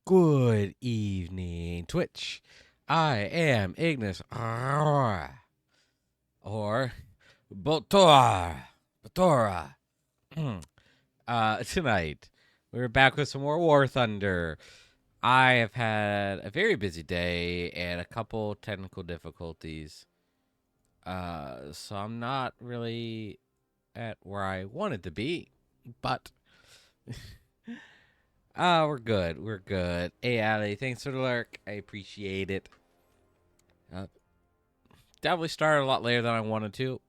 Good evening, Twitch. I am Ignis or Botora. Botora. Tonight, we're back with some more War Thunder. I have had a very busy day and a couple technical difficulties. So I'm not really at where I wanted to be, but we're good. We're good. Hey, Ali, thanks for the lurk. I appreciate it. Uh, Definitely started a lot later than I wanted to.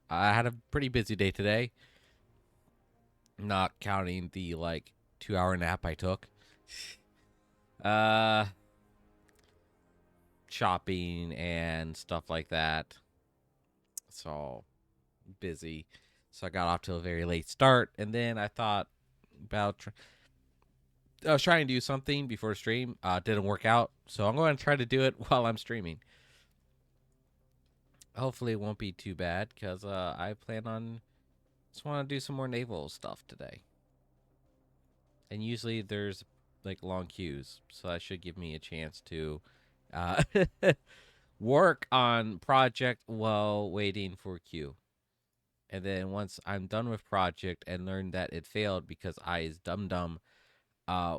I had a pretty busy day today, not counting the 2 hour nap I took. Uh, Shopping and stuff like that. So busy. So I got off to a very late start, and then I thought about. I was trying to do something before stream. Didn't work out, so I'm going to try to do it while I'm streaming. Hopefully, it won't be too bad because I plan on just want to do some more naval stuff today. And usually there's long queues, so that should give me a chance to uh, work on project while waiting for queue. And then once I'm done with project and learn that it failed because I is dumb, uh,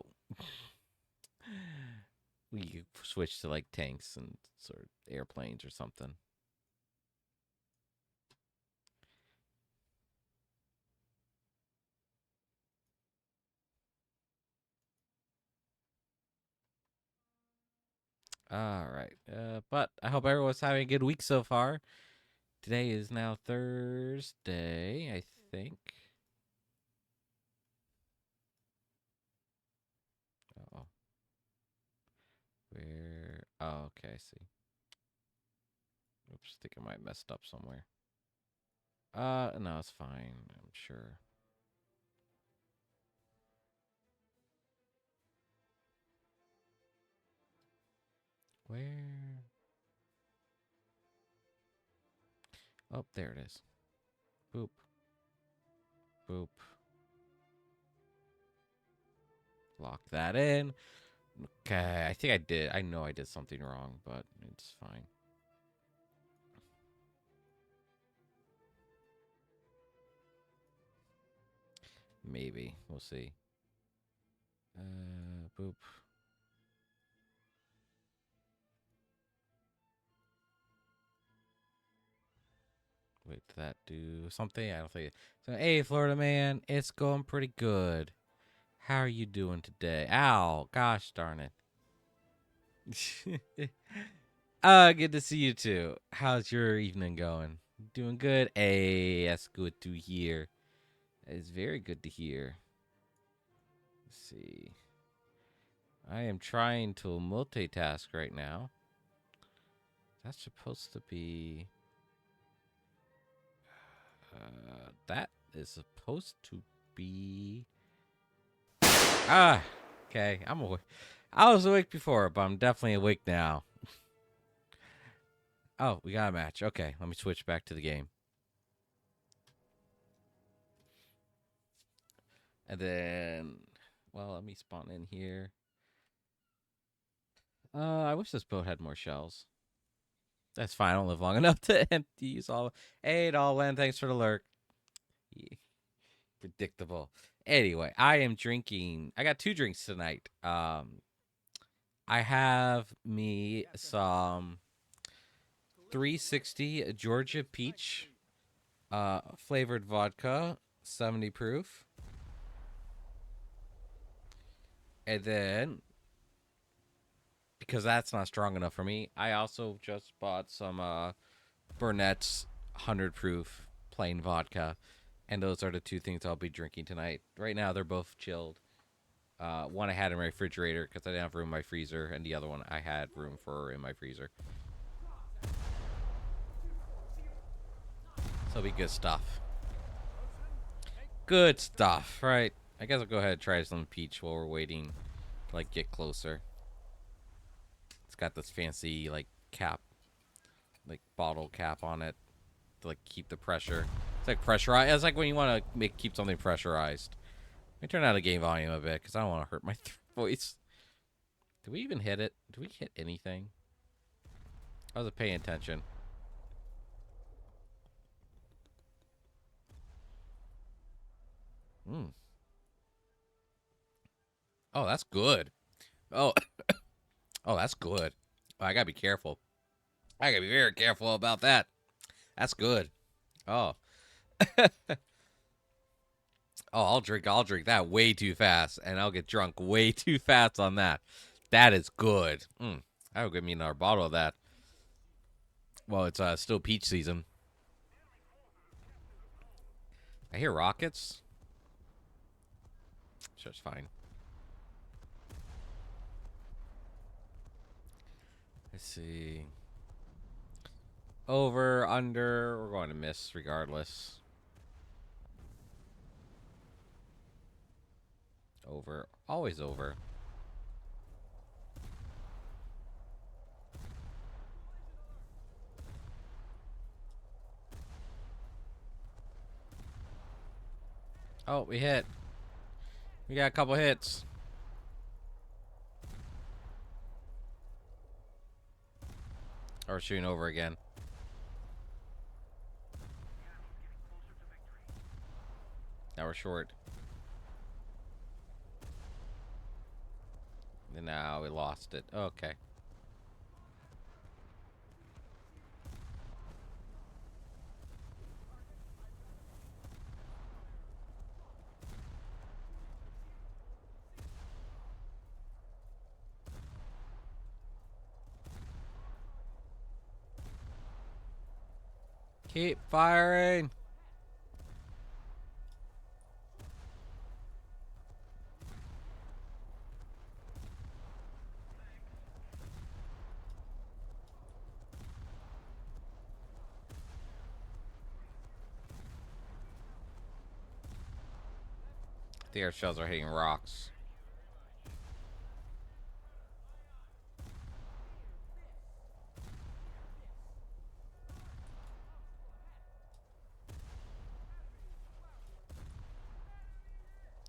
we switch to tanks and sort of airplanes or something. All right, but I hope everyone's having a good week so far. Today is now Thursday, I think. Oh, where? Oh, okay, I see. Oops, I think I might messed up somewhere. No, it's fine. I'm sure. Where? Oh, there it is. Boop. Boop. Lock that in. Okay, I think I did. I know I did something wrong, but it's fine. Maybe. We'll see. Boop. Wait, did that do something? I don't think. So, hey, Florida man, it's going pretty good. How are you doing today? Ow, gosh darn it. Good to see you too. How's your evening going? Doing good? Hey, that's good to hear. It's very good to hear. Let's see. I am trying to multitask right now. That's supposed to be. That is supposed to be. Ah, okay. I'm awake. I was awake before, but I'm definitely awake now. Oh, we got a match. Okay, let me switch back to the game. And then, well, let me spawn in here. I wish this boat had more shells. That's fine. I don't live long enough to use all. Hey, Dolan, thanks for the lurk. Yeah, predictable. Anyway, I am drinking. I got two drinks tonight. I have me some 360 Georgia peach flavored vodka, 70 proof. And then, because that's not strong enough for me, I also just bought some Burnett's 100 proof plain vodka. And those are the two things I'll be drinking tonight. Right now, they're both chilled. One I had in my refrigerator because I didn't have room in my freezer, and the other one I had room for in my freezer. So it'll be good stuff. Good stuff, right? I guess I'll go ahead and try some peach while we're waiting to get closer. It's got this fancy cap, bottle cap on it to keep the pressure. It's like pressurized. It's like when you want to keep something pressurized. Let me turn down the game volume a bit because I don't want to hurt my voice. Did we even hit it? Did we hit anything? I wasn't paying attention. Hmm. Oh, that's good. Oh, oh, that's good. Oh, I gotta be careful. I gotta be very careful about that. That's good. Oh, oh, I'll drink that way too fast, and I'll get drunk way too fast on that. That is good. That'll give me another bottle of that. Well, it's still peach season. I hear rockets. Sure, it's fine. Let's see. Over, under. We're going to miss regardless. Over. Always over. Oh, we hit. We got a couple hits. Or shooting over again. Now we're short. And now we lost it. Okay. Keep firing. The air shells are hitting rocks.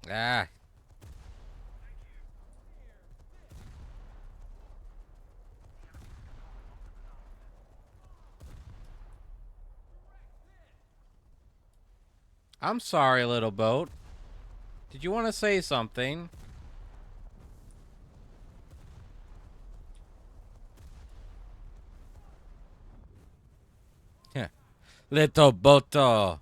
Ah. I'm sorry, little boat. Did you want to say something? Little boat. Oh.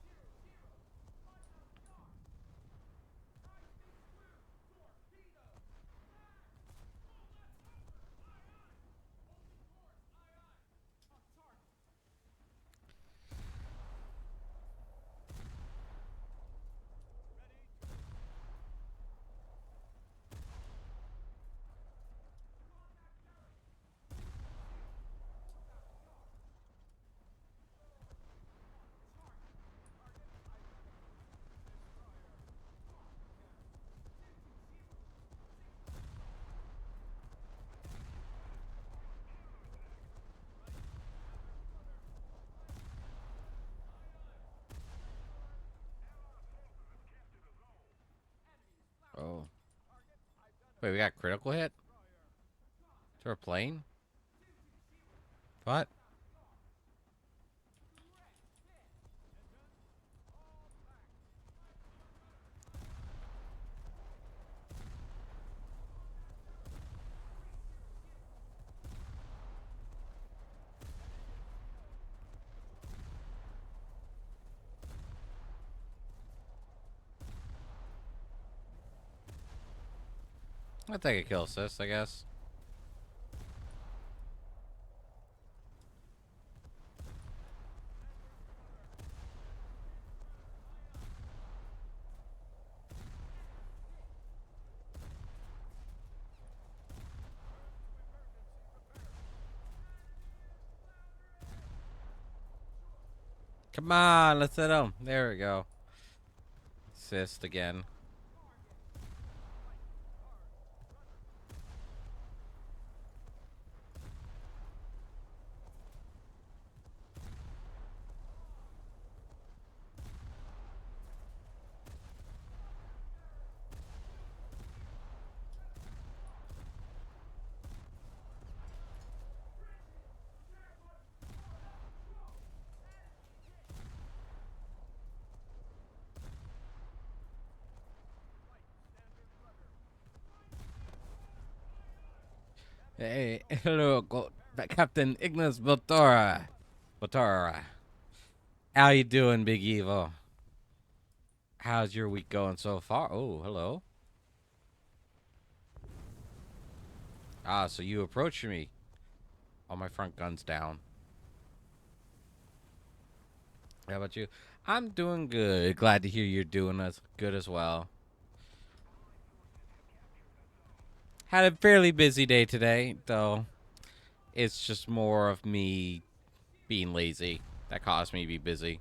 Wait, we got critical hit? To our plane? What? I think it kills this, I guess. Come on, let's hit him. There we go. Assist again. Hey, hello, Captain Ignis Beltora. Beltora. How you doing, Big Evil? How's your week going so far? Oh, hello. Ah, so you approached me. Oh, my front gun's down. How about you? I'm doing good. Glad to hear you're doing as good as well. Had a fairly busy day today, though. It's just more of me being lazy that caused me to be busy.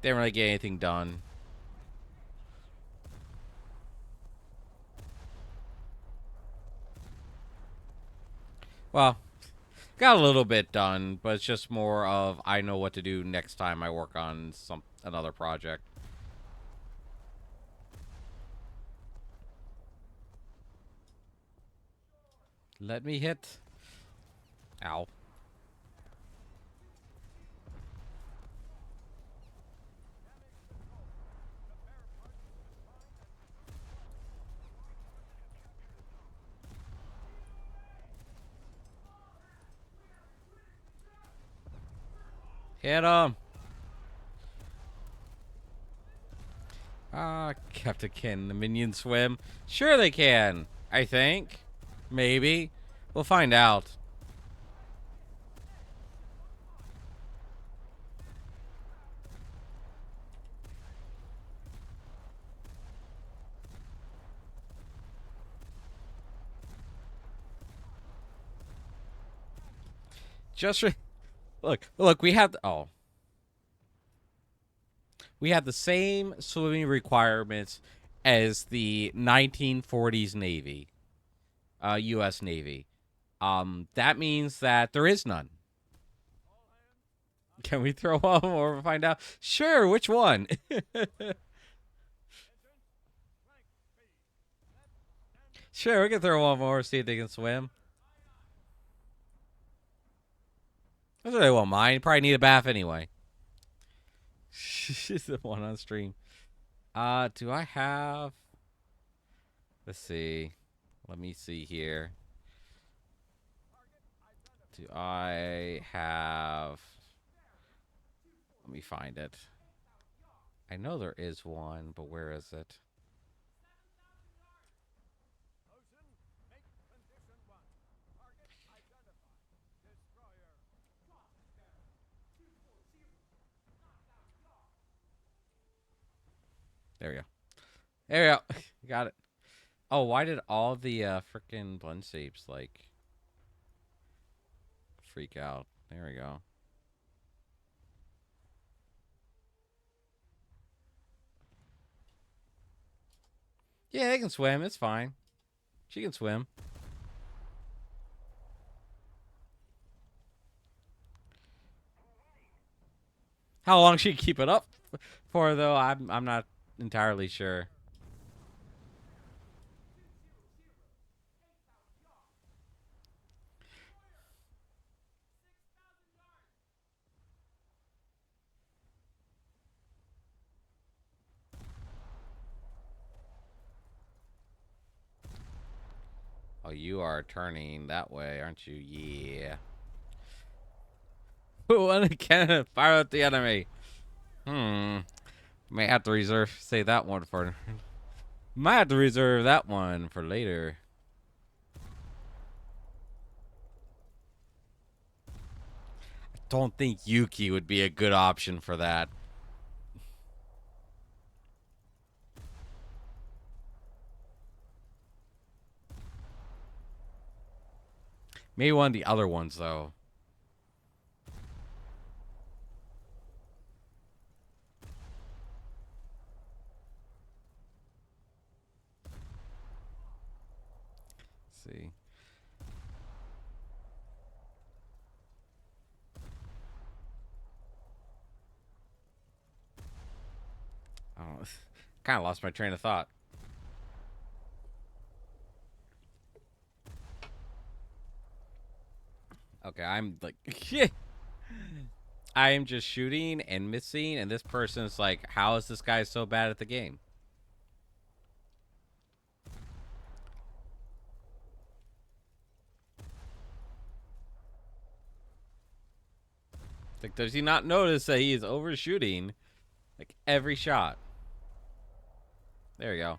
Didn't really get anything done. Well, got a little bit done, but it's just more of I know what to do next time I work on another project. Let me hit. Ow. Hit him. Ah, Captain, can the minions swim? Sure they can. I think. Maybe. We'll find out. Just look. We have the same swimming requirements as the 1940s Navy, U.S. Navy. That means that there is none. Can we throw one or find out? Sure, which one? Sure, we can throw one more, see if they can swim. I really won't mind. Probably need a bath anyway. She's the one on stream. Do I have? Let's see. Let me see here. Do I have? Let me find it. I know there is one, but where is it? There we go. There we go. Got it. Oh, why did all the freaking blend shapes like freak out? There we go. Yeah, they can swim. It's fine. She can swim. How long she can keep it up for though, I'm not entirely sure. Oh, you are turning that way, aren't you? Yeah. One cannon, fire at the enemy. May have to say that one for. Might have to reserve that one for later. I don't think Yuki would be a good option for that. Maybe one of the other ones though. Let's see. Oh, kind of lost my train of thought. Okay, I'm like, I am just shooting and missing, and this person is like, how is this guy so bad at the game? Like, does he not notice that he is overshooting like every shot? There you go.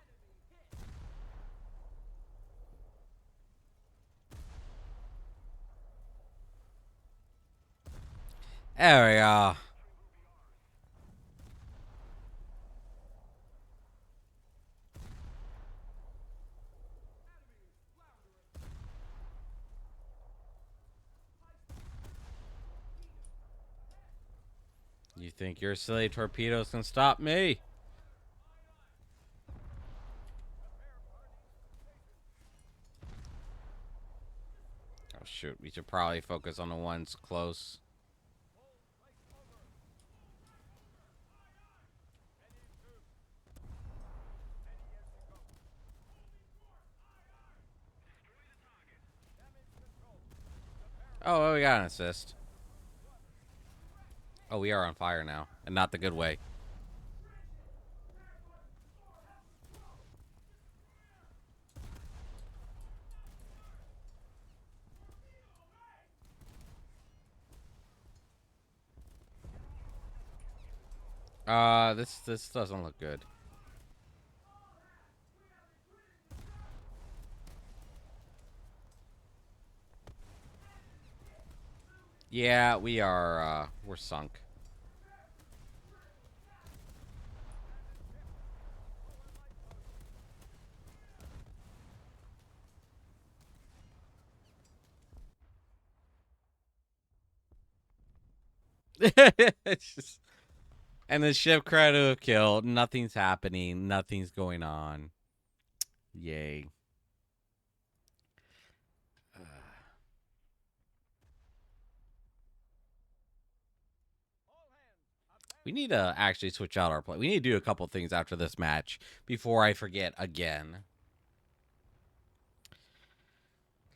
There we go. You think your silly torpedoes can stop me? Oh, shoot. We should probably focus on the ones close. Oh, we got an assist. Oh, we are on fire now. And not the good way. This doesn't look good. Yeah, we are, we're sunk. It's just, and the ship crew killed. Nothing's happening. Nothing's going on. Yay. We need to actually switch out our play. We need to do a couple things after this match before I forget again.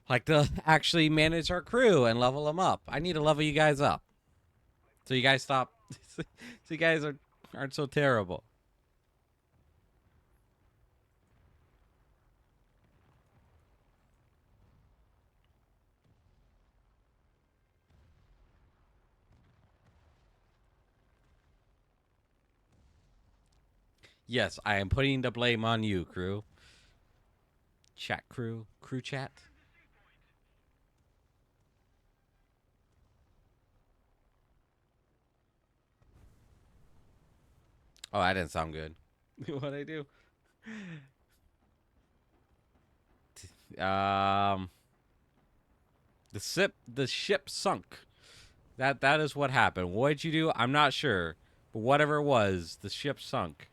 Like to actually manage our crew and level them up. I need to level you guys up. So you guys stop. So you guys aren't so terrible. Yes, I am putting the blame on you, crew. Chat crew. Crew chat. Oh, that didn't sound good. What'd I do? Um, the ship sunk. That is what happened. What did you do? I'm not sure, but whatever it was, the ship sunk.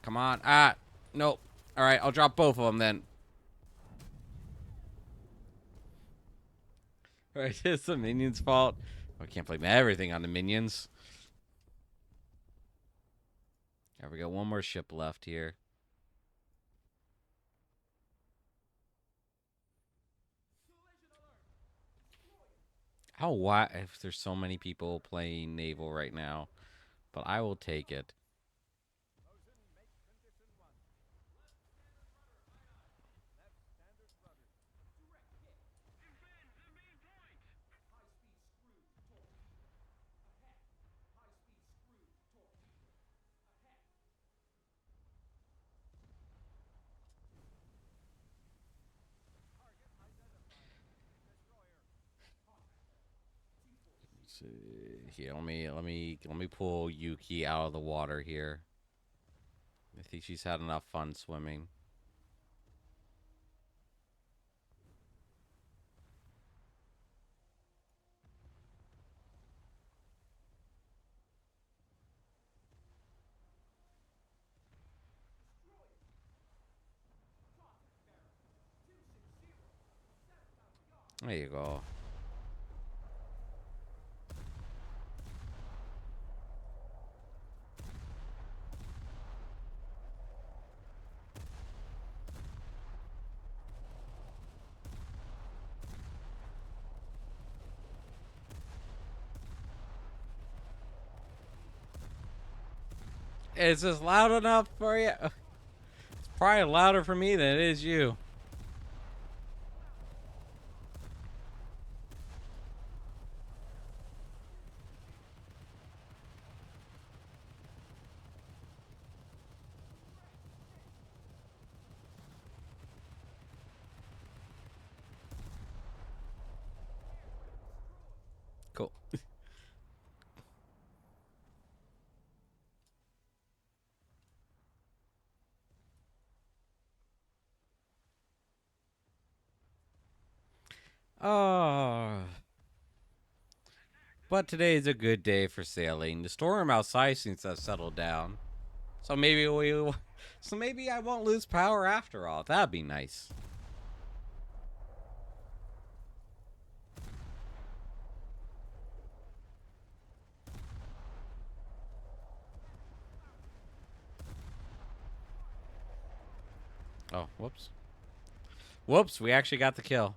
Come on. Ah, nope. All right, I'll drop both of them then. All right, it's the minions' fault. I can't blame everything on the minions. There we go. One more ship left here. Oh, why? If there's so many people playing naval right now, but I will take it. So, here, let me pull Yuki out of the water here. I think she's had enough fun swimming. There you go. Is this loud enough for you? It's probably louder for me than it is you. Cool. Oh. But today is a good day for sailing. The storm outside seems to have settled down. So maybe so maybe I won't lose power after all. That'd be nice. Oh, whoops. Whoops, we actually got the kill.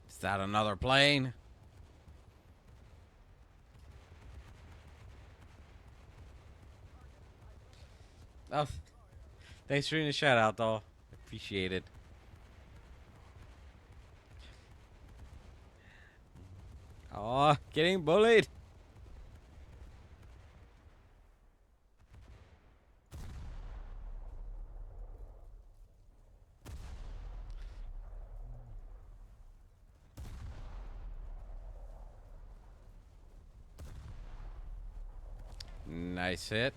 Is that another plane? Oh, thanks for doing the shout out, though. Appreciate it. Oh, getting bullied. Nice hit.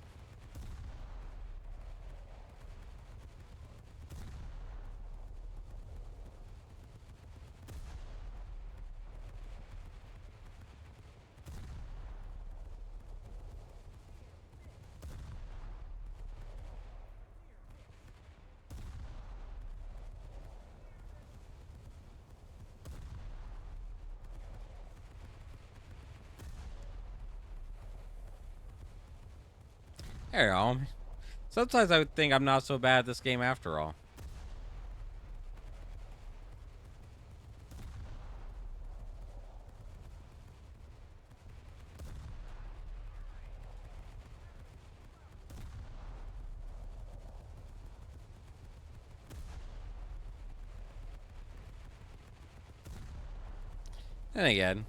There you go. Sometimes I would think I'm not so bad at this game after all. And again,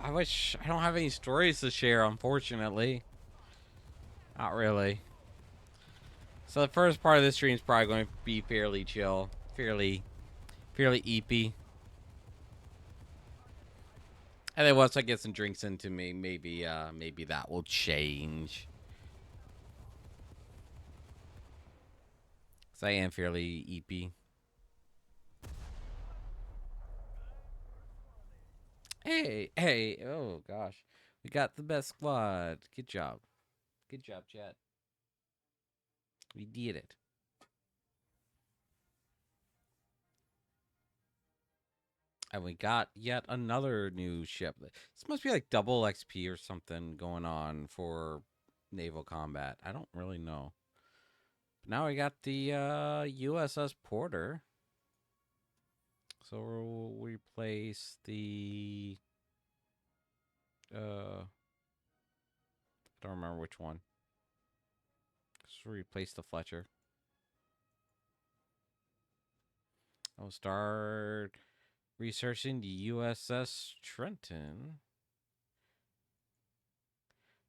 I wish I don't have any stories to share, unfortunately. Not really. So the first part of this stream is probably going to be fairly chill, fairly eepy. And then once I get some drinks into me, maybe that will change. Cause I am fairly eepy. Hey, oh gosh. We got the best squad. Good job. Good job, chat. We did it. And we got yet another new ship. This must be like double XP or something going on for naval combat. I don't really know. But now we got the USS Porter. So we'll replace the I don't remember which one. Just replace the Fletcher. I'll start researching the USS Trenton,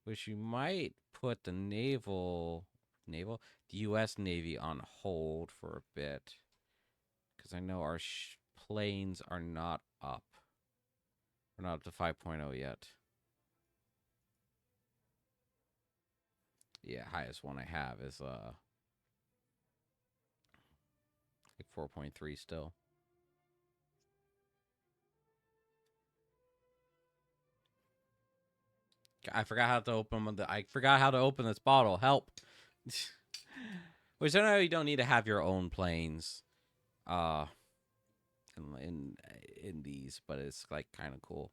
which you might put the the U.S. Navy on hold for a bit, because I know our planes are not up. We're not up to 5.0 yet. Yeah, highest one I have is like 4.3 still. I forgot how to open this bottle. Help. Which I know you don't need to have your own planes uh in these, but it's like kind of cool.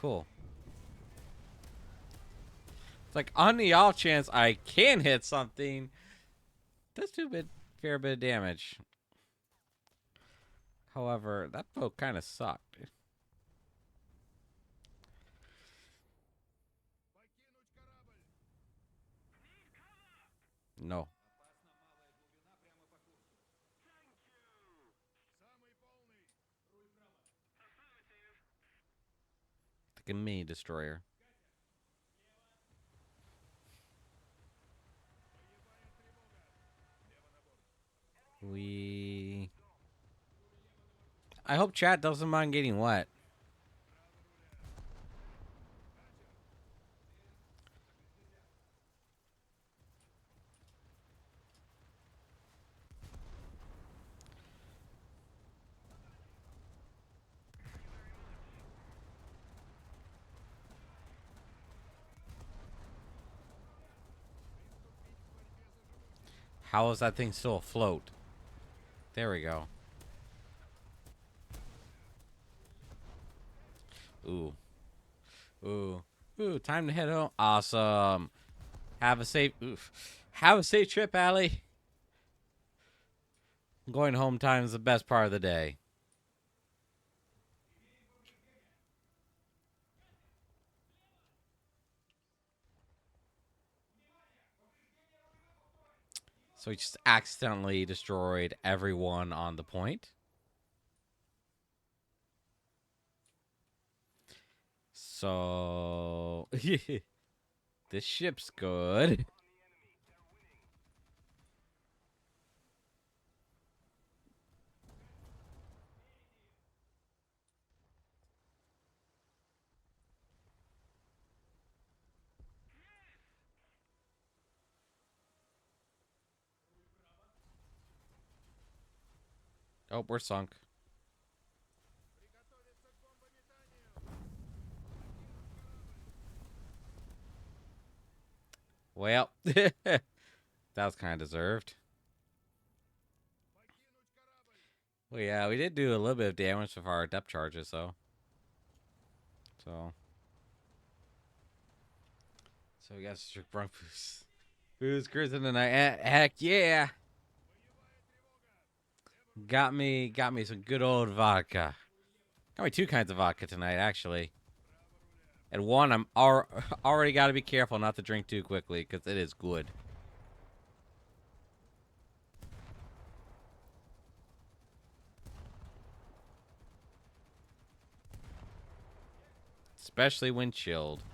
cool. It's like on the off chance I can hit something, does do a fair bit of damage. However, that boat kind of sucked. No. Like a mini destroyer. I hope chat doesn't mind getting wet. How is that thing still afloat? There we go. Ooh. Ooh. Ooh, time to head home. Awesome. Have a safe trip, Allie. Going home time is the best part of the day. So he just accidentally destroyed everyone on the point. So this ship's good. Oh, we're sunk. Well, that was kind of deserved. Well, yeah, we did do a little bit of damage with our depth charges, though. So we got strict Brunkfoos. Who's cruising tonight? Heck yeah! Got me some good old vodka. Got me two kinds of vodka tonight, actually. And one, I'm already got to be careful not to drink too quickly because it is good. Especially when chilled.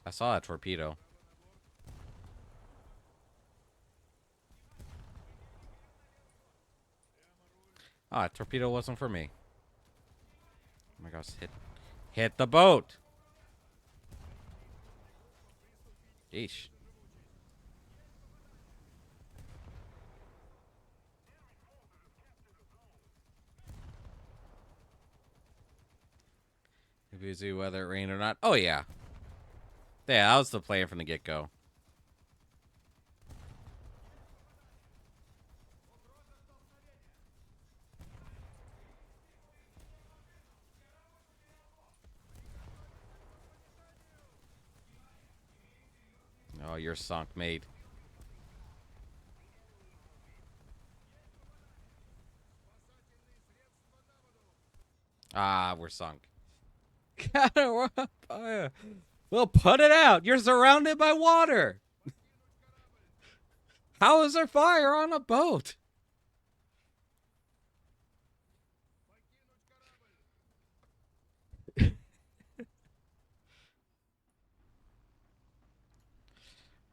I saw a torpedo. Ah, a torpedo wasn't for me. Oh my gosh, hit the boat. Yeesh. If you see whether it rained or not. Oh yeah. Yeah, that was the plan from the get-go. Oh, you're sunk, mate. Ah, we're sunk. Well, put it out. You're surrounded by water. How is there fire on a boat?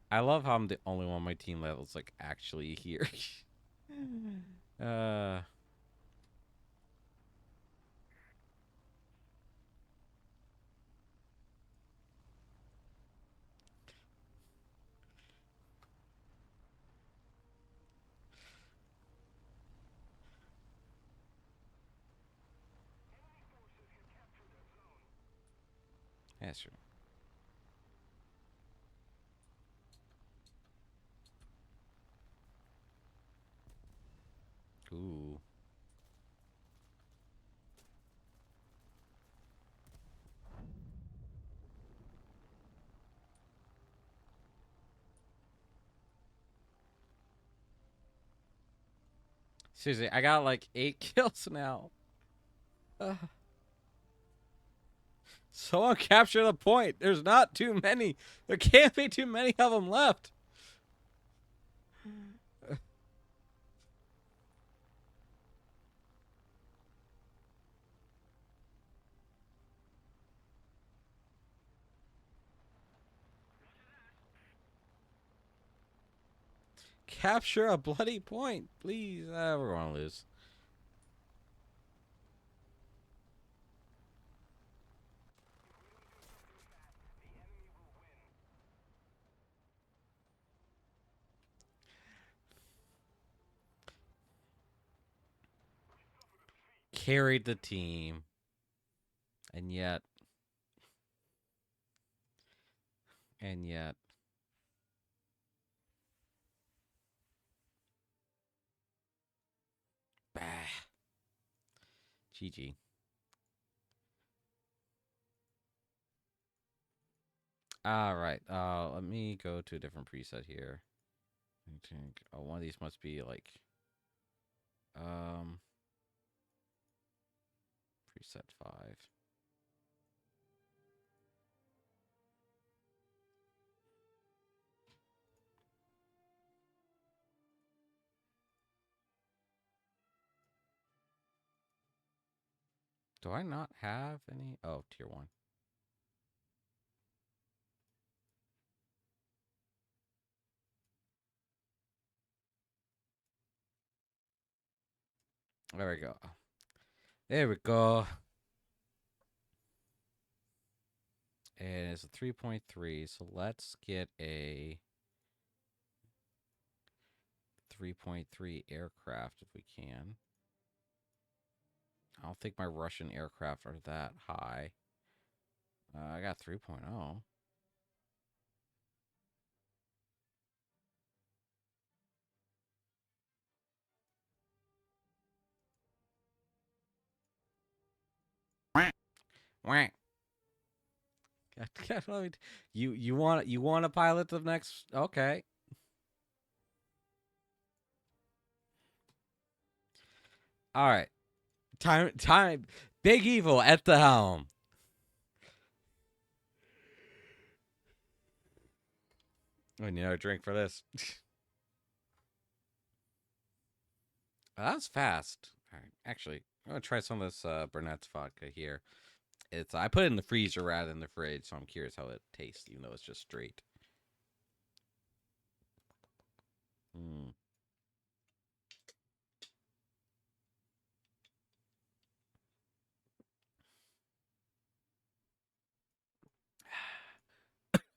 I love how I'm the only one on my team that's like actually here. uh That's true. Ooh. Seriously, I got like 8 kills now. Someone capture the point. There's not too many. There can't be too many of them left. Capture a bloody point, please. We're going to lose. Carried the team. And yet. And yet. Bah. GG. All right. Let me go to a different preset here. I think one of these must be like preset 5. Do I not have any? Oh, tier 1. There we go. There we go. And it's a 3.3. So let's get a 3.3 aircraft if we can. I don't think my Russian aircraft are that high. I got 3.0. Whack. You want to pilot the next? Okay. All right. Time. Big Evil at the helm. I need a drink for this. That's fast. All right. Actually, I'm gonna try some of this Burnett's vodka here. It's I put it in the freezer rather than the fridge, so I'm curious how it tastes, even though it's just straight. Mm.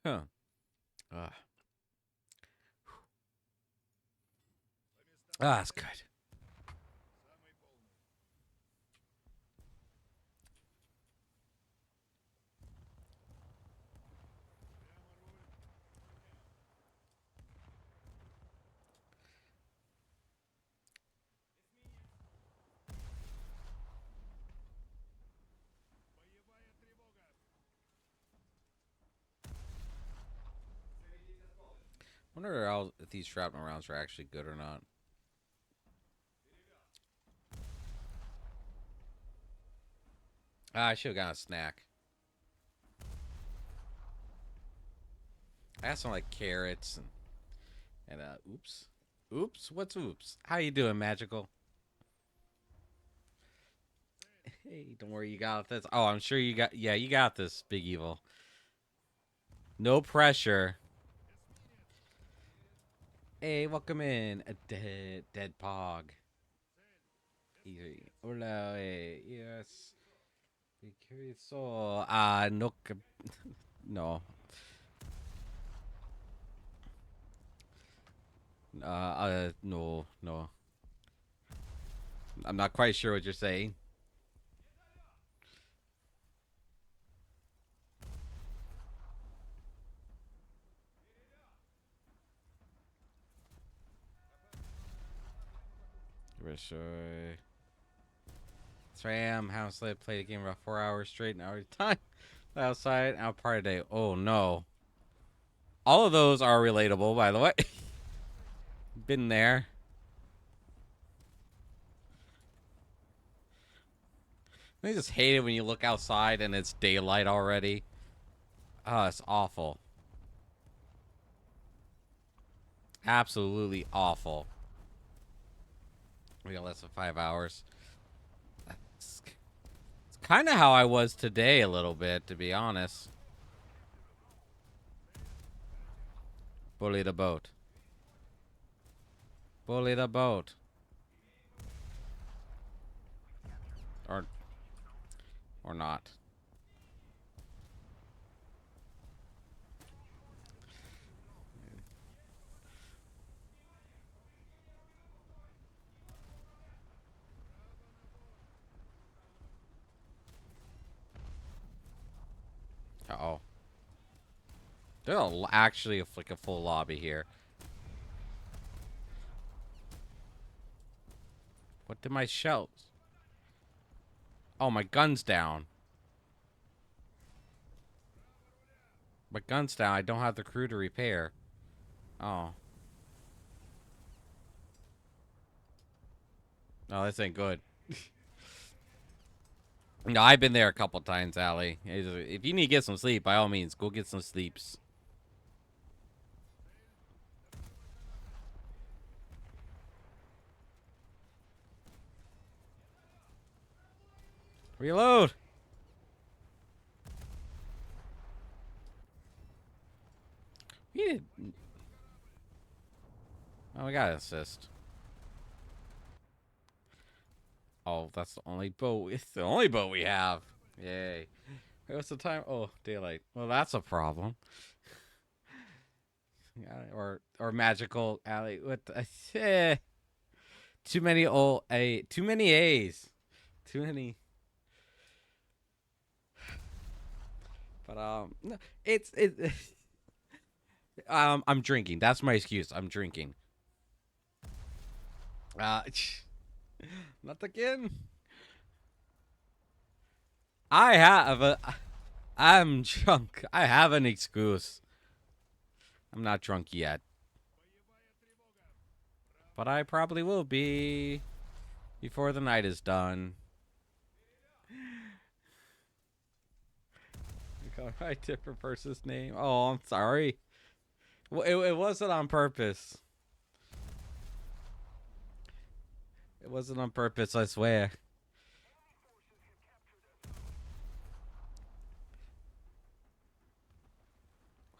Huh. That's good. Wonder if these shrapnel rounds are actually good or not. I should have gotten a snack. I had some like carrots and oops. What's oops? How you doing, Magical? Hey, don't worry, you got this. Oh, I'm sure you got. Yeah, you got this, Big Evil. No pressure. Hey, welcome in, a dead pog. Hola, yes. Be curious. So, no, no. No. I'm not quite sure what you're saying. Sure. Sam, House Lit played a game about 4 hours straight, an hour time. Outside, out part of day. Oh no. All of those are relatable, by the way. Been there. I just hate it when you look outside and it's daylight already. Oh, it's awful. Absolutely awful. We got less than 5 hours. It's kind of how I was today a little bit, to be honest. Bully the boat. Bully the boat. Or not. Uh-oh. There's actually like a full lobby here. What did my shells? Oh, my gun's down. My gun's down. I don't have the crew to repair. Oh. No, this ain't good. No, I've been there a couple times, Allie. If you need to get some sleep, by all means, go get some sleeps. Reload! We did... Oh, we got an assist. Oh, that's the only boat. It's the only boat we have. Yay. Wait, what's the time? Oh, daylight. Well, that's a problem. Yeah, or magical alley. What the, too many too many A's. Too many. But no, it's I'm drinking. That's my excuse. I'm drinking. Uh not again. I have a I'm drunk. I have an excuse. I'm not drunk yet. But I probably will be before the night is done. You got right different person's name. Oh, I'm sorry. Well, it wasn't on purpose. It wasn't on purpose, I swear.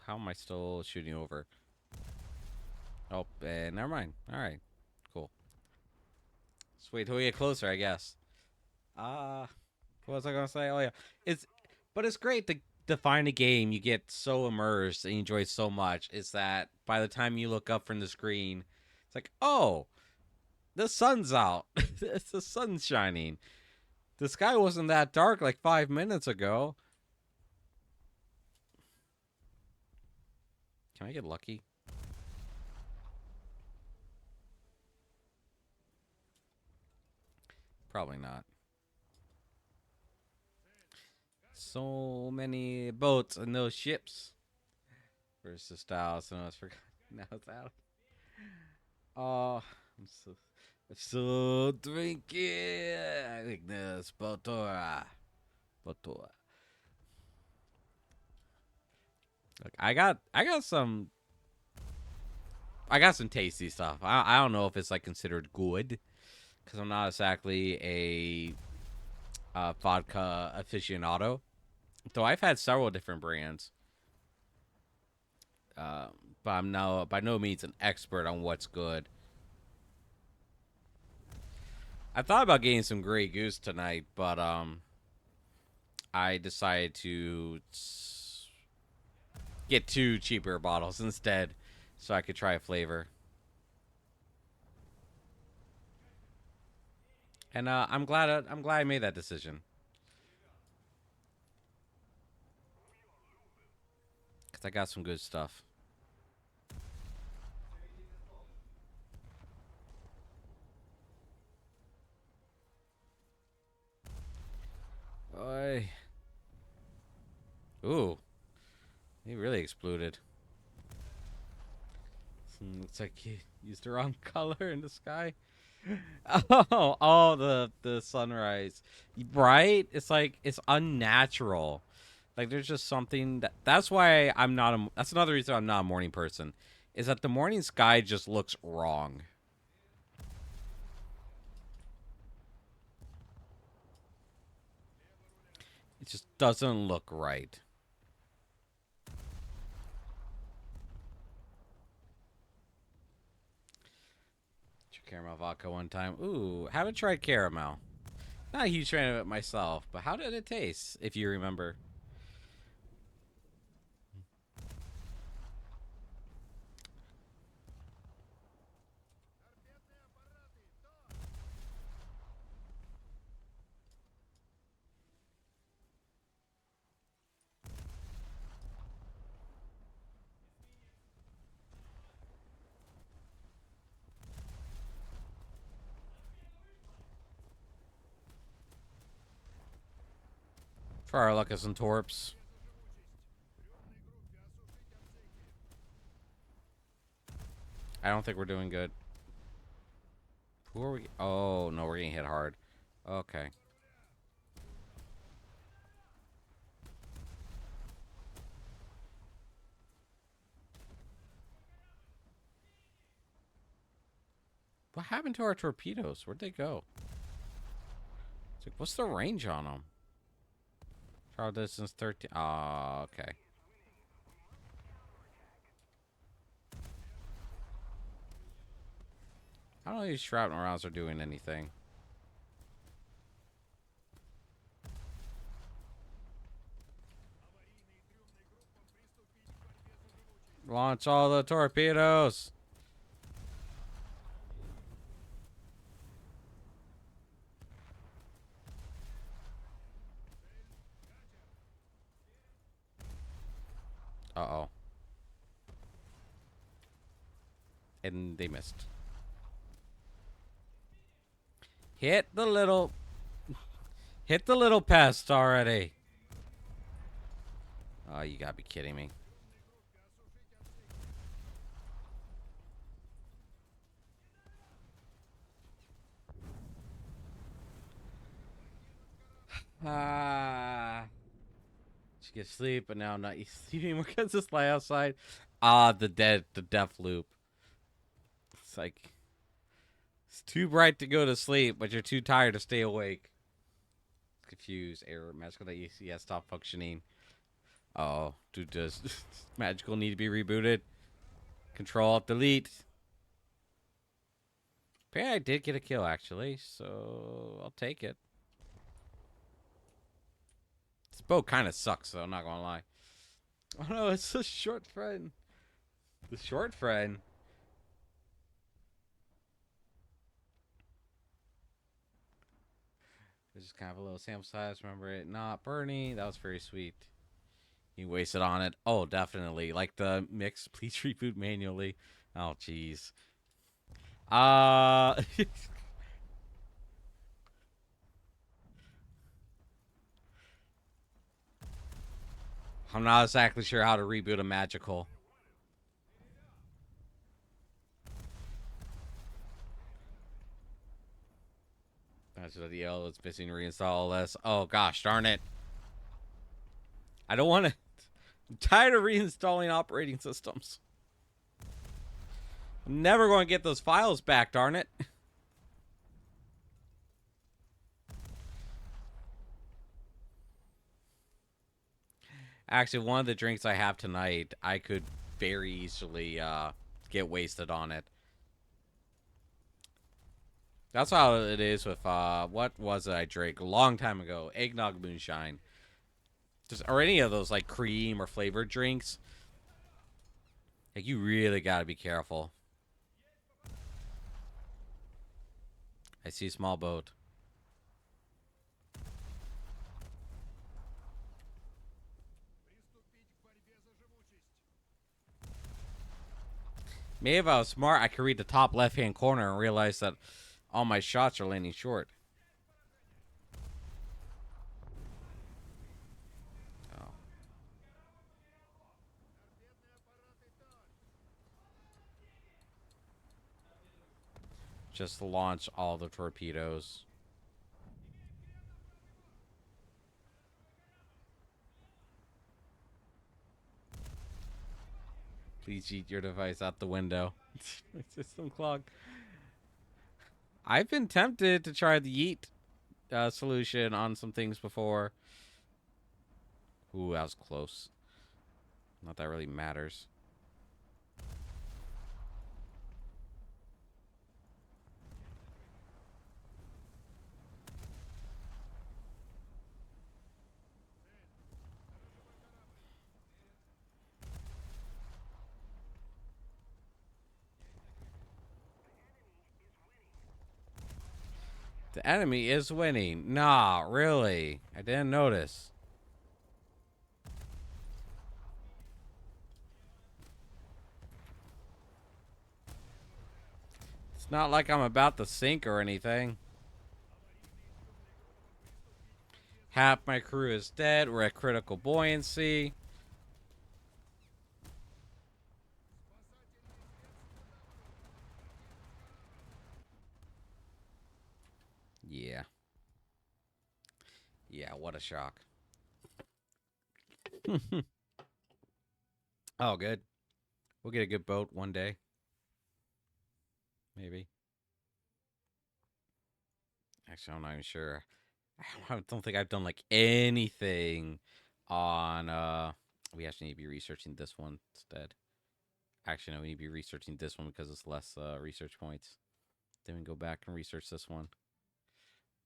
How am I still shooting over? Oh, never mind. All right, cool. Just wait till we get closer, I guess. What was I gonna say? Oh yeah, but it's great to find a game you get so immersed and you enjoy so much. Is that by the time you look up from the screen, it's like, oh, the sun's out. The sun's shining. The sky wasn't that dark like 5 minutes ago. Can I get lucky? Probably not. So many boats and those ships. Versus Styles, and I was forgotten. Now it's out. Oh, I'm so drinking. I think this Botora. Botora. Look, I got some tasty stuff. I don't know if it's like considered good because I'm not exactly a vodka aficionado. Though I've had several different brands. Uh, but I'm now by no means an expert on what's good. I thought about getting some Grey Goose tonight, but I decided to get two cheaper bottles instead, so I could try a flavor. And I'm glad I made that decision because I got some good stuff. Oy. Ooh, he really exploded. Looks like he used the wrong color in the sky. Oh, the sunrise, right? It's like it's unnatural. Like there's just something that's why I'm not a. That's another reason I'm not a morning person. Is that the morning sky just looks wrong. It just doesn't look right. Caramel vodka one time. Ooh, haven't tried caramel. Not a huge fan of it myself, but how did it taste? If you remember. For our Lucas and Torps. I don't think we're doing good. Who are we? Oh, no, we're getting hit hard. Okay. What happened to our torpedoes? Where'd they go? It's like, what's the range on them? Trial distance 13. Oh, okay. I don't know if these shrapnel rounds are doing anything. Launch all the torpedoes. Uh-oh. And they missed. Hit the little... Hit the little pest already. Oh, you gotta be kidding me. Ah. She gets sleep, but now I'm not sleeping anymore because this light outside. Ah, the death loop. It's like it's too bright to go to sleep, but you're too tired to stay awake. Confused. Error. Magical that ECS stop functioning. Oh, dude, does magical need to be rebooted? Control Alt Delete. Apparently, I did get a kill actually, so I'll take it. This boat kind of sucks, though. I'm not gonna lie. Oh no, it's the short friend. The short friend. It's just kind of a little sample size. Remember it not burning. That was very sweet. You wasted on it. Oh, definitely. Like the mix, please reboot manually. Oh, jeez. Uh I'm not exactly sure how to reboot a magical. That's what the yellow is missing. Reinstall this. Oh gosh, darn it! I don't want to. I'm tired of reinstalling operating systems. I'm never going to get those files back. Darn it! Actually, one of the drinks I have tonight, I could very easily get wasted on it. That's how it is with what was it I drank a long time ago? Eggnog moonshine. Just or any of those like cream or flavored drinks. Like you really gotta be careful. I see a small boat. Maybe if I was smart, I could read the top left-hand corner and realize that all my shots are landing short. Oh. just launch all the torpedoes. Please yeet your device out the window. My system clogged. I've been tempted to try the yeet solution on some things before. Ooh, that was close. Not that really matters. The enemy is winning. Nah, really. I didn't notice. It's not like I'm about to sink or anything. Half my crew is dead. We're at critical buoyancy. Yeah. Yeah, what a shock. Oh, good. We'll get a good boat one day. Maybe. Actually, I'm not even sure. I don't think I've done like anything on we actually need to be researching this one instead. Actually, no, we need to be researching this one because it's less research points. Then we go back and research this one.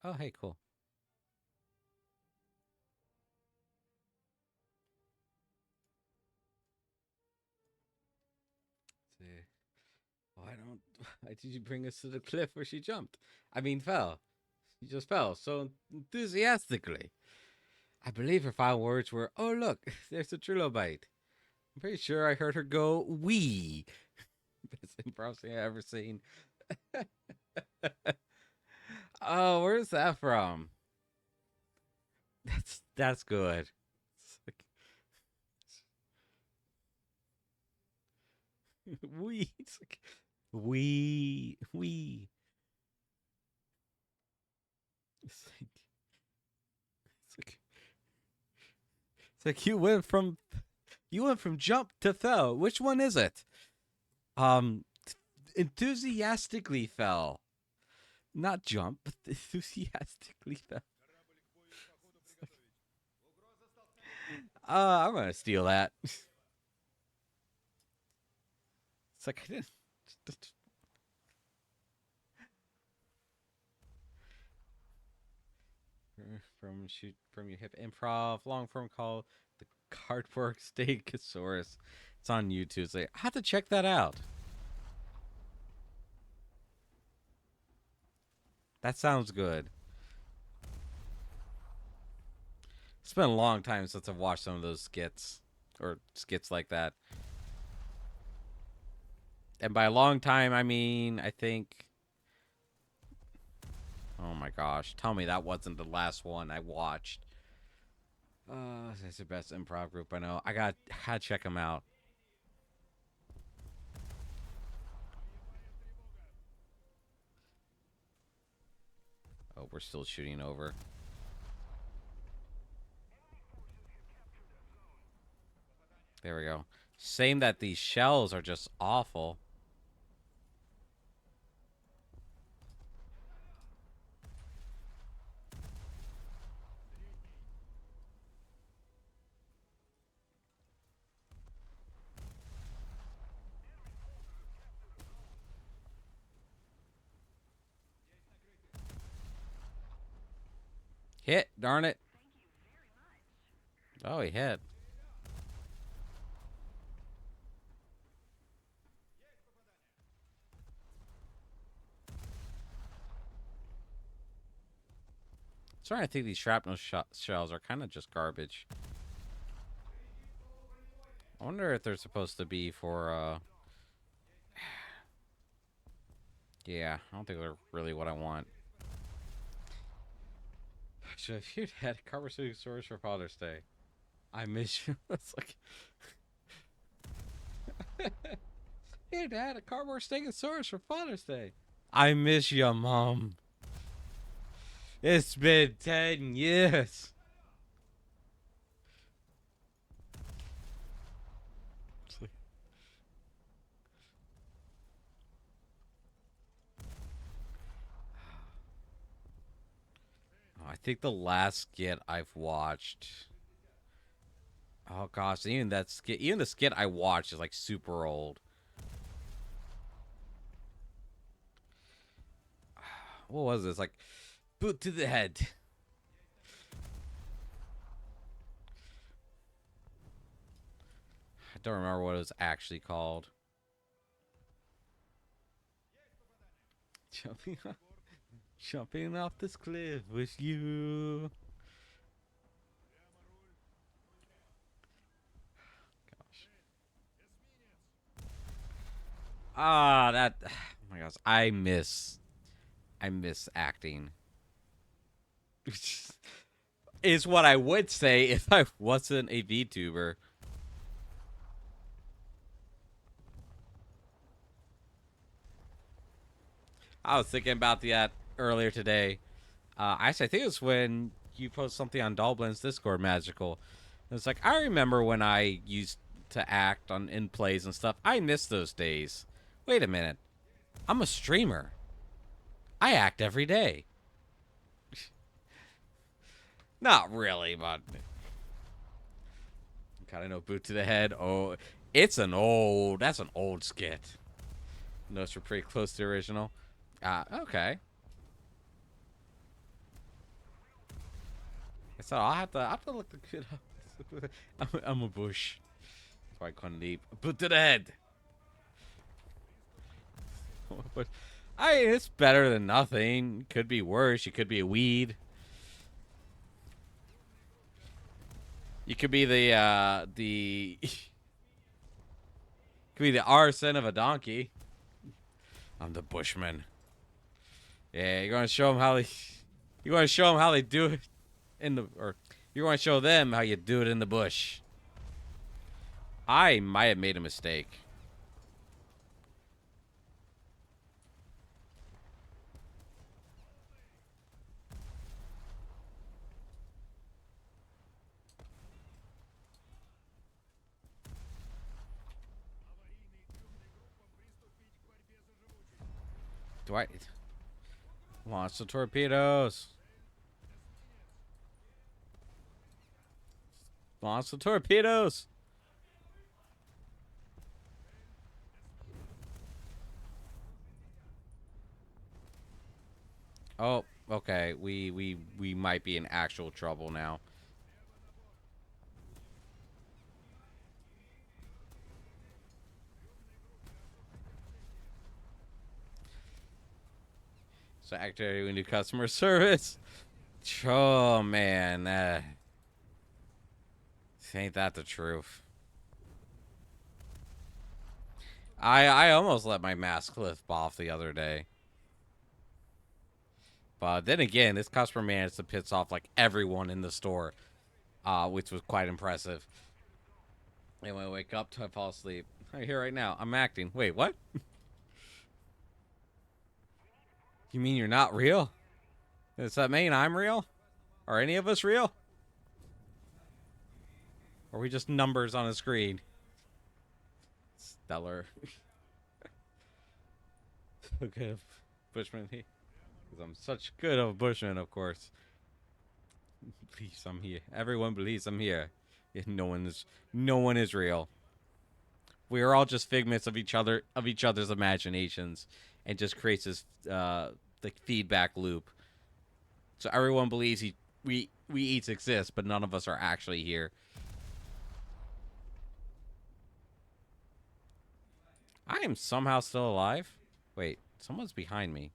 Oh, hey, cool. See. Why did you bring us to the cliff where she jumped? I mean, fell. She just fell so enthusiastically. I believe her final words were, "Oh, look, there's a trilobite." I'm pretty sure I heard her go, "Wee." Best improv thing I've ever seen. Oh, where's that from? That's good. It's like, wee. It's like wee. It's like it's like you went from jump to fell. Which one is it? Um, enthusiastically fell, not jump, but enthusiastically fell. I'm gonna steal that. It's like I didn't. From your hip improv long form called the Cardboard Stegosaurus. It's on YouTube. It's like I have to check that out. That sounds good. It's been a long time since I've watched some of those skits or skits like that. And by a long time, I mean I think. Oh my gosh! Tell me that wasn't the last one I watched. It's the best improv group I know. I had to check them out. Oh, we're still shooting over. There we go. Saying that these shells are just awful. Hit, darn it. Oh, he hit. Sorry, I think these shrapnel shells are kind of just garbage. I wonder if they're supposed to be for, yeah, I don't think they're really what I want. Should have had a Carbosaurus for Father's Day. I miss you. It's like... Hey, Dad, a cardboard stegosaurus for Father's Day. I miss your mom. It's been 10 years. I think the last skit I've watched. Oh gosh, even that skit, even the skit I watched is like super old. What was this? Like, boot to the head. I don't remember what it was actually called. Jumping off, jumping off this cliff with you. Gosh. Ah, that. Oh my gosh, I miss acting. Is what I would say if I wasn't a VTuber. I was thinking about that earlier today. Actually, I think it was when you post something on Dalblin's Discord, Magical. It's like I remember when I used to act on in plays and stuff. I miss those days. Wait a minute, I'm a streamer. I act every day. Not really, but kind of know. Boot to the head. Oh, it's an old. That's an old skit. Notes were pretty close to the original. Okay. So I have to look the kid up. I'm a bush. That's why I couldn't leap. Boot to the head. But it's better than nothing. Could be worse. You could be a weed. You could be the could be the arson of a donkey. I'm the bushman. Yeah, you're gonna show them how they. You're gonna show them how they do it in the, or you're gonna show them how you do it in the bush. I might have made a mistake. Do I launch the torpedoes? Launch the torpedoes. Oh, okay. We might be in actual trouble now. So activate new customer service. Oh man, ain't that the truth? I almost let my mask clip off the other day. But then again, this customer managed to piss off like everyone in the store, which was quite impressive. And when I wake up, I fall asleep. I'm here right now. I'm acting. Wait, what? You mean you're not real? Does that mean I'm real? Are any of us real? Or are we just numbers on a screen? Stellar. Okay, Bushman. Because I'm such good of a Bushman, of course. Please, I'm here. Everyone believes I'm here. No one is real. We are all just figments of each other's imaginations, and just creates this like feedback loop. So everyone believes we each exist, but none of us are actually here. I am somehow still alive. Wait, someone's behind me.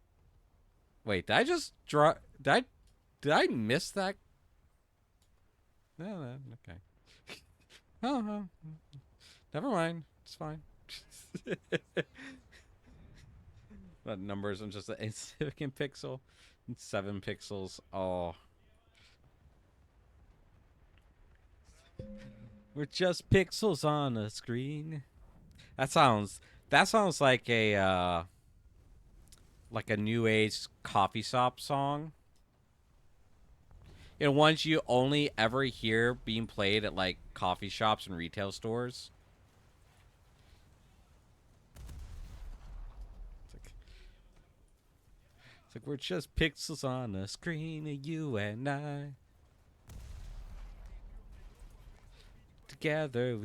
Wait, did I just draw? Did I miss that? No, okay. Oh, never mind. It's fine. That numbers, I'm just an insignificant pixel. 7 pixels. Oh. We're just pixels on a screen. That sounds like a like a new age coffee shop song. You know, ones you only ever hear being played at like coffee shops and retail stores. It's like we're just pixels on a screen of you and I. Together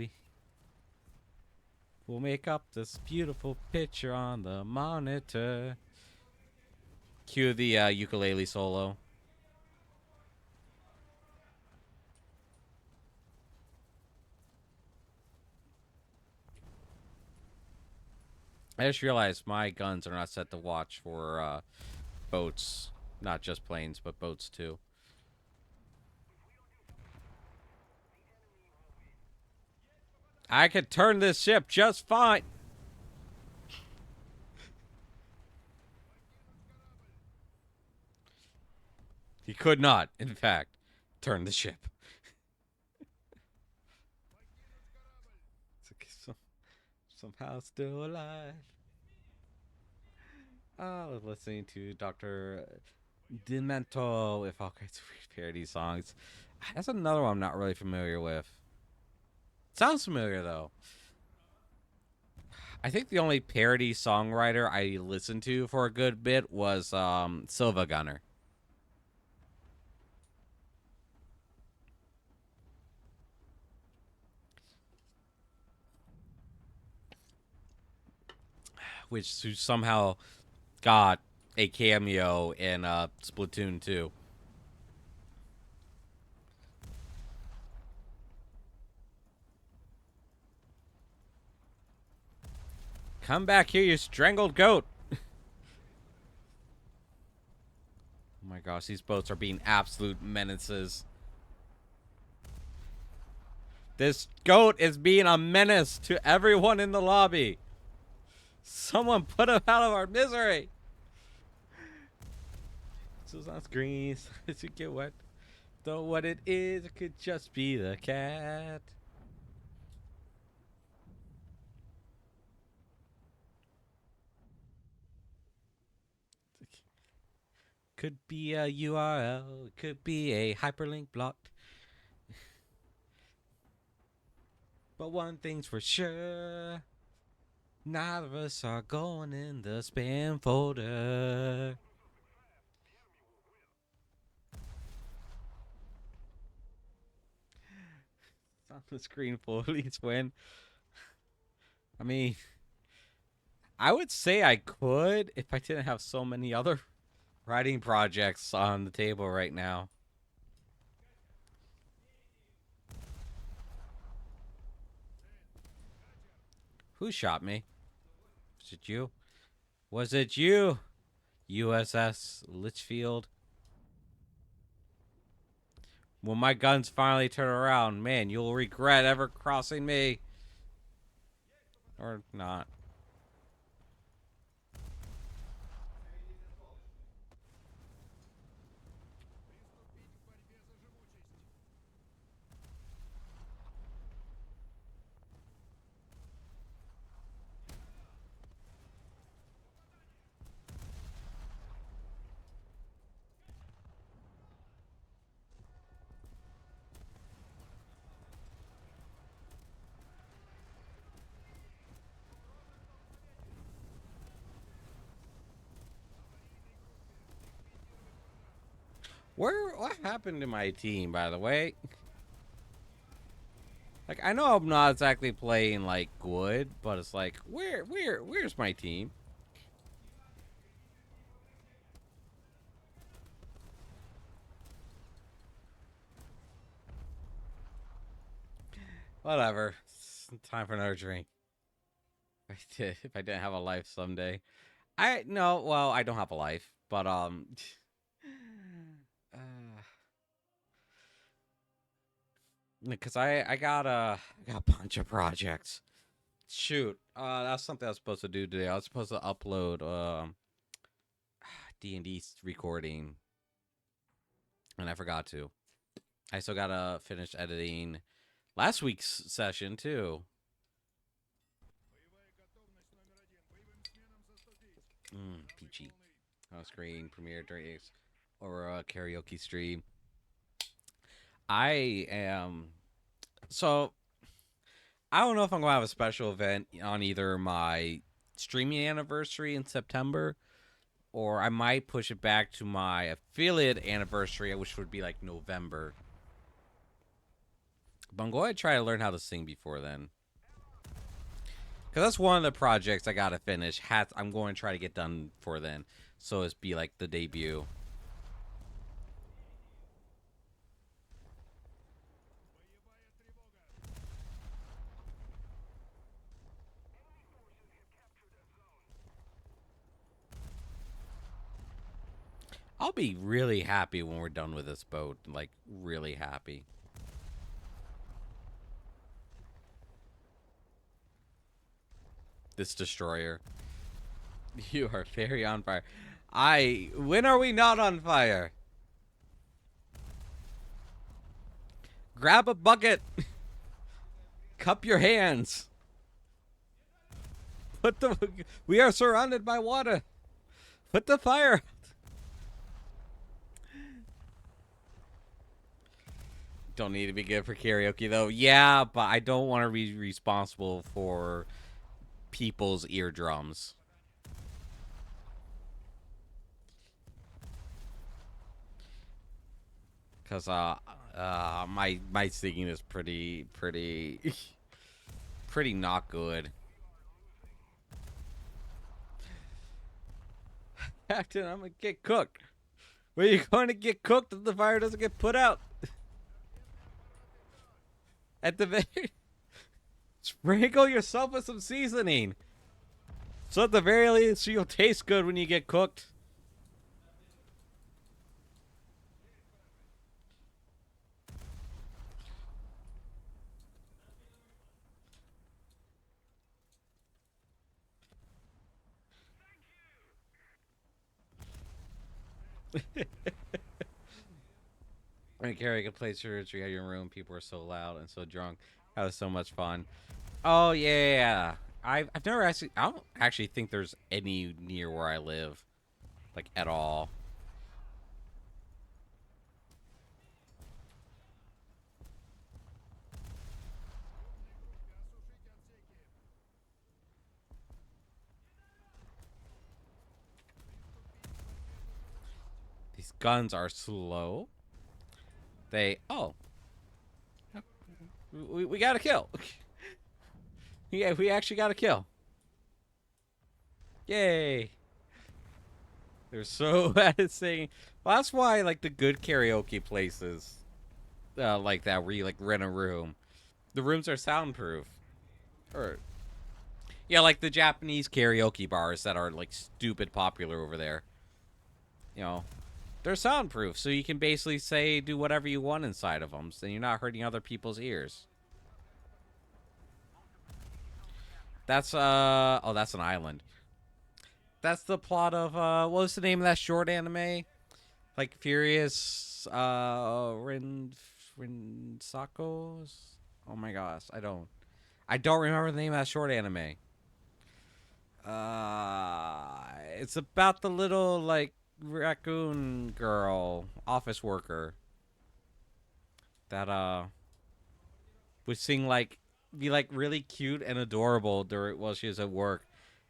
we'll make up this beautiful picture on the monitor. Cue the ukulele solo. I just realized my guns are not set to watch for boats. Not just planes, but boats too. I could turn this ship just fine. He could not, in fact, turn the ship. Somehow still alive. I was listening to Dr. Demento with all kinds of weird parody songs. That's another one I'm not really familiar with. Sounds familiar, though. I think the only parody songwriter I listened to for a good bit was Silva Gunner. Which somehow got a cameo in Splatoon 2. Come back here, you strangled goat. Oh my gosh, these boats are being absolute menaces. This goat is being a menace to everyone in the lobby. Someone put him out of our misery. So it's on screen. To get wet. Though what it is, it could just be the cat. Could be a URL. Could be a hyperlink blocked. But one thing's for sure. None of us are going in the spam folder. It's on the screen for at least when. I mean, I would say I could if I didn't have so many other writing projects on the table right now. Who shot me? Was it you? Was it you? USS Litchfield? When my guns finally turn around, man, you'll regret ever crossing me. Or not. What happened to my team, by the way? Like, I know I'm not exactly playing like good, but it's like, where's my team? Whatever. It's time for another drink. If I didn't have a life someday, I no. Well, I don't have a life, but because I got a bunch of projects. Shoot, that's something I was supposed to do today. I was supposed to upload D&D recording, and I forgot to. I still gotta finish editing last week's session too. Peachy. screen premiere during or a karaoke stream. I am so I don't know if I'm gonna have a special event on either my streaming anniversary in September, or I might push it back to my affiliate anniversary, which would be like November. But I'm going to try to learn how to sing before then, because that's one of the projects I gotta finish. I'm going to try to get done for then, so it's be like the debut. I'll be really happy when we're done with this boat. Like, really happy. This destroyer. You are very on fire. When are we not on fire? Grab a bucket. Cup your hands. We are surrounded by water. Put the fire. Don't need to be good for karaoke though. Yeah, but I don't want to be responsible for people's eardrums. Cause my singing is pretty pretty not good. Captain, I'm gonna get cooked. Where are you going to get cooked if the fire doesn't get put out? At the very sprinkle yourself with some seasoning. So at the very least you'll taste good when you get cooked. When Carrie could play surgery at your room, people were so loud and so drunk. That was so much fun. Oh yeah. I've never actually I don't actually think there's any near where I live. Like at all. These guns are slow. We got a kill. Yeah, we actually got a kill. Yay. They're so bad at singing. Well, that's why like the good karaoke places like that where you like rent a room. The rooms are soundproof. Or yeah, like the Japanese karaoke bars that are like stupid popular over there. You know, they're soundproof, so you can basically say do whatever you want inside of them, so you're not hurting other people's ears. That's oh, that's an island. That's the plot of what was the name of that short anime? Like Furious Rin Sakos? Oh my gosh, I don't remember the name of that short anime. It's about the little like raccoon girl, office worker that would sing like be like really cute and adorable during while she was at work,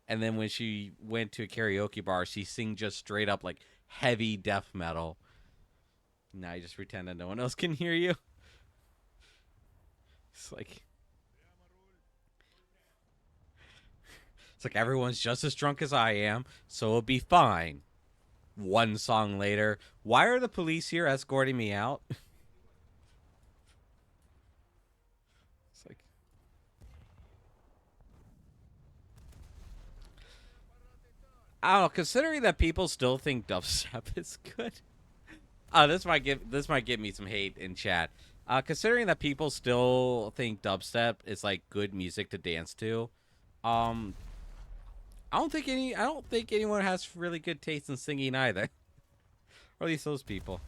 and then when she went to a karaoke bar, she sing just straight up like heavy death metal. Now you just pretend that no one else can hear you. It's like everyone's just as drunk as I am, so it'll be fine. One song later, why are the police here escorting me out? It's like I don't know. Considering that people still think dubstep is good, this might give me some hate in chat. Considering that people still think dubstep is like good music to dance to, um, I don't think anyone has really good taste in singing either, or at least those people.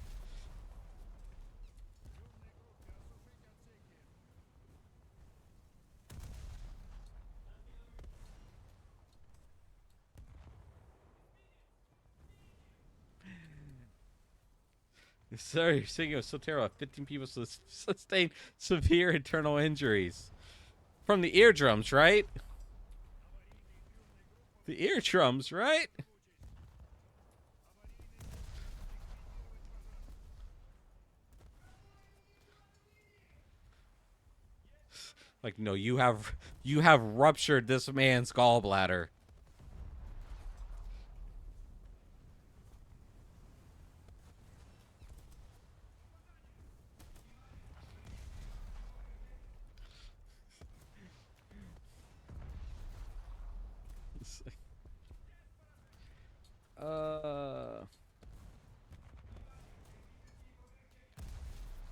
Sir, you're saying it was so terrible. 15 people sustained severe internal injuries. From the eardrums, right? The eardrums, right? Like, no, you have ruptured this man's gallbladder. Uh,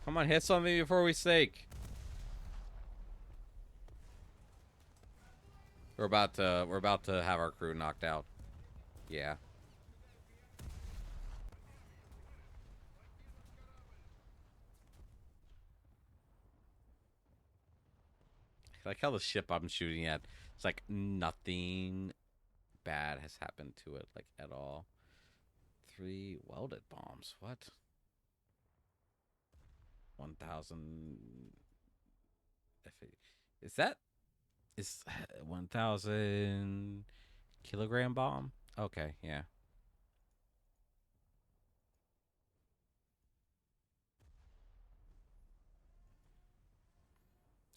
Come on, hit something before we sink. We're about to have our crew knocked out. Yeah. I like how the ship I'm shooting at, it's like nothing bad has happened to it, like at all. 3 welded bombs. What? 1,000. Is that is 1,000 kilogram bomb? Okay, yeah.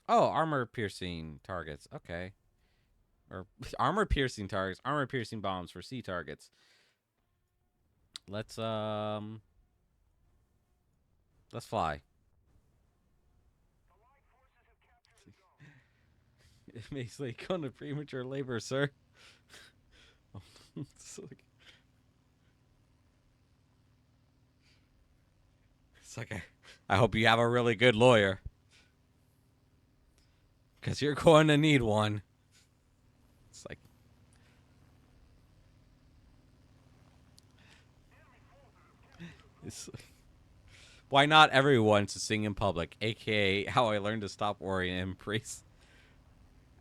Oh, armor piercing targets. Okay. Or armor piercing targets, armor piercing bombs for sea targets. Let's fly. It makes like going to premature labor, sir. it's like, I hope you have a really good lawyer, because you're going to need one. It's like, it's why not everyone to sing in public, aka how I learned to stop worrying and embrace.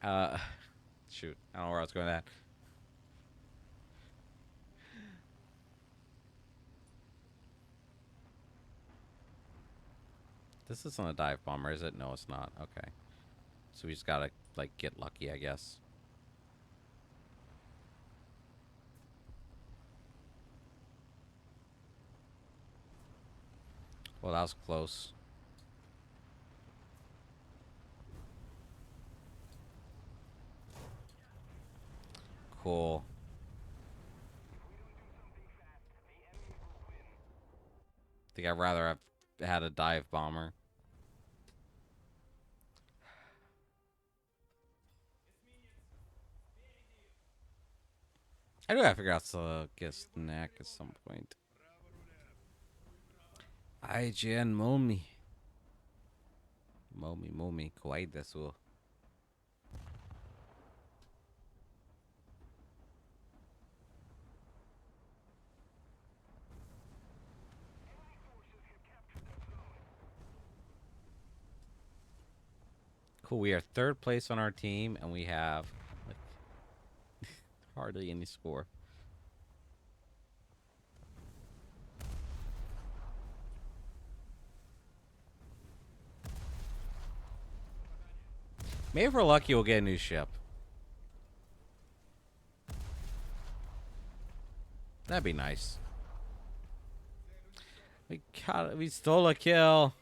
Uh, Shoot, I don't know where I was going with that. This isn't a dive bomber, is it? No, it's not. Okay, so we just gotta like get lucky, I guess. Well, that was close. Cool. I think I'd rather have had a dive bomber. I do gotta figure out to get a snack at some point. IGN Momi. Momi, kawaii desu. Cool, we are third place on our team, and we have like hardly any score. Maybe if we're lucky, we'll get a new ship. That'd be nice. We stole a kill.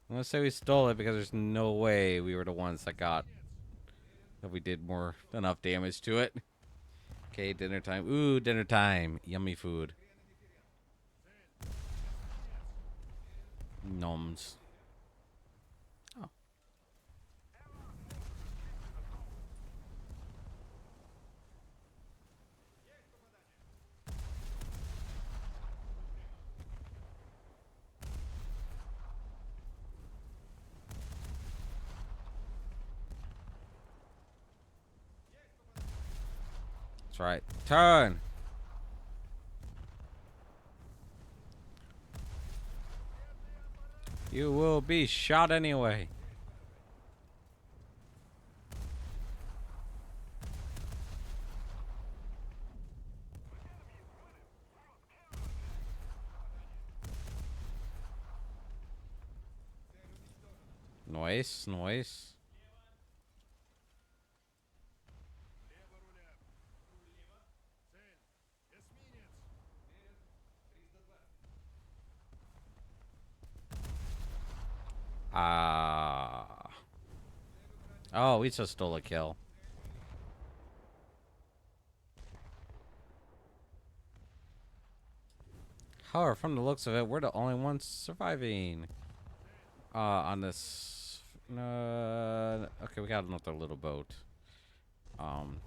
I'm gonna say we stole it because there's no way we were the ones that got that we did more enough damage to it. Okay, dinner time. Ooh, dinner time. Yummy food. Gnomes. Oh. That's right. Turn. You will be shot anyway. Nice, nice. Ah. Oh, we just stole a kill. However, from the looks of it, we're the only ones surviving. On this. Okay, we got another little boat. Um.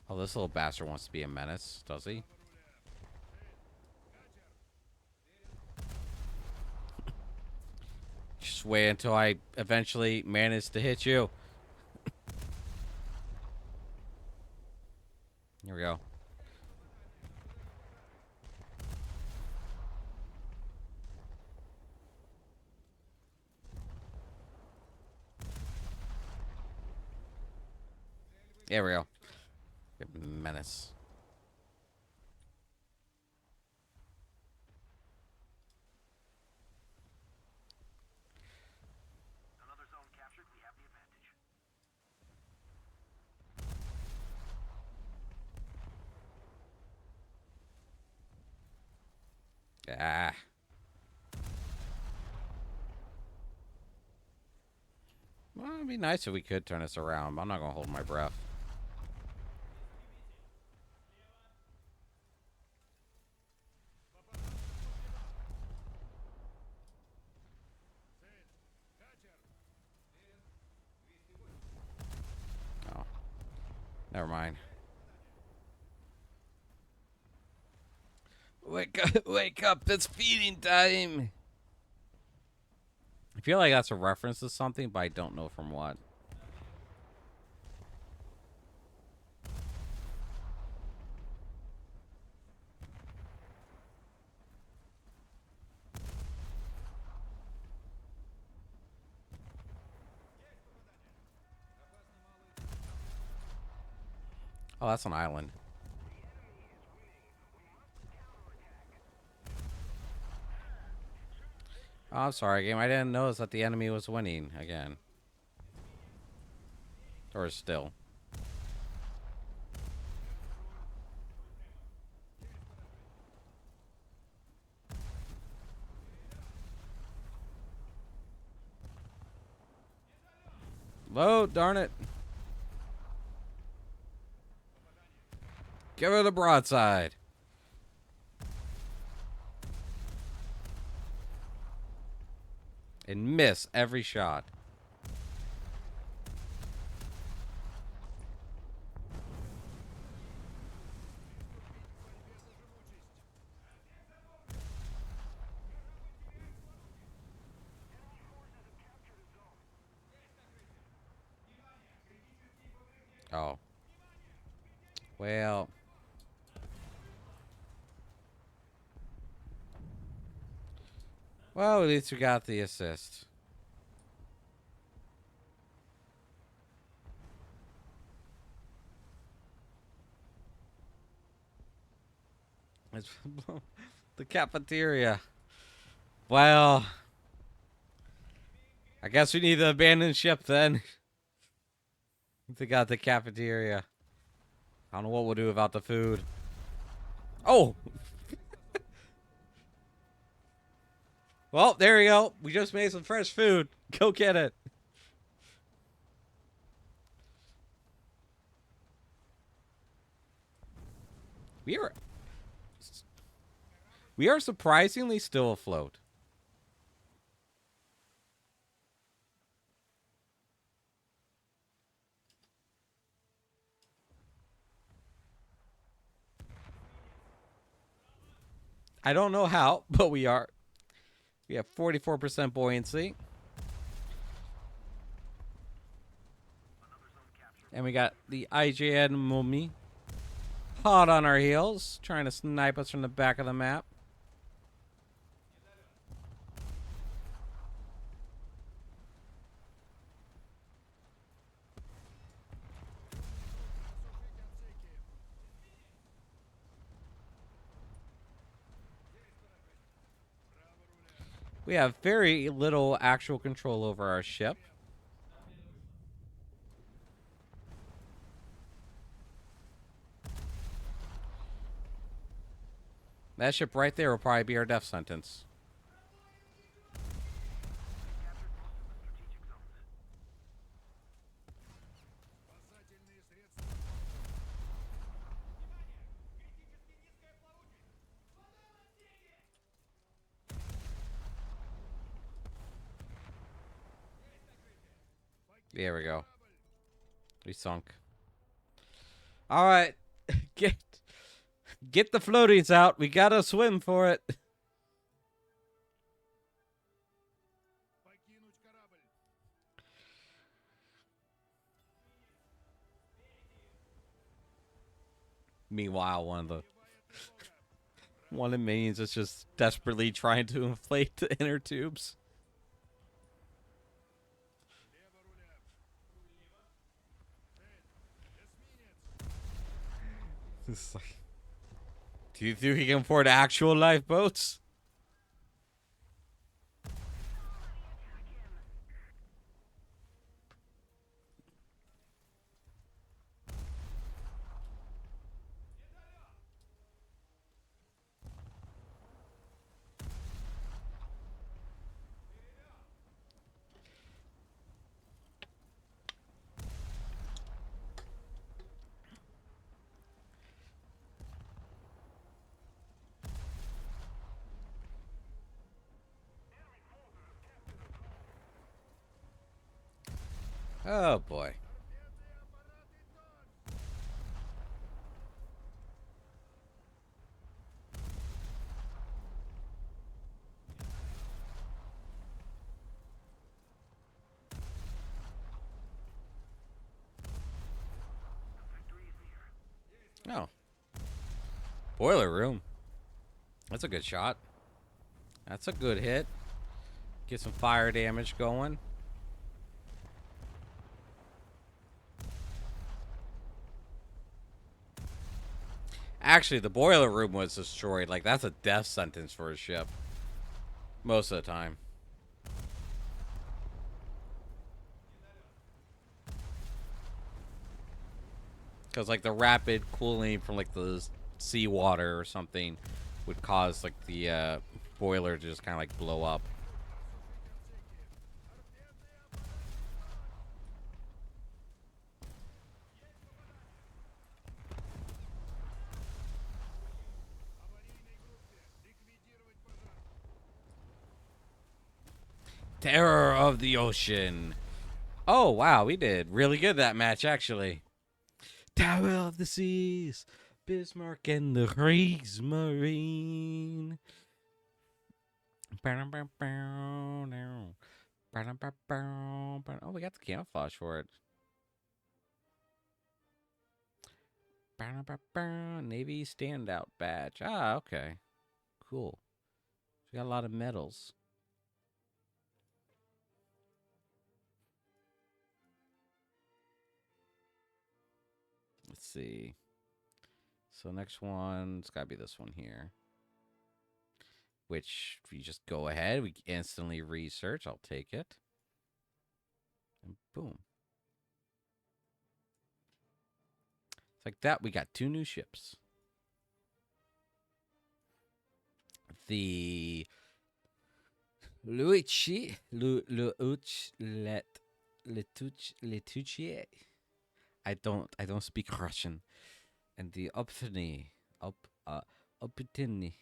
Oh, this little bastard wants to be a menace, does he? Just wait until I eventually manage to hit you. Here we go. There we go. Menace. Another zone captured. We have the advantage. Ah. Well, it'd be nice if we could turn this around, but I'm not gonna hold my breath. Oh. Never mind. Wake up, it's feeding time. I feel like that's a reference to something, but I don't know from what. Oh, that's an island. Oh, I'm sorry, game. I didn't notice that the enemy was winning again. Or still. Load, darn it. Give her the broadside. And miss every shot. Oh. Well. Well, at least we got the assist. It's the cafeteria. Well, I guess we need to abandon ship then. They got the cafeteria. I don't know what we'll do about the food. Oh! Well, there we go. We just made some fresh food. Go get it. We are surprisingly still afloat. I don't know how, but we are. We have 44% buoyancy. And we got the IJN Mummy hot on our heels, trying to snipe us from the back of the map. We have very little actual control over our ship. That ship right there will probably be our death sentence. There we go. We sunk. All right, get the floaties out. We gotta swim for it. Meanwhile, one of the minions is just desperately trying to inflate the inner tubes. It's like, do you think he can afford actual lifeboats? Oh boy. Oh. Boiler room. That's a good shot. That's a good hit. Get some fire damage going. Actually, the boiler room was destroyed. Like, that's a death sentence for a ship. Most of the time. Because, like, the rapid cooling from, like, the seawater or something would cause, like, the boiler to just kind of, like, blow up. Terror of the Ocean. Oh, wow, we did really good that match, actually. Tower of the Seas. Bismarck and the Kriegsmarine. Oh, we got the camouflage for it. Navy standout badge. Ah, okay. Cool. We got a lot of medals. Let's see. So next one, it's gotta be this one here. Which, if you just go ahead, we instantly research. I'll take it. And boom. It's like that. We got 2 new ships. The Letucci. I don't speak Russian. And the Uptini. Uptini.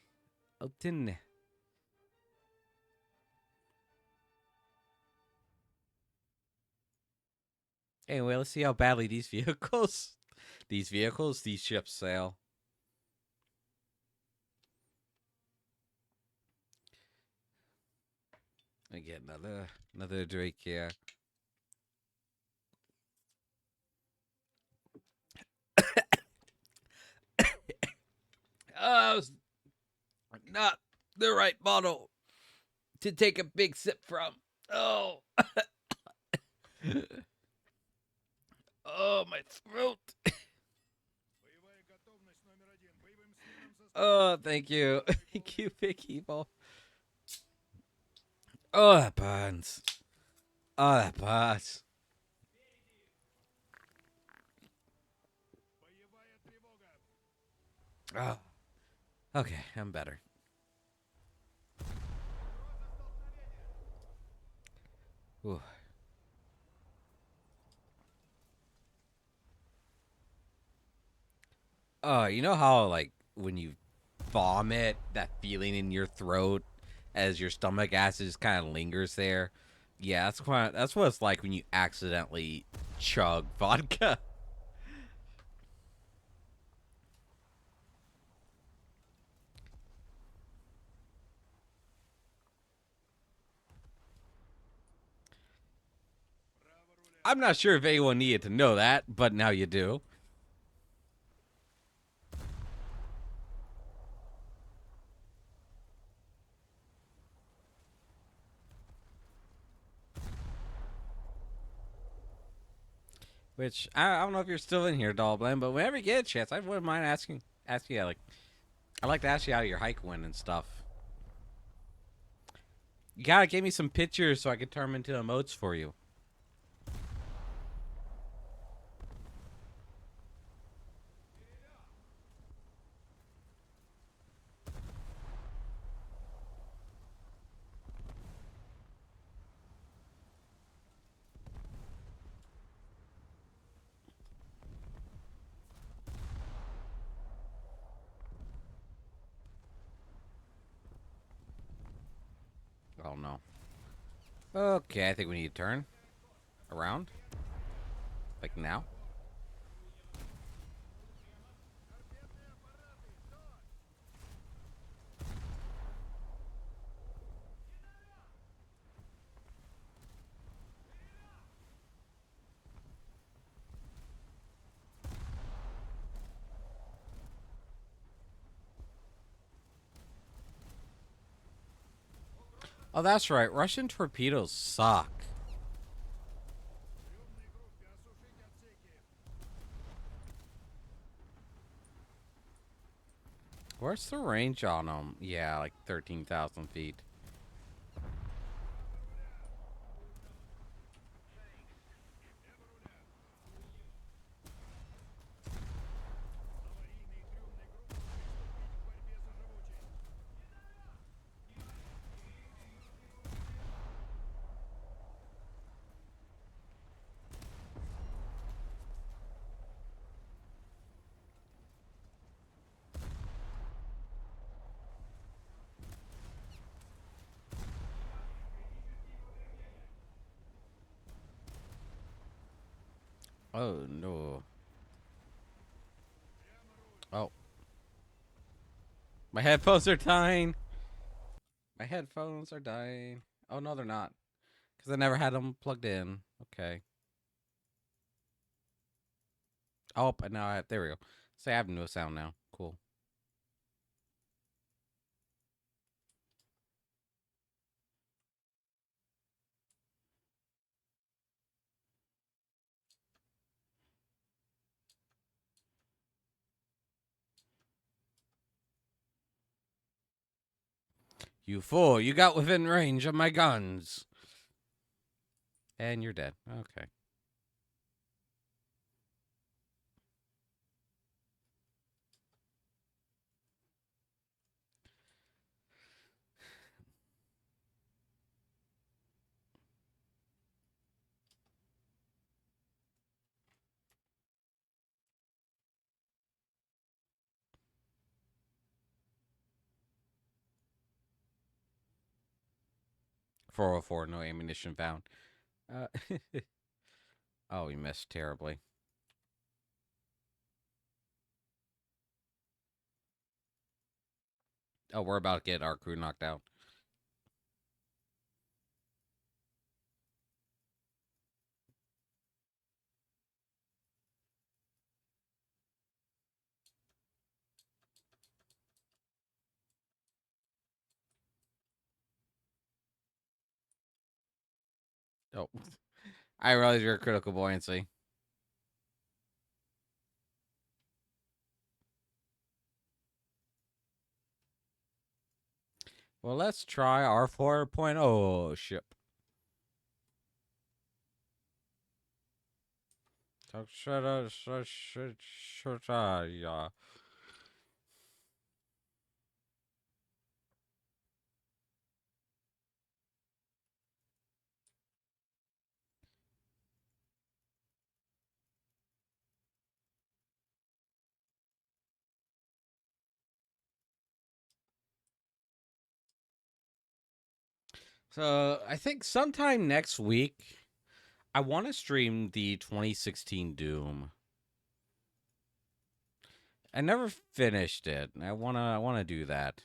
Anyway, let's see how badly these ships sail. Again, another Drake here. Oh, not the right bottle to take a big sip from. Oh. Oh, my throat. Oh, thank you. Thank you, Big Evil. Oh, that burns. Oh, that burns. Oh, okay, I'm better. Ooh. You know how like when you vomit, that feeling in your throat as your stomach acid just kind of lingers there. Yeah, that's what it's like when you accidentally chug vodka. I'm not sure if anyone needed to know that, but now you do. Which I don't know if you're still in here, Dollblend, but whenever you get a chance, I wouldn't mind asking you like I'd like to ask you how your hike went and stuff. You gotta give me some pictures so I can turn them into emotes for you. Oh no. Okay, I think we need to turn around. Like now. Oh, that's right. Russian torpedoes suck. Where's the range on them? Yeah, like 13,000 feet. Oh no. Oh, my headphones are dying. My headphones are dying. Oh no, they're not. Because I never had them plugged in. Okay. Oh, and now there we go. So I have no sound now. Cool. You fool! You got within range of my guns, and you're dead. Okay. 404. No ammunition found. Uh, oh, we missed terribly. Oh, we're about to get our crew knocked out. Oh, I realize you're critical buoyancy. Well, let's try our 4.0 ship. Yeah. So I think sometime next week, I want to stream the 2016 Doom. I never finished it. I wanna do that.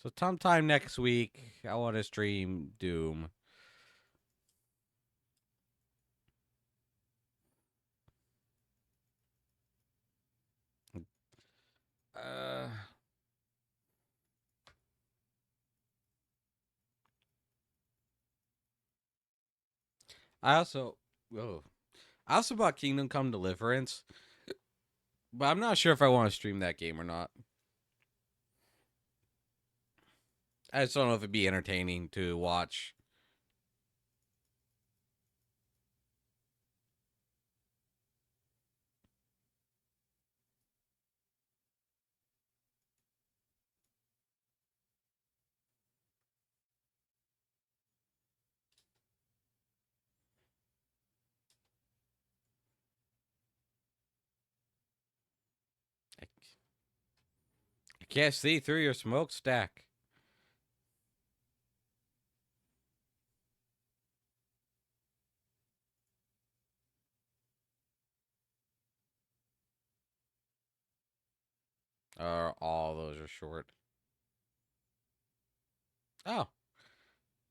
So sometime next week, I want to stream Doom. Uh, I also, oh, I also bought Kingdom Come Deliverance, but I'm not sure if I want to stream that game or not. I just don't know if it'd be entertaining to watch. I can't see through your smokestack. All those are short. Oh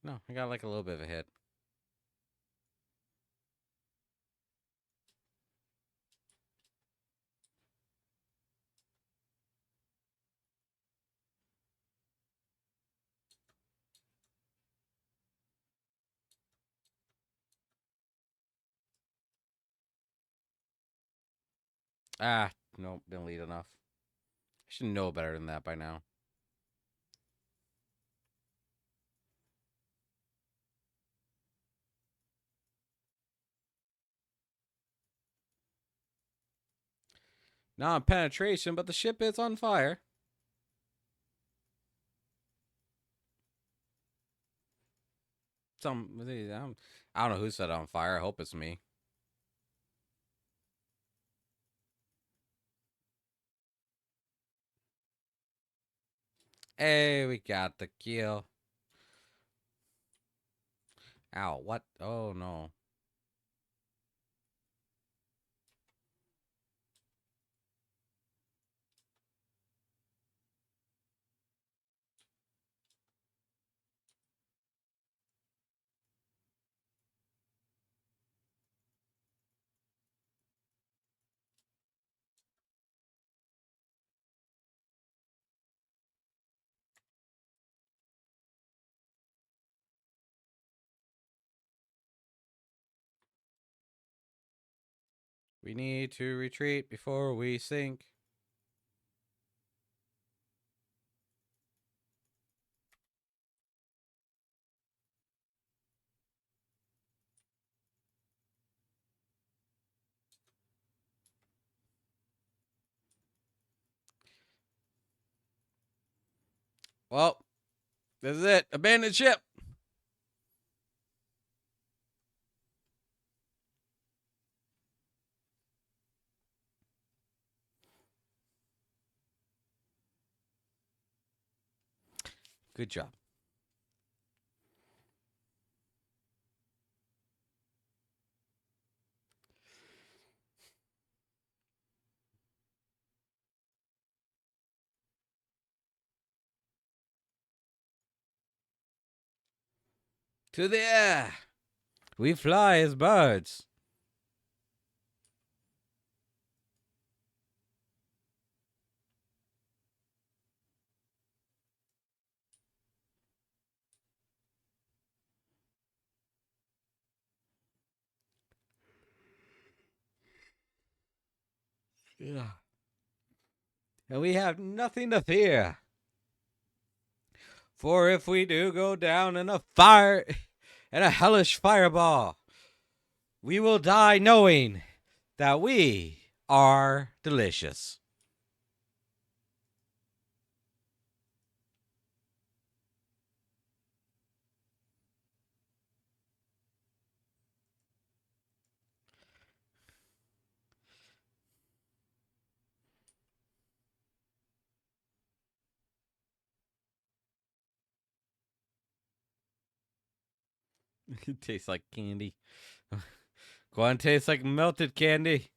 no, I got like a little bit of a hit. Ah, nope, didn't lead enough. I should know better than that by now. Non penetration, but the ship is on fire. I don't know who set it on fire. I hope it's me. Hey, we got the kill. Ow, what? Oh no. We need to retreat before we sink. Well, this is it. Abandon ship. Good job. To the air. We fly as birds. Yeah. And we have nothing to fear. For if we do go down in a fire, in a hellish fireball, we will die knowing that we are delicious. It tastes like candy. Go on, tastes like melted candy.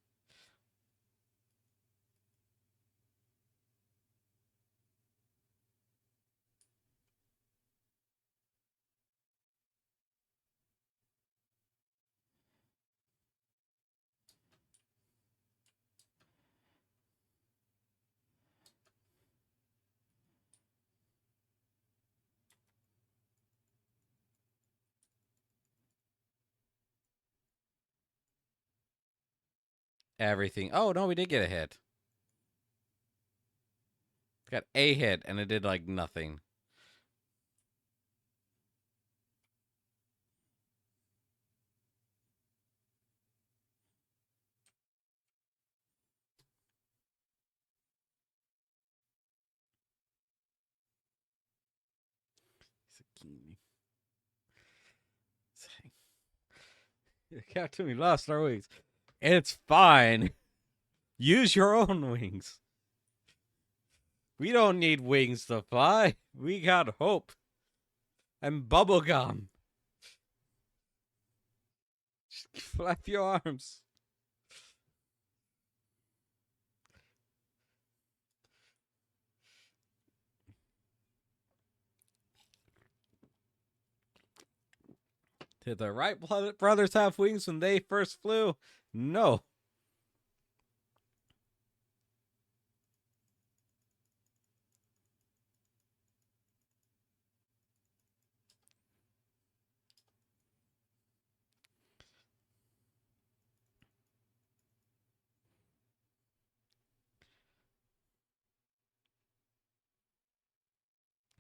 Everything. Oh no, we did get a hit. Got a hit, and it did like nothing. Zucchini. Captain, we lost our wings. It's fine. Use your own wings. We don't need wings to fly. We got hope and bubblegum. Just flap your arms. Did the Wright brothers have wings when they first flew? No.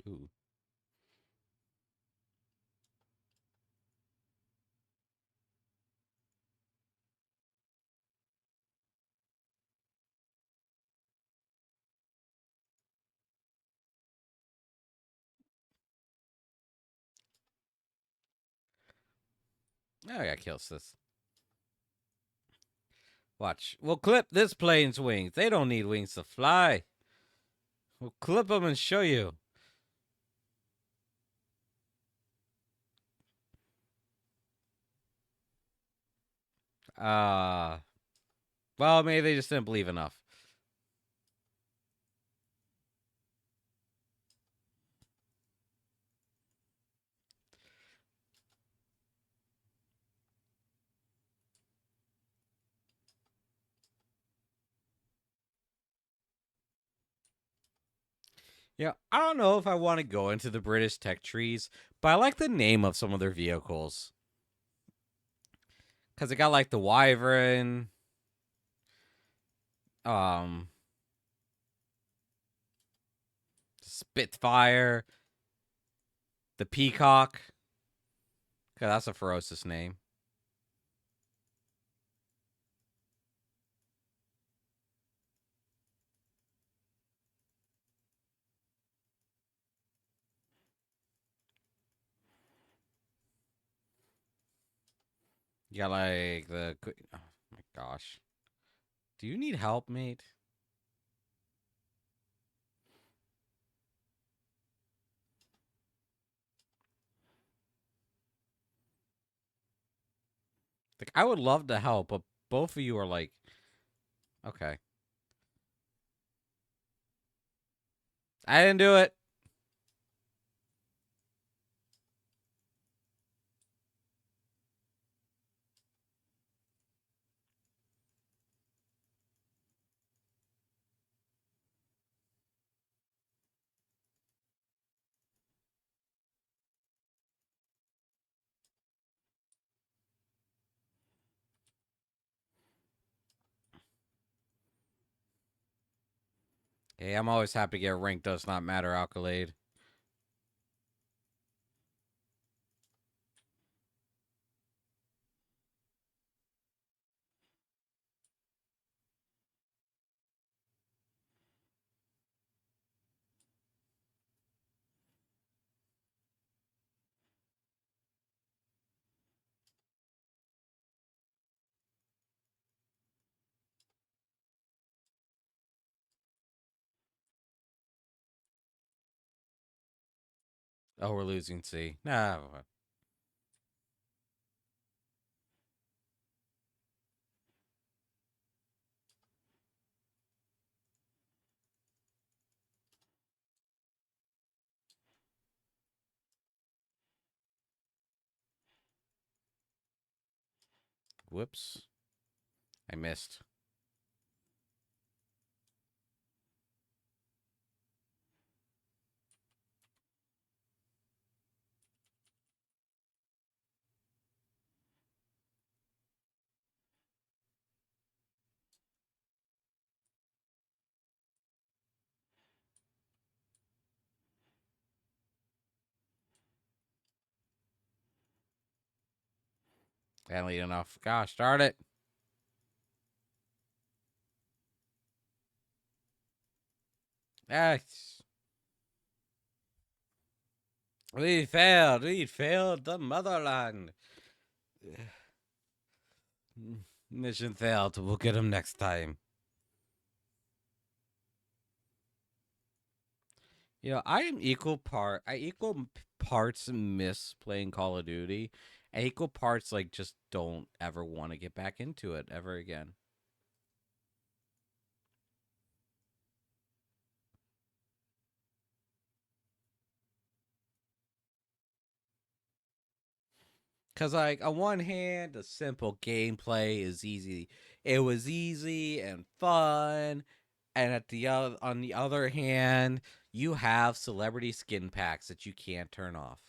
Ooh. Oh, I got kills this. Watch. We'll clip this plane's wings. They don't need wings to fly. We'll clip them and show you. Uh, well, maybe they just didn't believe enough. Yeah, I don't know if I want to go into the British tech trees, but I like the name of some of their vehicles. Because it got like the Wyvern, um, Spitfire, the Peacock. God, that's a ferocious name. You got like the. Oh my gosh. Do you need help, mate? Like, I would love to help, but both of you are like, okay. I didn't do it. Hey, I'm always happy to get a rank does not matter accolade. Oh, we're losing C. No. Whoops. I missed. And lead enough. Gosh, start it. Ah, we failed. We failed the motherland. Mission failed. We'll get him next time. You know, I parts miss playing Call of Duty, and equal parts like just don't ever want to get back into it ever again. Cause like on one hand, the simple gameplay is easy. It was easy and fun, and on the other hand, you have celebrity skin packs that you can't turn off.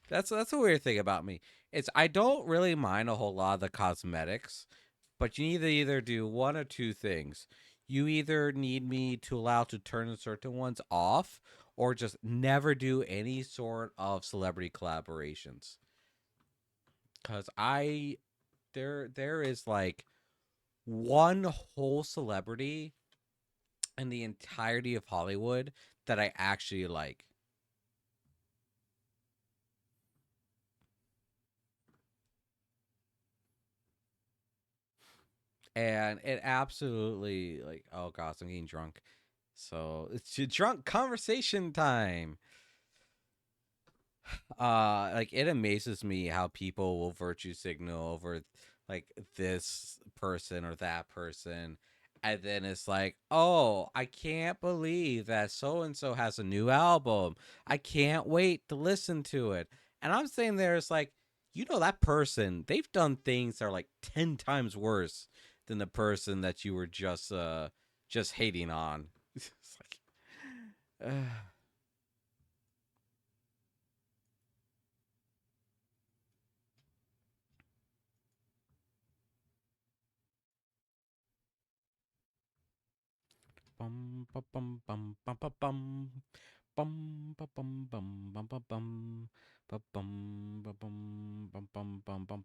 That's a weird thing about me. It's I don't really mind a whole lot of the cosmetics, but you need to either do one or two things. You either need me to allow to turn certain ones off, or just never do any sort of celebrity collaborations. Cause there is like one whole celebrity in the entirety of Hollywood that I actually like. And it absolutely like oh gosh, I'm getting drunk. So it's a drunk conversation time. Like it amazes me how people will virtue signal over like this person or that person, and then it's like, oh, I can't believe that so and so has a new album. I can't wait to listen to it. And I'm saying there, it's like, you know, that person, they've done things that are like 10 times worse than the person that you were just hating on. It's like bum bum bum bum bum bum bum bum ba bum bum bum ba bum ba bum ba bum bum bum bum bum bum bum bum bum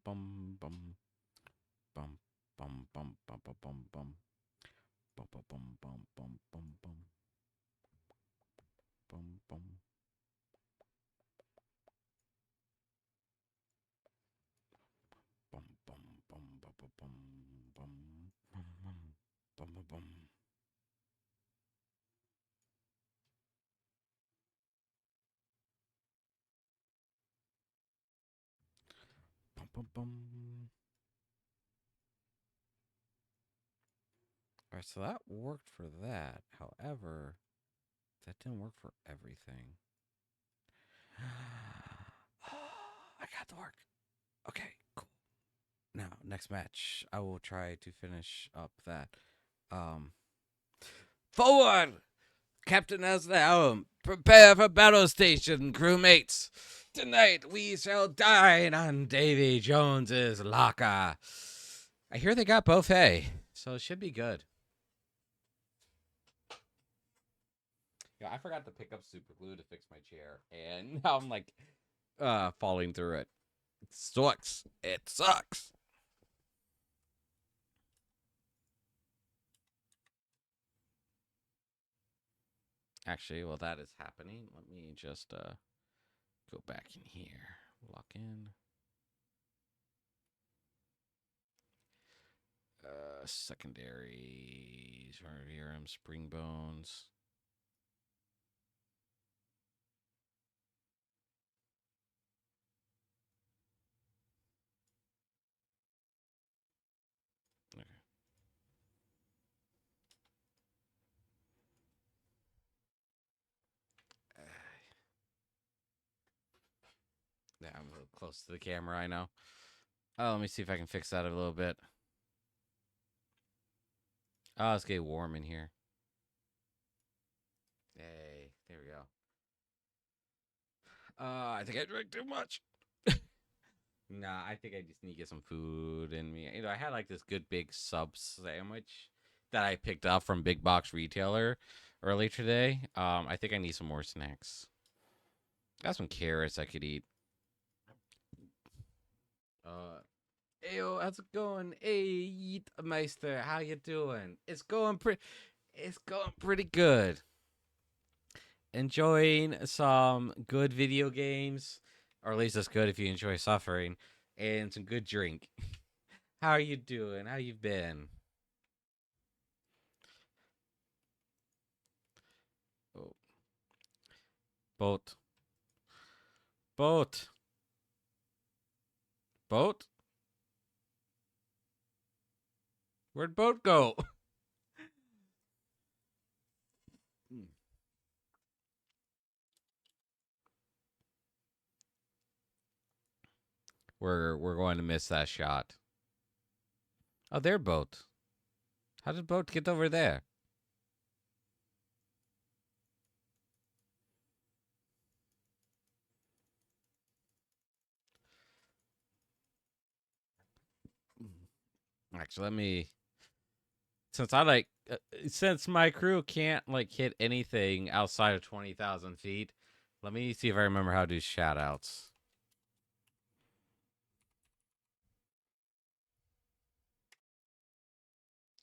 bum bum ba bum bum ba ba bum bum bum bum bum bum bum bum bum bum ba ba bum bum bum bum bum ba bum bum bum bum. All right, so that worked for that. However, that didn't work for everything. I got the work. Okay, cool. Now, next match, I will try to finish up that. Um, Forward! Captain has the helm. Prepare for battle station, crewmates. Tonight we shall dine on Davy Jones's locker. I hear they got buffet, so it should be good. Yeah, I forgot to pick up super glue to fix my chair, and now I'm like falling through it. It sucks. It sucks. Actually, while that is happening, let me just go back in here. Lock in. Secondaries. Herbarium, spring bones. Okay. Yeah, I'm a little close to the camera, I know. Oh, let me see if I can fix that a little bit. Oh, it's getting warm in here. Hey, there we go. I think I drank too much. Nah, I think I just need to get some food in me. I had like this good big sub sandwich that I picked up from Big Box Retailer earlier today. I think I need some more snacks. Got some carrots I could eat. Ayo, how's it going? Hey, Meister, how you doing? It's going pretty good. Enjoying some good video games, or at least that's good if you enjoy suffering, and some good drink. How are you doing? How you been? Oh, boat, boat, boat. Where'd boat go? We're going to miss that shot. Oh, there, boat. How did boat get over there? Actually, let me. Since I like, since my crew can't like hit anything outside of 20,000 feet, let me see if I remember how to do shout outs.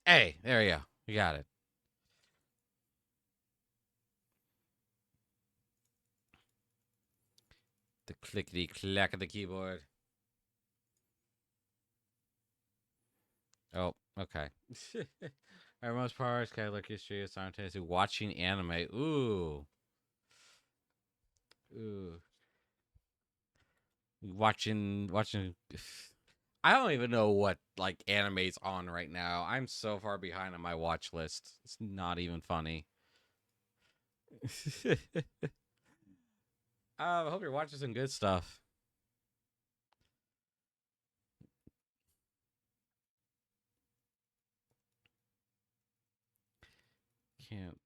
Hey, there you go. You got it. The clickety clack of the keyboard. Oh, okay. Our most part, Sky look history of simultaneously watching anime. Ooh. Ooh. Watching I don't even know what like anime's on right now. I'm so far behind on my watch list. It's not even funny. I hope you're watching some good stuff. Can't.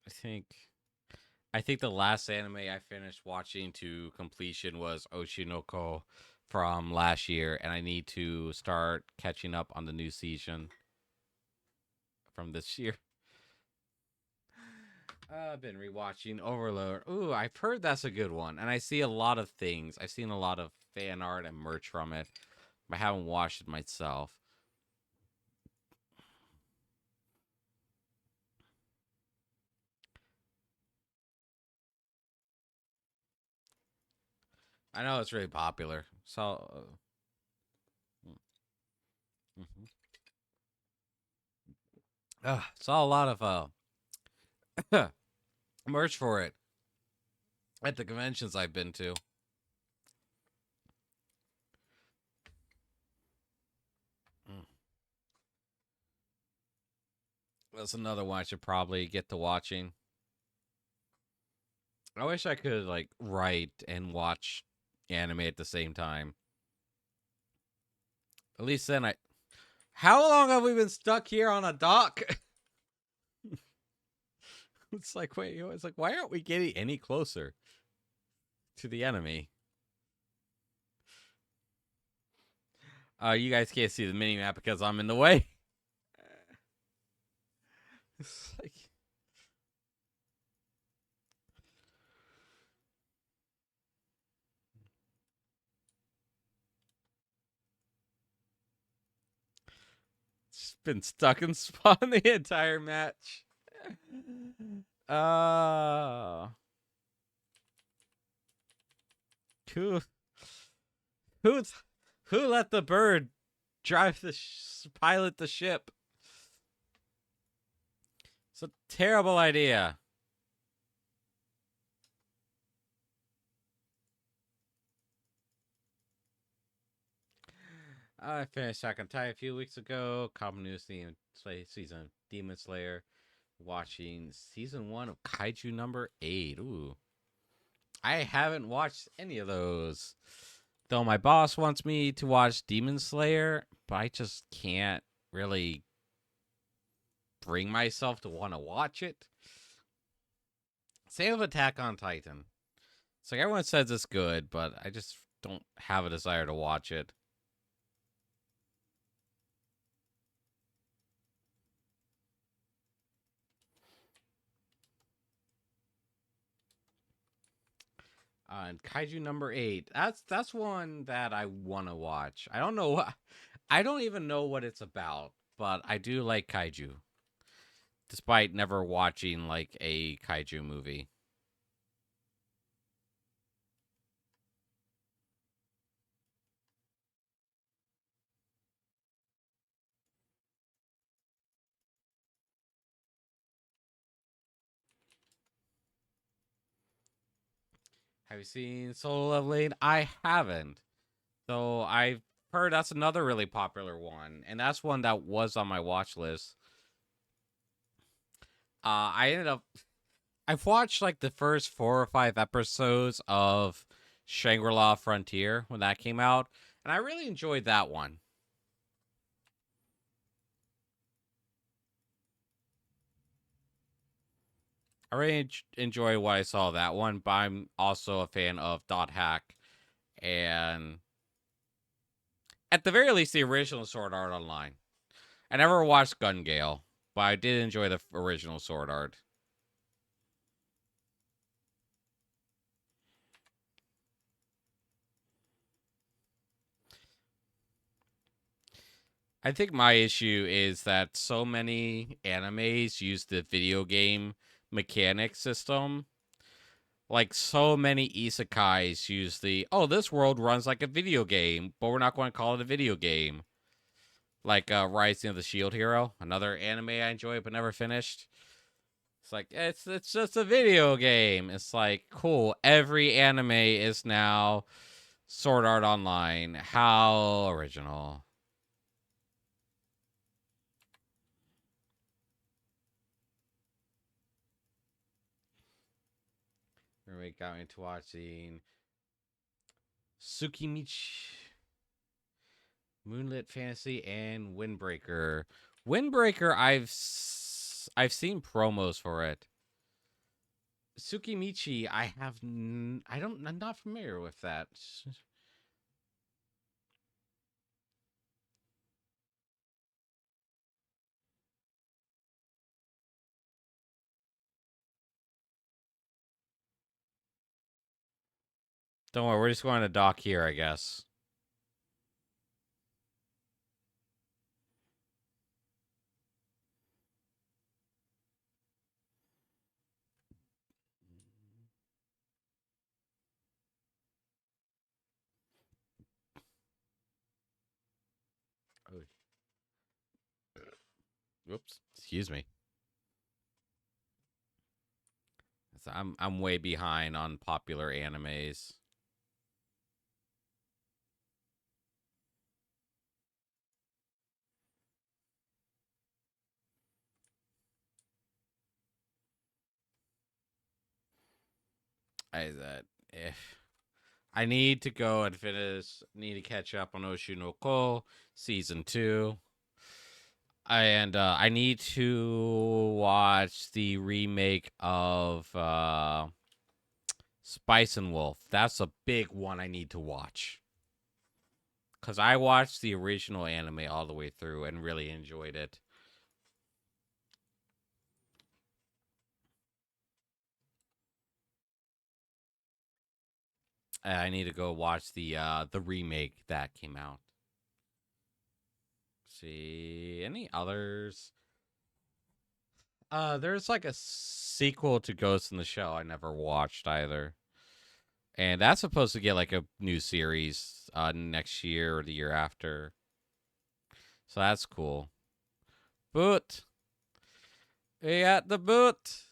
I think the last anime I finished watching to completion was Oshinoko from last year, and I need to start catching up on the new season from this year. I've been rewatching Overlord. Ooh, I've heard that's a good one, and I see a lot of things. I've seen a lot of fan art and merch from it. I haven't watched it myself. I know it's really popular. So, mm-hmm. Saw a lot of merch for it at the conventions I've been to. Mm. That's another one I should probably get to watching. I wish I could like write and watch anime at the same time. At least then I. How long have we been stuck here on a dock? It's like wait, it's like why aren't we getting any closer to the enemy? You guys can't see the mini map because I'm in the way. It's like it's been stuck in spawn the entire match. Uh who who who let the bird drive the pilot the ship? It's a terrible idea. I finished Attack on Titan a few weeks ago. Common News season of Demon Slayer. Watching season 1 of Kaiju number 8. Ooh. I haven't watched any of those. Though my boss wants me to watch Demon Slayer, but I just can't really bring myself to want to watch it. Same with Attack on Titan. It's like everyone says it's good, but I just don't have a desire to watch it. And Kaiju number 8. That's one that I want to watch. I don't know what I don't even know what it's about, but I do like kaiju despite never watching like a kaiju movie. Have you seen Solo Leveling? I haven't. So I've heard that's another really popular one, and that's one that was on my watch list. I ended up I've watched like the first 4 or 5 episodes of Shangri-La Frontier when that came out, and I really enjoyed that one. I really enjoyed what I saw that one, but I'm also a fan of Dot Hack and at the very least the original Sword Art Online. I never watched Gun Gale, but I did enjoy the original Sword Art. I think my issue is that so many animes use the video game mechanic system. Like so many isekais use the this world runs like a video game, but we're not going to call it a video game. Like Rising of the Shield Hero, another anime I enjoyed but never finished. It's like it's just a video game. It's like cool. Every anime is now Sword Art Online. How original. We got me into watching Tsukimichi, Moonlit Fantasy, and Windbreaker. Windbreaker, I've seen promos for it. Tsukimichi, I'm not familiar with that. Don't worry, we're just going to dock here, I guess. Oh, whoops, excuse me. I'm way behind on popular animes. If I need to go and finish, need to catch up on Oshu no Ko season 2. And I need to watch the remake of Spice and Wolf. That's a big one I need to watch. Because I watched the original anime all the way through and really enjoyed it. I need to go watch the remake that came out. Let's see any others? There's like a sequel to Ghost in the Shell I never watched either. And that's supposed to get like a new series next year or the year after. So that's cool. But We got the boot.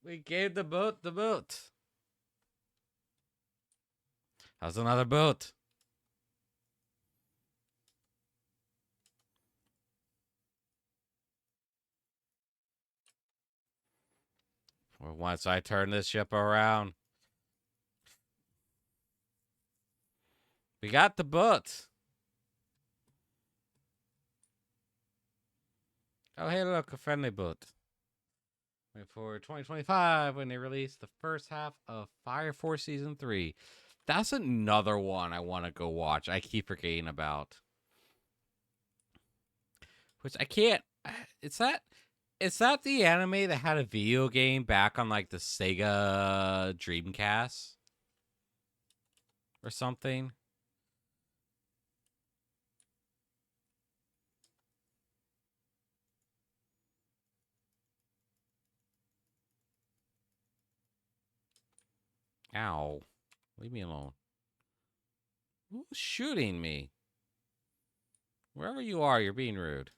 We gave the boat the boot. How's another boat? Well, once I turn this ship around, we got the boat. Oh, hey, look, a friendly boat. Wait for 2025 when they release the first half of Fire Force Season 3. That's another one I want to go watch. I keep forgetting about. Which I can't. It's that. Is that the anime that had a video game back on like the Sega Dreamcast or something? Ow. Leave me alone. Who's shooting me? Wherever you are, you're being rude.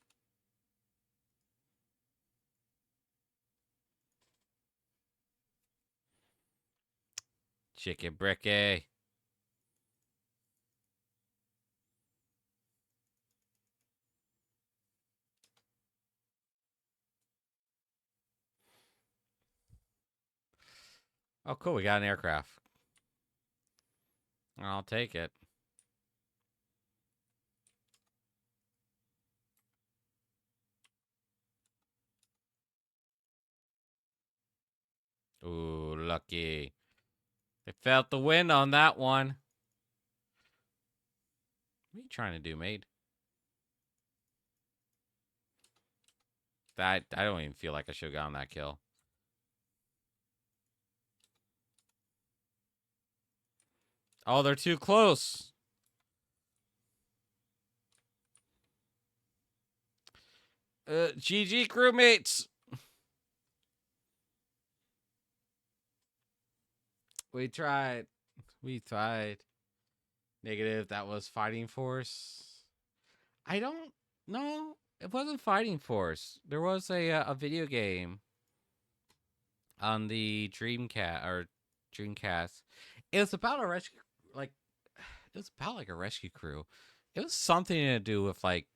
Chicken bricky. Oh, cool. We got an aircraft. I'll take it. Ooh, lucky. They felt the wind on that one. What are you trying to do, mate? That I don't even feel like I should have gotten that kill. Oh, they're too close. GG crewmates. We tried. We tried. Negative. That was Fighting Force. I don't know. It wasn't Fighting Force. There was a video game on the Dreamcast. It was about a rescue, like it was about like a rescue crew. It was something to do with like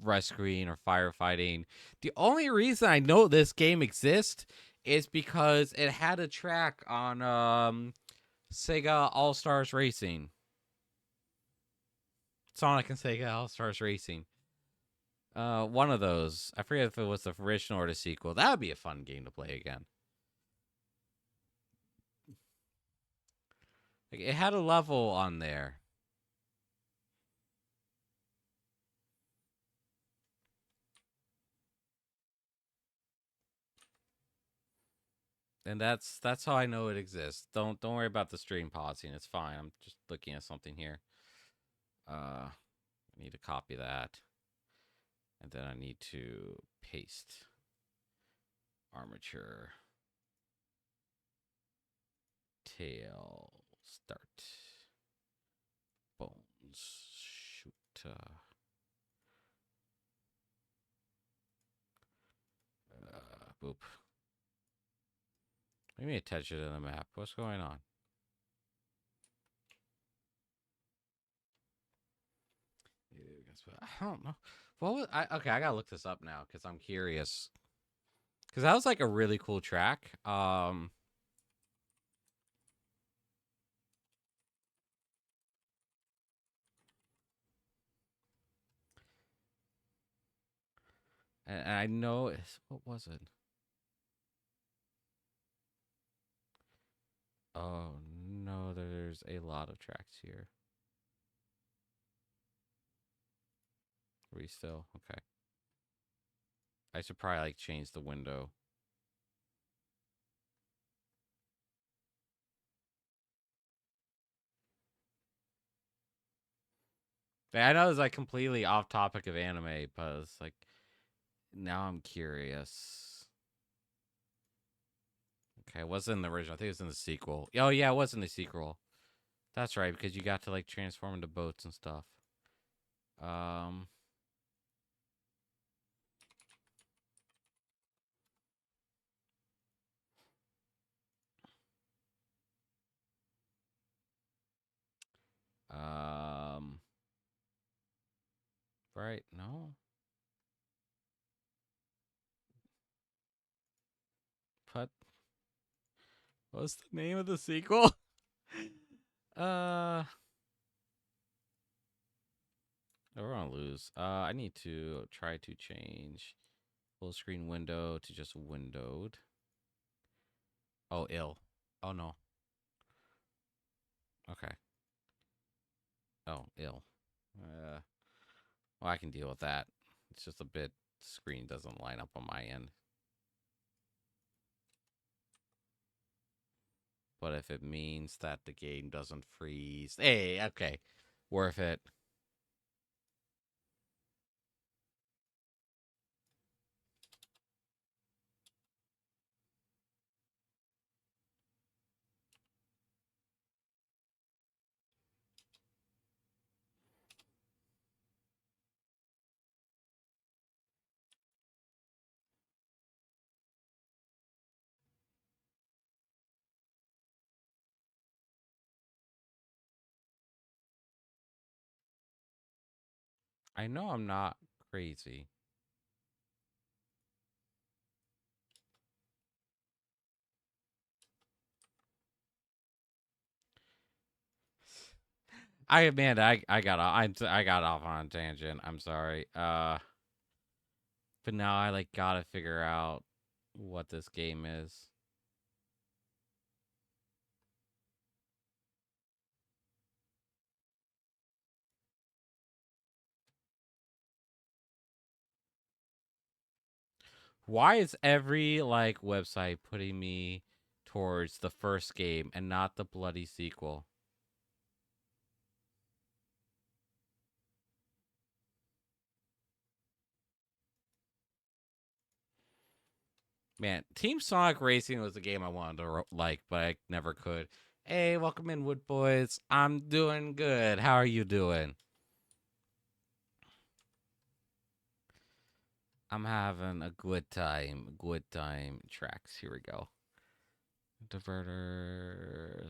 rescuing or firefighting. The only reason I know this game exists is because it had a track on Sega All Stars Racing. Sonic and Sega All Stars Racing. One of those. I forget if it was the original or the sequel. That would be a fun game to play again. Like, it had a level on there. And that's how I know it exists. Don't worry about the stream pausing. It's fine. I'm just looking at something here. I need to copy that. And then I need to paste armature tail start bones shoot boop. Let me attach it to the map. What's going on? I don't know. What was I? Okay, I gotta look this up now because I'm curious. Because that was like a really cool track. And I know what was it? Oh no, there's a lot of tracks here. Are we still okay? I should probably like change the window. I know it's like completely off topic of anime, but it's like now I'm curious. Okay, it wasn't in the original. I think it was in the sequel. Oh yeah, it was in the sequel. That's right, because you got to like transform into boats and stuff. Um right? No. But what's the name of the sequel? uh, we're gonna lose. I need to try to change full screen window to just windowed. Oh, ill. Oh no. Okay. Oh, ill. Well, I can deal with that. It's just a bit screen doesn't line up on my end. But if it means that the game doesn't freeze, hey, okay, worth it. I know I'm not crazy. Amanda, I got off on a tangent. I'm sorry. But now I like gotta figure out what this game is. Why is every like website putting me towards the first game and not the bloody sequel? Man, Team Sonic Racing was a game I wanted to like, but I never could. Hey, welcome in, Wood Boys. I'm doing good. How are you doing? I'm having a good time. Good time. Tracks. Here we go. Diverter.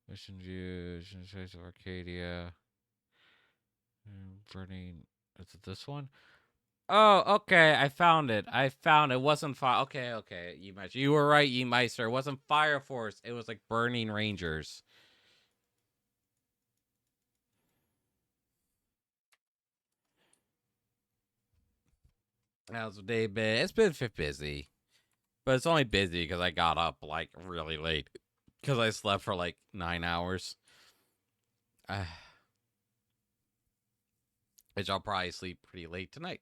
Mission View. Choice of Arcadia. Burning. Is it this one? Oh, okay. I found it. It. Wasn't fire. Okay, okay. You were right, Meister. It wasn't Fire Force. It was like Burning Rangers. How's the day been? It's been busy, but it's only busy because I got up like really late because I slept for like 9 hours. Which I'll probably sleep pretty late tonight.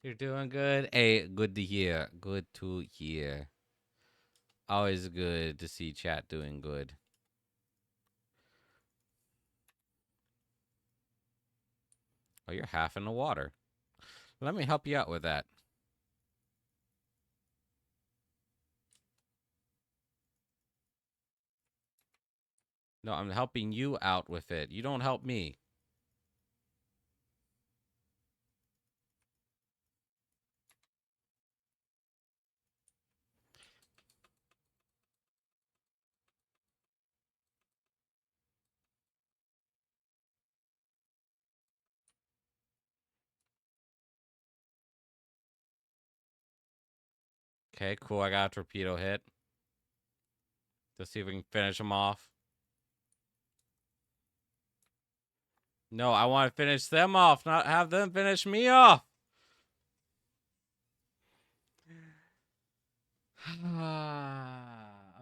You're doing good. Hey, good to hear. Good to hear. Always good to see chat doing good. Oh, you're half in the water. Let me help you out with that. No, I'm helping you out with it. You don't help me. Okay, cool. I got a torpedo hit. Let's see if we can finish them off. No, I want to finish them off, not have them finish me off. Oh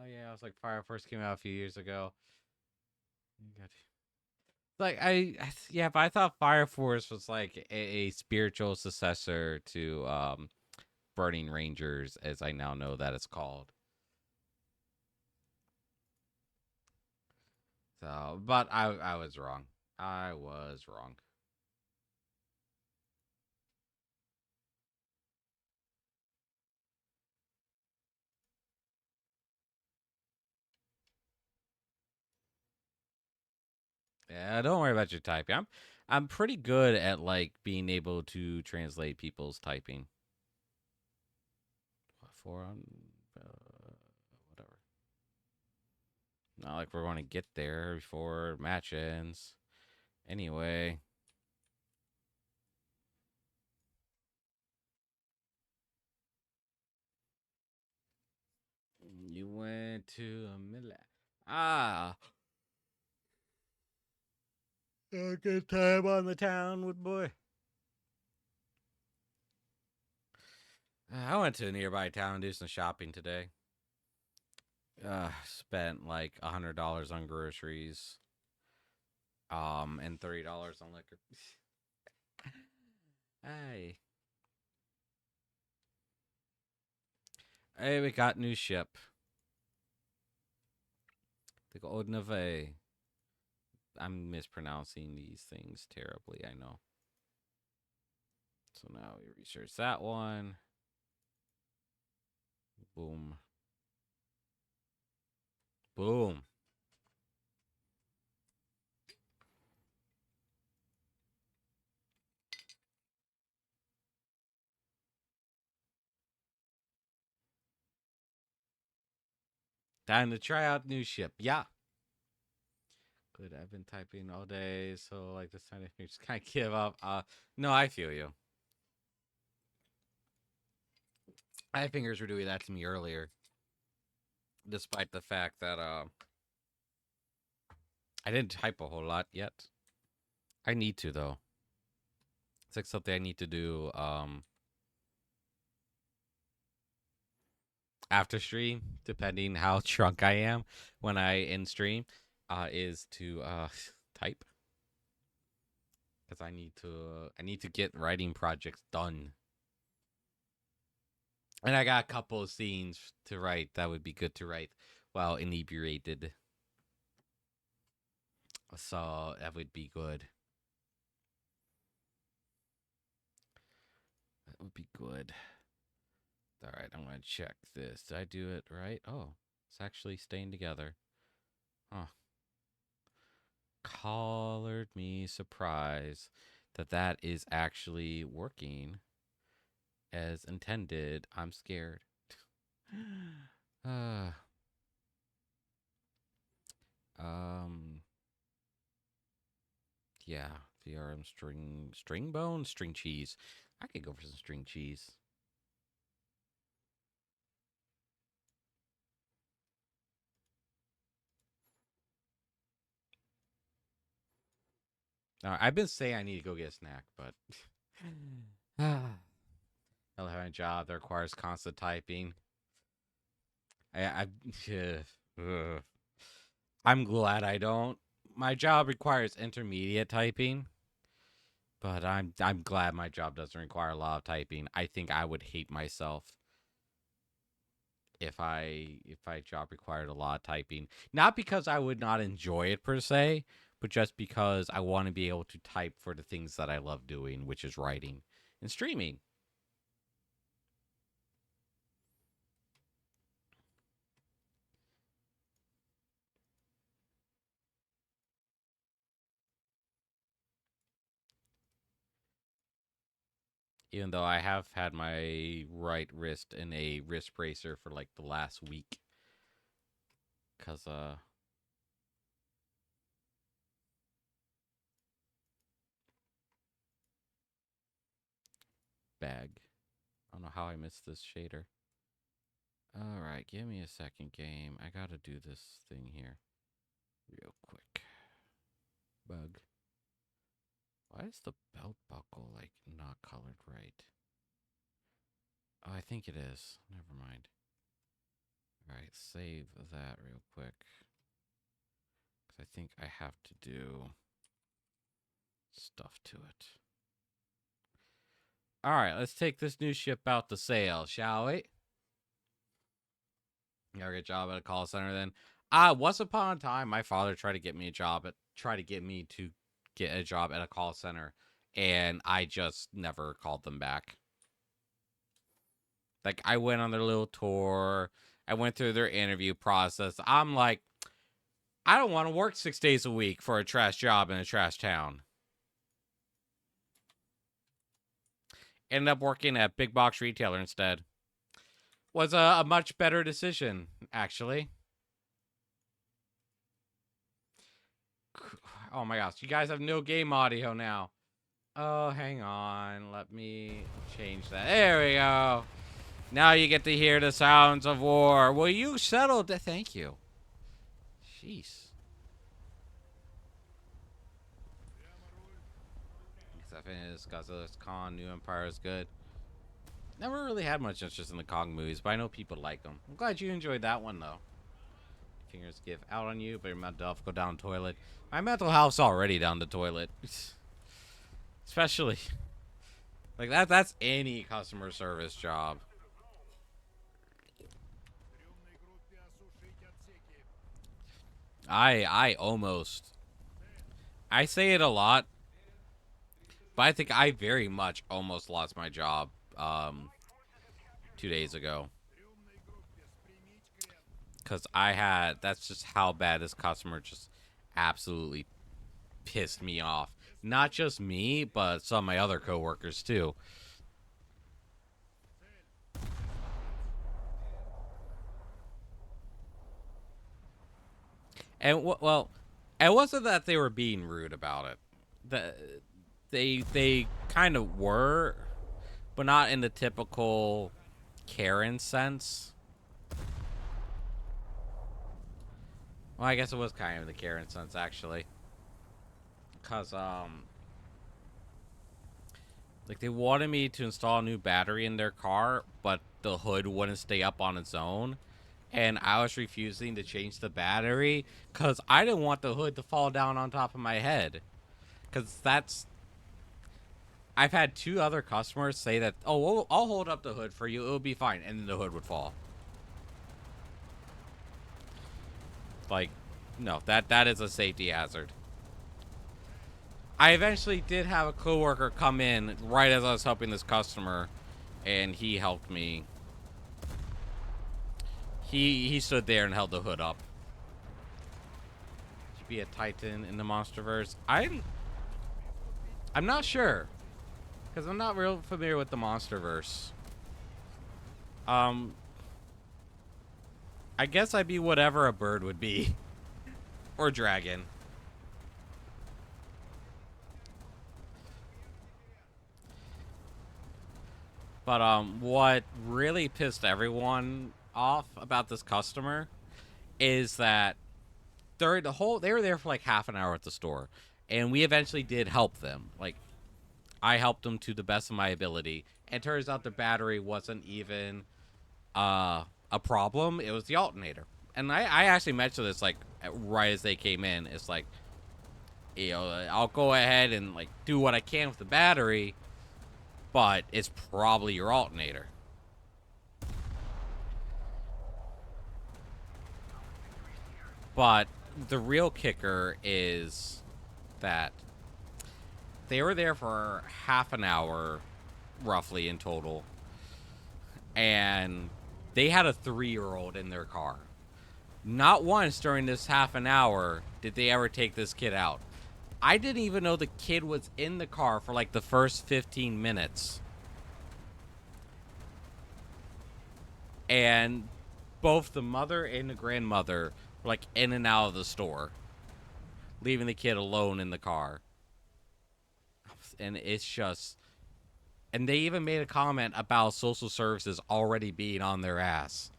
yeah, I was like Fire Force came out a few years ago. Like yeah, but I thought Fire Force was like a spiritual successor to Burning Rangers, as I now know that it's called. So, but I was wrong. I was wrong. Yeah, don't worry about your typing. I'm pretty good at like being able to translate people's typing. For whatever. Not like we're going to get there before match ends. Anyway, You went to a Milan. Ah. A good time on the town with boy. I went to a nearby town to do some shopping today. Spent like $100 on groceries. And $30 on liquor. Hey. Hey, we got new ship. The Golden Nave. I'm mispronouncing these things terribly, I know. So now we research that one. Boom. Boom. Time to try out new ship. Yeah. Good. I've been typing all day, so like this time I just kind of give up. No, I feel you. My fingers were doing that to me earlier, despite the fact that I didn't type a whole lot yet. I need to though. It's like something I need to do after stream, depending how drunk I am when I in stream, is to type. Because I need to get writing projects done. And I got a couple of scenes to write that would be good to write while inebriated. So that would be good. That would be good. All right, I'm going to check this. Did I do it right? Oh, it's actually staying together. Huh. Colored me surprise that is actually working as intended. I'm scared. Yeah, VRM string bone, string cheese. I could go for some string cheese. I've been saying I need to go get a snack, but I don't have a job that requires constant typing. I'm glad I don't. My job requires intermediate typing, but I'm glad my job doesn't require a lot of typing. I think I would hate myself if I job required a lot of typing. Not because I would not enjoy it per se, but just because I want to be able to type for the things that I love doing, which is writing and streaming. Even though I have had my right wrist in a wrist bracer for like the last week. Cause bag. I don't know how I missed this shader. Alright, give me a second, game. I gotta do this thing here. Real quick. Bug. Why is the belt buckle, like, not colored right? Oh, I think it is. Never mind. Alright, save that real quick. Because I think I have to do stuff to it. Alright, let's take this new ship out to sail, shall we? Gotta get a job at a call center then. Once upon a time, my father tried to get me a job to get a job at a call center, and I just never called them back. Like, I went on their little tour. I went through their interview process. I'm like, I don't want to work 6 days a week for a trash job in a trash town. Ended up working at big box retailer instead. Was a much better decision, actually. Oh my gosh, you guys have no game audio now. Oh, hang on. Let me change that. There we go. Now you get to hear the sounds of war. Will you settle? Thank you. Jeez. Except is Godzilla's Kong, New Empire is good. Never really had much interest in the Kong movies, but I know people like them. I'm glad you enjoyed that one, though. Fingers give out on you, but your mental health go down the toilet. My mental health's already down the toilet. Especially, like, that's any customer service job. I say it a lot, but I think I very much almost lost my job 2 days ago. Because that's just how bad this customer just absolutely pissed me off. Not just me, but some of my other coworkers too. And well, it wasn't that they were being rude about it. They kind of were, but not in the typical Karen sense. Well, I guess it was kind of the Karen sense, actually. Because, like, they wanted me to install a new battery in their car, but the hood wouldn't stay up on its own. And I was refusing to change the battery because I didn't want the hood to fall down on top of my head. Because I've had 2 other customers say that, oh, well, I'll hold up the hood for you, it'll be fine. And then the hood would fall. Like, no, that is a safety hazard. I eventually did have a coworker come in right as I was helping this customer, and he helped me. He stood there and held the hood up. Should be a Titan in the MonsterVerse. I'm not sure, because I'm not real familiar with the MonsterVerse. I guess I'd be whatever a bird would be, or dragon. But what really pissed everyone off about this customer is that they were there for like half an hour at the store, and we eventually did help them. Like, I helped them to the best of my ability, and it turns out the battery wasn't even a problem. It was the alternator. And I actually mentioned this like right as they came in. It's like, you know, I'll go ahead and like do what I can with the battery, but it's probably your alternator. But the real kicker is that they were there for half an hour, roughly, in total. And they had a 3-year-old in their car. Not once during this half an hour did they ever take this kid out. I didn't even know the kid was in the car for like the first 15 minutes. And both the mother and the grandmother were like in and out of the store, leaving the kid alone in the car. And it's just... And they even made a comment about social services already being on their ass.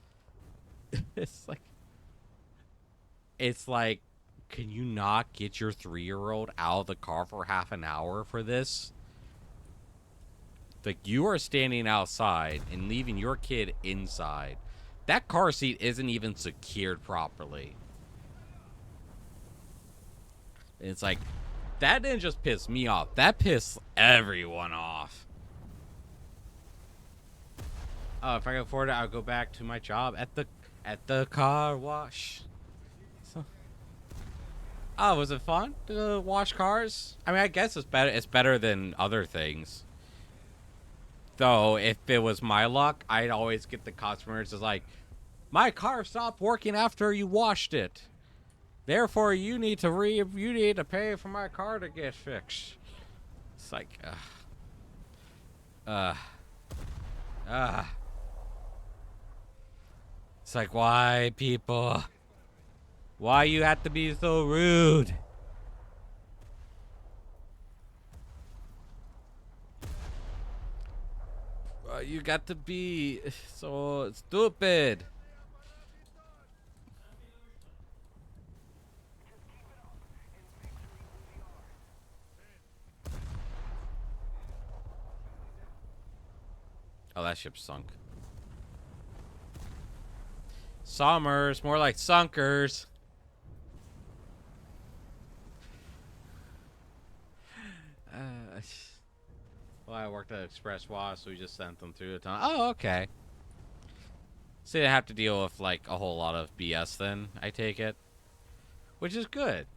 It's like, can you not get your 3-year-old out of the car for half an hour for this? Like, you are standing outside and leaving your kid inside. That car seat isn't even secured properly. And it's like, that didn't just piss me off. That pissed everyone off. Oh, if I can afford it, I'll go back to my job at the car wash. Oh, was it fun to wash cars? I mean, I guess it's better. It's better than other things. Though, if it was my luck, I'd always get the customers as like, my car stopped working after you washed it. Therefore, you need to pay for my car to get fixed. It's like, It's like, why, people? Why you have to be so rude? You got to be so stupid. Oh, that ship sunk. Summers, more like sunkers. Well, I worked at Express Wasp, so we just sent them through the tunnel. Oh, okay. So you have to deal with like a whole lot of BS then, I take it. Which is good.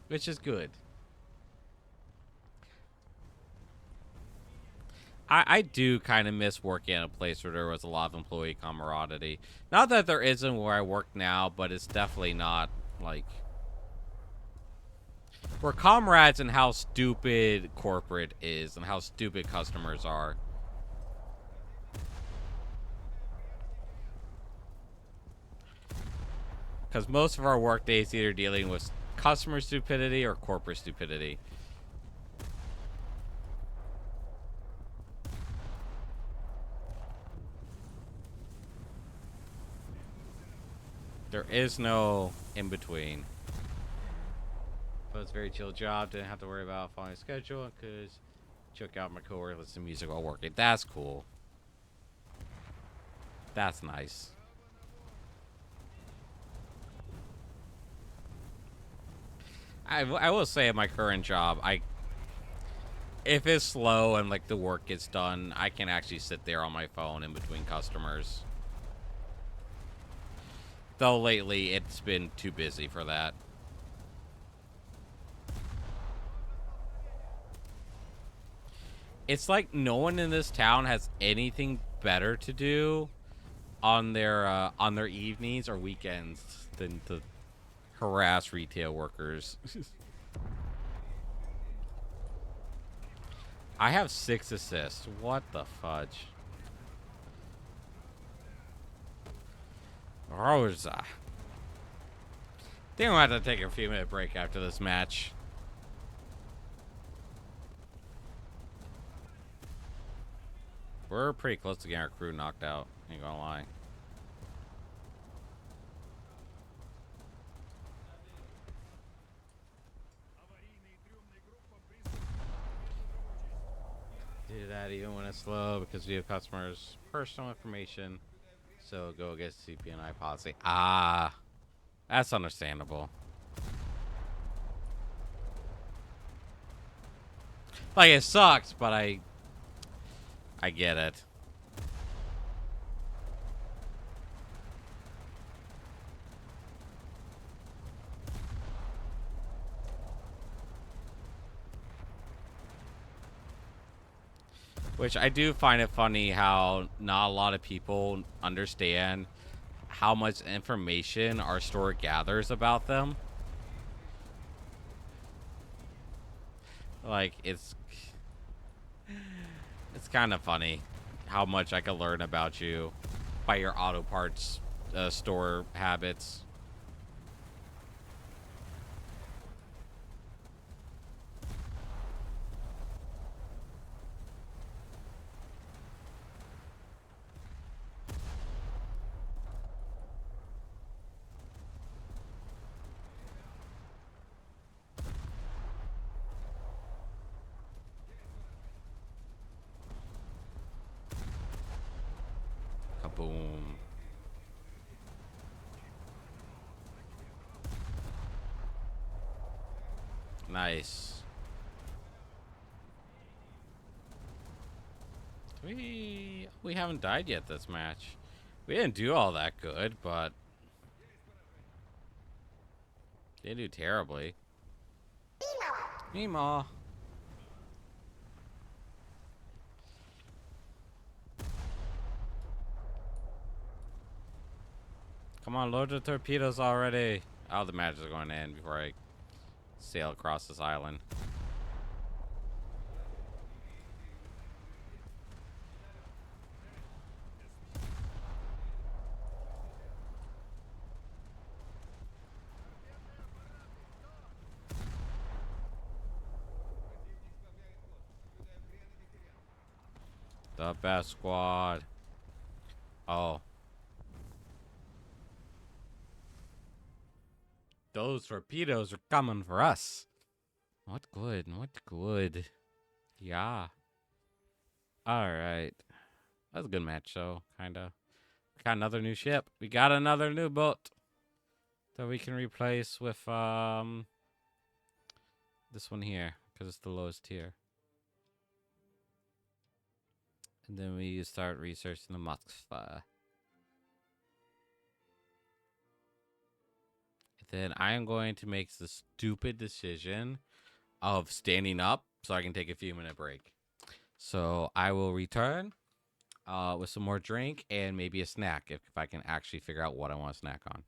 Which is good. I do kind of miss working at a place where there was a lot of employee camaraderie. Not that there isn't where I work now, but it's definitely not like we're comrades in how stupid corporate is and how stupid customers are. Because most of our workday is either dealing with customer stupidity or corporate stupidity. There is no in between. But it's a very chill job. Didn't have to worry about following a schedule because check out my coworker, listen to music while working. That's cool. That's nice. I will say at my current job, if it's slow and like the work gets done, I can actually sit there on my phone in between customers. Though lately it's been too busy for that. It's like no one in this town has anything better to do on their evenings or weekends than to harass retail workers. I have 6 assists. What the fudge? Rosa. Think I'm gonna have to take a few minute break after this match. We're pretty close to getting our crew knocked out. Ain't gonna lie. Do that even when it's slow because we have customers' personal information. So go against CPNI policy. Ah, that's understandable. Like it sucks, but I get it. Which I do find it funny how not a lot of people understand how much information our store gathers about them. Like it's kind of funny how much I can learn about you by your auto parts store habits. Kaboom. Nice. We haven't died yet this match. We didn't do all that good, but didn't do terribly. Meemaw. Come on, load the torpedoes already. Oh, the match is going to end before I sail across this island. The best squad. Oh. Those torpedoes are coming for us. What good? What good? Yeah. Alright. That was a good match, though, kinda. We got another new ship. We got another new boat that we can replace with this one here, because it's the lowest tier. And then we start researching the Moskva. Then I am going to make the stupid decision of standing up so I can take a few minute break. So I will return with some more drink and maybe a snack if I can actually figure out what I want to snack on.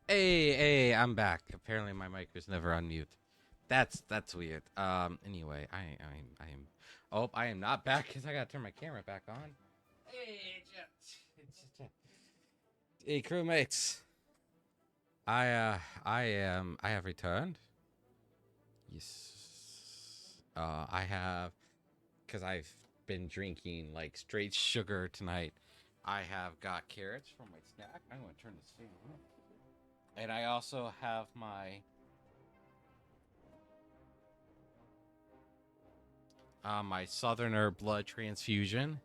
Hey, I'm back. Apparently my mic was never on mute. That's weird. Anyway, I am not back because I gotta turn my camera back on. Hey, crewmates. I have returned. Yes. I have, because I've been drinking like straight sugar tonight. I have got carrots for my snack. I'm gonna turn this thing on. And I also have my Southerner blood transfusion.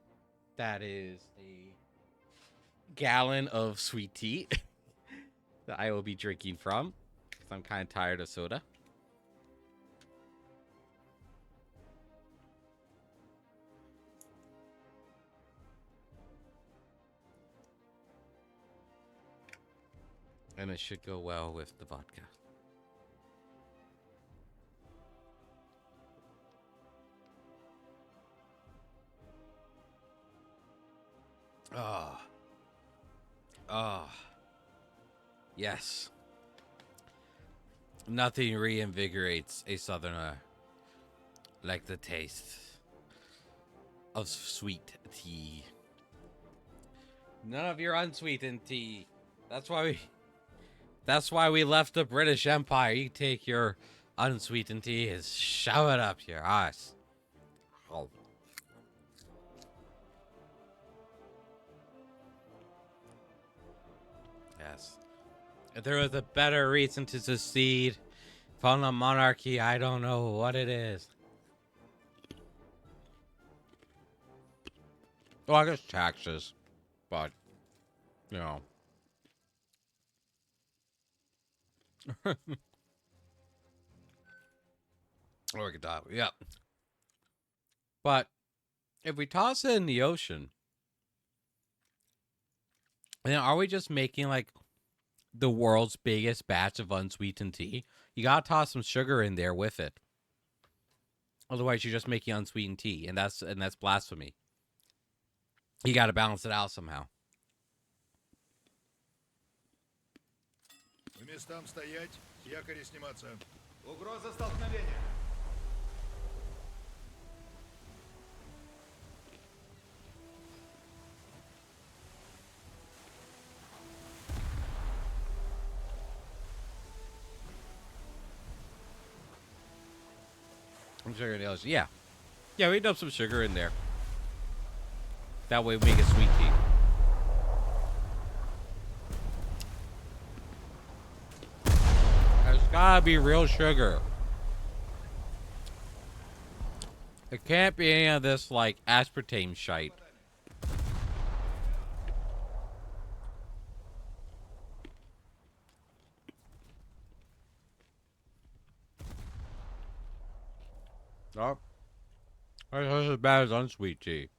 That is a gallon of sweet tea that I will be drinking from because I'm kind of tired of soda. And it should go well with the vodka. Oh. Oh. Yes. Nothing reinvigorates a Southerner like the taste of sweet tea. None of your unsweetened tea. That's why we left the British Empire. You take your unsweetened tea and shove it up your ass. Oh. Yes. If there was a better reason to secede from the monarchy, I don't know what it is. Well, I guess taxes. But, you know. Look at that. Yep. But if we toss it in the ocean, then are we just making like the world's biggest batch of unsweetened tea? You gotta toss some sugar in there with it. Otherwise, you're just making unsweetened tea, and that's blasphemy. You gotta balance it out somehow. По местам стоять, якори сниматься. Угроза столкновения. I'm sugar in the ocean. Yeah. Yeah, we dump some sugar in there. That way we make a sweet tea. There's gotta be real sugar. It can't be any of this, like, aspartame shite. Oh. That's just as bad as unsweet tea.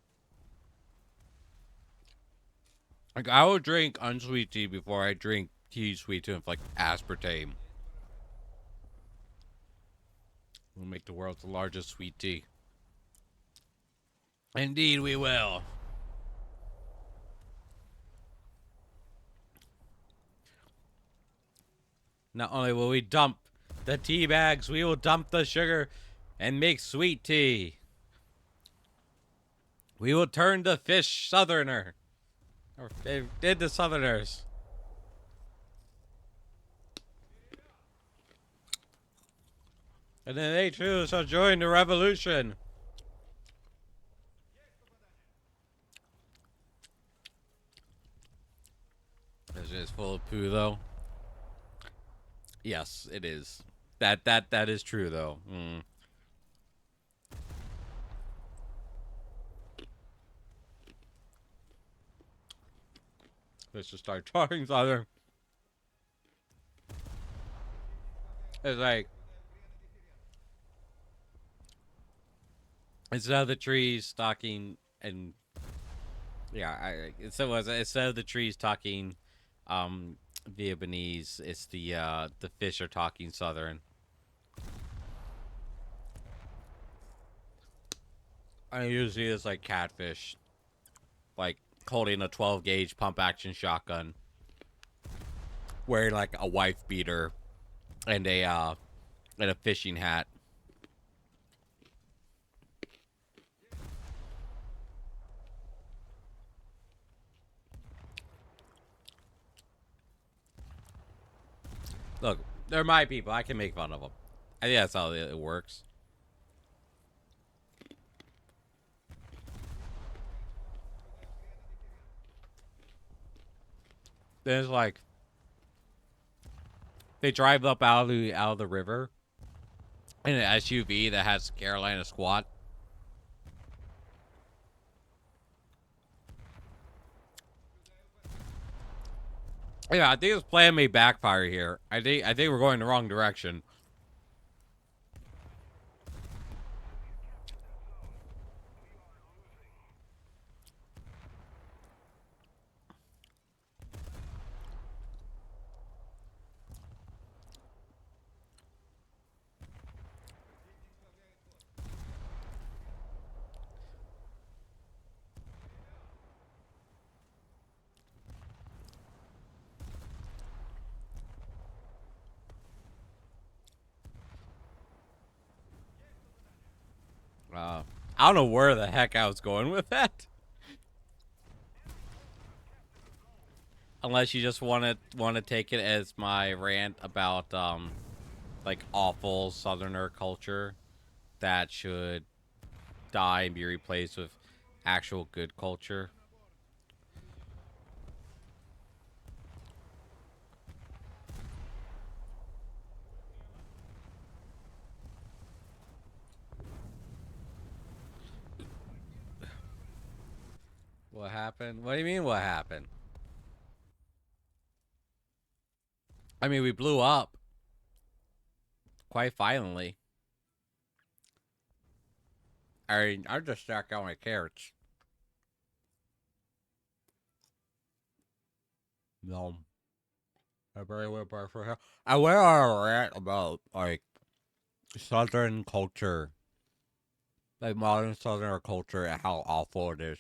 Like, I would drink unsweet tea before I drink tea sweetened with, like, aspartame. We'll make the world's largest sweet tea. Indeed, we will. Not only will we dump the tea bags, we will dump the sugar and make sweet tea. We will turn the fish Southerner. Or did the Southerners. And then they too shall join the revolution. Is it full of poo though? Yes, it is. That is true though. Let's just start talking Southern. It's like instead of the trees talking and yeah, instead of the trees talking Vietnamese, it's the fish are talking Southern. I usually it's like catfish, like holding a 12 gauge pump action shotgun wearing like a wife beater and a fishing hat. Look, they're my people. I can make fun of them. I think that's how it works. There's like they drive up out of the river in an SUV that has Carolina squat. Yeah, I think this plan may backfire here. I think we're going the wrong direction. I don't know where the heck I was going with that. Unless you just want to take it as my rant about like awful Southerner culture that should die and be replaced with actual good culture. What happened? What do you mean what happened? I mean, we blew up quite violently. I just stacked out my carrots. No. I very well for her. I went on a rant about like Southern culture, like modern Southern culture, and how awful it is.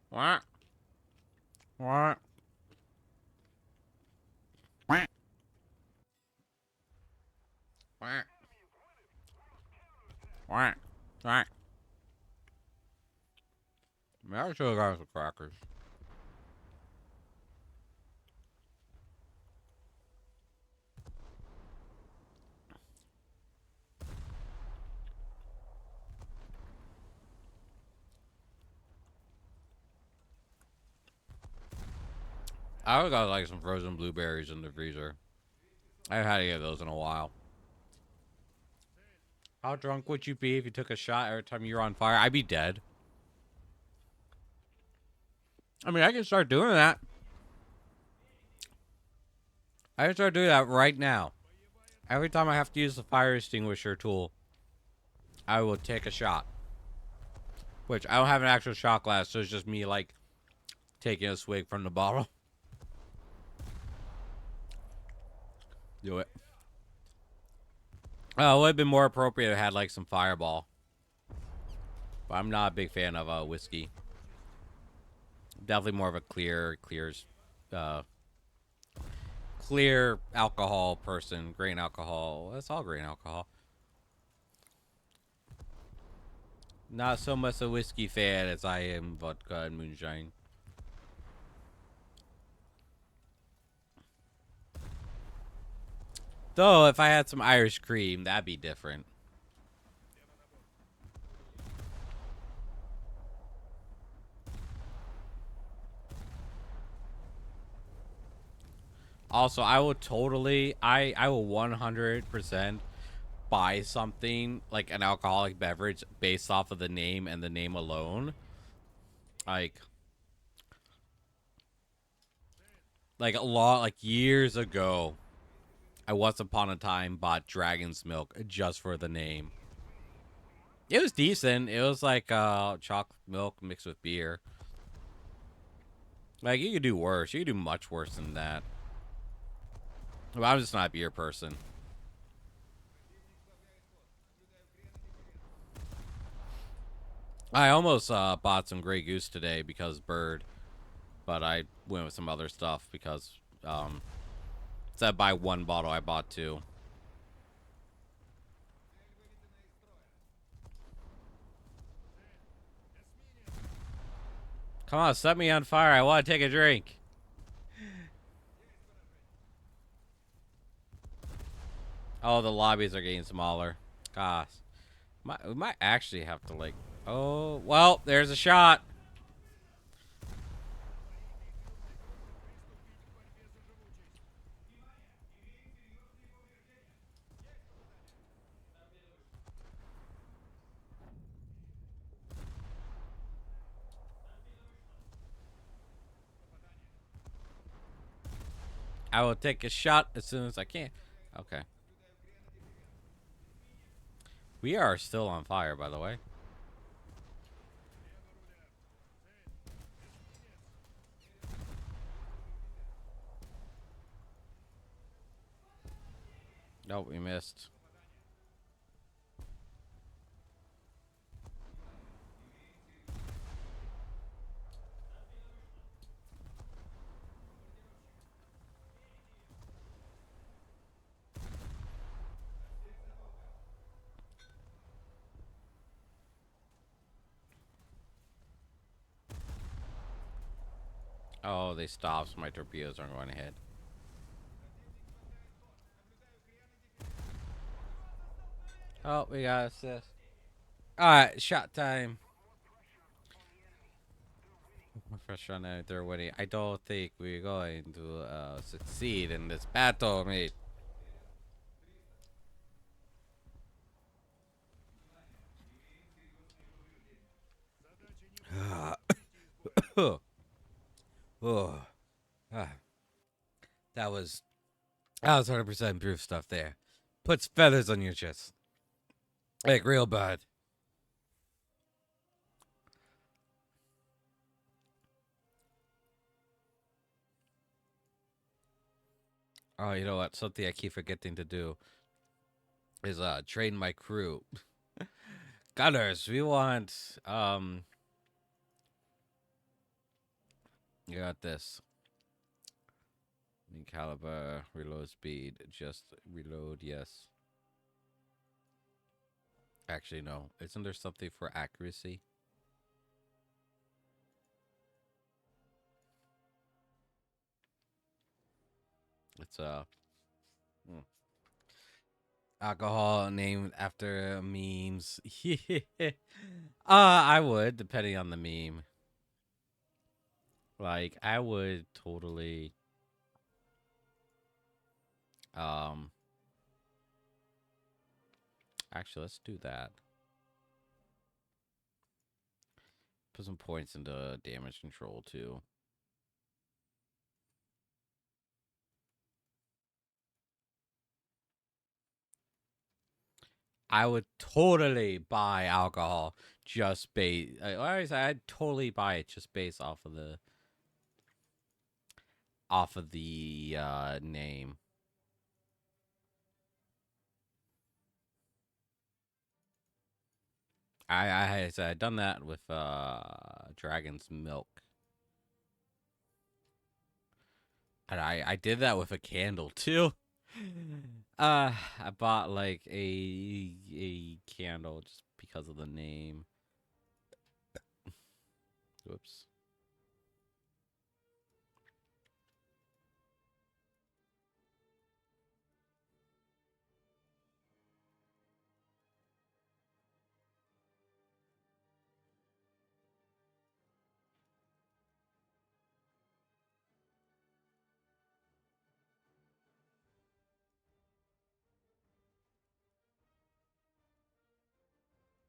What? What? What? What? What? What? I should have got some crackers. I would got like some frozen blueberries in the freezer. I haven't had any of those in a while. How drunk would you be if you took a shot every time you were on fire? I'd be dead. I mean, I can start doing that. I can start doing that right now. Every time I have to use the fire extinguisher tool, I will take a shot. Which, I don't have an actual shot glass, so it's just me, like, taking a swig from the bottle. Do it. Oh, it would have been more appropriate if I had, like, some Fireball. But I'm not a big fan of whiskey. Definitely more of a clear alcohol person. Grain alcohol. That's all grain alcohol. Not so much a whiskey fan as I am vodka and moonshine. Though, if I had some Irish cream, that'd be different. Also, I will totally, I will 100% buy something like an alcoholic beverage based off of the name and the name alone. Like a lot, like years ago, I once upon a time bought Dragon's Milk just for the name. It was decent. It was like chocolate milk mixed with beer. Like, you could do worse. You could do much worse than that. But I'm just not a beer person. I almost bought some Grey Goose today because Bird, but I went with some other stuff because instead of buy one bottle, I bought two. Come on, set me on fire. I want to take a drink. Oh, the lobbies are getting smaller. Gosh. We might actually have to, like... Oh, well, there's a shot. I will take a shot as soon as I can. Okay. We are still on fire, by the way. Nope, we missed. Oh, they stopped, so my torpedoes aren't going ahead. Oh, we got assist. Alright, shot time. Fresh run out, they're winning. I don't think we're going to succeed in this battle, mate. Oh, ah. That was 100% improved stuff there. Puts feathers on your chest. Like real bad. Oh, you know what? Something I keep forgetting to do is train my crew. Gunners, we want you got this. Caliber, reload speed, just reload, yes. Actually, no. Isn't there something for accuracy? It's alcohol named after memes. I would, depending on the meme. Like, I would totally actually, let's do that. Put some points into damage control too. I would totally buy alcohol just based. I'd totally buy it just based off of the name. I had done that with Dragon's Milk. And I did that with a candle too. I bought like a candle just because of the name. Whoops.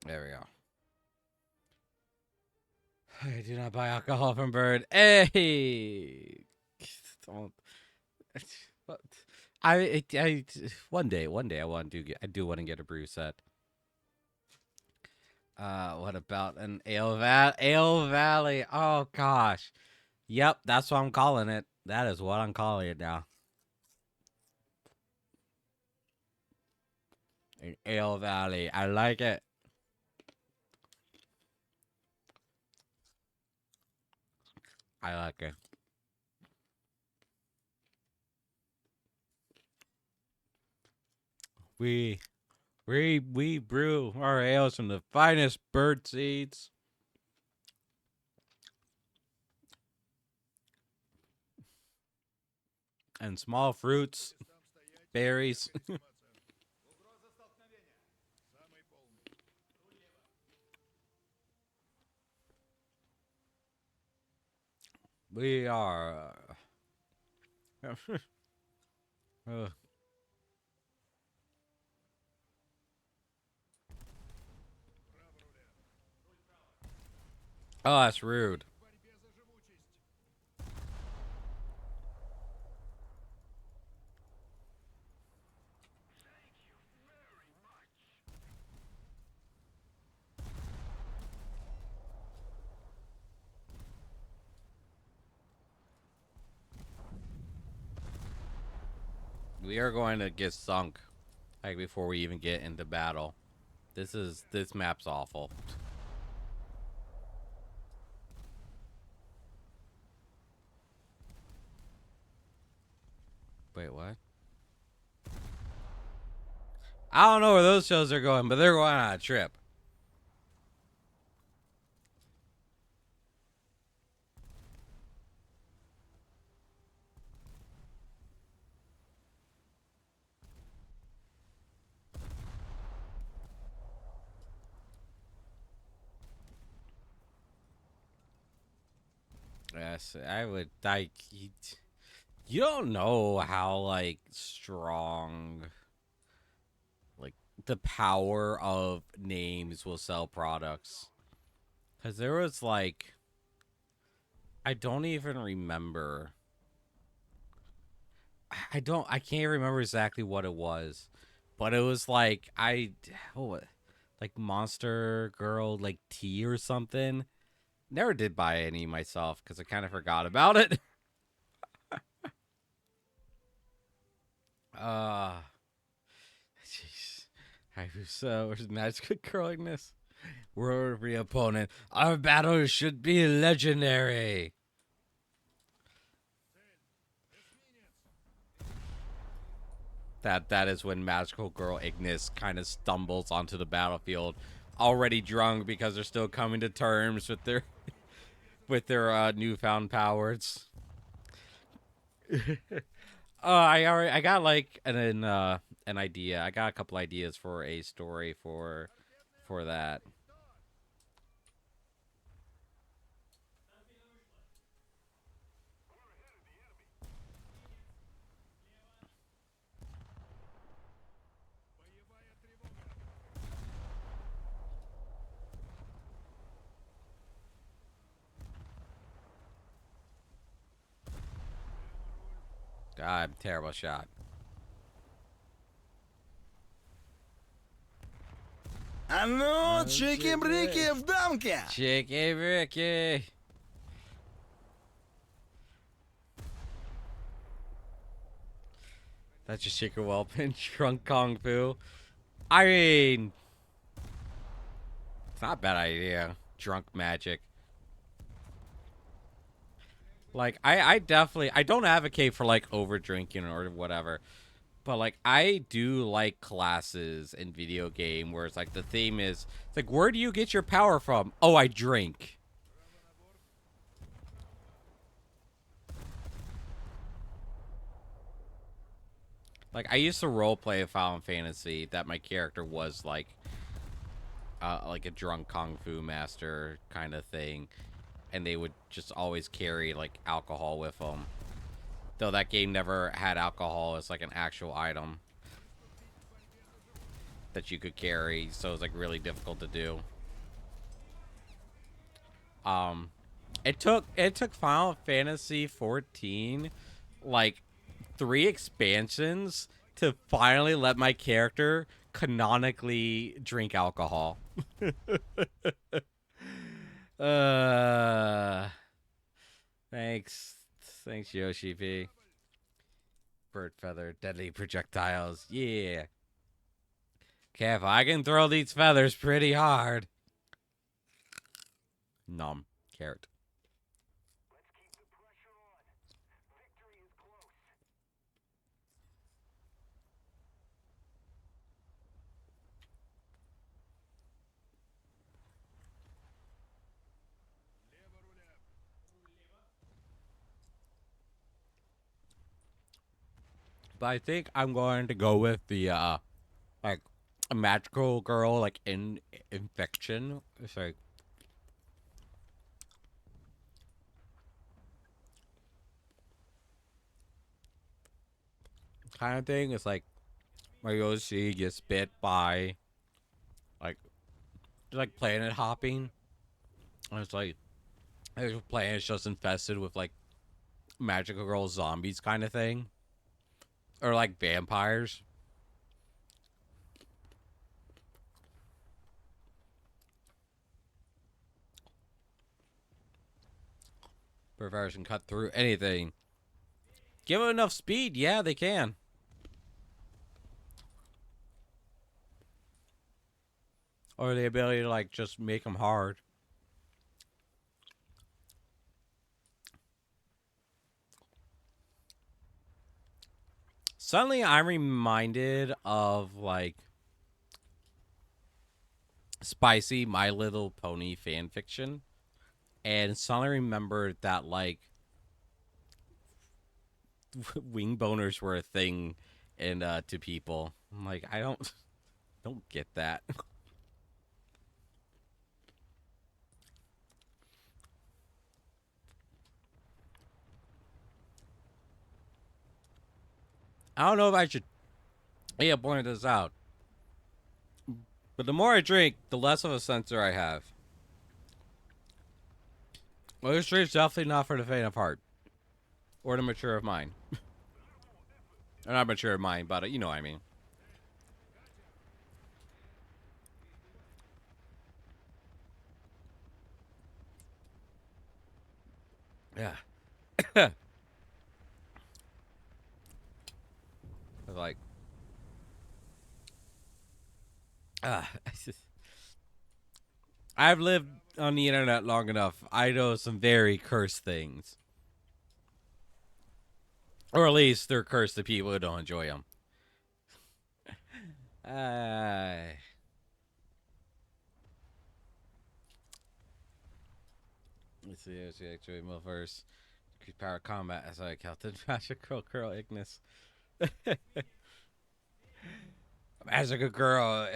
There we go. I do not buy alcohol from Bird. Hey, don't. What? I one day I want to get. I do want to get a brew set. What about an Ale Valley? Oh gosh, Yep, that's what I'm calling it. That is what I'm calling it now. An Ale Valley. I like it. I like it. We brew our ales from the finest bird seeds. And small fruits, berries. Угроза столкновения. Самый полный. We are. uh, oh, that's rude. В борьбе за живучесть. We are going to get sunk, like before we even get into battle. This map's awful. Wait, what? I don't know where those shows are going, but they're going on a trip. Yes, I would like. You don't know how like strong, like the power of names will sell products. Cause there was like, I don't even remember. I can't remember exactly what it was, but it was like like Monster Girl like tea or something. Never did buy any myself because I kind of forgot about it. Jeez. Hayabusa versus Magical Girliness. Worthy opponent. Our battle should be legendary. That is when Magical Girl Ignis kind of stumbles onto the battlefield, already drunk because they're still coming to terms with their newfound powers. I got like an idea. I got a couple ideas for a story for that. Боевая тревога. God, terrible shot. А ну, чики-брики в дамке! Chicky Ricky. That's just Shaker Wellpin, Trunk Kung Fu. I mean, it's not a bad idea. Drunk magic. Like, I definitely, I don't advocate for, like, over drinking or whatever. But, like, I do like classes in video game where it's like the theme is, it's like, where do you get your power from? Oh, I drink. Like, I used to roleplay a Final Fantasy that my character was like a drunk kung fu master kind of thing, and they would just always carry like alcohol with them. Though that game never had alcohol as like an actual item that you could carry, so it was like really difficult to do. It took Final Fantasy 14 like 3 expansions to finally let my character canonically drink alcohol. Thank Thanks. Thanks, Yoshi P. Bird feather, deadly projectiles. Yeah. Kev, I can throw these feathers pretty hard. Nom. Carrot. Лево руля. But I think I'm going to go with the like a magical girl like in infection. It's like kind of thing. It's like where you see gets bit by like planet hopping. And it's like the planet's just infested with like magical girl zombies kind of thing. Or like vampires. Vampires can cut through anything. Give them enough speed, yeah, they can. Or the ability to like just make them hard. Suddenly I'm reminded of like spicy My Little Pony fan fiction. And suddenly remembered that like wing boners were a thing and to people. I'm like, I don't get that. I don't know if I should point this out. But the more I drink, the less of a sensor I have. Well, this drink's definitely not for the faint of heart. Or the mature of mind. Or not mature of mind, but you know what I mean. Yeah. Like, I've lived on the internet long enough. I know some very cursed things. Or at least they're cursed to people who don't enjoy them. Let's see. Let's see. Actually, move first. Increase power combat as I counted. Magical girl Ignis. Magical girl.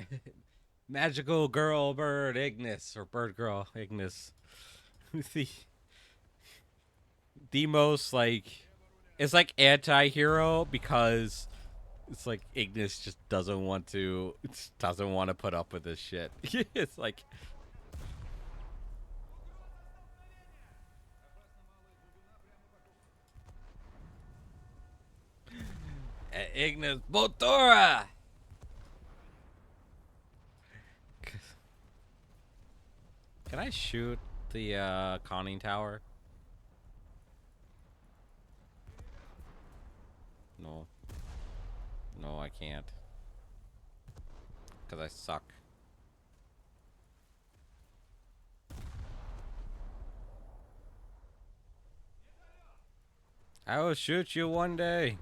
Magical girl bird Ignis. Or bird girl Ignis. the most like. It's like anti-hero because it's like Ignis just doesn't want to put up with this shit. It's like Ignis Botora. Can I shoot the conning tower? No. No, I can't. Because I suck. I will shoot you one day.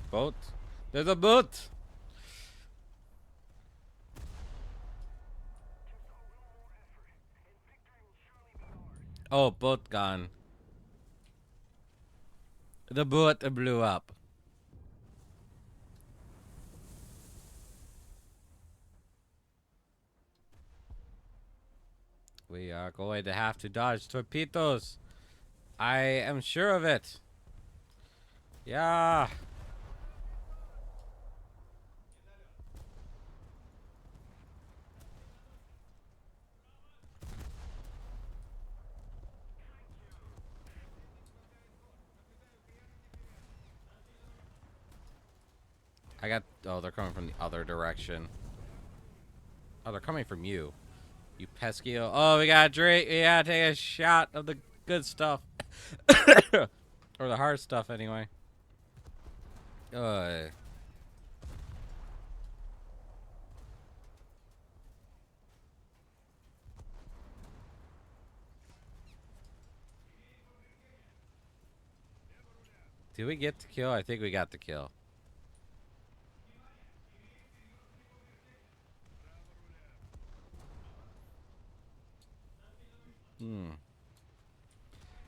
Boat? There's a boat! Oh, boat gone. The boat blew up. We are going to have to dodge torpedoes. I am sure of it. Yeah. I got... Oh, they're coming from the other direction. Oh, they're coming from you. You pesky. Oh, we gotta drink. We gotta take a shot of the good stuff. Or the hard stuff, anyway. Uh. Did we get the kill? I think we got the kill.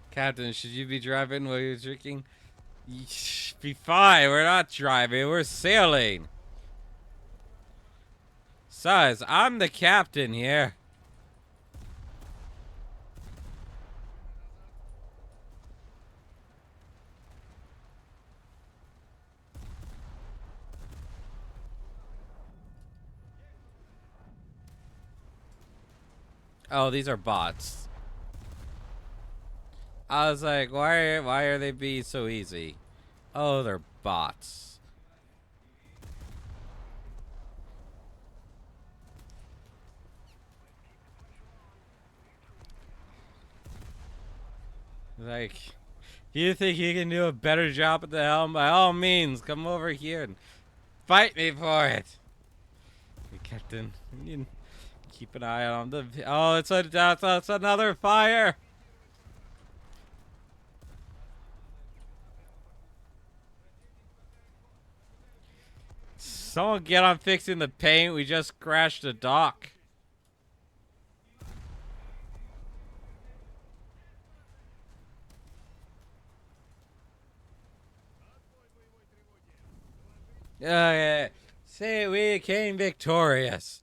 Captain, should you be driving while you're drinking? Be fine. We're not driving. We're sailing. Sirs, I'm the captain here. Oh, these are bots. I was like, why are they being so easy? Oh, they're bots. Like, you think you can do a better job at the helm? By all means, come over here and fight me for it. Hey, Captain, you keep an eye on the. Oh, it's another fire. Someone get on fixing the paint. We just crashed the dock. Yeah. Say we came victorious.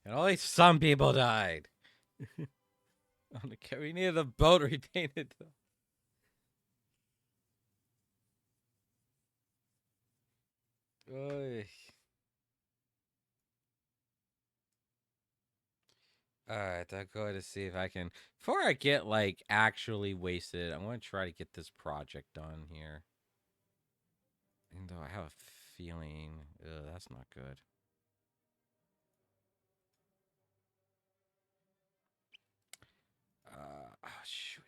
And only some people died. We needed the boat repainted. Oy. Alright, I'm going to see if I can. Before I get, like, actually wasted, I'm going to try to get this project done here. Even though I have a feeling. Ugh, that's not good. Oh, shoot.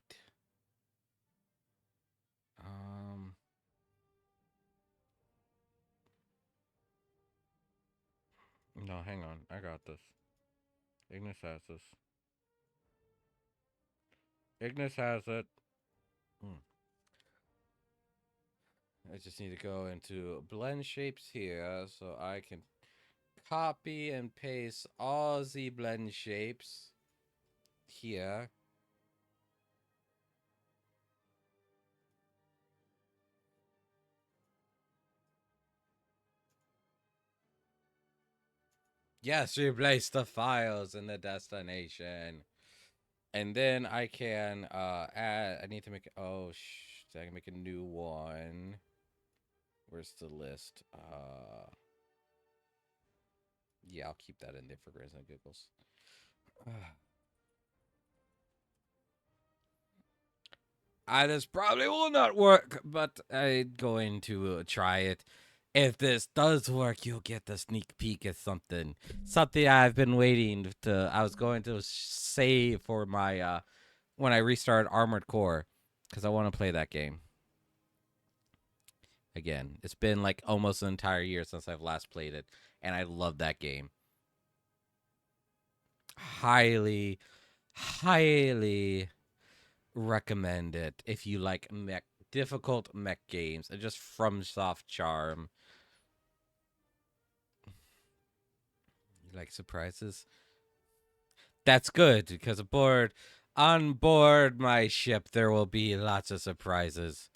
No, hang on. I got this. Ignis has this. Ignis has it. I just need to go into blend shapes here so I can copy and paste all the blend shapes here. Yes, replace the files in the destination. And then I can add. I need to make. Oh, I can make a new one. Where's the list? Yeah, I'll keep that in there for grins and giggles. This probably will not work, but I'm going to try it. If this does work, you'll get the sneak peek of something. Something I've been waiting to. I was going to save for my when I restart Armored Core, because I want to play that game again. It's been like almost an entire year since I've last played it, and I love that game. Highly, highly recommend it if you like difficult mech games and just FromSoft charm. You like surprises? That's good, because on board my ship there will be lots of surprises.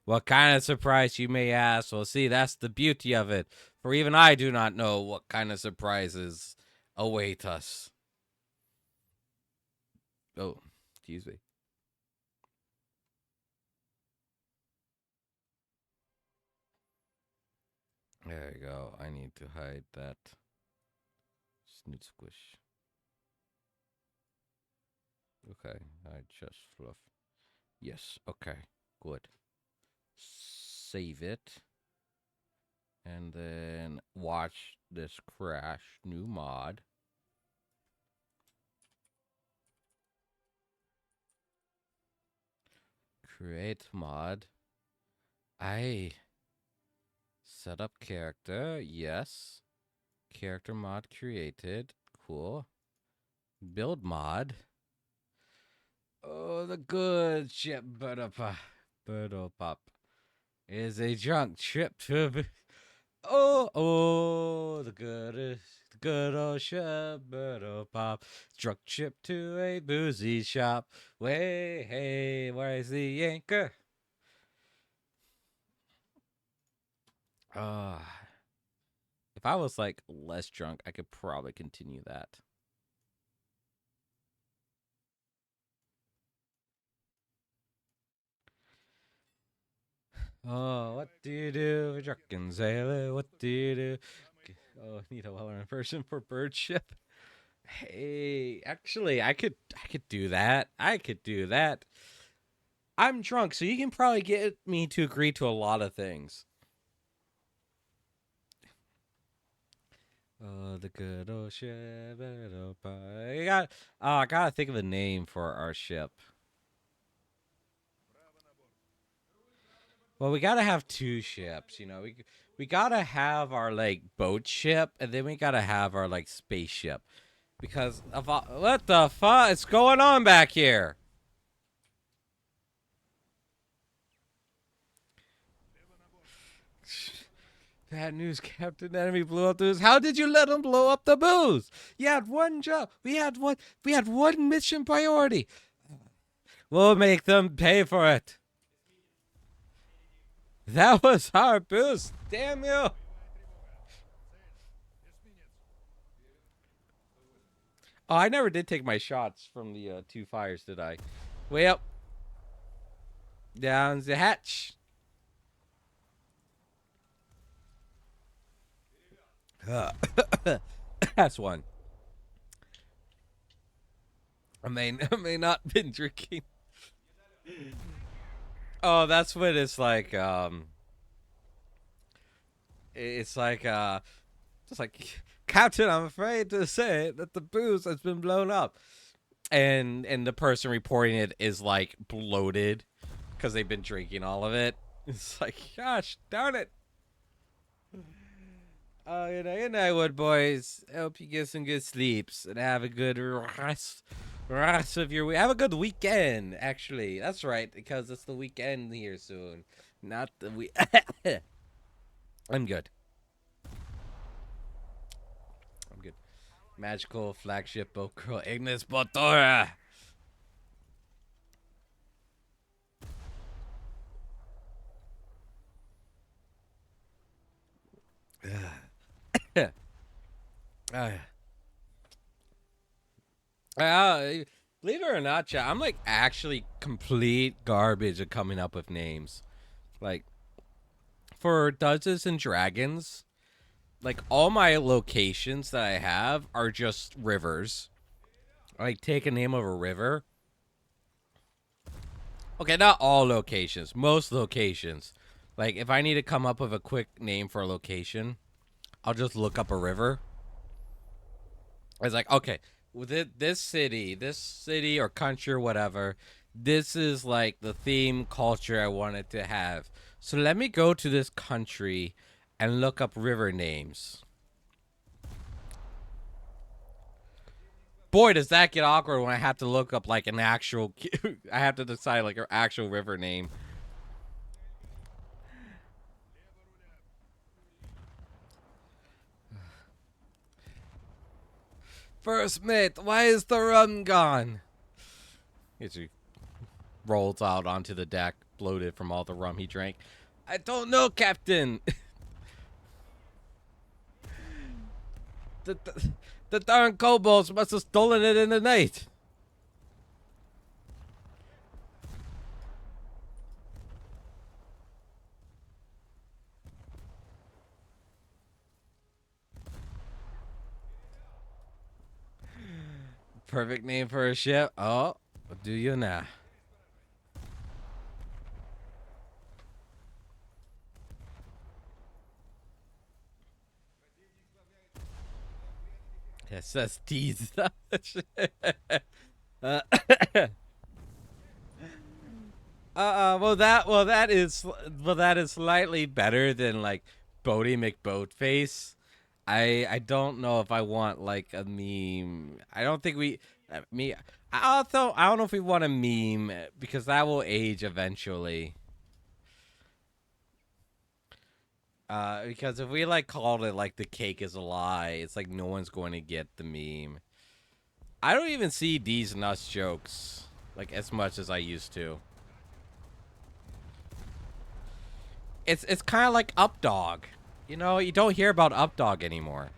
What kind of surprise, you may ask? Well, see, that's the beauty of it, for even I do not know what kind of surprises await us. Oh, excuse me. There you go. I need to hide that snoot squish. Okay, I just fluff. Yes, okay, good. Save it. And then watch this crash. New mod. Create mod. I set up character. Yes. Character mod created. Cool. Build mod. Oh, the good ship Birdopop is a drunk trip to. The good old ship Birdopop. Drunk trip to a boozy shop. Way, hey, where's the anchor? If I was like less drunk, I could probably continue that. Oh, what do you do, a drunken sailor? What do you do? Oh, need a well-known person for bird ship. Hey, actually, I could do that. I could do that. I'm drunk, so you can probably get me to agree to a lot of things. Oh, the good old ship. I gotta think of a name for our ship. Well, we gotta have two ships, you know. We gotta have our like boat ship, and then we gotta have our like spaceship, because of what the fuck is going on back here? Bad news, Captain. Enemy blew up the booze. How did you let him blow up the booze? You had one job. We had one mission priority. We'll make them pay for it. That was our boost. Damn you. Oh, I never did take my shots from the two fires, did I? Way up. Down the hatch. That's one. I may not been drinking. Oh, that's when it's like it's like just like, Captain, I'm afraid to say that the booze has been blown up. And the person reporting it is like bloated because they've been drinking all of it. It's like, gosh darn it. Oh, good night, Wood boys. I hope you get some good sleeps and have a good rest of your week. Have a good weekend, actually. That's right, because it's the weekend here soon. Not the week. I'm good. I'm good. Magical flagship boat girl Ignis Botora. Believe it or not, chat, I'm like actually complete garbage at coming up with names. Like, for Dungeons and Dragons, like all my locations that I have are just rivers. Like, take a name of a river. Okay, not all locations, most locations. Like, if I need to come up with a quick name for a location, I'll just look up a river. It's like, okay, with this city or country or whatever, this is like the theme culture I wanted to have. So let me go to this country and look up river names. Boy, does that get awkward when I have to look up like an actual I have to decide like an actual river name. First mate, why is the rum gone? He rolls out onto the deck, bloated from all the rum he drank. I don't know, Captain. The darn kobolds must have stolen it in the night. Perfect name for a ship. Oh, What do you now? SSDs. uh, that is slightly better than like Bodie McBoatface. I don't know if I want like a meme. I don't think we me. I don't know if we want a meme because that will age eventually. Because if we like called it like the cake is a lie, it's like no one's going to get the meme. I don't even see these nuts jokes like as much as I used to. It's kind of like Updog. You know, you don't hear about Updog anymore.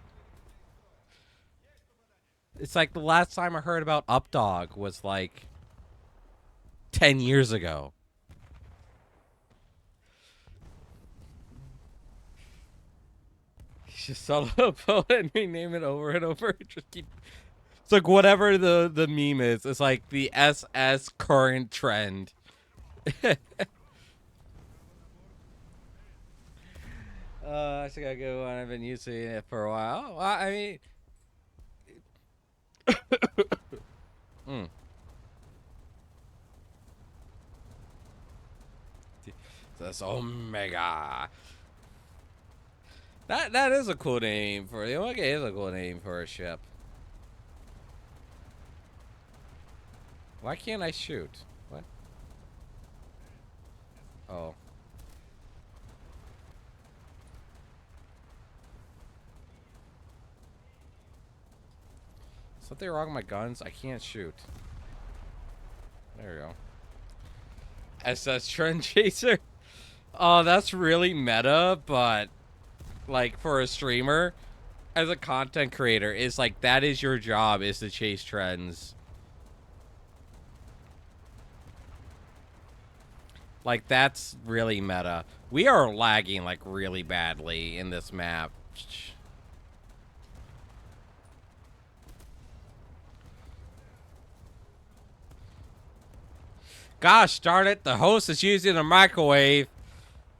It's like the last time I heard about Updog was like 10 years ago. Just sell a boat and rename it over and over. Just keep. It's like whatever the meme is. It's like the SS current trend. I think I go on. I've been using it for a while. Well, I mean, That's Omega. That is a cool name for the Omega is a cool name for a ship. Why can't I shoot? What? Oh. Something wrong with my guns? I can't shoot. There we go. SS Trend Chaser? Oh, that's really meta, but like for a streamer, as a content creator, is like that is your job, is to chase trends. Like that's really meta. We are lagging like really badly in this map. Gosh darn it, the host is using a microwave.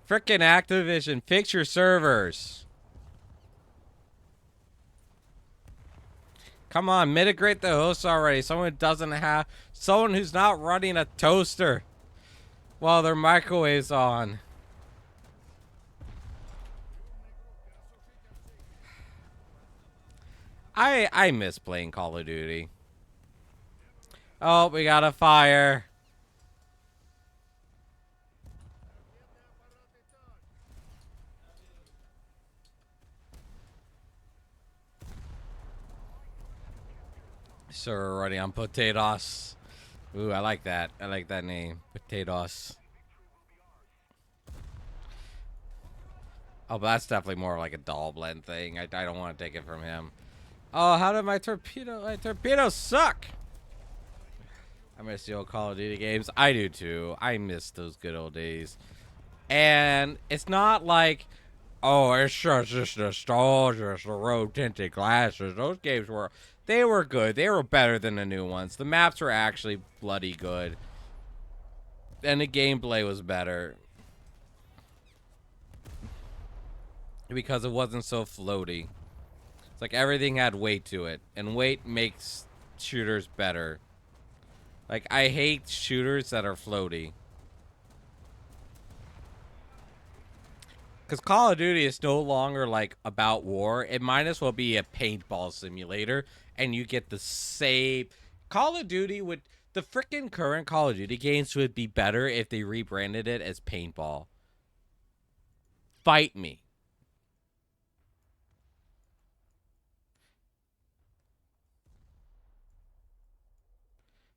Frickin' Activision, fix your servers. Come on, mitigate the host already. Someone who's not running a toaster while their microwave's on. I miss playing Call of Duty. Oh, we got a fire. So we're running on potatoes. Ooh, I like that. I like that name. Potatoes. Oh, but that's definitely more like a doll blend thing. I don't want to take it from him. Oh, how did my torpedoes suck? I miss the old Call of Duty games. I do too. I miss those good old days. And it's not like, oh, it's just nostalgia, the road tinted glasses. Those games were good. They were better than the new ones. The maps were actually bloody good. And the gameplay was better. Because it wasn't so floaty. It's like everything had weight to it. And weight makes shooters better. Like, I hate shooters that are floaty. Because Call of Duty is no longer, like, about war. It might as well be a paintball simulator. And you get the same... Call of Duty would... The freaking current Call of Duty games would be better if they rebranded it as paintball. Fight me.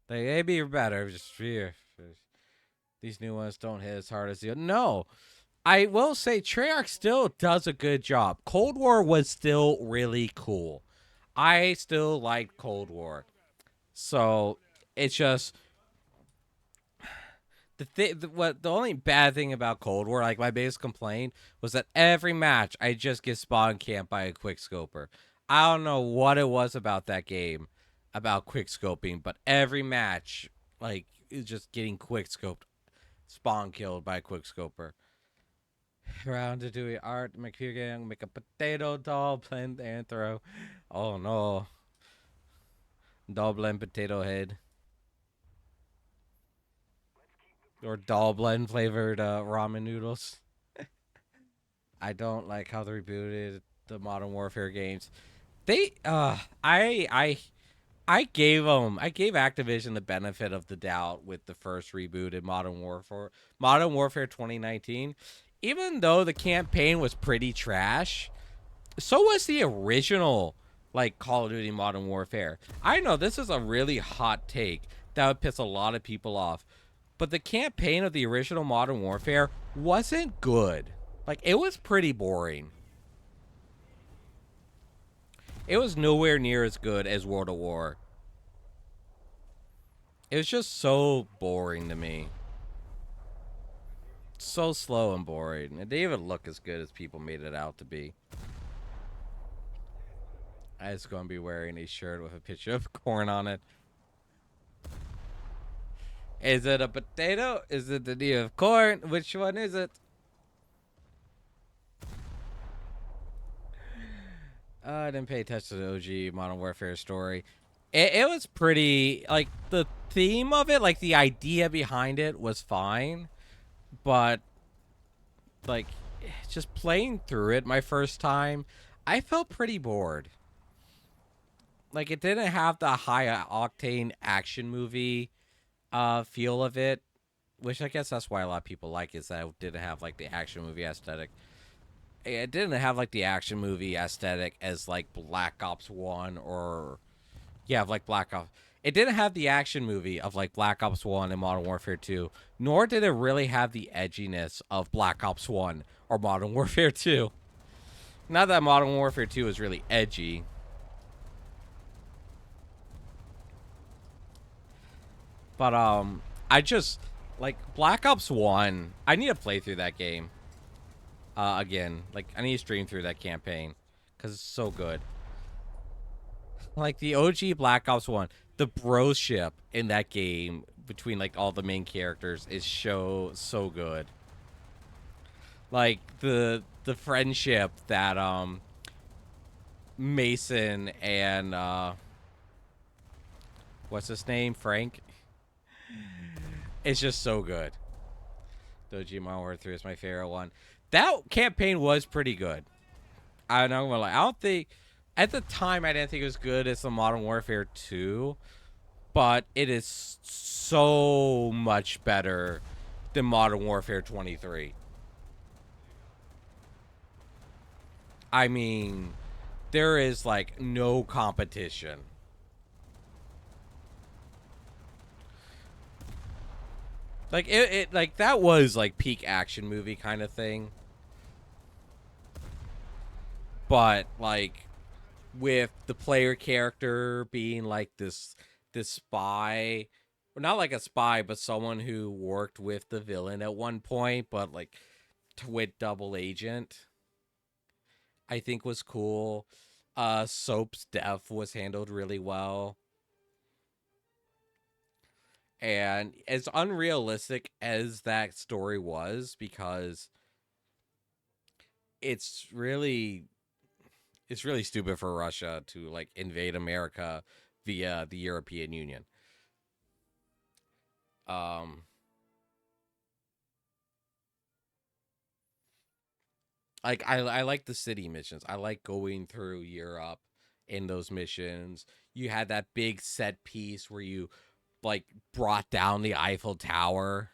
They'd be better. Just fear. These new ones don't hit as hard as the... No. I will say Treyarch still does a good job. Cold War was still really cool. I still liked Cold War. It's just... The only bad thing about Cold War, like my biggest complaint, was that every match I just get spawn camped by a quickscoper. I don't know what it was about that game, about quickscoping, but every match Like, it's just getting quick scoped, spawn killed by a quick scoper. Round to do art, make gang, make a potato doll, blend and throw. Oh no. Doll blend potato head. Or doll blend flavored ramen noodles. I don't like how they rebooted the Modern Warfare games. They I gave Activision the benefit of the doubt with the first rebooted Modern Warfare 2019. Even though the campaign was pretty trash, so was the original like Call of Duty Modern Warfare. I know this is a really hot take that would piss a lot of people off, but the campaign of the original Modern Warfare wasn't good. Like, it was pretty boring. It was nowhere near as good as World of War. It was just so boring to me. So slow and boring. It didn't even look as good as people made it out to be. I was going to be wearing a shirt with a picture of corn on it. Is it a potato? Is it the knee of corn? Which one is it? I didn't pay attention to the OG Modern Warfare story. It was pretty, like, the theme of it, like, the idea behind it was fine. But, like, just playing through it my first time, I felt pretty bored. Like, it didn't have the high-octane action movie feel of it, which I guess that's why a lot of people like, is that it didn't have, like, the action movie aesthetic. It didn't have, like, the action movie aesthetic as, like, Black Ops 1 or... Yeah, like Black Ops. It didn't have the action movie of, like, Black Ops 1 and Modern Warfare 2, nor did it really have the edginess of Black Ops 1 or Modern Warfare 2. Not that Modern Warfare 2 is really edgy. But, I just... Like, Black Ops 1... I need to play through that game. Again. Like, I need to stream through that campaign. Because it's so good. Like, the OG Black Ops 1, the broship in that game between, like, all the main characters is so good. Like, the friendship that, Mason and, what's his name? Frank? It's just so good. The OG Modern Warfare 3 is my favorite one. That campaign was pretty good. I'm not gonna lie. I don't think... At the time, I didn't think it was good as the Modern Warfare 2, but it is so much better than Modern Warfare 23. I mean, there is, like, no competition. Like, like, that was, like, peak action movie kind of thing. But, like... with the player character being like this spy, well, not like a spy, but someone who worked with the villain at one point, but like with double agent, I think was cool. Soap's death was handled really well. And as unrealistic as that story was, because it's really stupid for Russia to like invade America via the European Union. Like I like the city missions. I like going through Europe in those missions. You had that big set piece where you like brought down the Eiffel Tower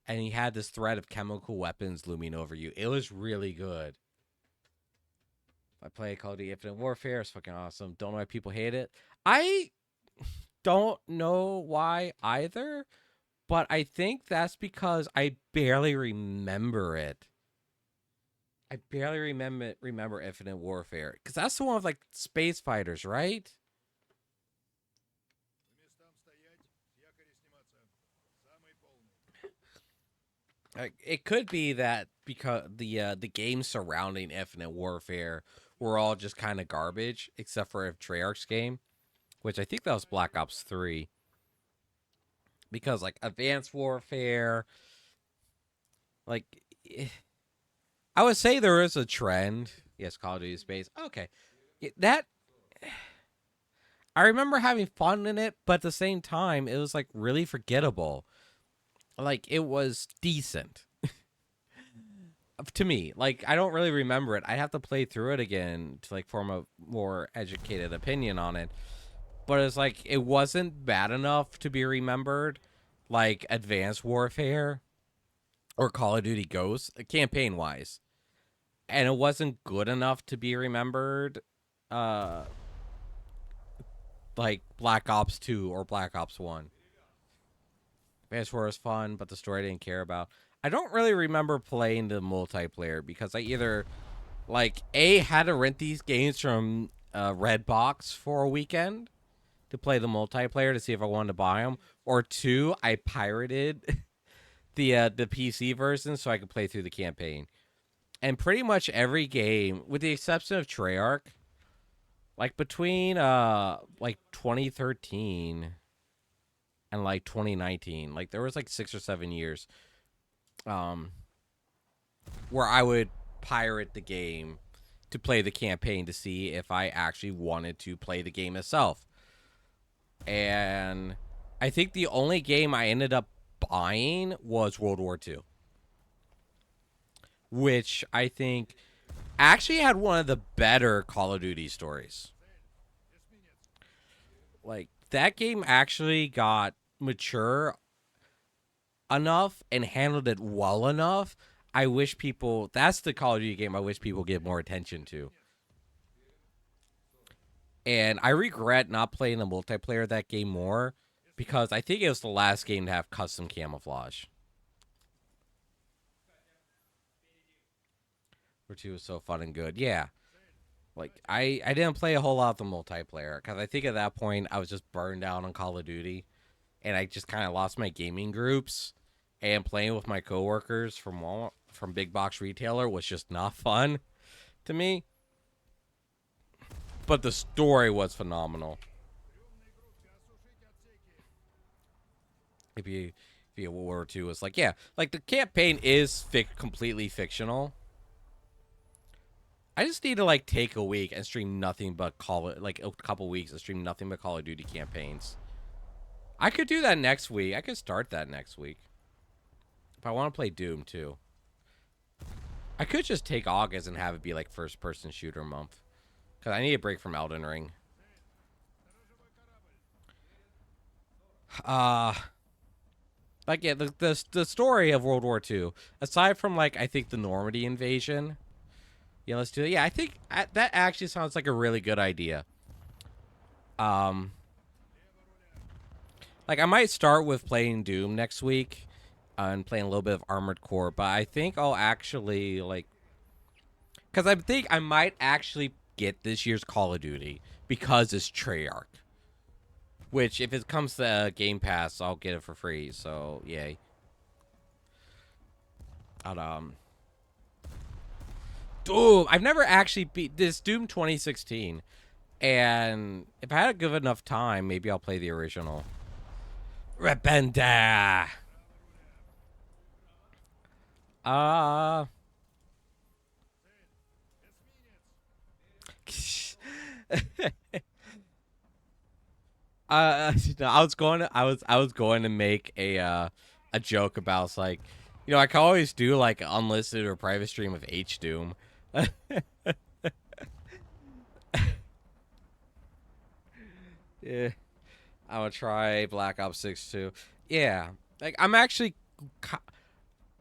and you had this threat of chemical weapons looming over you. It was really good. I play Call of Duty Infinite Warfare. It's fucking awesome. Don't know why people hate it. I don't know why either, but I think that's because I barely remember it. I barely remember Infinite Warfare, because that's the one with like space fighters, right? По местам стоять, с якоря сниматься. Самый полный. Like, it could be that because the games surrounding Infinite Warfare were all just kind of garbage, except for Treyarch's game, which I think that was Black Ops 3. because like Advanced Warfare, like I would say there is a trend. Yes, Call of Duty Space. Okay, that I remember having fun in it, but at the same time, it was like really forgettable. Like it was decent to me. Like I don't really remember it. I'd have to play through it again to like form a more educated opinion on it. But it's like it wasn't bad enough to be remembered, like Advanced Warfare or Call of Duty Ghosts, campaign wise, and it wasn't good enough to be remembered, uh, like Black Ops 2 or Black Ops 1. Advanced War was fun, but the story I didn't care about. I don't really remember playing the multiplayer because I either like had to rent these games from Redbox for a weekend to play the multiplayer to see if I wanted to buy them, or two, I pirated the PC version so I could play through the campaign. And pretty much every game, with the exception of Treyarch, like between like 2013 and like 2019, like there was like 6 or 7 years where I would pirate the game to play the campaign to see if I actually wanted to play the game itself. And I think the only game I ended up buying was World War II, which I think actually had one of the better Call of Duty stories. Like, that game actually got mature enough and handled it well enough. I wish people, that's the Call of Duty game I wish people give more attention to. And I regret not playing the multiplayer of that game more because I think it was the last game to have custom camouflage. Which was so fun and good. Yeah. Like, I didn't play a whole lot of the multiplayer because I think at that point I was just burned out on Call of Duty. And I just kind of lost my gaming groups. And playing with my coworkers from Walmart, from Big Box Retailer was just not fun to me. But the story was phenomenal. If you World War II was like, yeah, like the campaign is completely fictional. I just need to like take a week and stream nothing but like a couple weeks and stream nothing but Call of Duty campaigns. I could do that next week. I could start that next week. If I want to play Doom too. I could just take August and have it be like first person shooter month. Because I need a break from Elden Ring. Like, yeah, the story of World War II, aside from, like, I think the Normandy invasion. Yeah, let's do it. Yeah, I think that actually sounds like a really good idea. Like, I might start with playing Doom next week. And playing a little bit of Armored Core. But I think I'll actually, like... Because I think I might actually get this year's Call of Duty because it's Treyarch. Which, if it comes to Game Pass, I'll get it for free. So, yay. Doom! I've never actually beat this Doom 2016. And if I had a good enough time, maybe I'll play the original. Rependa! No, I was going to make a joke about, it's like, you know, I can always do like unlisted or private stream of H Doom. Yeah, I'm gonna try Black Ops 6 too. Yeah, like I'm actually.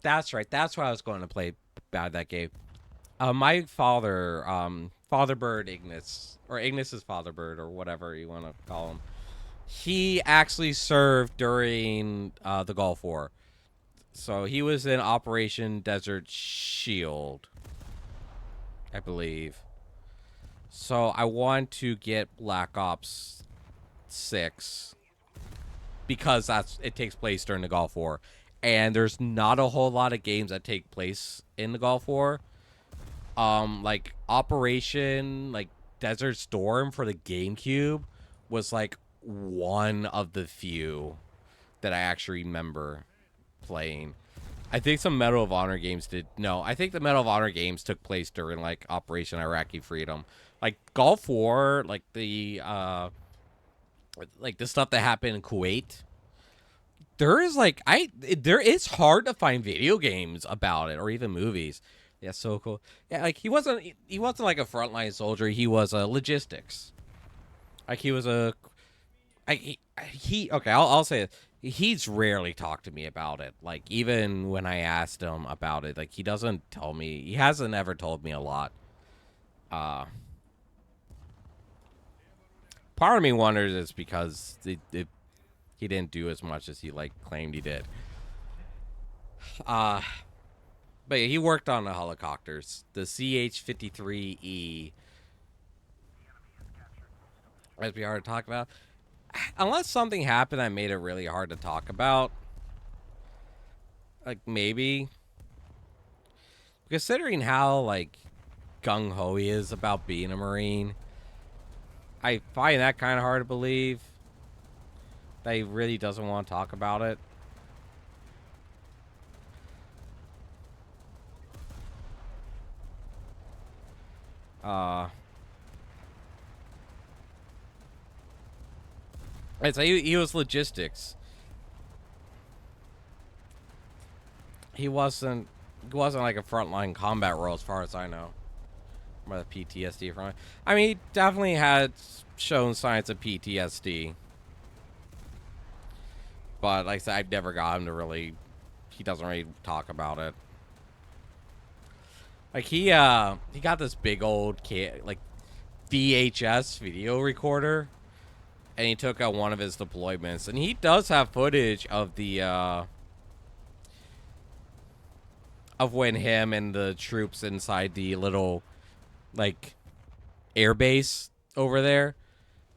That's right. That's why I was going to play bad that game. My father, Fatherbird Ignis, or Ignis's Fatherbird, or whatever you want to call him. He actually served during the Gulf War. So he was in Operation Desert Shield, I believe. So I want to get Black Ops 6 because it takes place during the Gulf War. And there's not a whole lot of games that take place in the Gulf War. Like Operation like Desert Storm for the GameCube was like one of the few that I actually remember playing. I think some Medal of Honor games did. No, I think the Medal of Honor games took place during like Operation Iraqi Freedom. Like Gulf War, like the stuff that happened in Kuwait. There is there is hard to find video games about it or even movies. Yeah, so cool. Yeah, like he wasn't like a frontline soldier. He was a logistics. Like he was a okay, I'll say it. He's rarely talked to me about it. Like even when I asked him about it, like he doesn't tell me. He hasn't ever told me a lot. Part of me wonders it's because he didn't do as much as he like claimed he did. But yeah, he worked on the helicopters, the CH-53E. That'd be hard to talk about. Unless something happened that made it really hard to talk about. Like, maybe. Considering how, like, gung-ho he is about being a Marine, I find that kind of hard to believe. That he really doesn't want to talk about it. I'd say he was logistics. He wasn't like a frontline combat role as far as I know. Or the PTSD from it. I mean, he definitely had shown signs of PTSD. But like I said, I've never got him to really. He doesn't really talk about it. Like he got this big old like VHS video recorder, and he took out one of his deployments, and he does have footage of the of when him and the troops inside the little like air base over there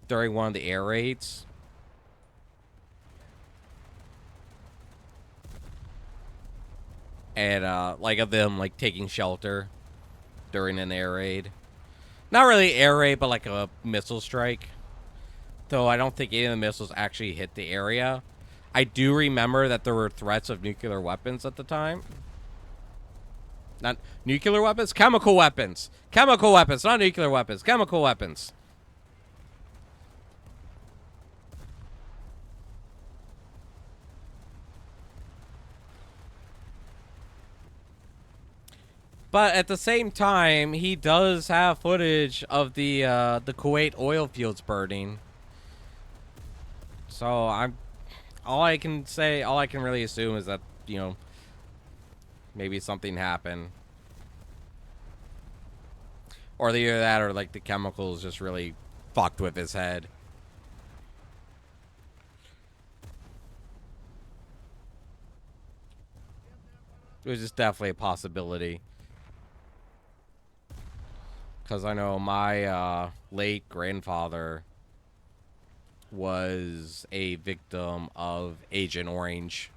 during one of the air raids. And like of them like taking shelter during an air raid. Not really air raid, but like a missile strike. Though I don't think any of the missiles actually hit the area. I do remember that there were threats of nuclear weapons at the time. Not nuclear weapons? Chemical weapons. Chemical weapons, not nuclear weapons. Chemical weapons. But at the same time, he does have footage of the Kuwait oil fields burning. So all I can really assume is that, you know, maybe something happened. Or either that or like the chemicals just really fucked with his head. It was just definitely a possibility. Because I know my late grandfather was a victim of Agent Orange.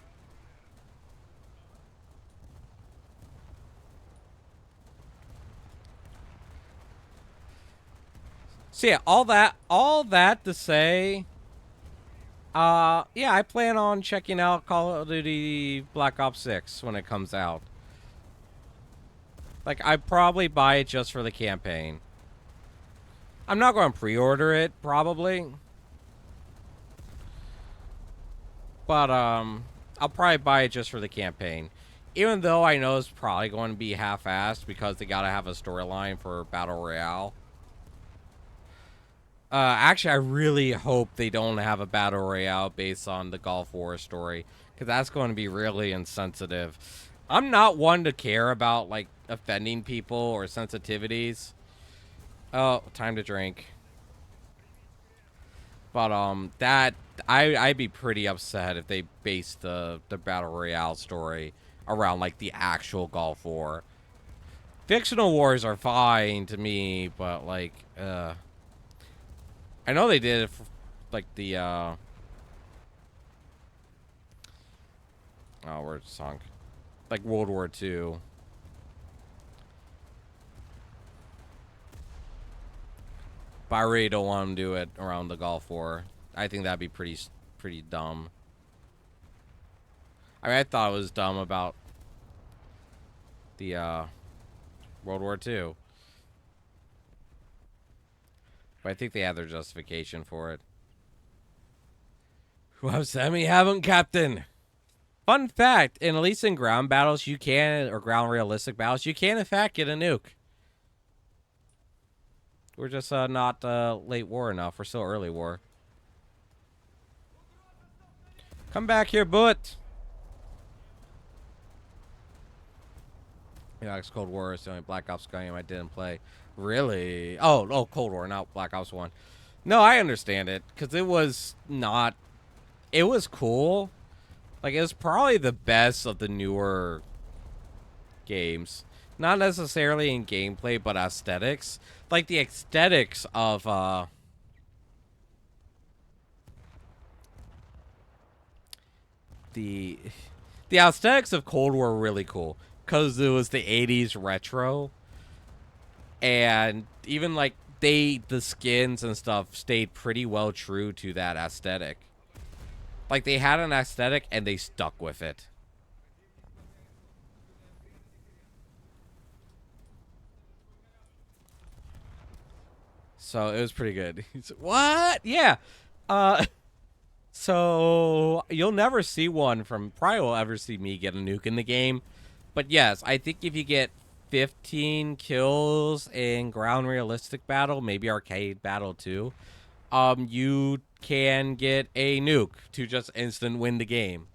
So yeah, all that to say, yeah, I plan on checking out Call of Duty Black Ops 6 when it comes out. Like, I'd probably buy it just for the campaign. I'm not going to pre-order it, probably. But, I'll probably buy it just for the campaign. Even though I know it's probably going to be half-assed because they gotta have a storyline for Battle Royale. Actually, I really hope they don't have a Battle Royale based on the Gulf War story. Because that's going to be really insensitive. I'm not one to care about, like, offending people or sensitivities. Oh, time to drink. But, I'd be pretty upset if they based the Battle Royale story around, like, the actual Gulf War. Fictional wars are fine to me, but, like, I know they did it for, like, the, oh, where's the song? Like World War II. But I really don't want them to do it around the Gulf War. I think that'd be pretty dumb. I mean, I thought it was dumb about the World War II. But I think they had their justification for it. Well, Sammy, haven't, Captain. Fun fact, at least in ground battles, you can, or ground realistic battles, you can in fact get a nuke. We're just not late war enough. We're still early war. Come back here, Boot. Yeah, it's Cold War. It's the only Black Ops game I didn't play. Really? Oh, Cold War, not Black Ops 1. No, I understand it, because it was not... It was cool. Like, it was probably the best of the newer games. Not necessarily in gameplay, but aesthetics. Like, the aesthetics of, The aesthetics of Cold War were really cool. Because it was the 80s retro. And even, like, the skins and stuff stayed pretty well true to that aesthetic. Like, they had an aesthetic, and they stuck with it. So, it was pretty good. What? Yeah. So, you'll never see one from... Probably will ever see me get a nuke in the game. But yes, I think if you get 15 kills in ground realistic battle, maybe arcade battle too, you can get a nuke to just instant win the game.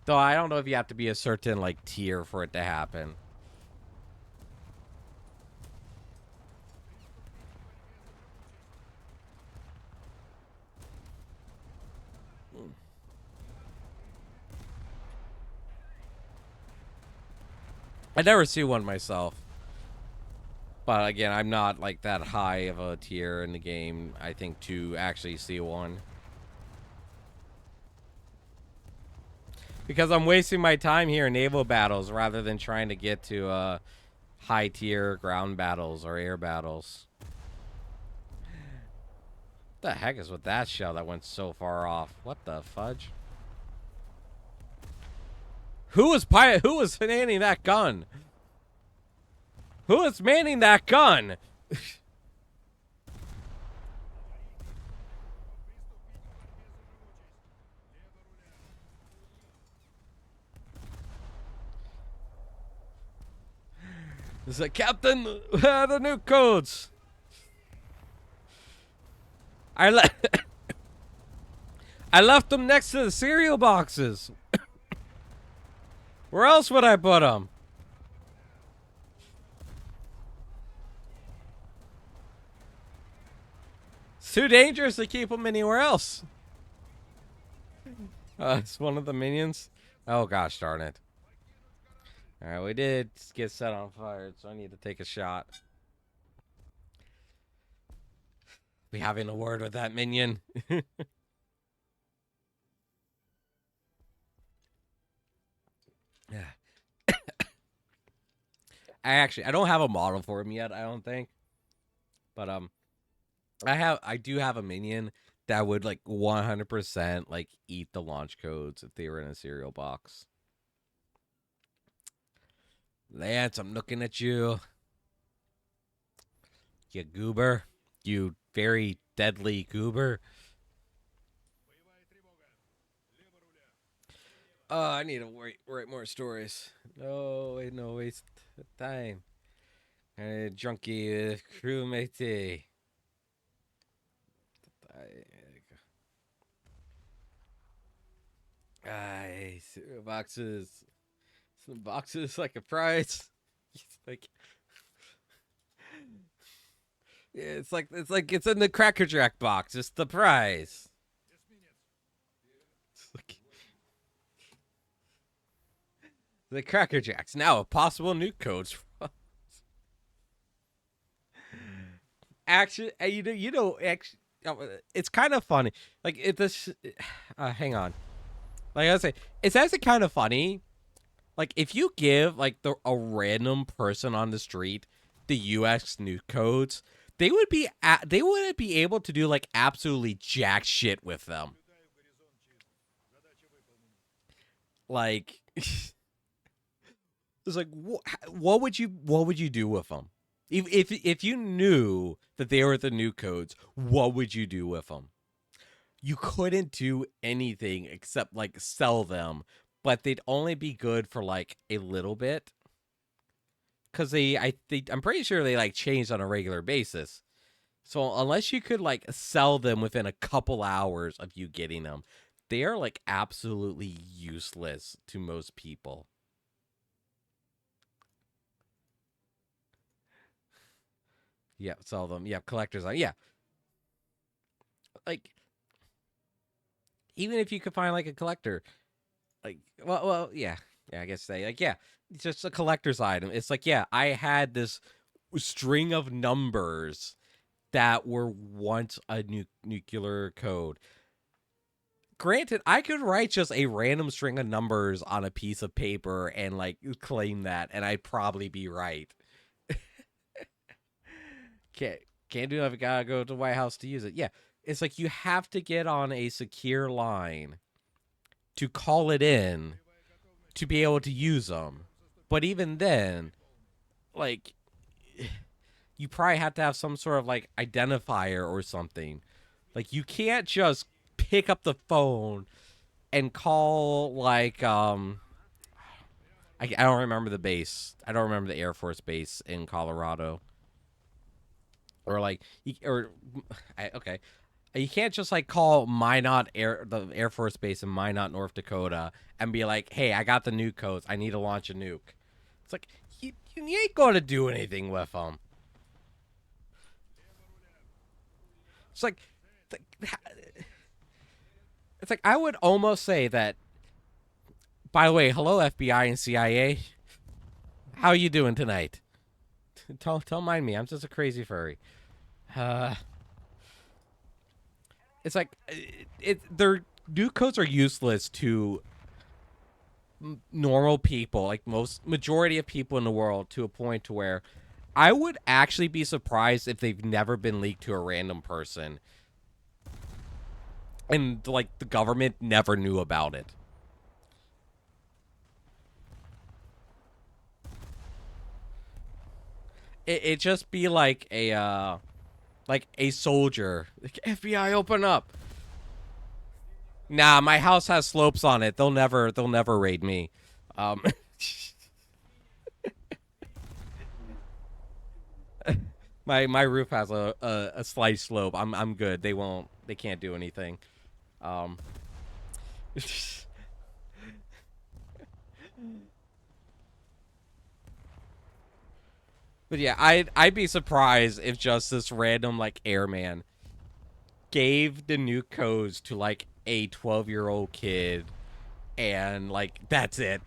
Though I don't know if you have to be a certain, like, tier for it to happen. I never see one myself. But again, I'm not like that high of a tier in the game, I think, to actually see one. Because I'm wasting my time here in naval battles rather than trying to get to high tier ground battles or air battles. What the heck is with that shell that went so far off? What the fudge? Who was manning that gun? Who is manning that gun? It's like, Captain, the nuke codes. I left them next to the cereal boxes. Where else would I put them? It's too dangerous to keep them anywhere else. It's one of the minions. Oh, gosh darn it. Alright, we did get set on fire, so I need to take a shot. Be having a word with that minion. Yeah. I don't have a model for him yet, I don't think. But I do have a minion that would like 100% like eat the launch codes if they were in a cereal box. Lance, I'm looking at you. You goober. You very deadly goober. Oh, I need to write more stories. No waste of time. Drunky crewmate. Boxes. Some boxes like a prize. It's like, yeah, it's in the Cracker Jack box. It's the prize. It's like, the Cracker Jacks now a possible nuke codes. Actually, actually, it's kind of funny. Like hang on. Like I say, it's actually kind of funny. Like if you give like a random person on the street the U.S. nuke codes, they wouldn't be able to do like absolutely jack shit with them. Like, it's like, what would you do with them? If you knew that they were the new codes, what would you do with them? You couldn't do anything except like sell them, but they'd only be good for like a little bit. Cause I'm pretty sure they like changed on a regular basis. So unless you could like sell them within a couple hours of you getting them, they are like absolutely useless to most people. Yeah, sell them. Yeah, collectors. Yeah, like even if you could find like a collector, like yeah, I guess say like yeah, it's just a collector's item. It's like yeah, I had this string of numbers that were once a nuclear code. Granted, I could write just a random string of numbers on a piece of paper and like claim that, and I'd probably be right. Can't do it. Gotta go to the White House to use it. Yeah, it's like you have to get on a secure line to call it in to be able to use them. But even then, like, you probably have to have some sort of like identifier or something. Like, you can't just pick up the phone and call like I don't remember the base. I don't remember the Air Force base in Colorado. Or like okay. You can't just like call the Air Force base in Minot, North Dakota, and be like, "Hey, I got the nuke codes. I need to launch a nuke." It's like you ain't going to do anything with them. It's like I would almost say that. By the way, hello FBI and CIA. How you doing tonight? Don't mind me. I'm just a crazy furry. It's like their new codes are useless to normal people, like majority of people in the world, to a point to where I would actually be surprised if they've never been leaked to a random person, and like the government never knew about it. It just be like a soldier. Like, FBI, open up. Nah, my house has slopes on it. They'll never raid me. My roof has a slight slope. I'm good. They can't do anything. Um But yeah, I'd be surprised if just this random like airman gave the new codes to like a 12-year-old kid, and like that's it.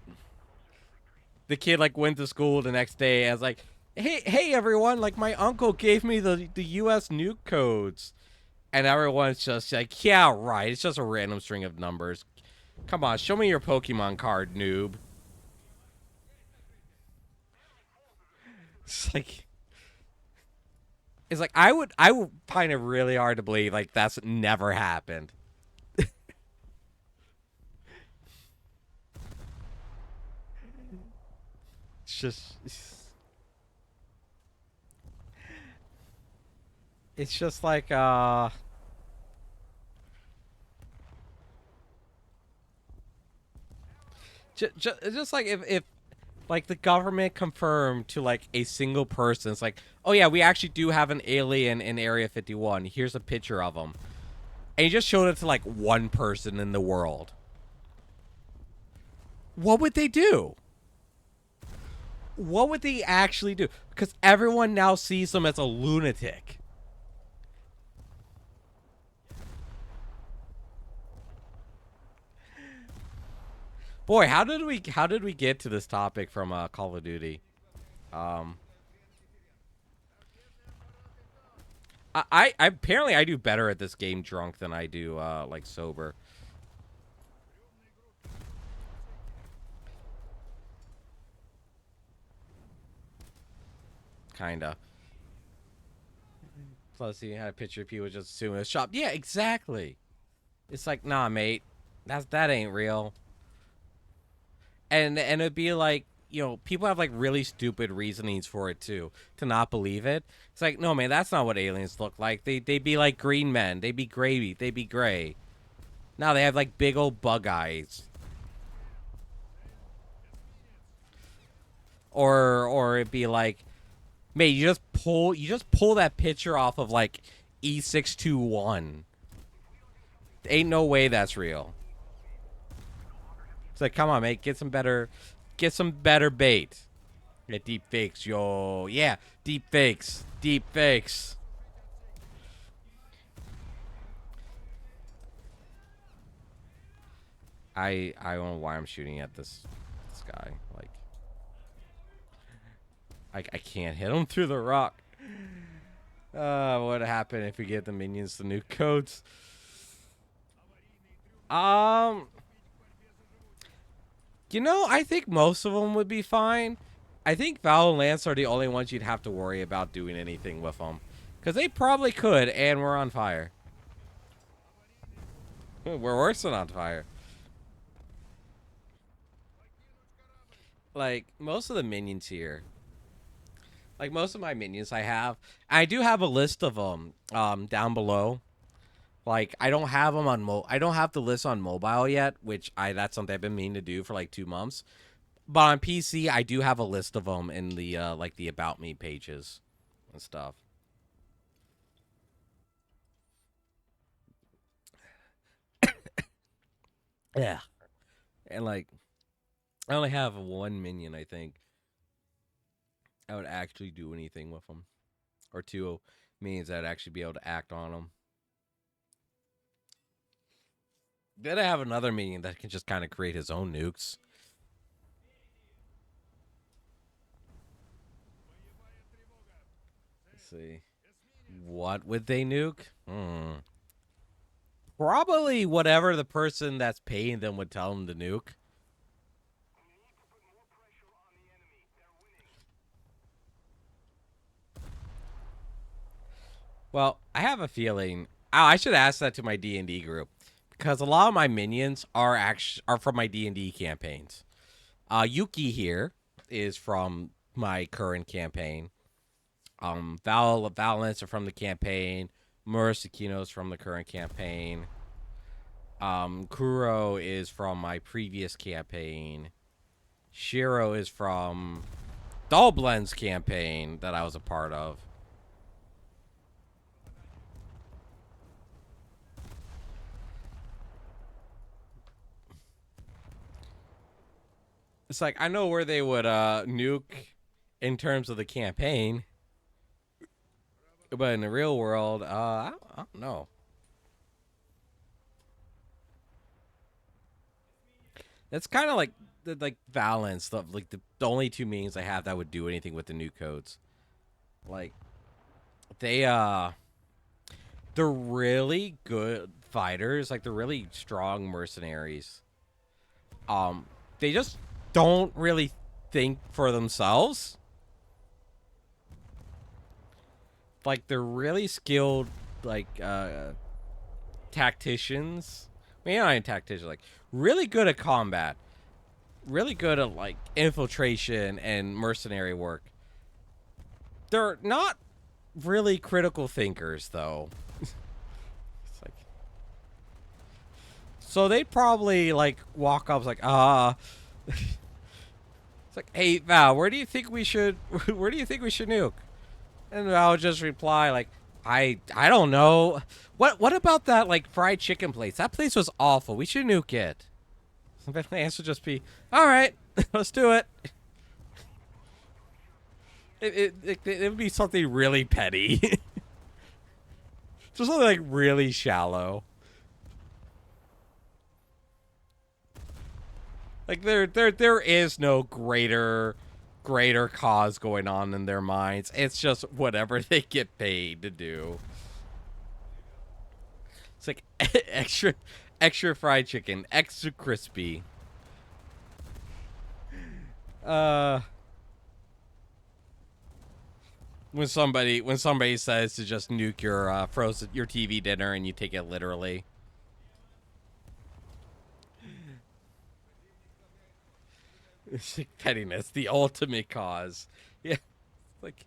The kid like went to school the next day and was like, hey everyone, like my uncle gave me the US nuke codes. And everyone's just like, yeah, right. It's just a random string of numbers. Come on, show me your Pokemon card, noob. It's like I would find it really hard to believe like that's never happened. It's just like just like if like the government confirmed to like a single person, it's like, oh yeah, we actually do have an alien in Area 51. Here's a picture of him, and you just showed it to like one person in the world. What would they do? What would they actually do? Because everyone now sees him as a lunatic. Boy, how did we get to this topic from Call of Duty? I apparently I do better at this game drunk than I do like sober. Kinda. Plus, he had a picture of people just assuming a shop. Yeah, exactly. It's like, nah, mate, that ain't real. and it'd be like, you know, people have like really stupid reasonings for it too, to not believe it. It's like, no man, that's not what aliens look like. They'd be like green men. They'd be gravy. They'd be gray. Now they have like big old bug eyes. Or it'd be like, man, you just pull that picture off of like E621. Ain't no way that's real. It's like, come on, mate, get some better bait. Get deep fakes, yo. Yeah, deep fakes. Deep fakes. I don't know why I'm shooting at this guy. Like, I can't hit him through the rock. What happened if we get the minions to new codes? You know, I think most of them would be fine. I think Val and Lance are the only ones you'd have to worry about doing anything with them. Because they probably could, and we're on fire. We're worse than on fire. Like, most of the minions here. Like, most of my minions I do have a list of them down below. Like, I don't have them on I don't have the list on mobile yet, which that's something I've been meaning to do for like 2 months. But on PC, I do have a list of them in the like the About Me pages and stuff. Yeah. And like, I only have one minion, I think. I would actually do anything with them. Or 2 minions that would actually be able to act on them. Then I have another minion that can just kind of create his own nukes. Let's see. What would they nuke? Probably whatever the person that's paying them would tell them to nuke. Well, I have a feeling. Oh, I should ask that to my D&D group, because a lot of my minions are from my D&D campaigns. Yuki here is from my current campaign. Valence are from the campaign. Murasakino's from the current campaign. Kuro is from my previous campaign. Shiro is from Dullblend's campaign that I was a part of. It's like, I know where they would nuke in terms of the campaign. But in the real world, I don't know. It's kind of like Valence, like the only 2 meanings I have that would do anything with the new codes. Like, they're really good fighters. Like, they're really strong mercenaries. They just don't really think for themselves. Like, they're really skilled, like, tacticians. I mean, not even tacticians, like, really good at combat. Really good at, like, infiltration and mercenary work. They're not really critical thinkers, though. It's like, so they'd probably, like, walk up, like, It's like, hey, Val, where do you think we should nuke? And Val would just reply, like, I don't know. What about that, like, fried chicken place? That place was awful. We should nuke it. The answer would just be, all right, let's do it. It would be something really petty. Just something, like, really shallow. Like, there is no greater cause going on in their minds. It's just whatever they get paid to do. It's like extra fried chicken, extra crispy. When somebody says to just nuke your TV dinner and you take it literally. It's like pettiness, the ultimate cause. Yeah, like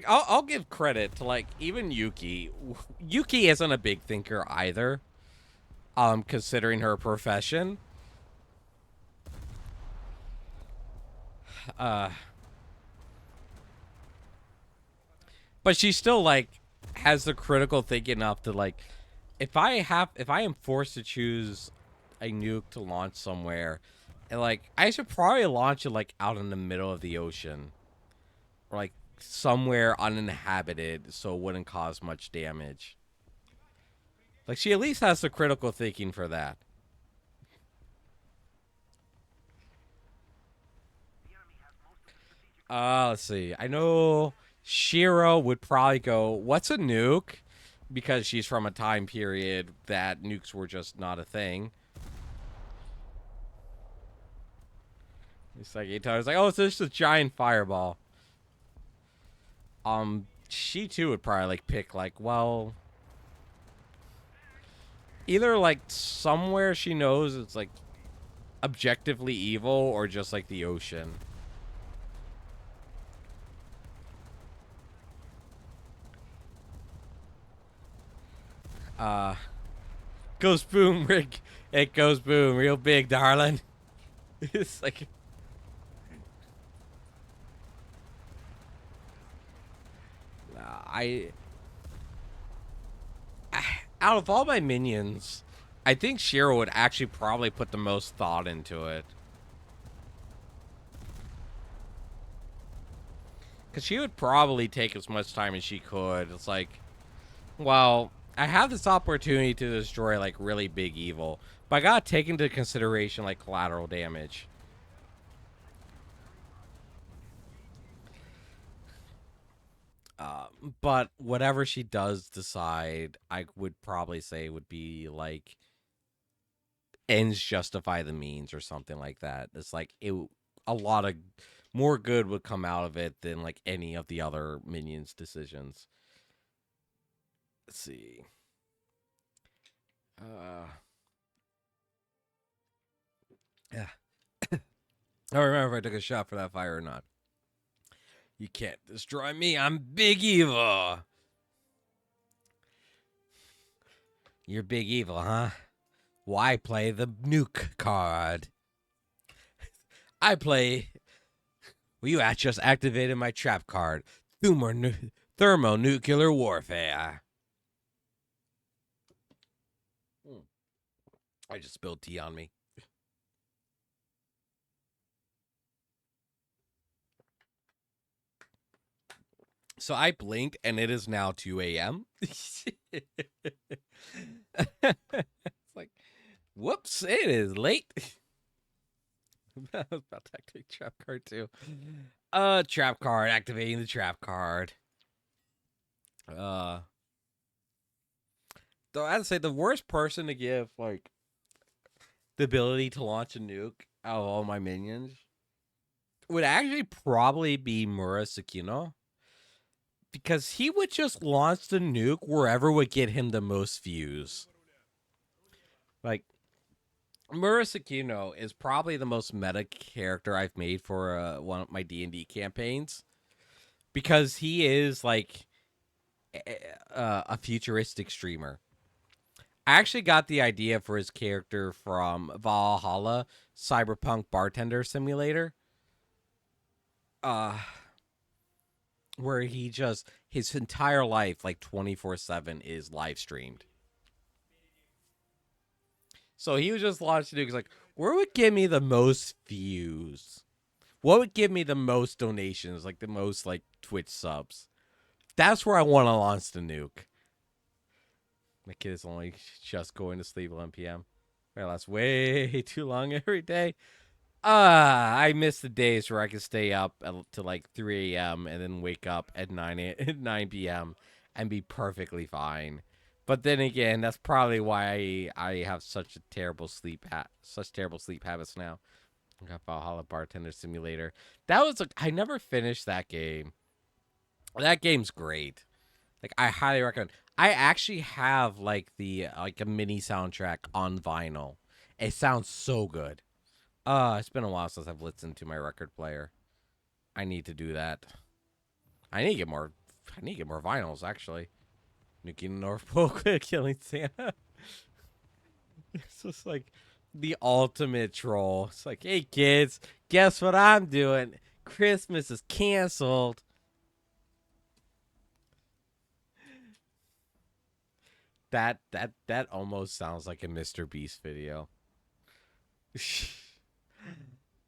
I'll give credit to like even Yuki. Yuki isn't a big thinker either. Considering her profession. Uh, but she still like has the critical thinking enough to like, if I am forced to choose a nuke to launch somewhere, and like I should probably launch it like out in the middle of the ocean, or like somewhere uninhabited, so it wouldn't cause much damage. Like she at least has the critical thinking for that. Let's see. I know Shiro would probably go, "What's a nuke?" Because she's from a time period that nukes were just not a thing. It's like Ito's like, "Oh, it's just a giant fireball." She too would probably like pick like, well, either like somewhere she knows it's like objectively evil, or just like the ocean. Goes boom, Rick. It goes boom, real big, darling. It's like, I out of all my minions, I think Shiro would actually probably put the most thought into it. Because she would probably take as much time as she could. It's like, well, I have this opportunity to destroy, like, really big evil, but I gotta take into consideration, like, collateral damage. But whatever she does decide, I would probably say would be, like, ends justify the means or something like that. It's like, a lot of more good would come out of it than, like, any of the other minions' decisions. Let's see. Yeah. I don't remember if I took a shot for that fire or not. You can't destroy me. I'm Big Evil. You're Big Evil, huh? Why play the nuke card? I play. Well, you just activated my trap card. Thermonuclear warfare. I just spilled tea on me. So I blinked and it is now 2 a.m. It's like, whoops, it is late. I was about to activate trap card too. Trap card, activating the trap card. Though I'd say the worst person to give like the ability to launch a nuke out of all my minions would actually probably be Murasakino. Because he would just launch the nuke wherever would get him the most views. Like, Murasakino is probably the most meta character I've made for one of my D&D campaigns. Because he is, like, a futuristic streamer. I actually got the idea for his character from Valhalla, Cyberpunk Bartender Simulator. Where he just, his entire life, like 24/7, is live streamed. So he was just launching nukes like, where would give me the most views? What would give me the most donations? Like the most like Twitch subs? That's where I want to launch the nuke. My kid is only just going to sleep 11 p.m. Right, that's way too long every day. I miss the days where I could stay up to like 3 a.m. and then wake up at 9 p.m. and be perfectly fine. But then again, that's probably why I have such terrible sleep habits now. I got Valhalla Bartender Simulator. That was I never finished that game. That game's great. Like I highly recommend. I actually have like a mini soundtrack on vinyl. It sounds so good. It's been a while since I've listened to my record player. I need to do that. I need to get more. I need to get more vinyls actually. Nuki North Pole killing Santa. It's just like the ultimate troll. It's like, hey kids, guess what I'm doing? Christmas is canceled. That almost sounds like a Mr. Beast video.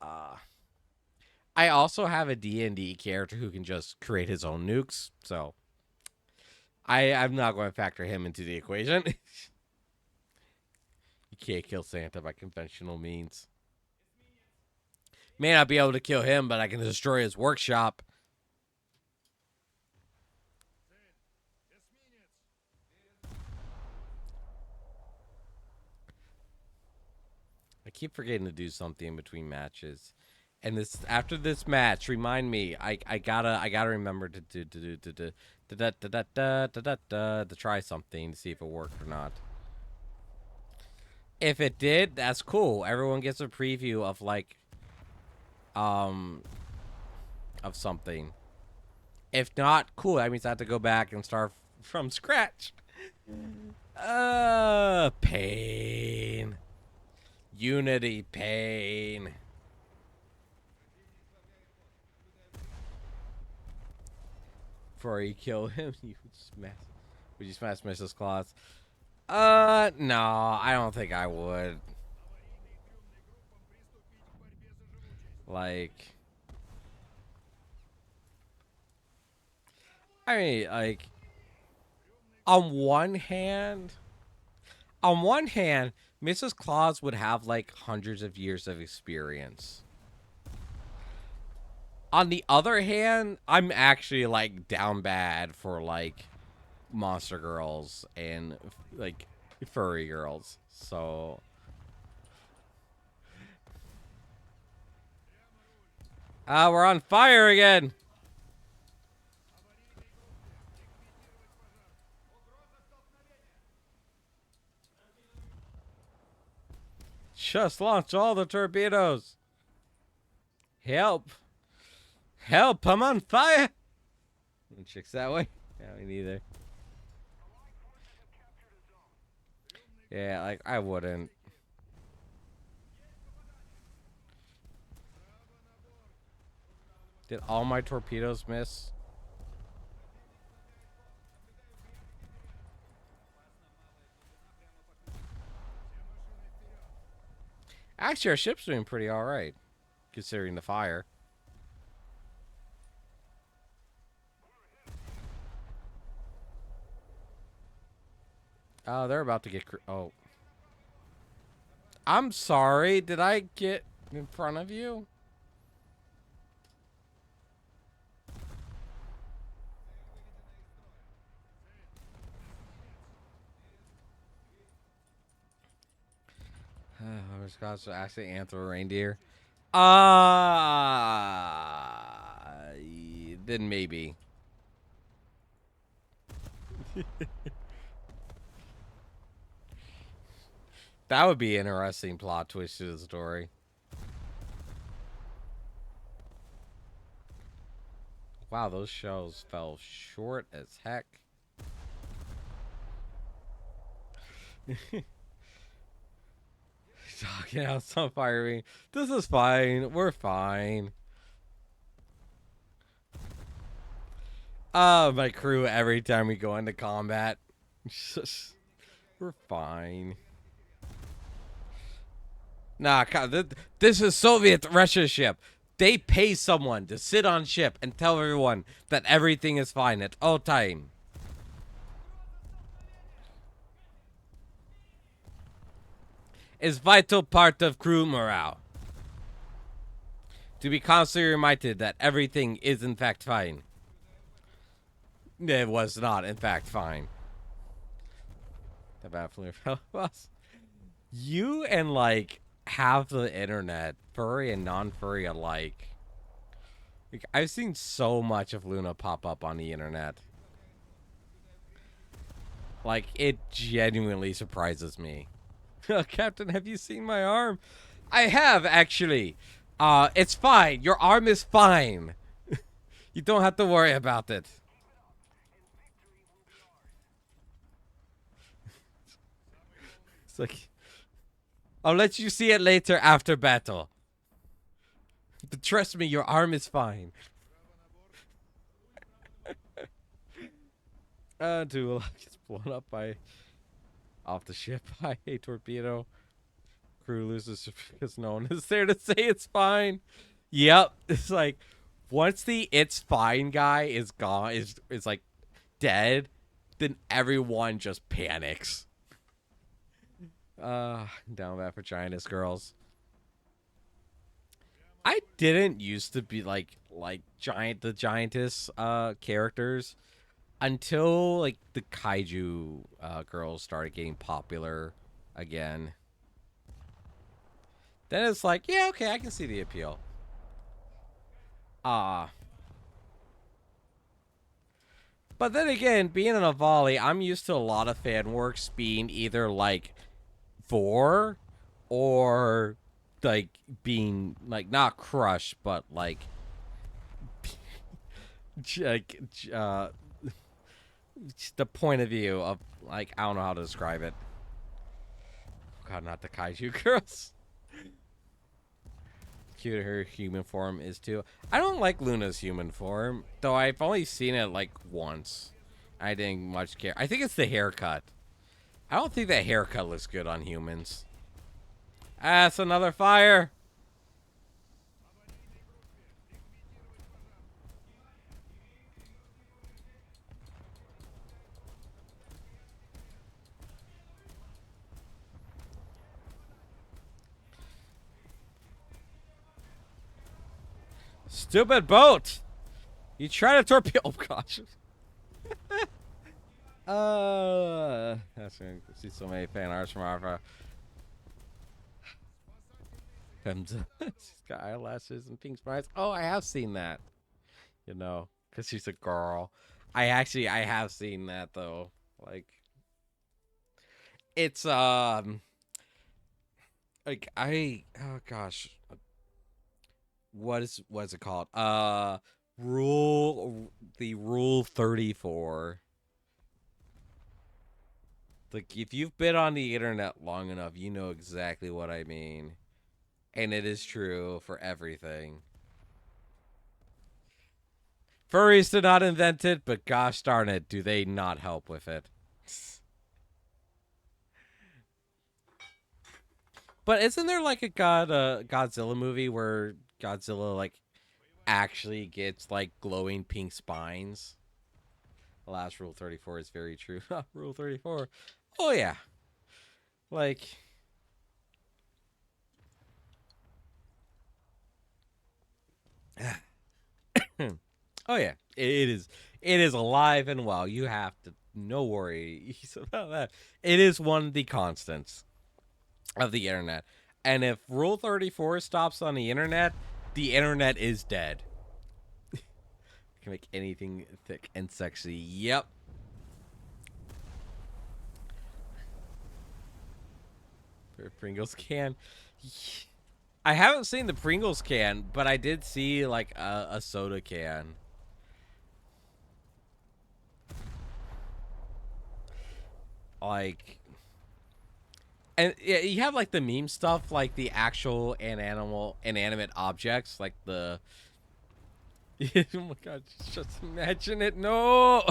uh I also have a D&D character who can just create his own nukes, so I'm not going to factor him into the equation. You can't kill Santa by conventional means. May not be able to kill him, but I can destroy his workshop. I keep forgetting to do something in between matches. And this after this match, remind me. I gotta remember to try something to see if it worked or not. If it did, that's cool. Everyone gets a preview of like of something. If not, cool. That means I have to go back and start from scratch. Pain. Unity pain. Before you kill him, would you smash Mrs. Claus? No, I don't think I would. Like, I mean, like, on one hand, Mrs. Claus would have like hundreds of years of experience. On the other hand, I'm actually like down bad for like monster girls and like furry girls. So we're on fire again. Just launch all the torpedoes. Help. Help, I'm on fire. Chicks that way? Yeah, me neither. Yeah, like, I wouldn't. Did all my torpedoes miss? Actually, our ship's doing pretty alright, considering the fire. Oh, they're about to get... Oh. I'm sorry. Did I get in front of you? Scotch actually antler reindeer. Then maybe. That would be an interesting plot twist to the story. Wow, those shells fell short as heck. Talking out some firing. This is fine. We're fine. My crew every time we go into combat. We're fine. Nah, this is Soviet Russia ship. They pay someone to sit on ship and tell everyone that everything is fine at all time. Is vital part of crew morale. To be constantly reminded that everything is in fact fine. It was not in fact fine. The baffling was. You and like half the internet, furry and non-furry alike. Like, I've seen so much of Luna pop up on the internet. Like, it genuinely surprises me. Captain, have you seen my arm? I have, actually. It's fine. Your arm is fine. You don't have to worry about it. It's like, I'll let you see it later after battle. But trust me, your arm is fine. Duel gets blown up by off the ship by a torpedo. Crew loses because no one is there to say it's fine. Yep, it's like once the "it's fine" guy is gone, is like dead, then everyone just panics. Down bad for Giantess girls. I didn't used to be like the Giantess characters until like the kaiju girls started getting popular again. Then it's like, yeah, okay, I can see the appeal. But then again, being in a volley, I'm used to a lot of fan works being either like vor or like being like not crushed, but like the point of view of like I don't know how to describe it. God, not the kaiju girls. Cute her human form is too. I don't like Luna's human form, though I've only seen it like once. I didn't much care. I think it's the haircut. I don't think that haircut looks good on humans. Ah, it's another fire. Stupid boat! You try to torpedo. Oh gosh. That's gonna see so many fan arts from Arfa. She's got eyelashes and pink sprites. Oh, I have seen that. You know, because she's a girl. I have seen that though. Like, it's like oh gosh, what's it called? Rule 34. Like, if you've been on the internet long enough, you know exactly what I mean. And it is true for everything. Furries did not invent it, but gosh darn it, do they not help with it. But isn't there like a Godzilla movie where Godzilla like actually gets like glowing pink spines? The last Rule 34 is very true. Rule 34. Oh yeah. Like oh yeah. It is alive and well. You have to no worries about that. It is one of the constants of the internet. And if Rule 34 stops on the internet is dead. Can make anything thick and sexy. Yep. Pringles can. I haven't seen the Pringles can, but I did see like a soda can. Like, and yeah, you have like the meme stuff, like the actual inanimate objects, like the. Oh my god! Just imagine it. No.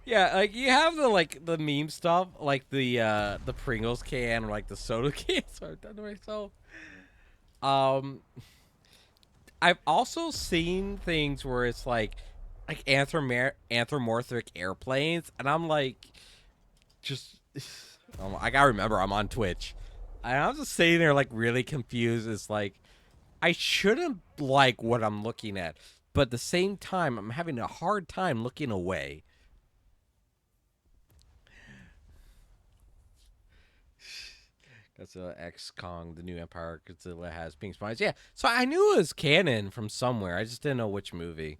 Yeah, like you have the meme stuff, like the Pringles can, or like the soda can. Sorry, I've done to myself. I've also seen things where it's like anthropomorphic airplanes, and I'm like, just I gotta remember I'm on Twitch, and I'm just sitting there like really confused. It's like I shouldn't like what I'm looking at, but at the same time I'm having a hard time looking away. Godzilla X Kong, the new Empire Godzilla has pink spines. Yeah, so I knew it was canon from somewhere. I just didn't know which movie.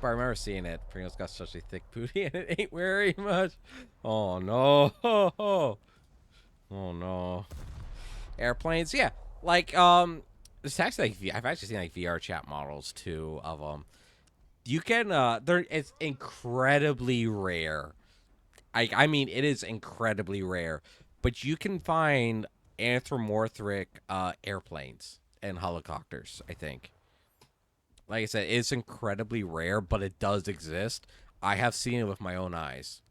But I remember seeing it. Pringles got such a thick booty and it ain't very much. Oh no. Oh no. Airplanes, yeah. Like it's actually like I've actually seen like VR chat models too of them. You can it's incredibly rare. I mean it is incredibly rare, but you can find anthropomorphic airplanes and helicopters, I think. Like I said, it's incredibly rare, but it does exist. I have seen it with my own eyes.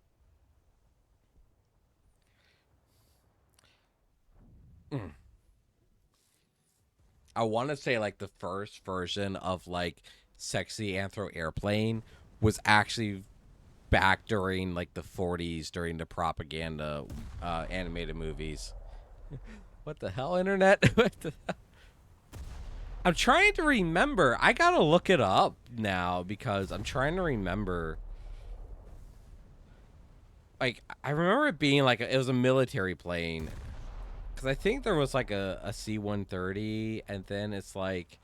I want to say like the first version of like sexy anthro airplane was actually back during like the 40s during the propaganda animated movies. What the hell, internet? What the hell? I'm trying to remember. I gotta look it up now because I'm trying to remember. Like I remember it being like it was a military plane because I think there was like a C-130, and then it's like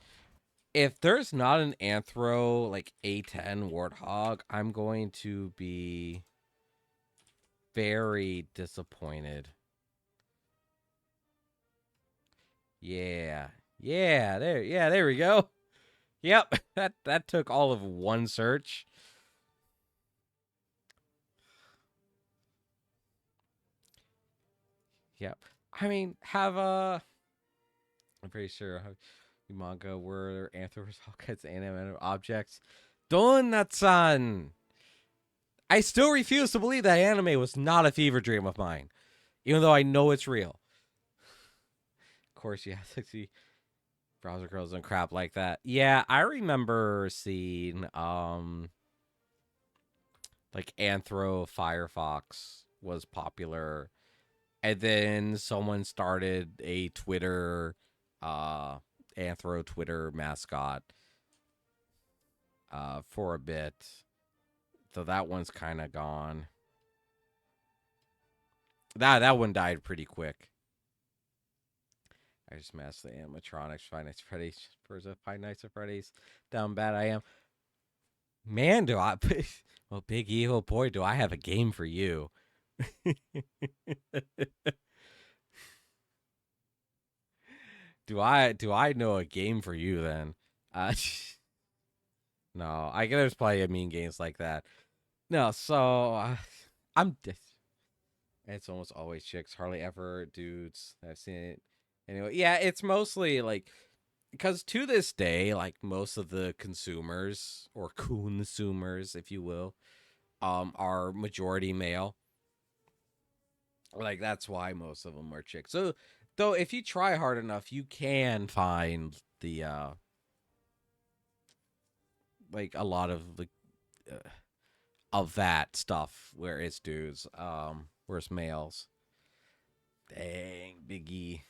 if there's not an anthro like A-10 Warthog, I'm going to be very disappointed. Yeah. There we go. Yep. That took all of one search. Yep. I mean, I'm pretty sure manga were anthropomorphic animated objects. Donut-san! I still refuse to believe that anime was not a fever dream of mine, even though I know it's real. Of course, yeah, 60 browser girls and crap like that. Yeah, I remember seeing like Anthro Firefox was popular, and then someone started a Twitter Anthro Twitter mascot for a bit. So that one's kind of gone. That one died pretty quick. I just messed the animatronics. Five Nights at Freddy's. Five Nights at Freddy's. Down bad I am. Man, do I... Well, big evil boy, do I have a game for you. do I know a game for you then? No, I guess there's plenty of mean games like that. No, so I'm. It's almost always chicks, hardly ever dudes. I've seen it. Anyway, yeah, it's mostly like because to this day, like most of the consumers or consumers, if you will, are majority male. Like that's why most of them are chicks. So, though, if you try hard enough, you can find the like a lot of that stuff where it's dudes, where it's males. Dang, Biggie.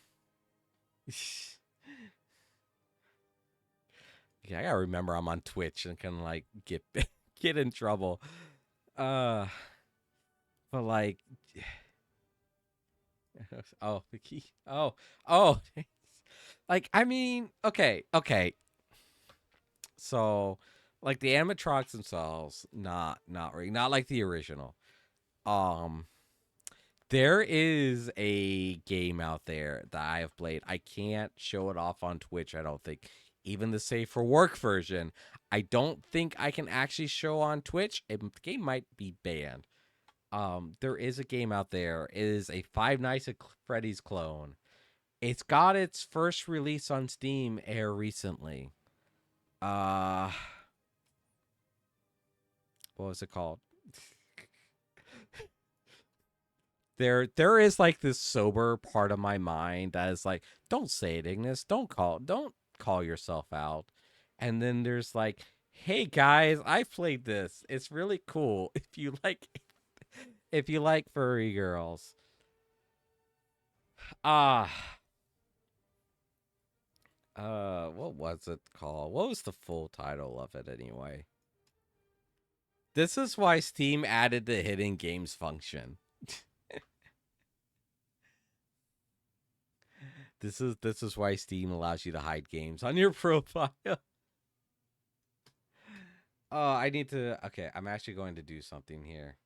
Yeah, I gotta remember I'm on Twitch and can like get get in trouble. Uh, but like, oh, Biggie. Oh, like I mean, okay. So, like the animatronics themselves, not really, not like the original. Um, there is a game out there that I have played. I can't show it off on Twitch, I don't think. Even the Safe for Work version, I don't think I can actually show on Twitch. The game might be banned. There is a game out there. It is a Five Nights at Freddy's clone. It's got its first release on Steam air recently. What was it called? There is like this sober part of my mind that is like, don't say it, Ignis. Don't call yourself out. And then there's like, hey guys, I played this. It's really cool. If you like furry girls. What was it called? What was the full title of it anyway? This is why Steam added the hidden games function. This is why Steam allows you to hide games on your profile. I need to. Okay, I'm actually going to do something here.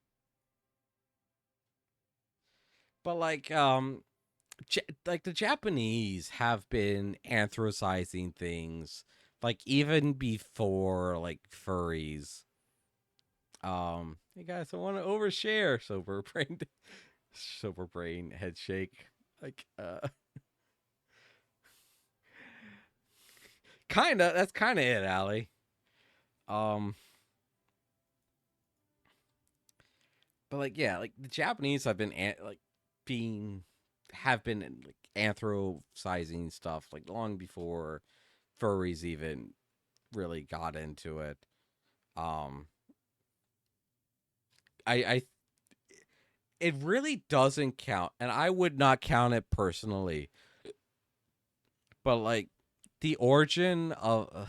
But like the Japanese have been anthrocizing things like even before like furries. Hey guys, I want to overshare. Sober brain head shake. Like kinda. That's kind of it, Allie. Um, but like yeah, like the Japanese have been being have been like anthrocizing stuff like long before furries even really got into it. Um, I it really doesn't count, and I would not count it personally. But like the origin of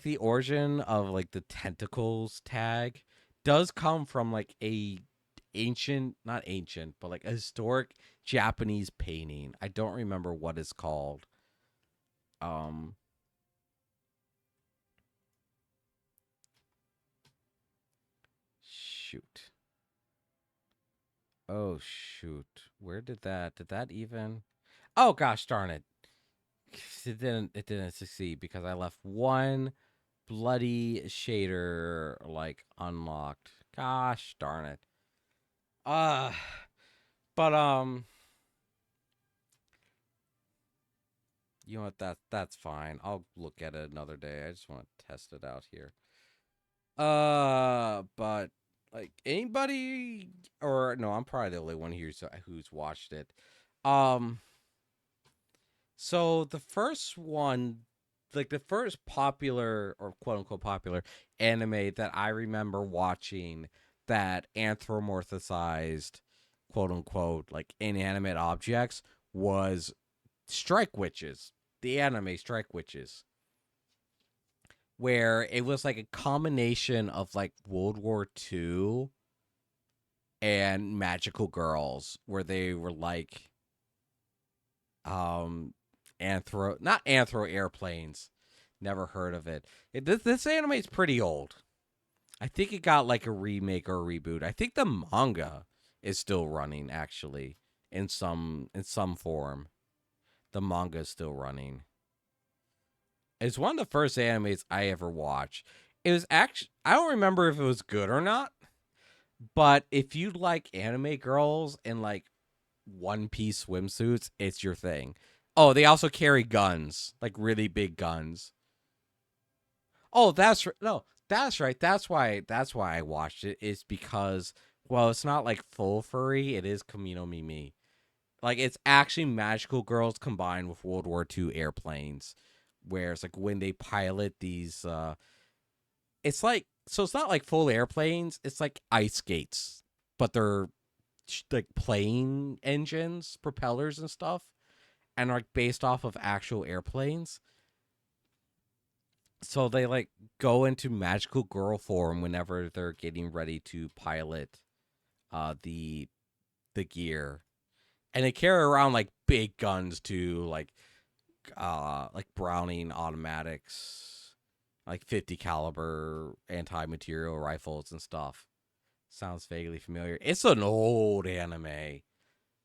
the origin of like the tentacles tag does come from like a ancient, not ancient, but like a historic Japanese painting. I don't remember what it's called. Um shoot. Oh shoot. Where did that even? Oh gosh darn it. It didn't succeed because I left one bloody shader like unlocked. Gosh darn it. Uh but you know what, that's fine. I'll look at it another day. I just want to test it out here. But like anybody or no, I'm probably the only one here who's watched it. Um So the first one, like the first popular or quote unquote popular anime that I remember watching that anthropomorphized quote unquote like inanimate objects was Strike Witches, the anime Strike Witches, where it was like a combination of like World War II and magical girls, where they were like um not anthro airplanes. Never heard of it. This anime is pretty old. I think it got like a remake or a reboot. I think the manga is still running actually in some form. The manga is still running. It's one of the first animes I ever watched. It was actually I don't remember if it was good or not, but if you like anime girls in like one piece swimsuits, it's your thing. Oh, they also carry guns, like really big guns. Oh, that's right. No, that's right. That's why I watched it is because well, it's not like full furry. It is Kamino Mimi. Like it's actually magical girls combined with World War II airplanes, where it's like when they pilot these. It's like so it's not like full airplanes. It's like ice skates, but they're like plane engines, propellers, and stuff, and are like based off of actual airplanes. So they like go into magical girl form whenever they're getting ready to pilot the gear. And they carry around like big guns too, like Browning automatics, like 50 caliber anti-material rifles and stuff. Sounds vaguely familiar. It's an old anime.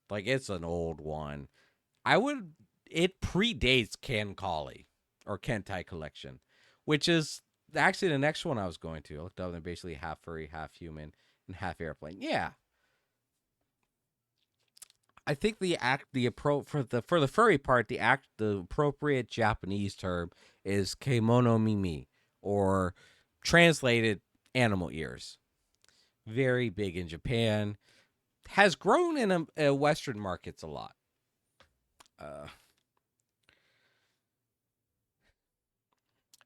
Like it's an old one. It predates Kankali or Kentai Collection, which is actually the next one I was going to. I looked up and they're basically half furry, half human, and half airplane. Yeah. I think for the furry part, the appropriate Japanese term is kemono mimi, or translated animal ears. Very big in Japan. Has grown in Western markets a lot. Uh,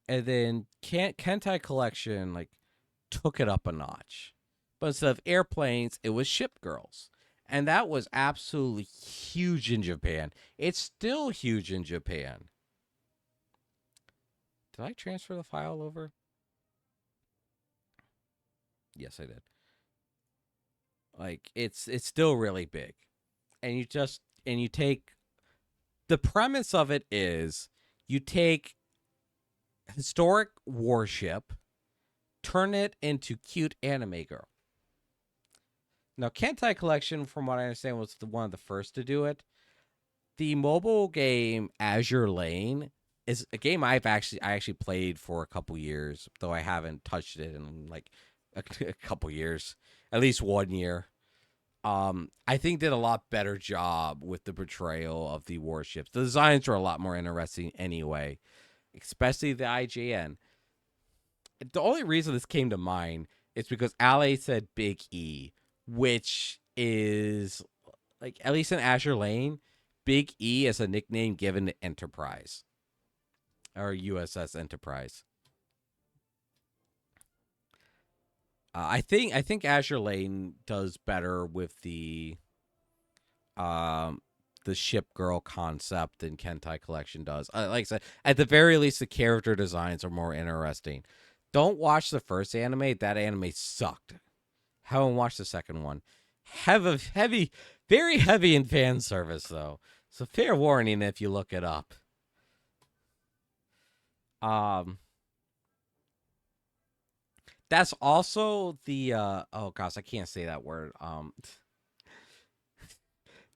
and then Kentai Collection like took it up a notch, but instead of airplanes, it was ship girls, and that was absolutely huge in Japan. It's still huge in Japan. Did I transfer the file over? Yes, I did. Like it's still really big, and you take the premise of it is you take historic warship turn it into cute anime girl. Now, Kentai Collection, from what I understand, was one of the first to do it. The mobile game Azure Lane is a game I actually played for a couple years, though I haven't touched it in like a couple years, at least 1 year. I think did a lot better job with the portrayal of the warships. The designs are a lot more interesting anyway, especially the IJN. The only reason this came to mind is because Ale said Big E, which is like, at least in Azure Lane, Big E is a nickname given to Enterprise or USS Enterprise. I think Azure Lane does better with the ship girl concept than Kentai Collection does. Like I said, at the very least, the character designs are more interesting. Don't watch the first anime. That anime sucked. Haven't watched the second one. Very heavy in fan service though. So fair warning if you look it up. That's also the oh gosh, I can't say that word.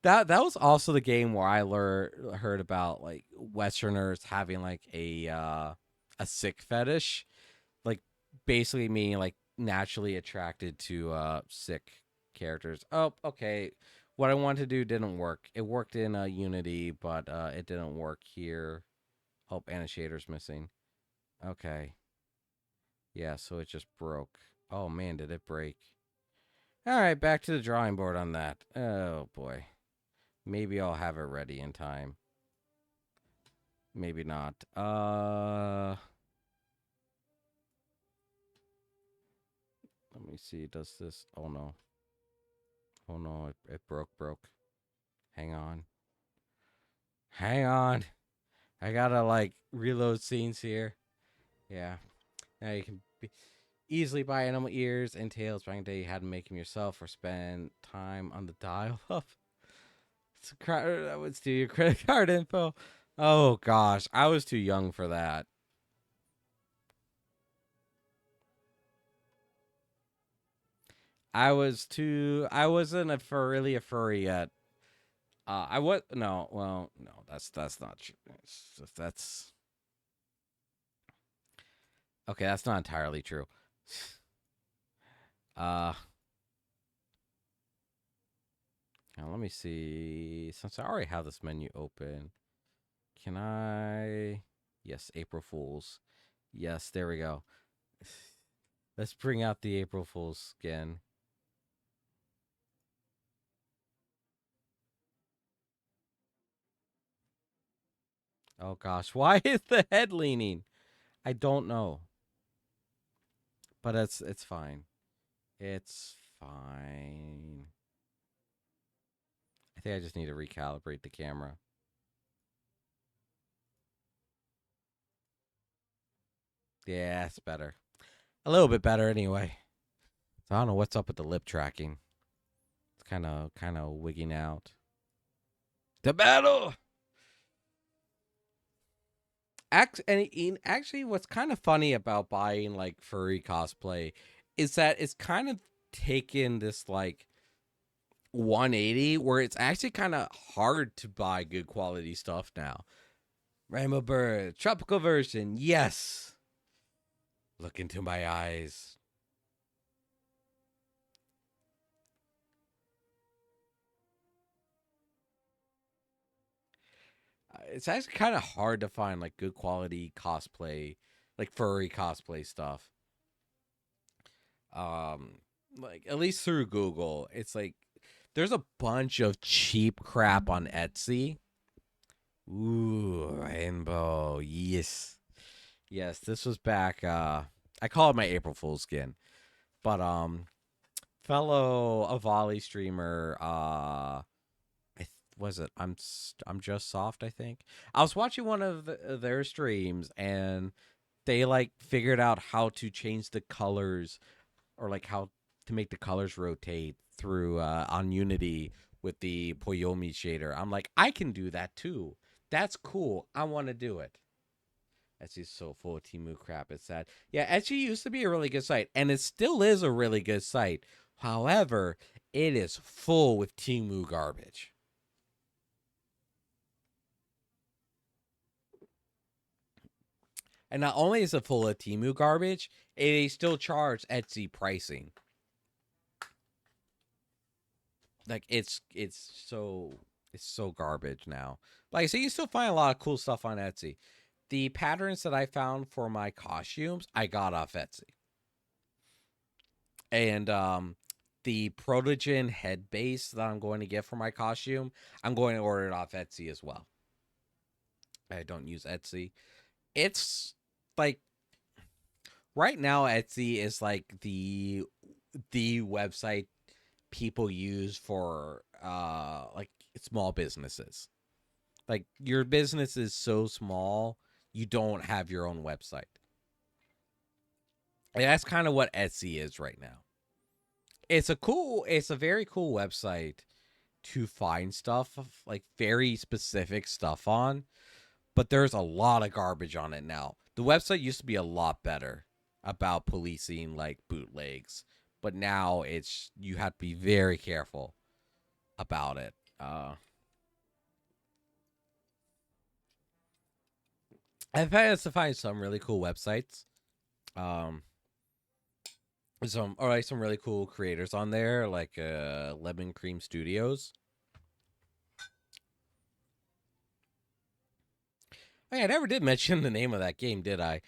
That was also the game where I heard about like Westerners having like a sick fetish, like basically meaning like naturally attracted to sick characters. Oh, okay. What I wanted to do didn't work. It worked in Unity, but it didn't work here. Oh, and a shader's missing. Okay. Yeah, so it just broke. Oh man, did it break? All right, back to the drawing board on that. Oh boy. Maybe I'll have it ready in time. Maybe not. Let me see. Does this? Oh no. Oh no, it broke. Hang on. Hang on. I gotta like reload scenes here. Yeah. Now you can easily buy animal ears and tails. Back in the day, you had to make them yourself or spend time on the dial-up. That would steal your credit card info. Oh gosh, I was too young for that. I wasn't really a furry yet. I was no. Well, no. That's not true. That's okay. That's not entirely true. Now let me see. Since I already have this menu open, can I? Yes, April Fools. Yes, there we go. Let's bring out the April Fool's skin. Oh gosh, why is the head leaning? I don't know. But it's fine. It's fine. I think I just need to recalibrate the camera. Yeah, it's better. A little bit better anyway. So I don't know what's up with the lip tracking. It's kind of wigging out. The battle. Actually, what's kind of funny about buying like furry cosplay is that it's kind of taken this like 180 where it's actually kind of hard to buy good quality stuff now. Rainbow Bird, tropical version, yes. Look into my eyes. It's actually kind of hard to find like good quality cosplay, like furry cosplay stuff. Like at least through Google, it's like there's a bunch of cheap crap on Etsy. Ooh, rainbow, yes, yes. This was back. I call it my April Fool's skin, but fellow Avali streamer, was it? I'm just soft. I think I was watching one of their streams, and they like figured out how to change the colors, or like how to make the colors rotate through on Unity with the Poyomi shader. I'm like, I can do that too. That's cool. I want to do it. Etsy's so full of Temu crap. It's sad. Yeah, Etsy used to be a really good site, and it still is a really good site. However, it is full with Temu garbage. And not only is it full of Temu garbage, they still charge Etsy pricing. Like it's so garbage now. Like, so you still find a lot of cool stuff on Etsy. The patterns that I found for my costumes, I got off Etsy. And the Protogen head base that I'm going to get for my costume, I'm going to order it off Etsy as well. I don't use Etsy. It's like right now Etsy is like the website people use for like small businesses. Like, your business is so small, you don't have your own website. And that's kind of what Etsy is right now. It's a very cool website to find stuff, like very specific stuff on, but there's a lot of garbage on it now. The website used to be a lot better about policing like bootlegs, but now you have to be very careful about it. I've had to find some really cool websites. Some really cool creators on there, like Lemon Cream Studios. Hey, I never did mention the name of that game, did I?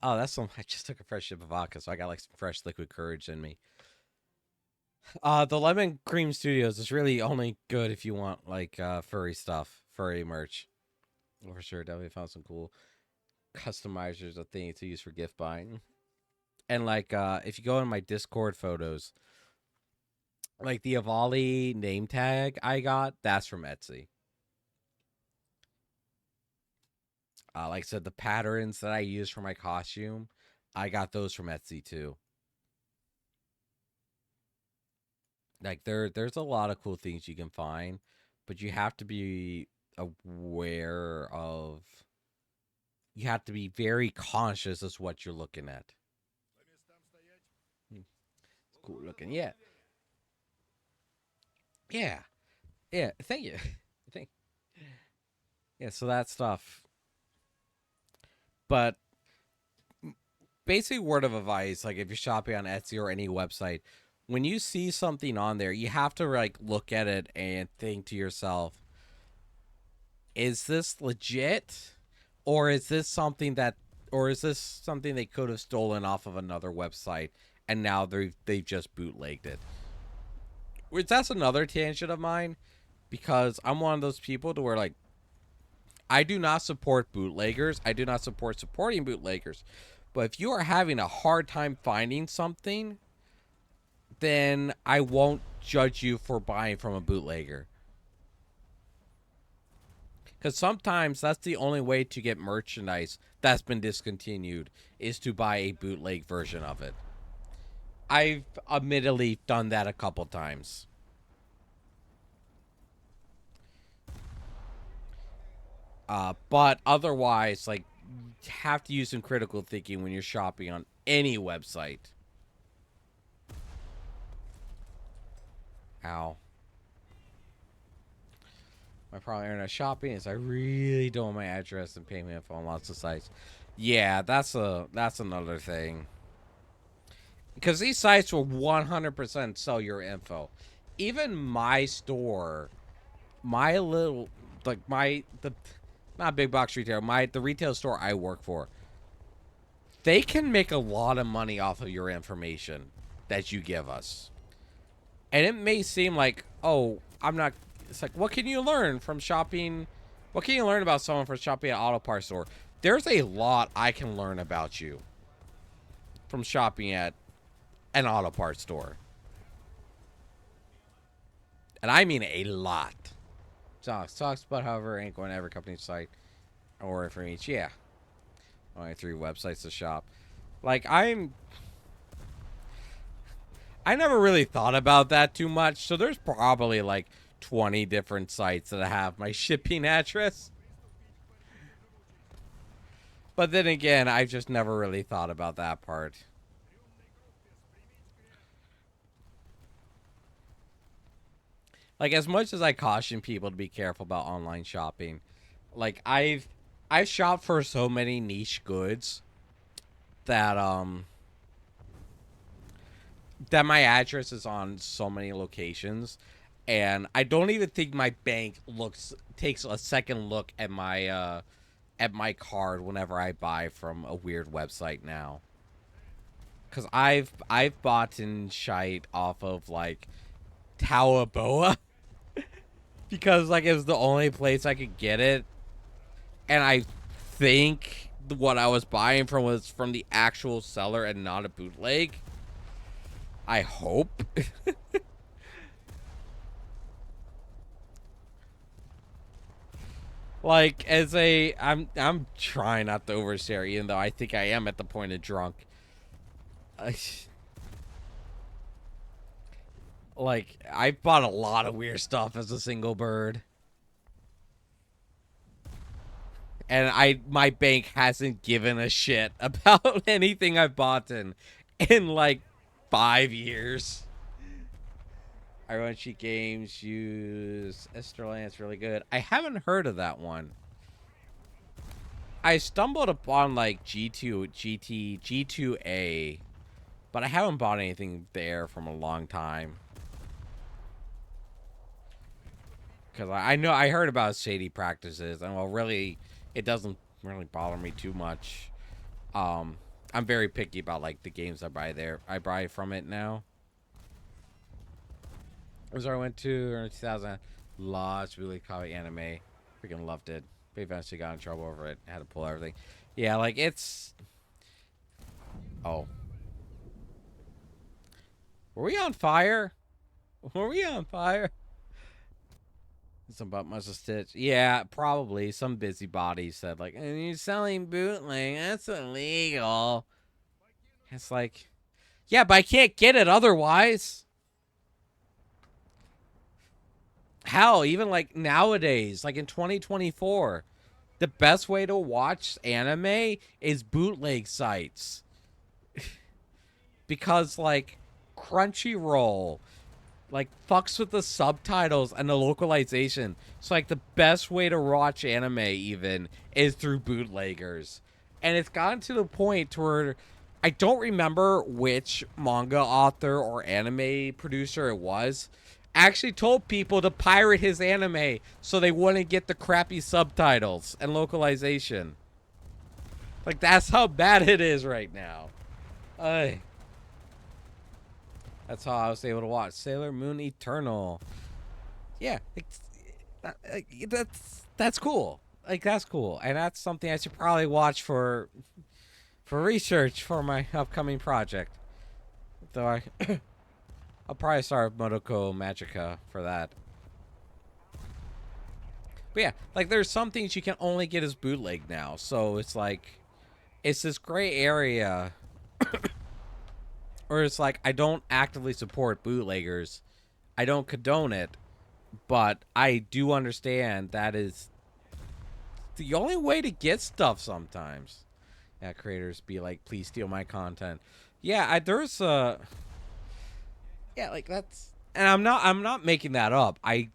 Oh, that's some. I just took a fresh sip of vodka, so I got like some fresh liquid courage in me. The Lemon Cream Studios is really only good if you want like furry stuff, furry merch. For sure, definitely found some cool customizers, a thing to use for gift buying. And like if you go in my Discord photos, like the Avali name tag I got, that's from Etsy. Like I said, the patterns that I use for my costume, I got those from Etsy too. Like there's a lot of cool things you can find, but you have to be aware of. You have to be very conscious of what you're looking at. It's cool looking, yeah. Yeah. Yeah, thank you. Yeah, so that stuff. But basically, word of advice, like if you're shopping on Etsy or any website, when you see something on there, you have to like look at it and think to yourself, is this legit? Or is this something they could have stolen off of another website and now they've just bootlegged it? Which, that's another tangent of mine, because I'm one of those people to where like I do not support bootleggers. I do not support supporting bootleggers. But if you are having a hard time finding something, then I won't judge you for buying from a bootlegger. Because sometimes that's the only way to get merchandise that's been discontinued, is to buy a bootleg version of it. I've admittedly done that a couple times. But otherwise, like, you have to use some critical thinking when you're shopping on any website. Ow. My problem with internet shopping is I really don't want my address and payment info on lots of sites. Yeah, that's another thing. Because these sites will 100% sell your info. Even my store, my little, like not big box retailer, the retail store I work for, they can make a lot of money off of your information that you give us. And it may seem like, oh, it's like, what can you learn from shopping? What can you learn about someone from shopping at auto parts store? There's a lot I can learn about you from shopping at an auto parts store. And I mean a lot. Talks about, however, ain't going to every company's site or from each. Yeah. Only 3 websites to shop. Like, I never really thought about that too much. So there's probably like 20 different sites that have my shipping address. But then again, I've just never really thought about that part. Like, as much as I caution people to be careful about online shopping, like I've shopped for so many niche goods that that my address is on so many locations, and I don't even think my bank takes a second look at my card whenever I buy from a weird website now. Cause I've bought in shite off of like Tawaboa because like it was the only place I could get it, and I think what I was buying from was from the actual seller and not a bootleg. I hope. Like I'm trying not to overshare, even though I think I am at the point of drunk. Like I bought a lot of weird stuff as a single bird, and my bank hasn't given a shit about anything I've bought in like 5 years. I run cheat games, use Esterland's really good. I haven't heard of that one. I stumbled upon like G2A, but I haven't bought anything there from a long time. Because I know I heard about shady practices, and well, really, it doesn't really bother me too much. I'm very picky about like the games I buy there. I buy from it now. Was I went to early 2000, lost really copy anime, freaking loved it. But eventually got in trouble over it. Had to pull everything. Yeah, like it's. Oh, were we on fire? Were we on fire? Some butt muscle stitch. Yeah, probably. Some busybody said like, "You're selling bootleg. That's illegal." It's like, yeah, but I can't get it otherwise. Hell, even like nowadays, like in 2024, the best way to watch anime is bootleg sites. Because like Crunchyroll like fucks with the subtitles and the localization. So like the best way to watch anime even is through bootleggers. And it's gotten to the point where I don't remember which manga author or anime producer it was actually told people to pirate his anime so they wouldn't get the crappy subtitles and localization. Like, that's how bad it is right now. That's how I was able to watch Sailor Moon Eternal. Yeah, that's cool. Like, that's cool. And that's something I should probably watch for research for my upcoming project. Though I'll probably start Modoko Magica for that. But yeah, like there's some things you can only get as bootleg now. So it's like, it's this gray area. Or it's like, I don't actively support bootleggers. I don't condone it. But I do understand that is the only way to get stuff sometimes. Yeah, creators be like, please steal my content. Yeah, there's a... Yeah, like that's, and I'm not making that up. I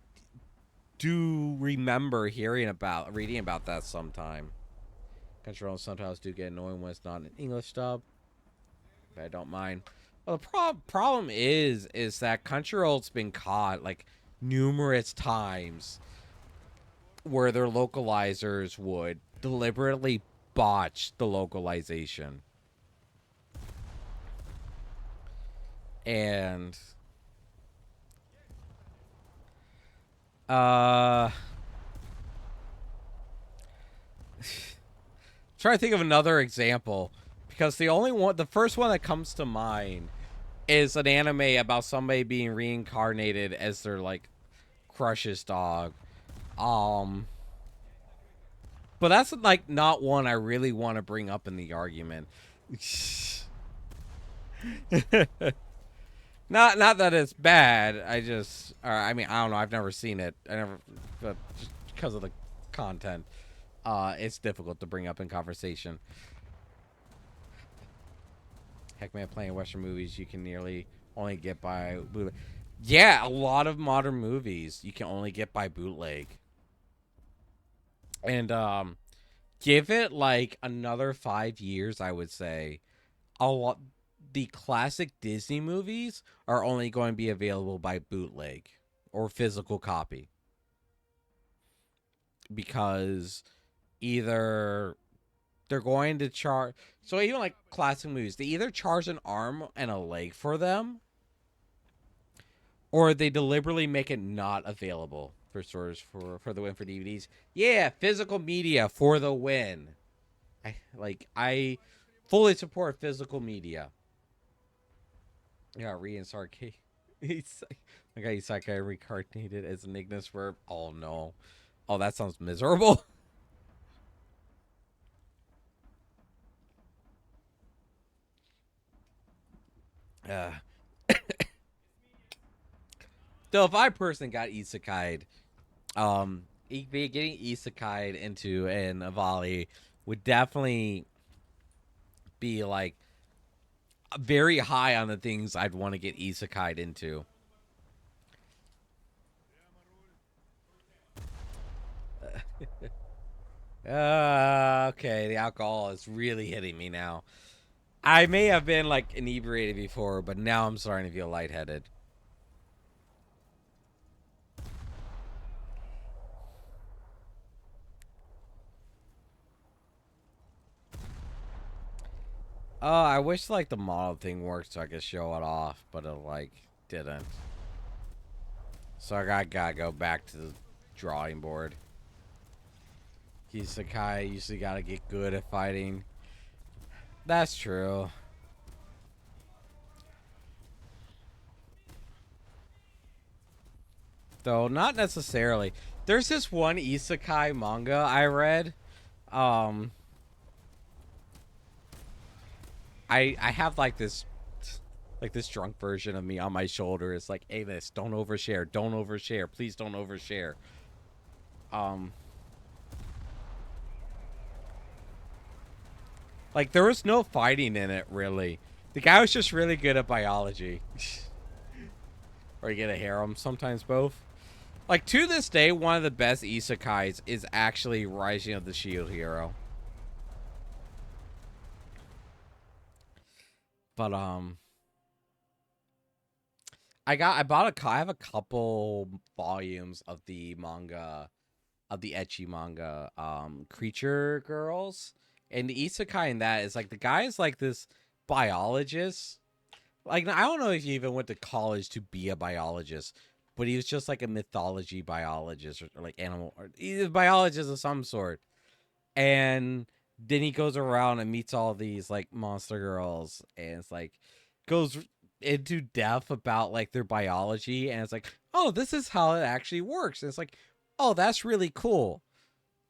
do remember reading about that sometime. Control sometimes do get annoying when it's not an English dub, but I don't mind. Well, the problem is that Crunchyroll's been caught like numerous times where their localizers would deliberately botch the localization. And trying to think of another example, because the first one that comes to mind is an anime about somebody being reincarnated as their like crush's dog. But that's like not one I really want to bring up in the argument. Not that it's bad. I mean, I don't know. I've never seen it. But just because of the content. it's difficult to bring up in conversation. Heck, man, playing Western movies you can nearly only get by bootleg. Yeah, a lot of modern movies you can only get by bootleg. And give it like another 5 years, I would say. A lot the classic Disney movies are only going to be available by bootleg or physical copy. Because either they're going to charge, so even like classic movies, they either charge an arm and a leg for them, or they deliberately make it not available for stores for the win for DVDs. Yeah, physical media for the win. I fully support physical media. Yeah, reinstart K. I got Isekai reincarnated as an Ignis verb. Oh no. Oh, that sounds miserable. Uh, so if I personally got isekai'd, getting isekai'd into an Avali would definitely be like very high on the things I'd want to get isekai'd into. Okay, the alcohol is really hitting me now. I may have been like inebriated before, but now I'm starting to feel lightheaded. I wish like the model thing worked so I could show it off, but it like didn't. So I gotta go back to the drawing board. Isekai usually gotta get good at fighting. That's true. Though not necessarily. There's this one isekai manga I read. Um I have like this drunk version of me on my shoulder. It's like, hey, don't overshare. Don't overshare. Please don't overshare. Like there was no fighting in it really. The guy was just really good at biology. Or you get a harem, sometimes both. Like to this day, one of the best isekais is actually Rising of the Shield Hero. But I have a couple volumes of the manga, of the ecchi manga, Creature Girls, and the isekai in that is like the guy is like this biologist. Like I don't know if he even went to college to be a biologist, but he was just like a mythology biologist or like animal, or he's a biologist of some sort. And then he goes around and meets all these like monster girls, and it's like goes into depth about like their biology, and it's like, oh, this is how it actually works. And it's like, oh, that's really cool.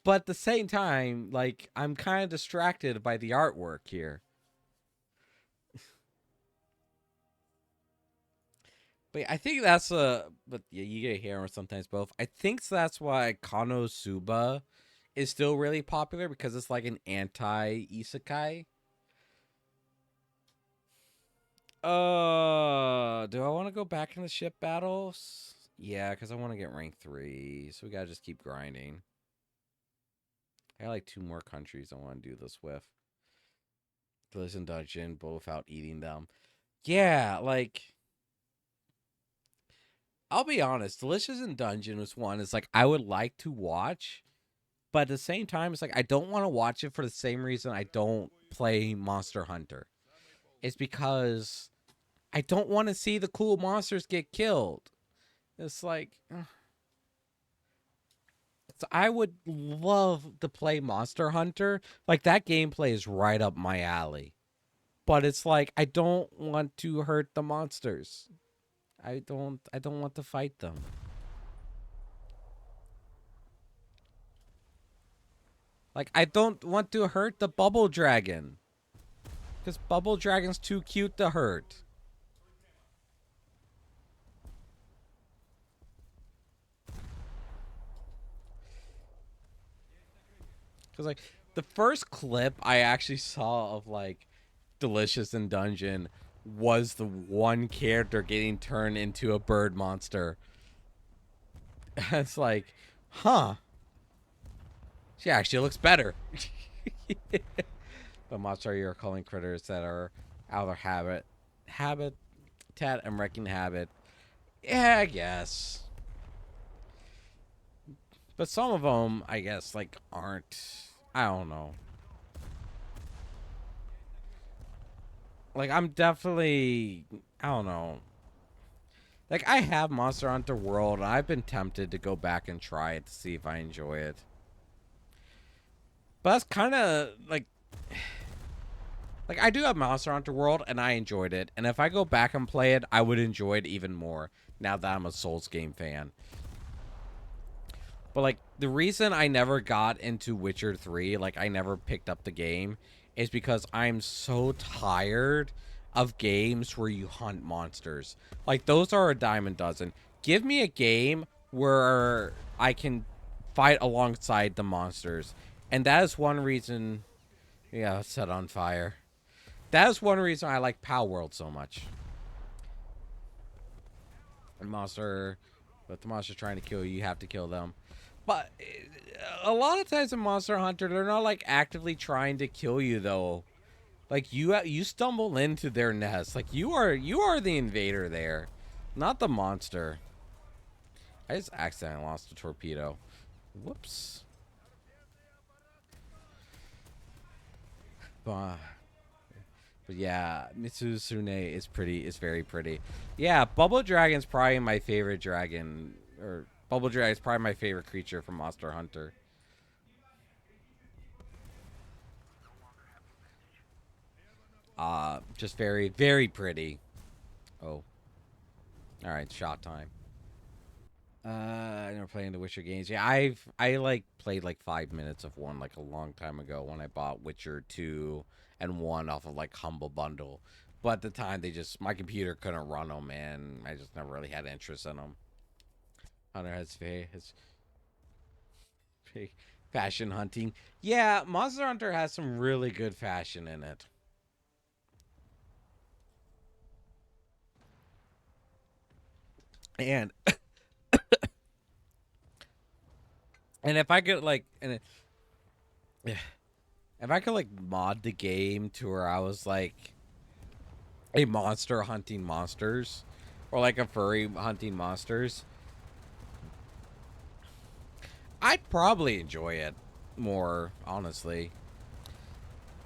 But at the same time, like I'm kind of distracted by the artwork here. But I think that's but yeah, you get here sometimes both. I think that's why Konosuba is still really popular because it's like an anti isekai. Do I want to go back in the ship battles? Yeah, because I want to get rank 3, so we gotta just keep grinding. I got like 2 more countries I want to do this with. Delicious and Dungeon, both out eating them. Yeah, like I'll be honest, Delicious and Dungeon was one. It's like I would like to watch, but at the same time, it's like I don't want to watch it for the same reason I don't play Monster Hunter. It's because I don't want to see the cool monsters get killed. It's like, so I would love to play Monster Hunter. Like that gameplay is right up my alley. But it's like I don't want to hurt the monsters. I don't want to fight them. Like I don't want to hurt the bubble dragon. Cuz bubble dragon's too cute to hurt. Because, like, the first clip I actually saw of, like, Delicious in Dungeon was the one character getting turned into a bird monster. It's like, huh. She actually looks better. The monster you're calling critters that are out of their habitat and wrecking habit. Yeah, I guess. But some of them, I guess, like, aren't. I don't know. Like, I'm definitely. I don't know. Like, I have Monster Hunter World, and I've been tempted to go back and try it to see if I enjoy it. But that's kind of, like... Like, I do have Monster Hunter World, and I enjoyed it. And if I go back and play it, I would enjoy it even more, now that I'm a Souls game fan. But, like, the reason I never got into Witcher 3, like, I never picked up the game, is because I'm so tired of games where you hunt monsters. Like, those are a dime a dozen. Give me a game where I can fight alongside the monsters. And that is one reason... Yeah, it's set on fire. That is one reason I like Pal World so much. But the monster trying to kill you, you have to kill them. But a lot of times in Monster Hunter, they're not, like, actively trying to kill you, though. Like, you stumble into their nest. Like, you are the invader there, not the monster. I just accidentally lost a torpedo. Whoops. But yeah, Mitsusune is very pretty. Yeah, Bubble Dragon's probably my favorite dragon, or Bubble Dragon's probably my favorite creature from Monster Hunter. Just very, very pretty. Oh. Alright, shot time. I never playing the Witcher games. Yeah, I like played like 5 minutes of one like a long time ago when I bought Witcher 2 and 1 off of like Humble Bundle. But at the time my computer couldn't run them, and I just never really had interest in them. Hunter has fashion hunting. Yeah, Monster Hunter has some really good fashion in it. And and if I could like if I could like mod the game to where I was like a monster hunting monsters, or like a furry hunting monsters, I'd probably enjoy it more, honestly.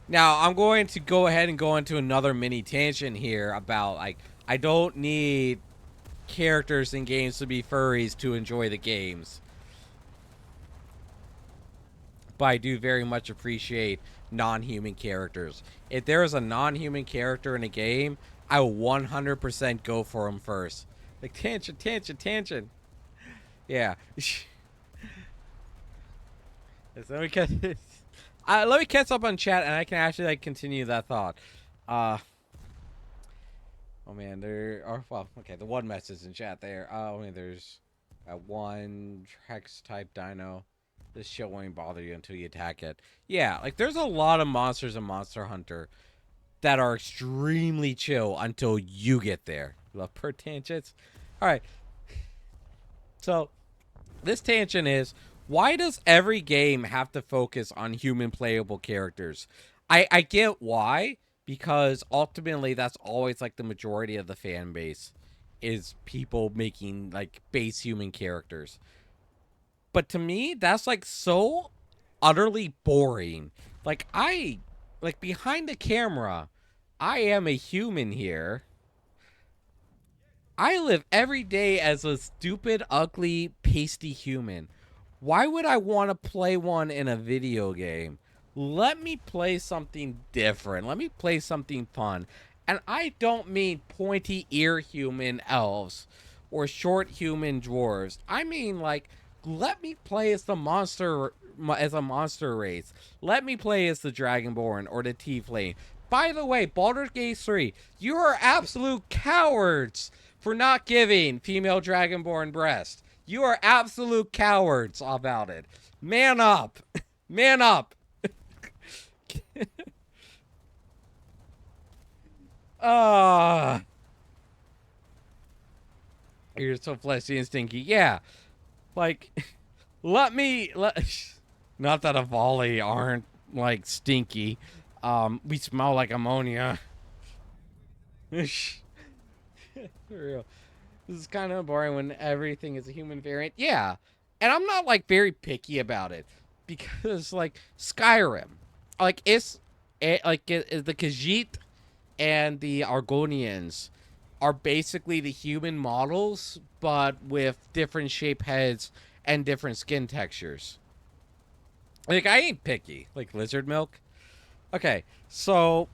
Now, I'm going to go ahead and go into another mini tangent here about, like, I don't need characters in games to be furries to enjoy the games. But I do very much appreciate non-human characters. If there is a non-human character in a game, I will 100% go for him first. Like, tangent. Yeah. Let me catch up on chat, and I can actually like continue that thought. Oh man, the one message in chat there. There's one Hex type dino. This shit won't bother you until you attack it. Yeah, like there's a lot of monsters in Monster Hunter that are extremely chill until you get there. Love per tangents. All right. So this tangent is, why does every game have to focus on human playable characters? I get why, because ultimately that's always like the majority of the fan base is people making like base human characters. But to me, that's like so utterly boring. Like behind the camera, I am a human here. I live every day as a stupid, ugly, pasty human. Why would I want to play one in a video game? Let me play something different. Let me play something fun. And I don't mean pointy ear human elves or short human dwarves. I mean, like, let me play as a monster race. Let me play as the Dragonborn or the Tiefling. By the way, Baldur's Gate 3, you are absolute cowards for not giving female Dragonborn breast. You are absolute cowards about it. Man up. Man up. Ah, you're so fleshy and stinky. Yeah, like let not that a volley aren't like stinky. We smell like ammonia. For real. This is kind of boring when everything is a human variant. Yeah. And I'm not like very picky about it because like Skyrim, like the Khajiit and the Argonians are basically the human models but with different shape heads and different skin textures. Like I ain't picky. Like lizard milk. Okay. So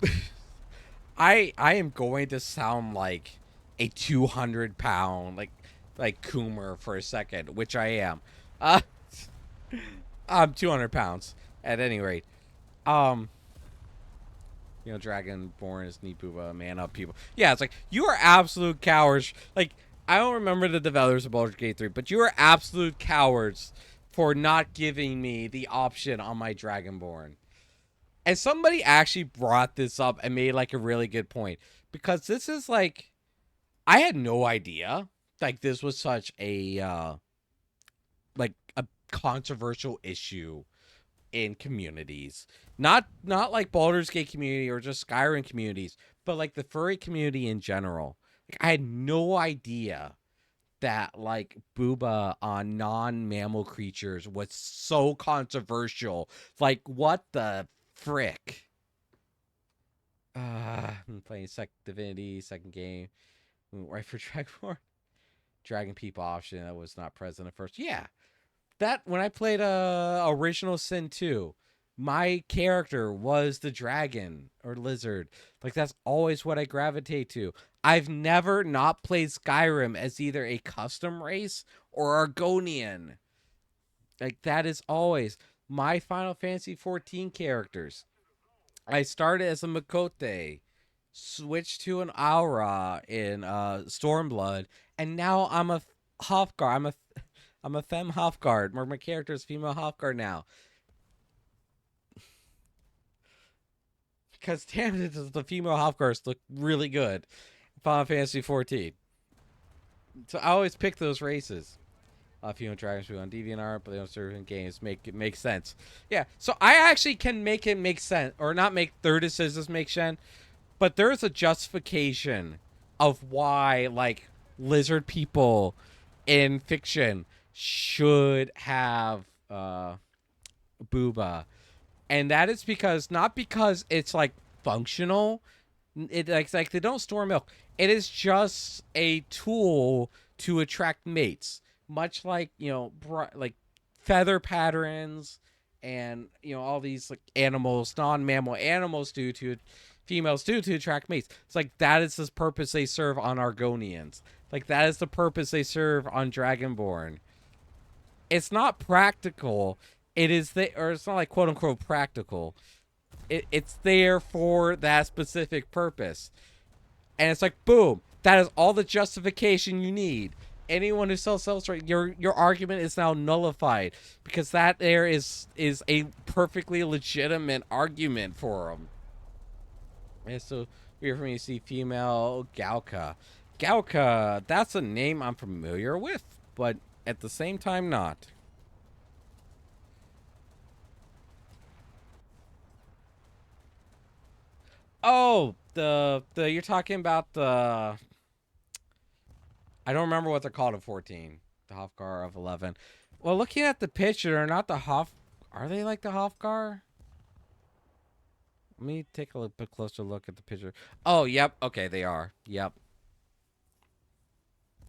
I am going to sound like a 200-pound like Coomer for a second, which I am. Uh, I'm 200 pounds at any rate. Um, Dragonborn is neat booba, man up people. Yeah, it's like you are absolute cowards. Like I don't remember the developers of Baldur's Gate 3, but you are absolute cowards for not giving me the option on my Dragonborn. And somebody actually brought this up and made like a really good point because this is like I had no idea like this was such a like a controversial issue in communities. Not like Baldur's Gate community or just Skyrim communities, but like the furry community in general. Like, I had no idea that like booba on non-mammal creatures was so controversial. Like what the frick? I'm playing Divinity, second game. Right for Dragonborn. Dragon Peep option that was not present at first. Yeah. That when I played original Sin 2, my character was the dragon or lizard. Like that's always what I gravitate to. I've never not played Skyrim as either a custom race or Argonian. Like that is always my Final Fantasy 14 characters. I started as a Makote, switched to an Aura in Stormblood, and now I'm a Hofgar. I'm a femme Hofguard. My character is female Hofguard now. Because damn it, the female Hofguards look really good in Final Fantasy 14. So I always pick those races. Female dragons on DeviantArt, but they don't serve in games. It makes sense. Yeah, so I actually can make it make sense, or not make third decisions make sense, but there's a justification of why like lizard people in fiction should have booba, and that is because not because it's like functional. It's like they don't store milk. It is just a tool to attract mates, much like like feather patterns and all these like animals, non-mammal animals do to females do to attract mates. It's like that is the purpose they serve on Argonians. Like that is the purpose they serve on Dragonborn. It's not practical. It's not like quote unquote practical. It's there for that specific purpose. And it's like, boom, that is all the justification you need. Anyone who sells right, your argument is now nullified because that there is a perfectly legitimate argument for them. And so we're from you see female Galka. Galka, that's a name I'm familiar with, but at the same time not. Oh, the you're talking about the I don't remember what they're called at 14. The Hofgar of 11. Well, looking at the picture, they're not the Hof. Are they like the Hofgar? Let me take a bit closer look at the picture. Oh, yep. Okay, they are. Yep.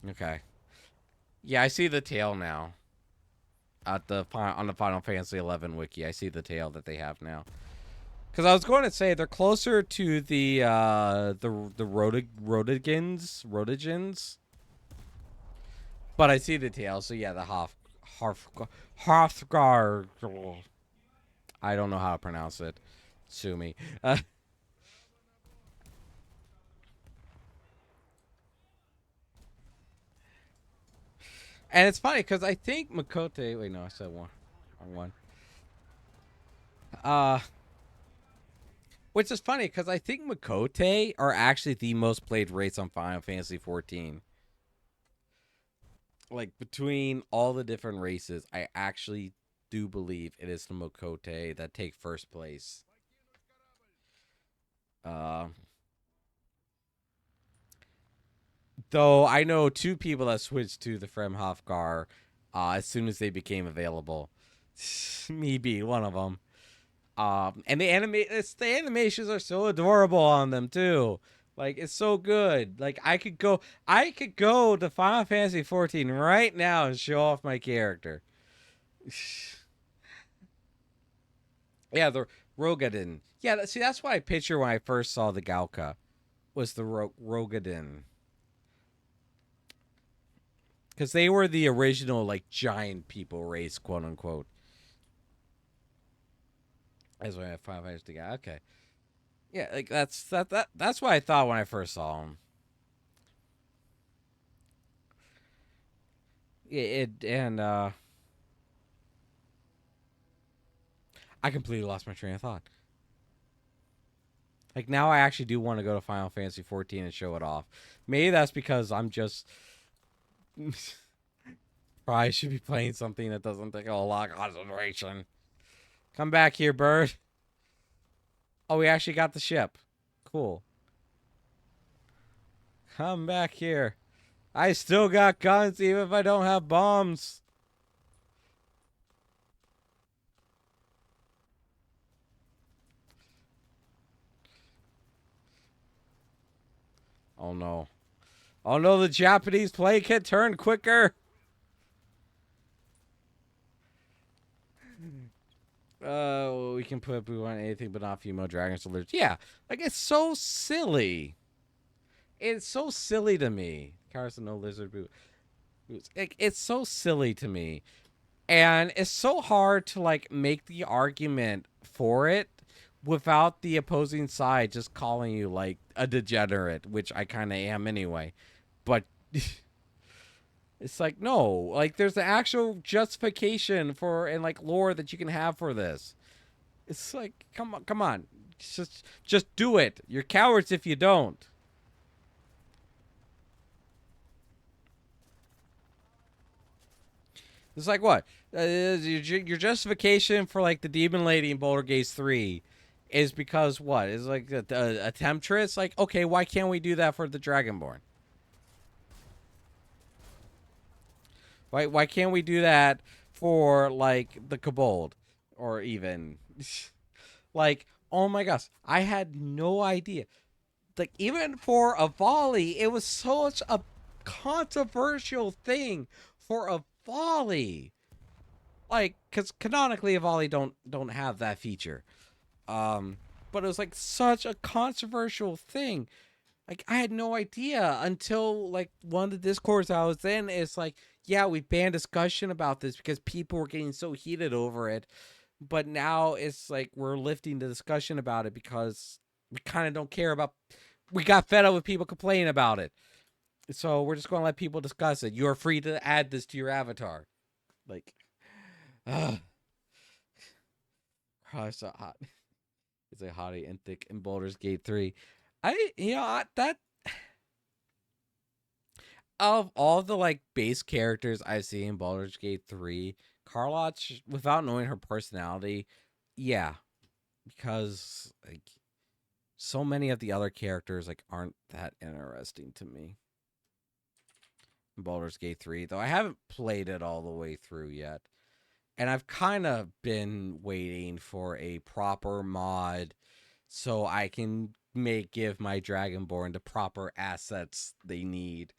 Okay. Yeah, I see the tail now. On the Final Fantasy 11 wiki, I see the tail that they have now. Because I was going to say they're closer to the Rodigans. But I see the tail, so yeah, the Hofgar. I don't know how to pronounce it. Sue me. And it's funny because I think Makote. Wait, no, I said one. Wrong one. Which is funny because I think Makote are actually the most played race on Final Fantasy 14. Like between all the different races, I actually do believe it is the Makote that take first place. Though I know two people that switched to the Fremhofgar as soon as they became available. Me being one of them. And the animations are so adorable on them too. Like it's so good. Like I could go to Final Fantasy 14 right now and show off my character. Yeah, the Rogadin. Yeah, see that's what I picture when I first saw the Galka was the Rogadin. Because they were the original like giant people race, quote unquote. That's why I Final Fantasy guy. Okay. Yeah, like that's what I thought when I first saw him. I completely lost my train of thought. Like now I actually do want to go to Final Fantasy 14 and show it off. Maybe that's because I'm just probably should be playing something that doesn't take a lot of concentration. Come back here, bird. Oh, we actually got the ship. Cool. Come back here. I still got guns even if I don't have bombs. Oh no. Oh no, the Japanese play can turn quicker. We can put Boo on anything but not female dragons alerts. Yeah, like it's so silly. It's so silly to me. Carson, no lizard boo. It's so silly to me, and it's so hard to like make the argument for it without the opposing side just calling you like a degenerate, which I kind of am anyway. But it's like no, like there's an actual justification for and like lore that you can have for this. It's like come on, just do it. You're cowards if you don't. It's like what? Your justification for like the demon lady in Boulder Gate 3 is because what? Is like a temptress? Like, okay, why can't we do that for the Dragonborn? Why can't we do that for like the Kobold? Or even like, oh my gosh, I had no idea. Like even for a volley, it was such a controversial thing for a volley. Like, because canonically, a volley don't have that feature. But it was like such a controversial thing. Like I had no idea until like one of the discords I was in. It's like, yeah, we banned discussion about this because people were getting so heated over it. But now it's like we're lifting the discussion about it because we kind of don't care about. We got fed up with people complaining about it, so we're just going to let people discuss it. You're free to add this to your avatar, like. Oh, it's so hot. It's a hottie and thick in Baldur's Gate 3. That of all the like base characters I see in Baldur's Gate 3, Karlach, without knowing her personality, yeah, because like so many of the other characters like aren't that interesting to me. In Baldur's Gate 3, though I haven't played it all the way through yet. And I've kind of been waiting for a proper mod so I can give my Dragonborn the proper assets they need.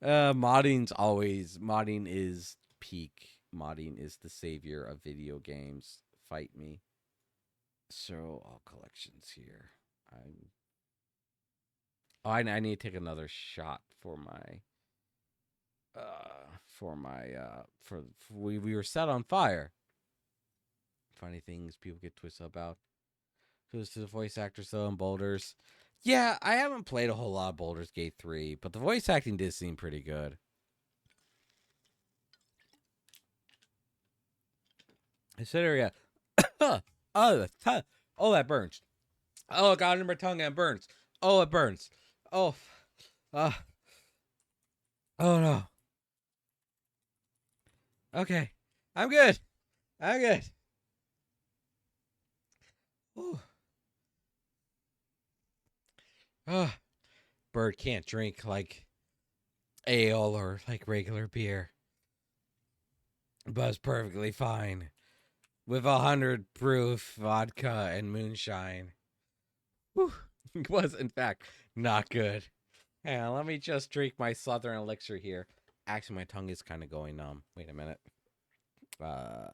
Modding is peak. Modding is the savior of video games. Fight me. So all collections here. I need to take another shot for my we were set on fire. Funny things people get twisted about. Goes to the voice actors though in Boulders. Yeah, I haven't played a whole lot of Baldur's Gate 3, but the voice acting did seem pretty good. Consider Oh, that burns. Oh, it got under my tongue and it burns. Oh, it burns. Oh, uh, oh no. Okay, I'm good. I'm good. Ooh. Bird can't drink like ale or like regular beer, but it's perfectly fine with 100 proof vodka and moonshine. Whew. It was, in fact, not good. Hang on, let me just drink my Southern Elixir here. Actually, my tongue is kind of going numb. Wait a minute. Right.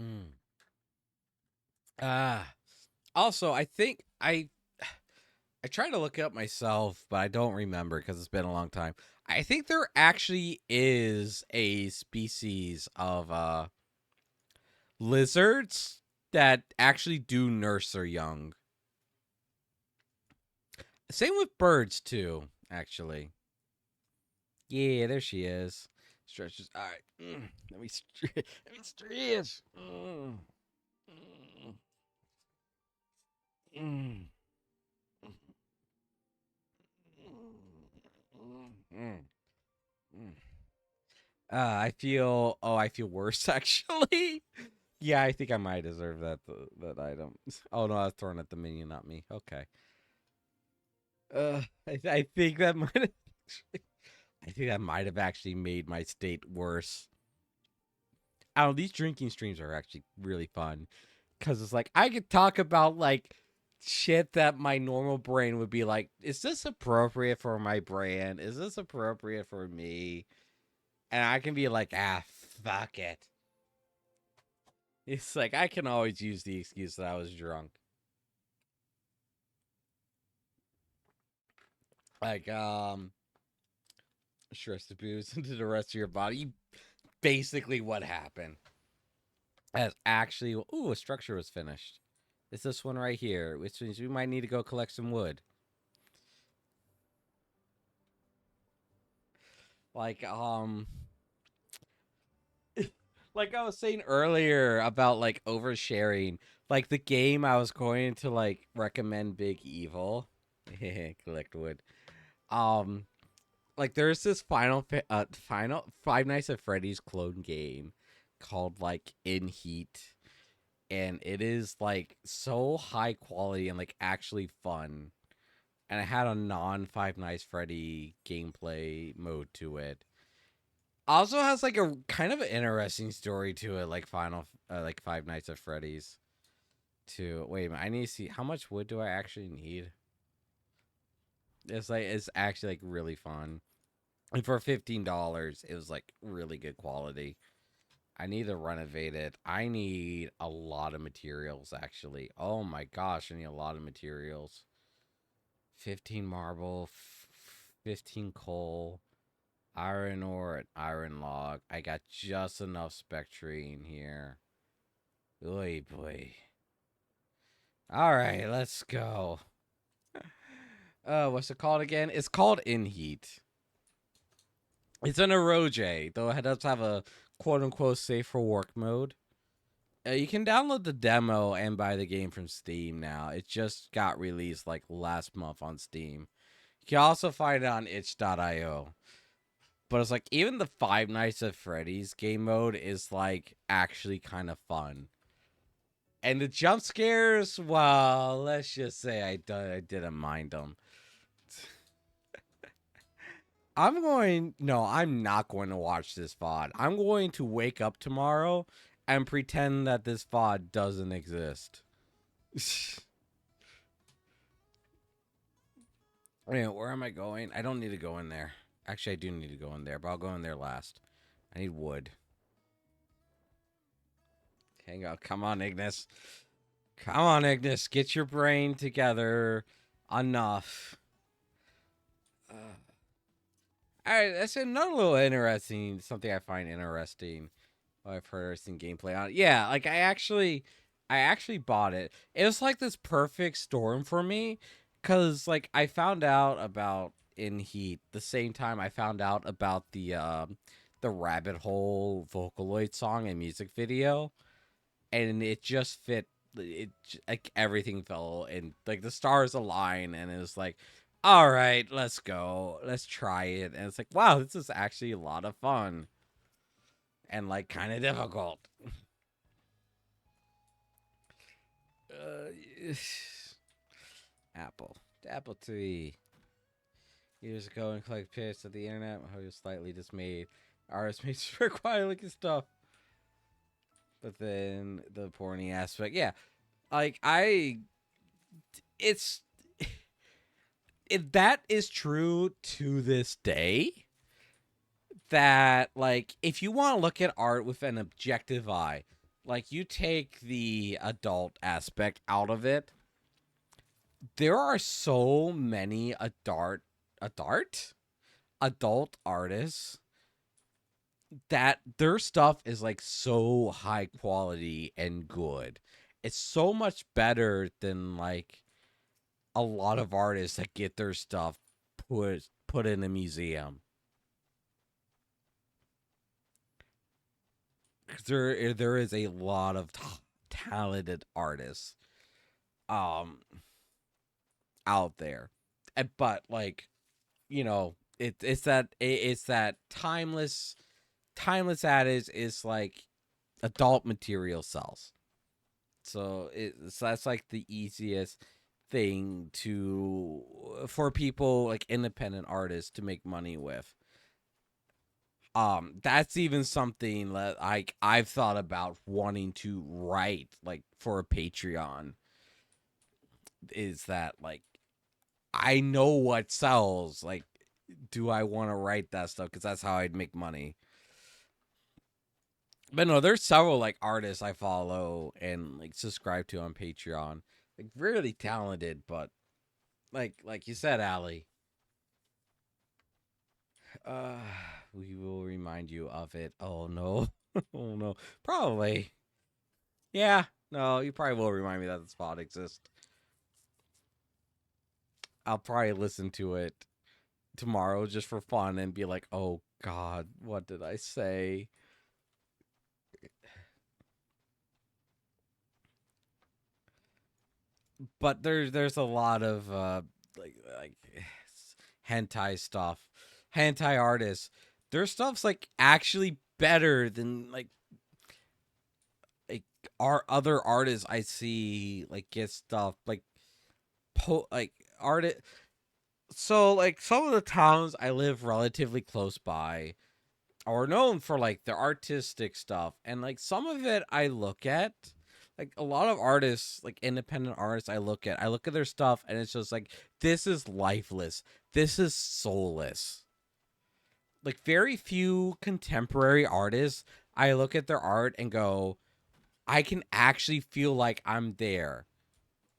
Mm. Also, I think I tried to look it up myself, but I don't remember because it's been a long time. I think there actually is a species of lizards that actually do nurse their young. Same with birds too, actually. Yeah, there she is. Stretches. All right. Let me stretch. Let me stretch. Mm. I feel. Oh, I feel worse actually. Yeah, I think I might deserve that item. Oh no, I was throwing at the minion, not me. Okay. I think that might have. I think that might have actually made my state worse. I don't know, these drinking streams are actually really fun because it's like I could talk about like shit that my normal brain would be like, is this appropriate for my brand? Is this appropriate for me? And I can be like, fuck it. It's like I can always use the excuse that I was drunk. Like, stress the booze into the rest of your body. Basically, what happened. As actually, ooh, a structure was finished. It's this one right here, which means we might need to go collect some wood. Like, like I was saying earlier about like oversharing. Like the game I was going to like recommend Big Evil. Collect wood. Like there's this final Five Nights at Freddy's clone game called like In Heat, and it is like so high quality and like actually fun. And it had a non Five Nights Freddy gameplay mode to it. Also has like a kind of an interesting story to it, like like Five Nights at Freddy's. To wait a minute, I need to see how much wood do I actually need. It's actually like really fun. And for $15, it was like really good quality. I need to renovate it. I need a lot of materials, actually. Oh my gosh, I need a lot of materials. 15 marble, 15 coal, iron ore, and iron log. I got just enough spectrine here. Oy boy. All right, let's go. What's it called again? It's called In Heat. It's an Eroge, though it does have a quote-unquote safe for work mode. You can download the demo and buy the game from Steam now. It just got released like last month on Steam. You can also find it on itch.io. But it's like even the Five Nights at Freddy's game mode is like actually kind of fun. And the jump scares, well, let's just say I didn't mind them. No, I'm not going to watch this VOD. I'm going to wake up tomorrow and pretend that this VOD doesn't exist. Where am I going? I don't need to go in there. Actually, I do need to go in there, but I'll go in there last. I need wood. Hang on. Come on, Ignis. Come on, Ignis. Get your brain together. Enough. Alright, that's another little interesting, something I find interesting. I've heard interesting gameplay on it. Yeah, like I actually bought it. It was like this perfect storm for me, cause like I found out about in Heat the same time I found out about the Rabbit Hole Vocaloid song and music video, and it just fit. Like everything fell and like the stars align, and it was like, all right, let's go, let's try it, and it's like, wow, this is actually a lot of fun, and like kind of difficult. Uh, Apple TV. Years ago, and collect pics of the internet, I was slightly dismayed. Artists made super quiet looking stuff. But then the porny aspect, yeah. Like, it's, that is true to this day. That, like, if you want to look at art with an objective eye, like, you take the adult aspect out of it, there are so many adult artists that their stuff is like so high quality and good. It's so much better than like a lot of artists that get their stuff put in a museum. There is a lot of talented artists out there. But like, you know, it's that timeless adage is like adult material sells. So that's like the easiest thing for people like independent artists to make money with. That's even something that I've thought about wanting to write like for a Patreon. Is that like, I know what sells. Like, do I want to write that stuff? Because that's how I'd make money. But no, there's several like artists I follow and like subscribe to on Patreon. Like really talented, but like you said, Allie. We will remind you of it. Oh no. Oh no. Probably. Yeah. No, you probably will remind me that the spot exists. I'll probably listen to it tomorrow just for fun and be like, oh God, what did I say? But there's a lot of like hentai stuff. Hentai artists. Their stuff's like actually better than like our other artists I see like get stuff like art. So like some of the towns I live relatively close by are known for like their artistic stuff, and like some of it I look at, like a lot of artists, like independent artists I look at their stuff and it's just like, this is lifeless, this is soulless. Like very few contemporary artists I look at their art and go, I can actually feel like I'm there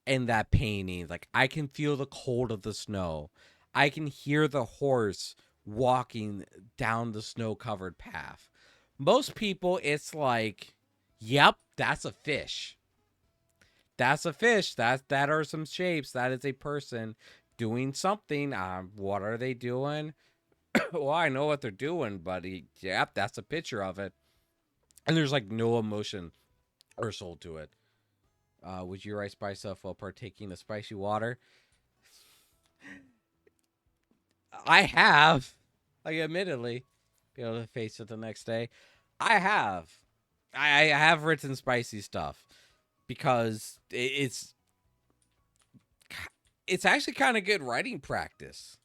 in that painting. Like I can feel the cold of the snow. I can hear the horse walking down the snow-covered path. Most people, it's like, yep, that's a fish. That's a fish. That are some shapes. That is a person doing something. What are they doing? Well, I know what they're doing, buddy. Yep, that's a picture of it. And there's like no emotion or soul to it. Would you write spice up while partaking of spicy water? I have. Like, admittedly, be able to face it the next day. I have. I have written spicy stuff because it's actually kind of good writing practice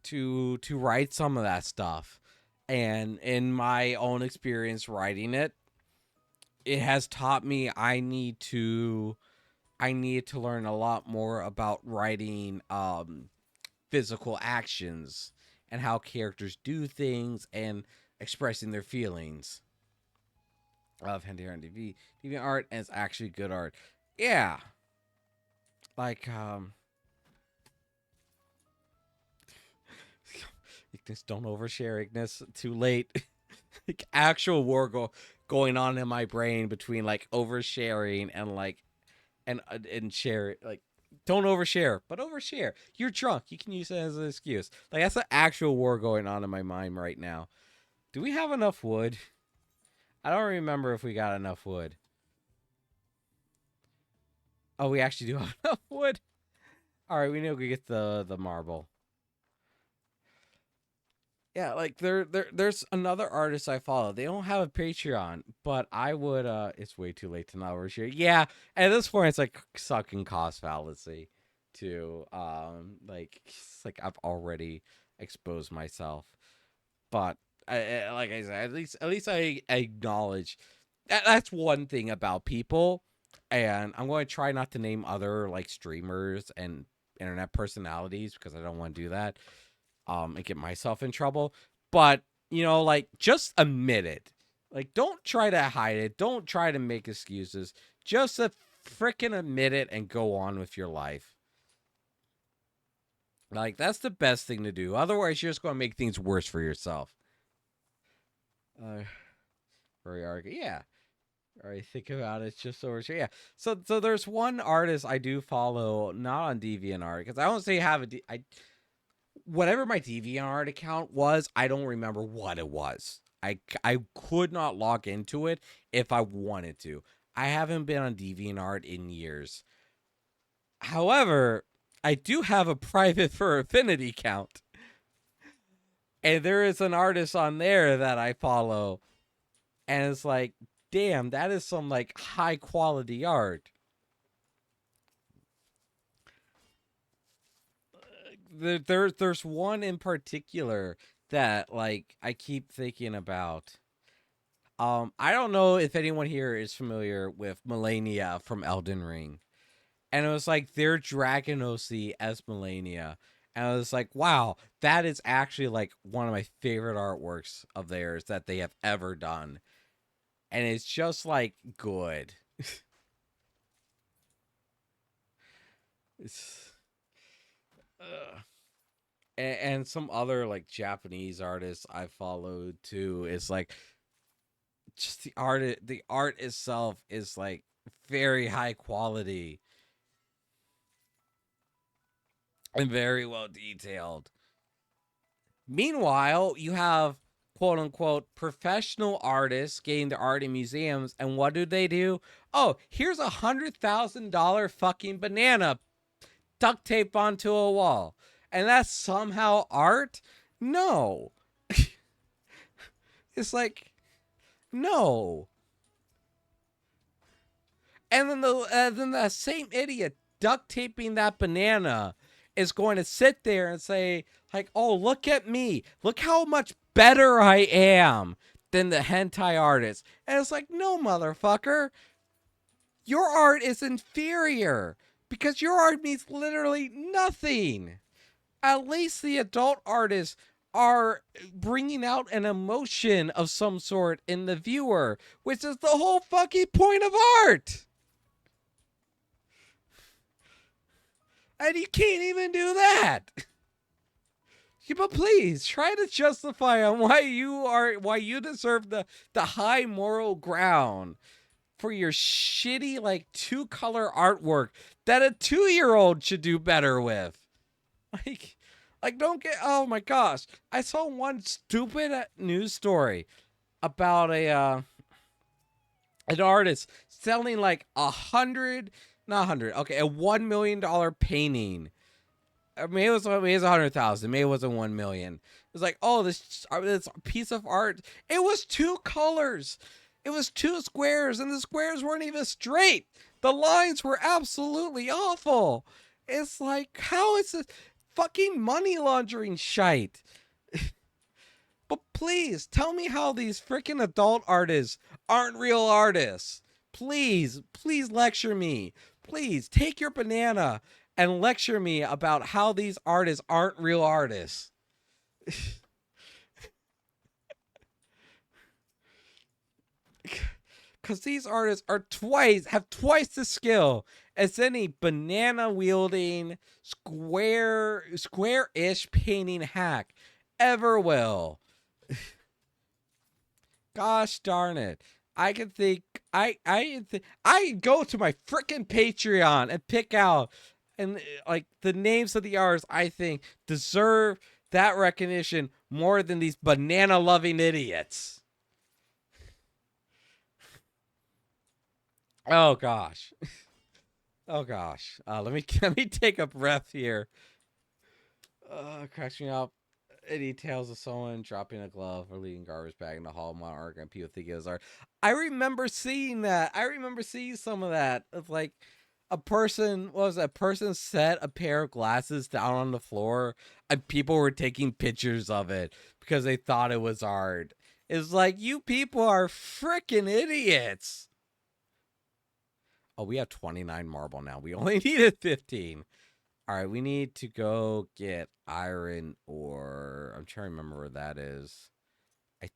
to write some of that stuff. And in my own experience writing it, it has taught me I need to learn a lot more about writing physical actions and how characters do things and expressing their feelings. Of Hentai Art and Deviant Art, and it's actually good art. Yeah. Like Ignis, don't overshare, Ignis. Too late. Like actual war going on in my brain between like oversharing and like and share like Don't overshare, but overshare. You're drunk. You can use it as an excuse. Like, that's an actual war going on in my mind right now. Do we have enough wood? I don't remember if we got enough wood. Oh, we actually do have enough wood. All right, we need to get the marble. Yeah, like there's another artist I follow. They don't have a Patreon, but I would it's way too late to not overshare. Yeah, at this point it's like sucking cost fallacy to like it's like I've already exposed myself. But like I said, at least I acknowledge that's one thing about people, and I'm going to try not to name other like streamers and internet personalities because I don't want to do that and get myself in trouble. But, you know, like, just admit it. Like, don't try to hide it. Don't try to make excuses. Just freaking admit it and go on with your life. Like, that's the best thing to do. Otherwise, you're just going to make things worse for yourself. Very arrogant. Yeah. All right, think about it. It's just over here. Yeah. So there's one artist I do follow, not on DeviantArt, because I don't say have a whatever my DeviantArt account was, I don't remember what it was. I could not log into it if I wanted to. I haven't been on DeviantArt in years. However, I do have a private for Affinity account. And there is an artist on there that I follow. And it's like, damn, that is some like high quality art. There's one in particular that like I keep thinking about. I don't know if anyone here is familiar with Melania from Elden Ring. And it was like their Dragonosi as Melania. And I was like, wow, that is actually like one of my favorite artworks of theirs that they have ever done. And it's just like good. It's and some other like Japanese artists I followed too is like just the art itself is like very high quality and very well detailed. Meanwhile, you have quote unquote professional artists getting their art in museums, and what do? Oh, here's $100,000 fucking banana duct tape onto a wall. And that's somehow art? No. It's like, no. And then the same idiot duct taping that banana is going to sit there and say, like, oh, look at me. Look how much better I am than the hentai artist. And it's like, no, motherfucker. Your art is inferior because your art means literally nothing. At least the adult artists are bringing out an emotion of some sort in the viewer, which is the whole fucking point of art. And you can't even do that. Yeah, but please try to justify on why you deserve the high moral ground for your shitty like 2-color artwork that a 2-year-old should do better with. Like don't get, oh my gosh. I saw one stupid news story about an artist selling like a $1 million painting. Maybe it was 100,000. Maybe it wasn't 1 million. It was like, oh, this piece of art. It was 2 colors. It was 2 squares, and the squares weren't even straight. The lines were absolutely awful. It's like, how is this fucking money laundering shite? But please, tell me how these freaking adult artists aren't real artists. Please lecture me. Please, take your banana and lecture me about how these artists aren't real artists. Because these artists have twice the skill as any banana wielding square-ish painting hack ever will. Gosh darn it. I can think I go to my freaking Patreon and pick out And like the names of the artists, I think deserve that recognition more than these banana loving idiots. Oh gosh. Oh gosh. Let me take a breath here. Cracks me up. It details of someone dropping a glove or leaving garbage bag in the hall of Monarch, and people think it was art. I remember seeing that. I remember seeing some of that. Of like a person, what was that? Person set a pair of glasses down on the floor, and people were taking pictures of it because they thought it was art. It's like, you people are freaking idiots. Oh, we have 29 marble now. We only needed 15. All right, we need to go get iron ore. I'm trying to remember where that is. I'm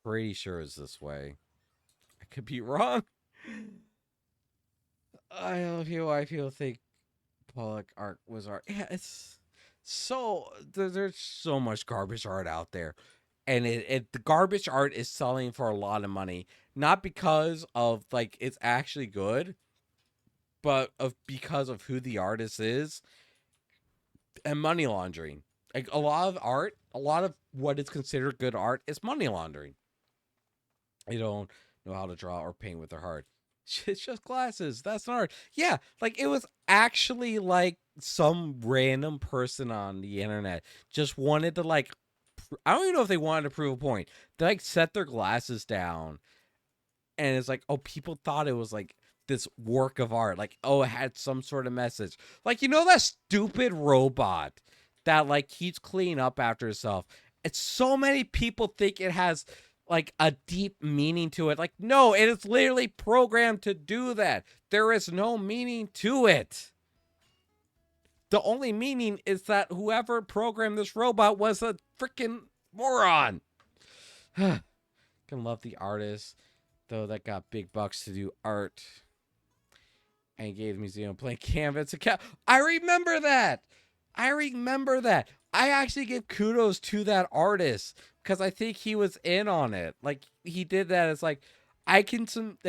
pretty sure it's this way. I could be wrong. I don't know why people think Pollock art was art. Yeah, it's so there's so much garbage art out there, and the garbage art is selling for a lot of money, not because of like it's actually good, but because of who the artist is and money laundering. Like a lot of art, a lot of what is considered good art is money laundering. They don't know how to draw or paint with their heart. It's just glasses. That's not art. Yeah, like it was actually like some random person on the internet just wanted to like, I don't even know if they wanted to prove a point. They like set their glasses down, and it's like, oh, people thought it was like this work of art. Like, oh, it had some sort of message. Like, you know that stupid robot that like keeps cleaning up after itself. It's so many people think it has like a deep meaning to it. Like, no, it is literally programmed to do that. There is no meaning to it. The only meaning is that whoever programmed this robot was a freaking moron. Can love the artist, though, that got big bucks to do art and gave the museum blank canvas. I remember that. I actually give kudos to that artist because I think he was in on it. Like he did that. It's like I can quote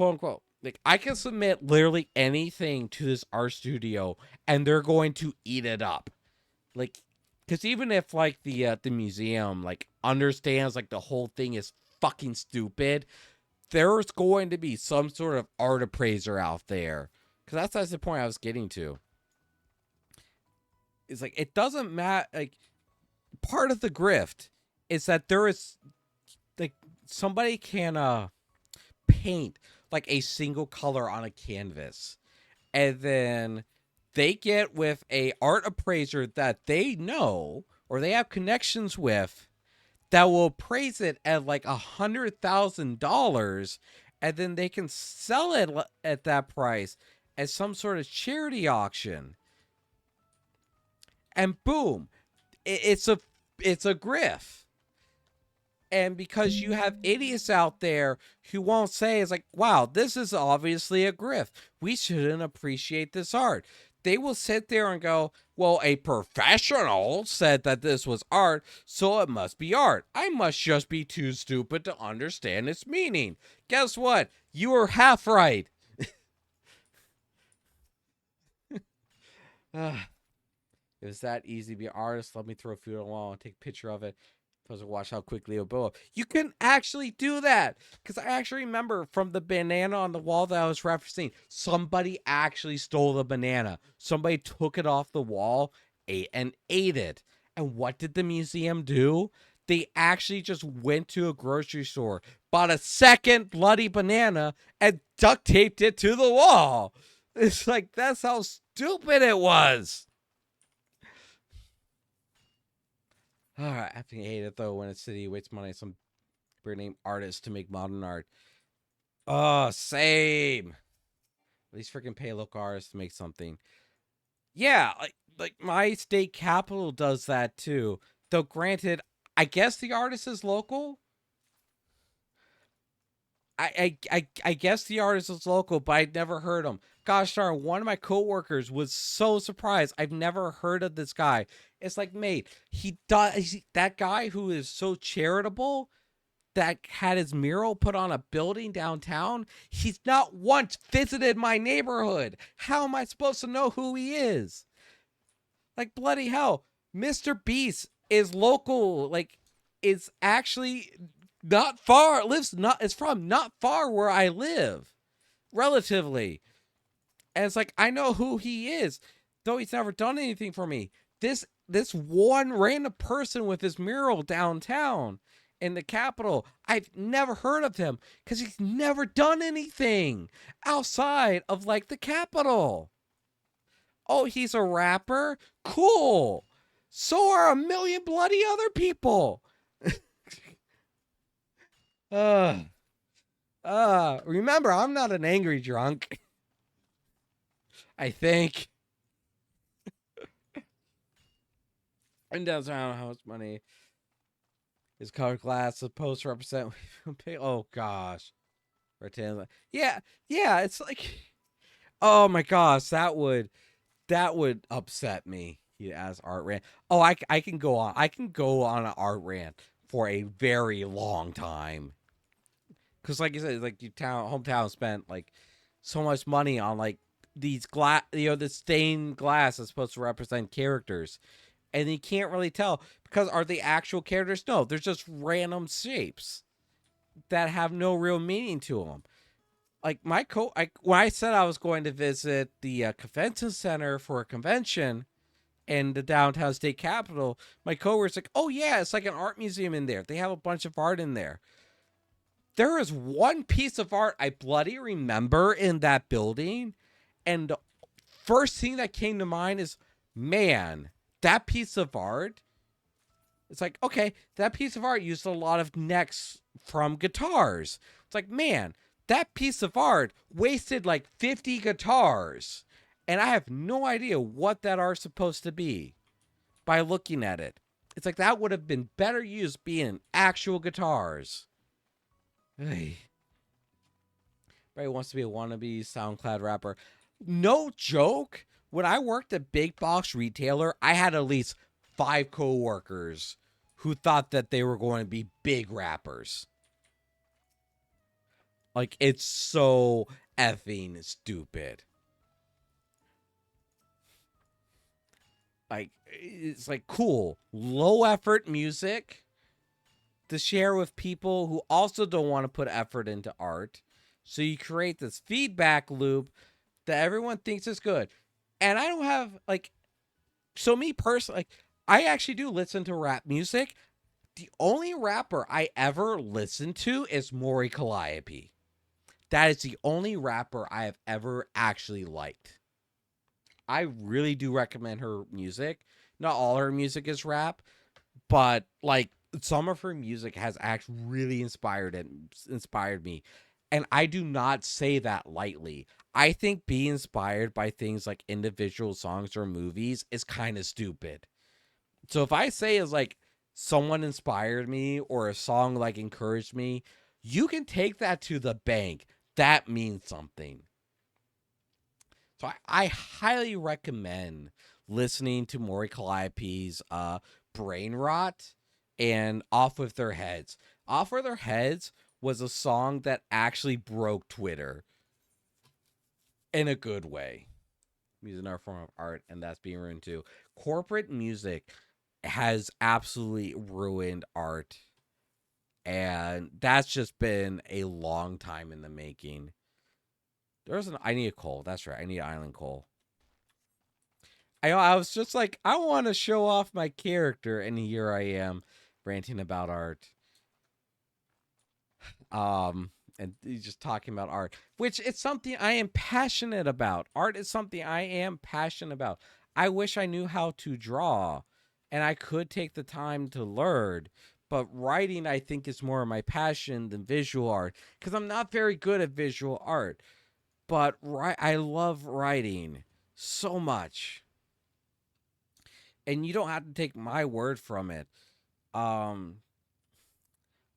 unquote, like I can submit literally anything to this art studio and they're going to eat it up. Like, because even if like the museum like understands like the whole thing is fucking stupid, there's going to be some sort of art appraiser out there. Because that's the point I was getting to. It's like, it doesn't matter. Like, part of the grift is that there is, like, somebody can paint, like, a single color on a canvas. And then they get with a art appraiser that they know or they have connections with that will appraise it at like $100,000, and then they can sell it at that price as some sort of charity auction. And boom, it's a grift. And because you have idiots out there who won't say, it's like, wow, this is obviously a grift. We shouldn't appreciate this art. They will sit there and go, well, a professional said that this was art, so it must be art. I must just be too stupid to understand its meaning. Guess what? You were half right. It was that easy to be an artist. Let me throw food on the wall and take a picture of it. Supposed to watch how quickly it'll blow up. You can actually do that. Because I actually remember from the banana on the wall that I was referencing, somebody actually stole the banana. Somebody took it off the wall and ate it. And what did the museum do? They actually just went to a grocery store, bought a second bloody banana, and duct taped it to the wall. It's like, that's how stupid it was. I fucking hate it though when a city wastes money on some brand name artist to make modern art. Oh, same. At least freaking pay local artists to make something. Yeah, like my state capital does that too. Though granted, I guess the artist is local. I guess the artist is local, but I'd never heard him. Gosh darn, one of my coworkers was so surprised. I've never heard of this guy. It's like, mate, that guy who is so charitable that had his mural put on a building downtown, he's not once visited my neighborhood. How am I supposed to know who he is? Like, bloody hell, Mr. Beast is local, like, is actually not far, is from not far where I live, relatively. And it's like, I know who he is, though he's never done anything for me. This one random person with his mural downtown in the Capitol, I've never heard of him because he's never done anything outside of, like, the Capitol. Oh, he's a rapper? Cool. So are a million bloody other people. Remember, I'm not an angry drunk. I think. And doesn't know how much money is colored glass supposed to represent. Oh gosh. Yeah, it's like, oh my gosh, that would upset me. As art rant. Oh, I can go on. I can go on an art rant for a very long time. Because, like you said, like your hometown spent like so much money on like these glass, the stained glass is supposed to represent characters, and you can't really tell because are they actual characters? No, they're just random shapes that have no real meaning to them. Like when I said I was going to visit the convention center for a convention in the downtown state capitol, my coworker's like, "Oh yeah, it's like an art museum in there. They have a bunch of art in there." There is one piece of art I bloody remember in that building, and the first thing that came to mind is, man, that piece of art. It's like, okay, that piece of art used a lot of necks from guitars. It's like, man, that piece of art wasted like 50 guitars. And I have no idea what that art's supposed to be by looking at it. It's like that would have been better used being actual guitars. Hey. Everybody wants to be a wannabe SoundCloud rapper. No joke. When I worked at Big Box Retailer, I had at least 5 co-workers who thought that they were going to be big rappers. Like, it's so effing stupid. Like, it's like cool, low effort music to share with people who also don't want to put effort into art. So you create this feedback loop that everyone thinks is good. And I don't have like, so me personally, like, I actually do listen to rap music. The only rapper I ever listened to is Maury Calliope. That is the only rapper I have ever actually liked. I really do recommend her music. Not all her music is rap, but like some of her music has actually really inspired me. And I do not say that lightly. I think being inspired by things like individual songs or movies is kind of stupid. So if I say is like someone inspired me or a song like encouraged me, you can take that to the bank. That means something. So I highly recommend listening to Maury Calliope's Brain Rot and Off With Their Heads. Off With Their Heads was a song that actually broke Twitter in a good way. Music is our form of art, and that's being ruined too. Corporate music has absolutely ruined art, and that's just been a long time in the making. I need a coal. That's right. I need island coal. I was just like, I want to show off my character, and here I am ranting about art. And he's just talking about art, which it's something I am passionate about. Art is something I am passionate about. I wish I knew how to draw, and I could take the time to learn. But writing, I think, is more of my passion than visual art, because I'm not very good at visual art. But I love writing so much. And you don't have to take my word from it.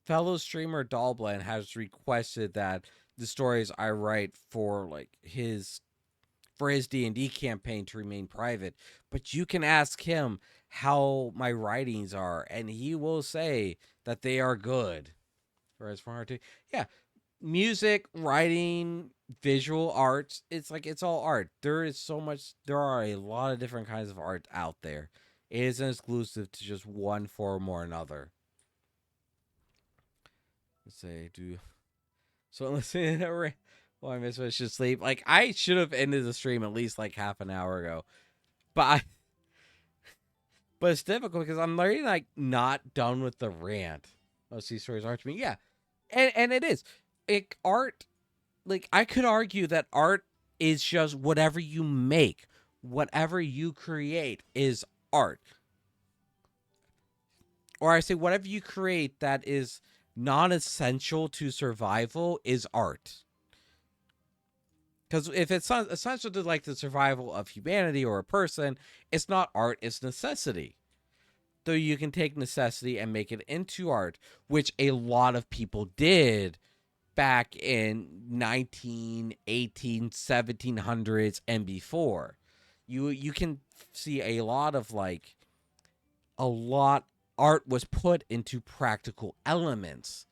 Fellow streamer Dollblend has requested that the stories I write for like his D&D campaign to remain private. But you can ask him how my writings are, and he will say that they are good. Whereas for art, yeah, music, writing, visual arts, it's all art. There is so much. There are a lot of different kinds of art out there. It isn't exclusive to just one form or another. Let's say do so. Listen, well, I miss I should sleep. Like I should have ended the stream at least like half an hour ago, but but it's difficult because I'm already like not done with the rant. Most of these stories are to me, yeah, and it is. Art, like I could argue that art is just whatever you make, whatever you create is art. Or I say whatever you create that is non-essential to survival is art. Because if it's not essential to like the survival of humanity or a person, it's not art, it's necessity. Though you can take necessity and make it into art, which a lot of people did back in 19, 18, 1700s and before. You can see a lot of like art was put into practical elements.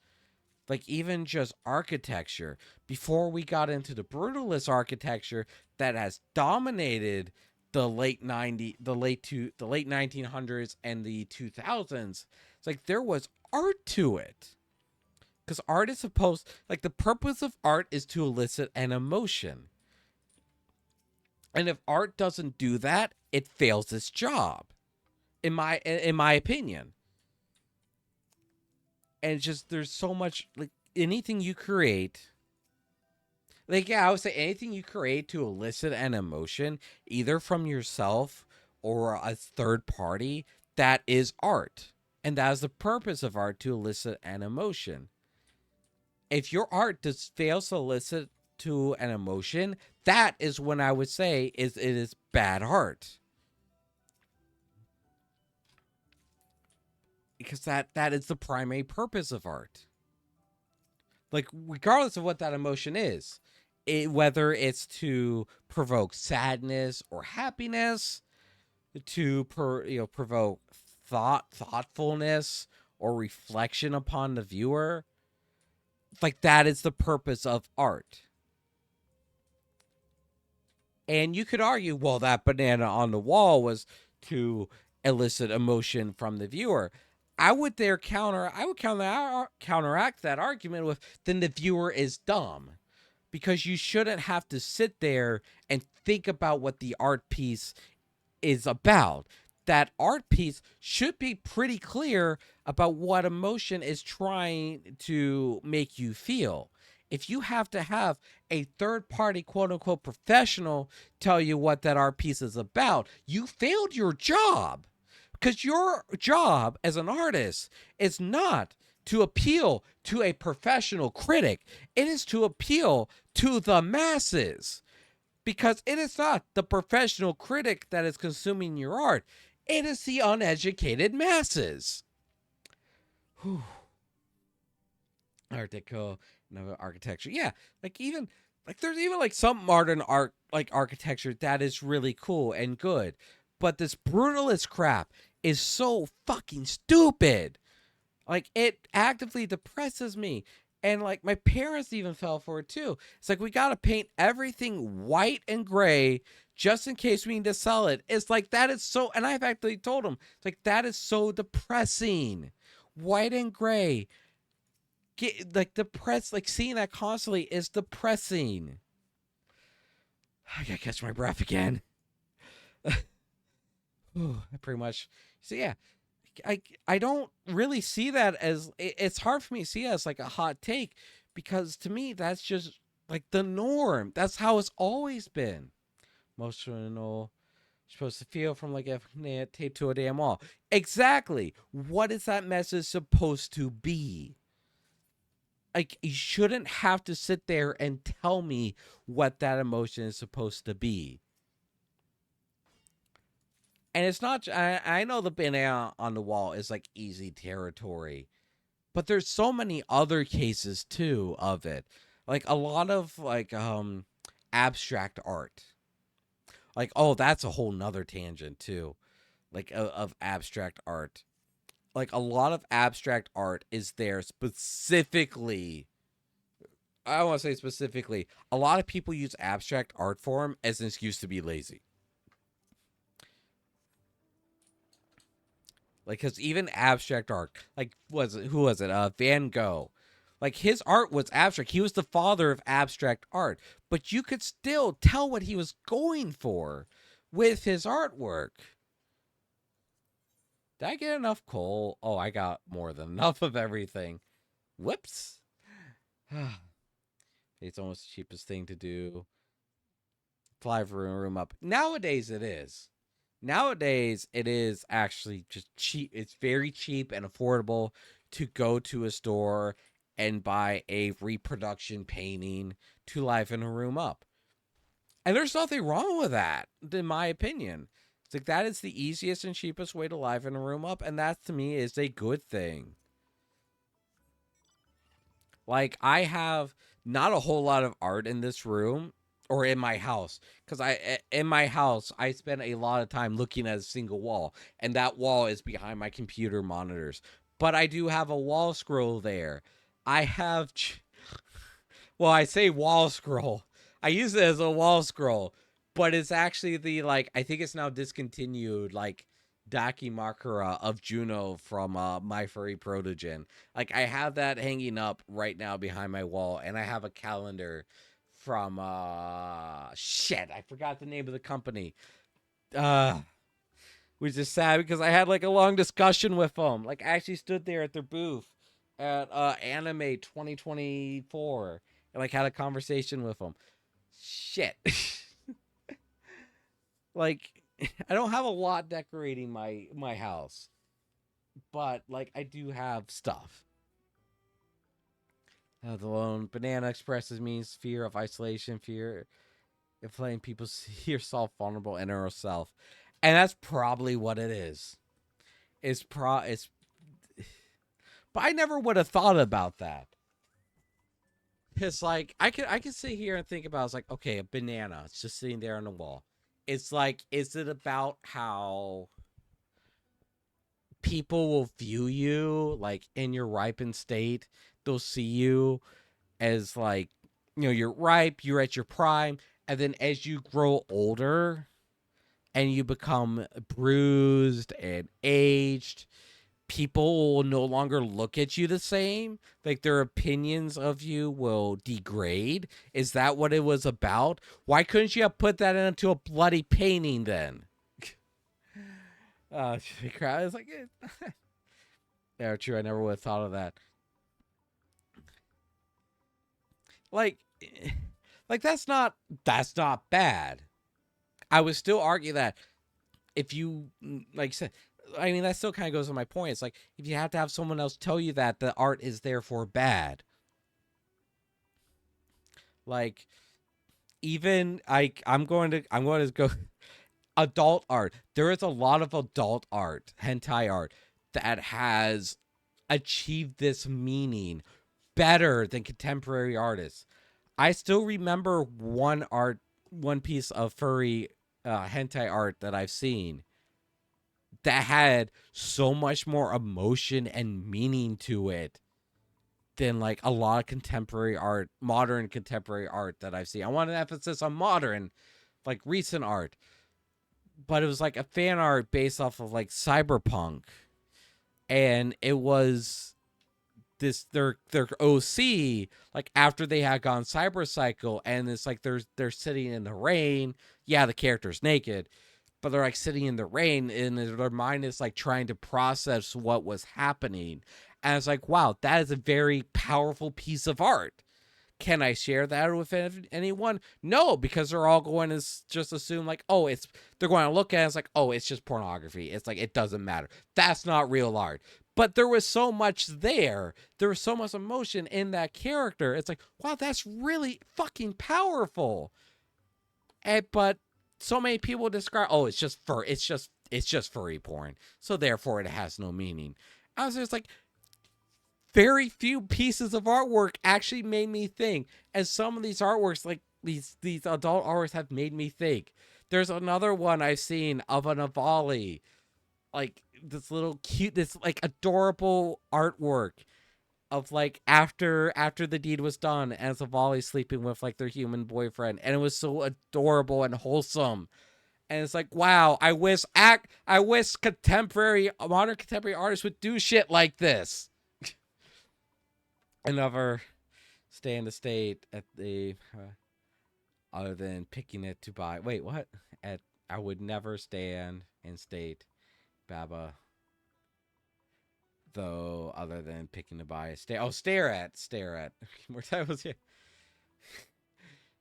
Like even just architecture. Before we got into the brutalist architecture that has dominated the late 1900s and the 2000s, it's like there was art to it. Because art is supposed, like the purpose of art is to elicit an emotion. And if art doesn't do that, it fails its job. In my opinion. And it's just there's so much like anything you create. Like yeah, I would say anything you create to elicit an emotion, either from yourself or a third party, that is art. And that is the purpose of art, to elicit an emotion. If your art fails to elicit to an emotion, that is when I would say it is bad art. Because that is the primary purpose of art. Like regardless of what that emotion is, whether it's to provoke sadness or happiness, to provoke thoughtfulness or reflection upon the viewer, like that is the purpose of art. And you could argue, well, that banana on the wall was to elicit emotion from the viewer. I would counteract that argument with, then the viewer is dumb, because you shouldn't have to sit there and think about what the art piece is about. That art piece should be pretty clear about what emotion is trying to make you feel. If you have to have a third party, quote unquote, professional tell you what that art piece is about, you failed your job. Because your job as an artist is not to appeal to a professional critic. It is to appeal to the masses. Because it is not the professional critic that is consuming your art. It is the uneducated masses. Whew. Art Deco, architecture. Yeah, like even like there's even like some modern art, like architecture, that is really cool and good. But this brutalist crap is so fucking stupid. Like it actively depresses me. And like my parents even fell for it too. It's like we gotta paint everything white and gray just in case we need to sell it. It's like that is so, and I've actually told them, it's like that is so depressing. White and gray. Like depressed, like seeing that constantly is depressing. I gotta catch my breath again. I pretty much, so yeah, I don't really see that as, it's hard for me to see that as like a hot take, because to me that's just like the norm. That's how it's always been. Emotional, supposed to feel from like a tape to a damn wall. Exactly. What is that message supposed to be? Like you shouldn't have to sit there and tell me what that emotion is supposed to be. And it's not, I know the banana on the wall is like easy territory, but there's so many other cases too of it. Like a lot of like abstract art. Like, oh, that's a whole nother tangent too. Like of abstract art. like a lot of abstract art is there specifically. I don't want to say specifically. A lot of people use abstract art form as an excuse to be lazy. Like, because even abstract art, like, who was it? Van Gogh. Like, his art was abstract. He was the father of abstract art, but you could still tell what he was going for with his artwork. Did I get enough coal? Oh, I got more than enough of everything. Whoops. It's almost the cheapest thing to do. Fly room up. Nowadays, it is. Nowadays, it is actually just cheap. It's very cheap and affordable to go to a store and buy a reproduction painting to liven a room up. And there's nothing wrong with that, in my opinion. It's like that is the easiest and cheapest way to liven a room up, and that to me is a good thing. Like, I have not a whole lot of art in this room or in my house, because in my house I spend a lot of time looking at a single wall, and that wall is behind my computer monitors. But I do have a wall scroll there. I have, well, I say wall scroll. I use it as a wall scroll, but it's actually the, like, I think it's now discontinued, like, Dakimakura of Juno from My Furry Protogen. Like, I have that hanging up right now behind my wall, and I have a calendar from shit, I forgot the name of the company. Which is sad because I had like a long discussion with them. Like, I actually stood there at their booth at Anime 2024 and like had a conversation with them. Shit. Like, I don't have a lot decorating my house, but like I do have stuff. The lone banana expresses means fear of isolation, fear of letting people see yourself vulnerable and inner self, and that's probably what it is. It's but I never would have thought about that. It's like I could sit here and think about, it's like, okay, a banana, it's just sitting there on the wall. It's like, is it about how people will view you like in your ripened state? They'll see you as like, you're ripe, you're at your prime, and then as you grow older and you become bruised and aged, people will no longer look at you the same. Like, their opinions of you will degrade. Is that what it was about? Why couldn't you have put that into a bloody painting then? It's like, yeah, true. I never would have thought of that. Like that's not bad. I would still argue that if you, like I said, I mean, that still kind of goes to my point. It's like, if you have to have someone else tell you that the art is therefore bad. Like, even I'm going to go adult art. There is a lot of adult art, hentai art, that has achieved this meaning better than contemporary artists. I still remember one piece of furry hentai art that I've seen that had so much more emotion and meaning to it than like a lot of contemporary art, modern contemporary art that I've seen. I want an emphasis on modern, like recent art. But it was like a fan art based off of like cyberpunk. And it was this their OC, like after they had gone cybercycle, and it's like they're sitting in the rain. Yeah, the character's naked, but they're like sitting in the rain, and their mind is like trying to process what was happening. And it's like, wow, that is a very powerful piece of art. Can I share that with anyone? No, because they're all going to just assume like, oh, they're going to look at it, it's like, oh, it's just pornography. It's like, it doesn't matter. That's not real art. But there was so much there. There was so much emotion in that character. It's like, wow, that's really fucking powerful. But so many people describe, oh, it's just furry porn. So therefore it has no meaning. I was just like, very few pieces of artwork actually made me think. And some of these artworks, like these adult artworks, have made me think. There's another one I've seen of an Avali, like this little cute, this like adorable artwork of like after the deed was done, as Zavali sleeping with like their human boyfriend, and it was so adorable and wholesome. And it's like, wow, I wish modern contemporary artists would do shit like this. I never stay in the state at the other than picking it to buy. Wait, what? I would never stand in state, Baba. Though, other than picking to buy a stare at. More time was here.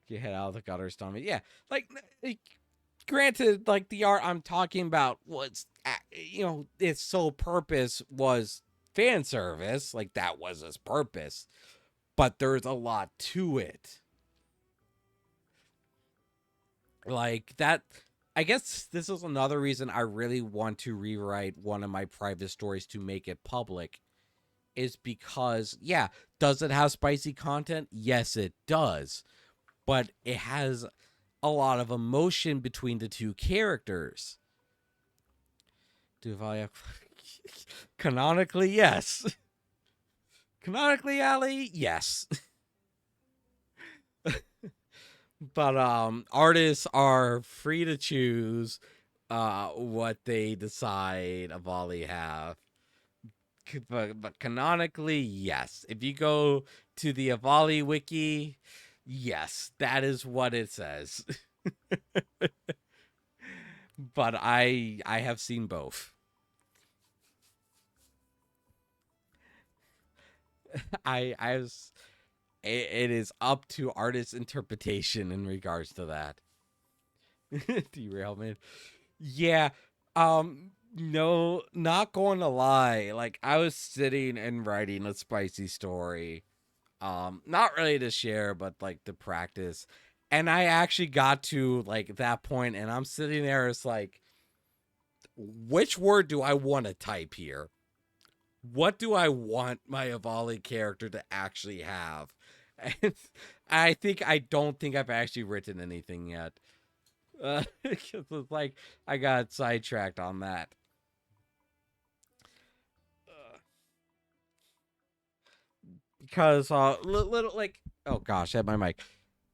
You head out of the gutter stomach. Yeah, like granted, like the art I'm talking about was, its sole purpose was fan service. Like that was its purpose, but there's a lot to it. Like that. I guess this is another reason I really want to rewrite one of my private stories to make it public, is because, yeah, does it have spicy content? Yes, it does. But it has a lot of emotion between the two characters. Canonically, yes. Canonically, Ali, yes. But artists are free to choose what they decide Avali have. But canonically, yes. If you go to the Avali wiki, yes, that is what it says. But I have seen both. It is up to artist interpretation in regards to that. Derailment. Yeah. No, not going to lie. Like, I was sitting and writing a spicy story. Not really to share, but like to practice. And I actually got to like that point, and I'm sitting there. It's like, which word do I want to type here? What do I want my Avali character to actually have? And I don't think I've actually written anything yet. It's like I got sidetracked on that. Because little like, oh gosh, I had my mic.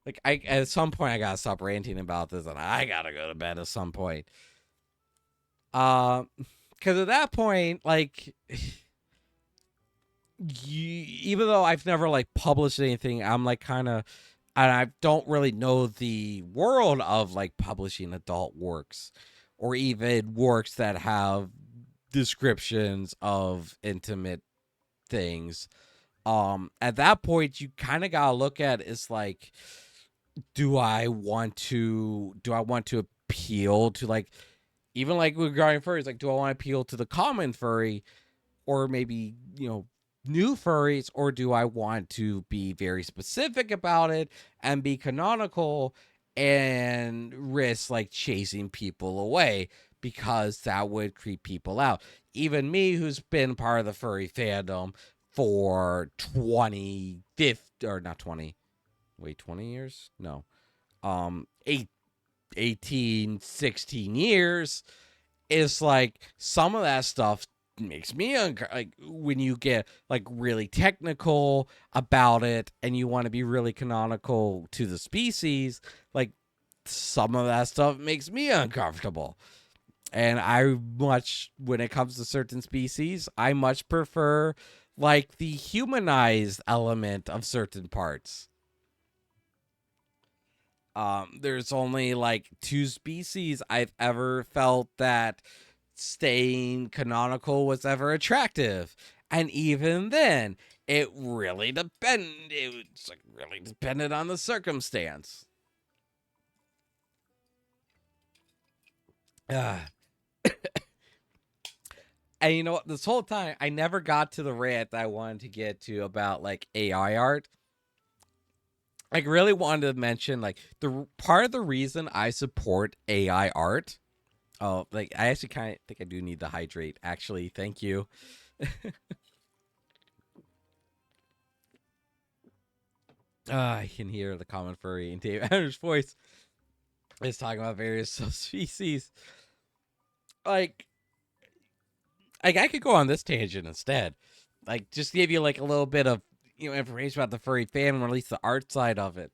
Like I at some point I gotta stop ranting about this, and I gotta go to bed at some point. Because at that point, like, even though I've never like published anything, I'm like kind of, and I don't really know the world of like publishing adult works, or even works that have descriptions of intimate things. At that point, you kind of gotta look at it's like, do I want to appeal to like, even like regarding furries, like, do I want to appeal to the common furry, or maybe, new furries, or do I want to be very specific about it and be canonical and risk like chasing people away, because that would creep people out. Even me, who's been part of the furry fandom for 20 years? No. 18, 16 years, is like some of that stuff makes me like when you get like really technical about it and you want to be really canonical to the species, like some of that stuff makes me uncomfortable. And when it comes to certain species, I much prefer like the humanized element of certain parts. There's only like 2 species I've ever felt that staying canonical was ever attractive, and even then, it really depended. It was like really depended on the circumstance. And you know what? This whole time, I never got to the rant that I wanted to get to about like AI art. I really wanted to mention like the part of the reason I support AI art. Oh, like I actually kind of think I do need to hydrate. Actually, thank you. I can hear the common furry in Dave Adams' voice. He's talking about various subspecies. Like, Like, I could go on this tangent instead. Like, just give you like a little bit of information about the furry fandom, or at least the art side of it.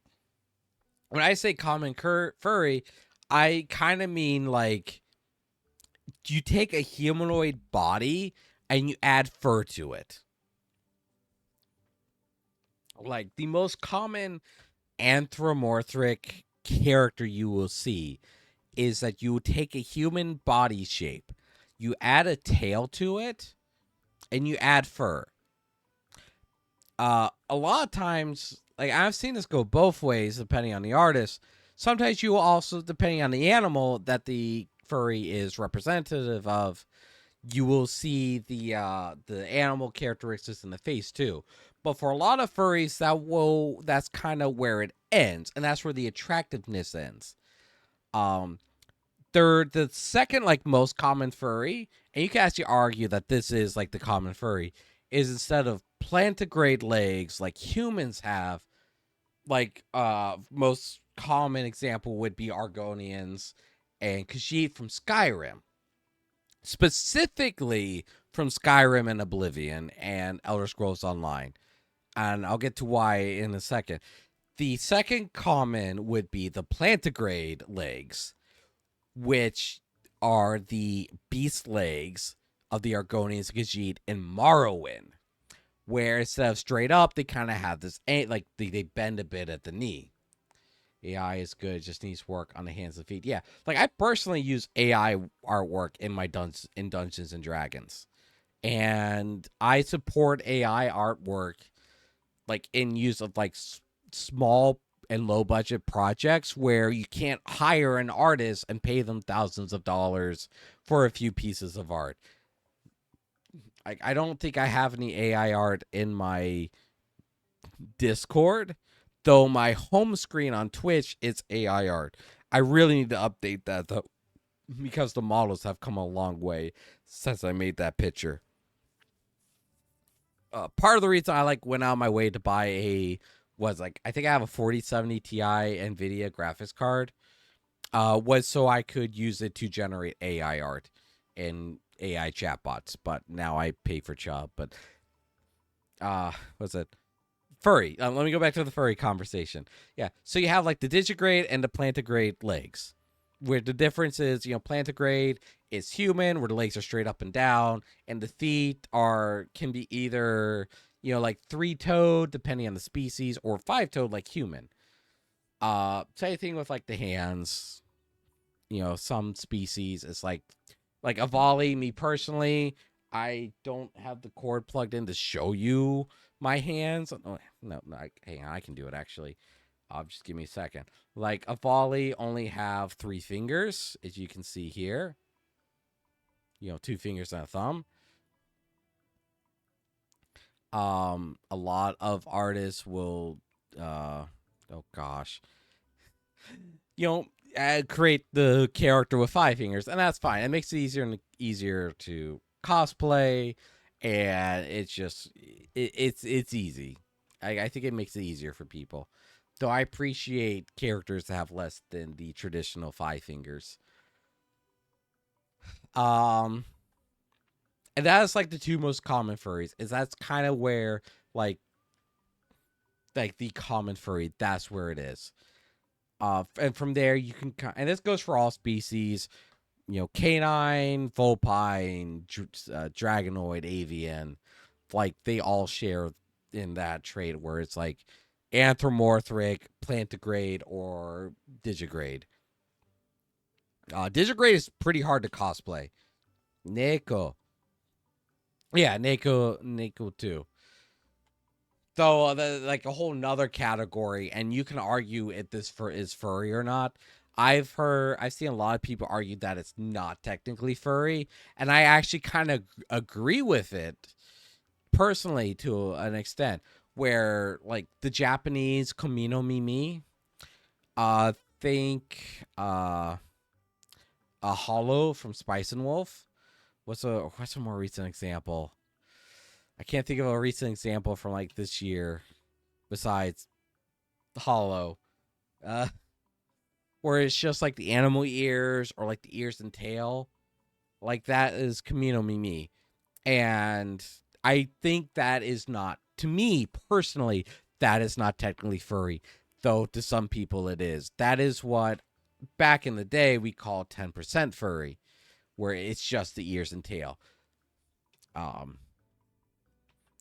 When I say common furry, I kind of mean like you take a humanoid body and you add fur to it. Like, the most common anthropomorphic character you will see is that you take a human body shape, you add a tail to it, and you add fur. A lot of times, like, I've seen this go both ways depending on the artist. Sometimes you will also, depending on the animal that the furry is representative of, you will see the animal characteristics in the face too. But for a lot of furries, that's kind of where it ends, and that's where the attractiveness ends. They're the second like most common furry, and you can actually argue that this is like the common furry, is instead of plantigrade legs like humans have, like most common example would be Argonians and Khajiit from Skyrim. Specifically from Skyrim and Oblivion and Elder Scrolls Online. And I'll get to why in a second. The second common would be the plantigrade legs, which are the beast legs of the Argonians, Khajiit, and Morrowind, where instead of straight up, they kind of have this, like, they bend a bit at the knee. AI is good, just needs work on the hands and feet. Yeah, like, I personally use AI artwork in my Dungeons and Dragons, and I support AI artwork, like, in use of like small and low budget projects where you can't hire an artist and pay them thousands of dollars for a few pieces of art. I don't think I have any AI art in my Discord, though my home screen on Twitch is AI art. I really need to update that though, because the models have come a long way since I made that picture. Part of the reason I like went out of my way to buy I think I have a 4070 Ti NVIDIA graphics card, was so I could use it to generate AI art and AI chatbots. But now I pay for Chubb. But what's it? Furry. Let me go back to the furry conversation. Yeah. So you have like the digigrade and the plantigrade legs, where the difference is, plantigrade is human, where the legs are straight up and down, and the feet can be either, like 3-toed, depending on the species, or 5-toed, like human. Same thing with like the hands. Some species it's like a volley. Me personally, I don't have the cord plugged in to show you my hands. Oh, no, hang on, I can do it actually. Just give me a second. Like a volley only have 3 fingers, as you can see here. 2 fingers and a thumb. A lot of artists will, oh gosh, create the character with 5 fingers, and that's fine. It makes it easier to cosplay, and it's just it's easy. I think it makes it easier for people. Though I appreciate characters that have less than the traditional 5 fingers. And that is like the 2 most common furries. That's kind of where like the common furry, that's where it is. And from there you can, and this goes for all species, canine, vulpine, dragonoid, avian, like they all share in that trait where it's like anthropomorphic, plantigrade, or digigrade. Digigrade is pretty hard to cosplay. Neko. Yeah, Neko too. Though, like a whole nother category, and you can argue if this is furry or not. I've seen a lot of people argue that it's not technically furry, and I actually kind of agree with it personally to an extent. Where like the Japanese Komino Mimi, think a Hollow from Spice and Wolf. What's a more recent example? I can't think of a recent example from like this year besides Hollow. Where it's just like the animal ears or like the ears and tail. Like that is Kamino Mimi. And I think that is not, to me personally, that is not technically furry, though to some people it is. That is what back in the day we called 10% furry, where it's just the ears and tail.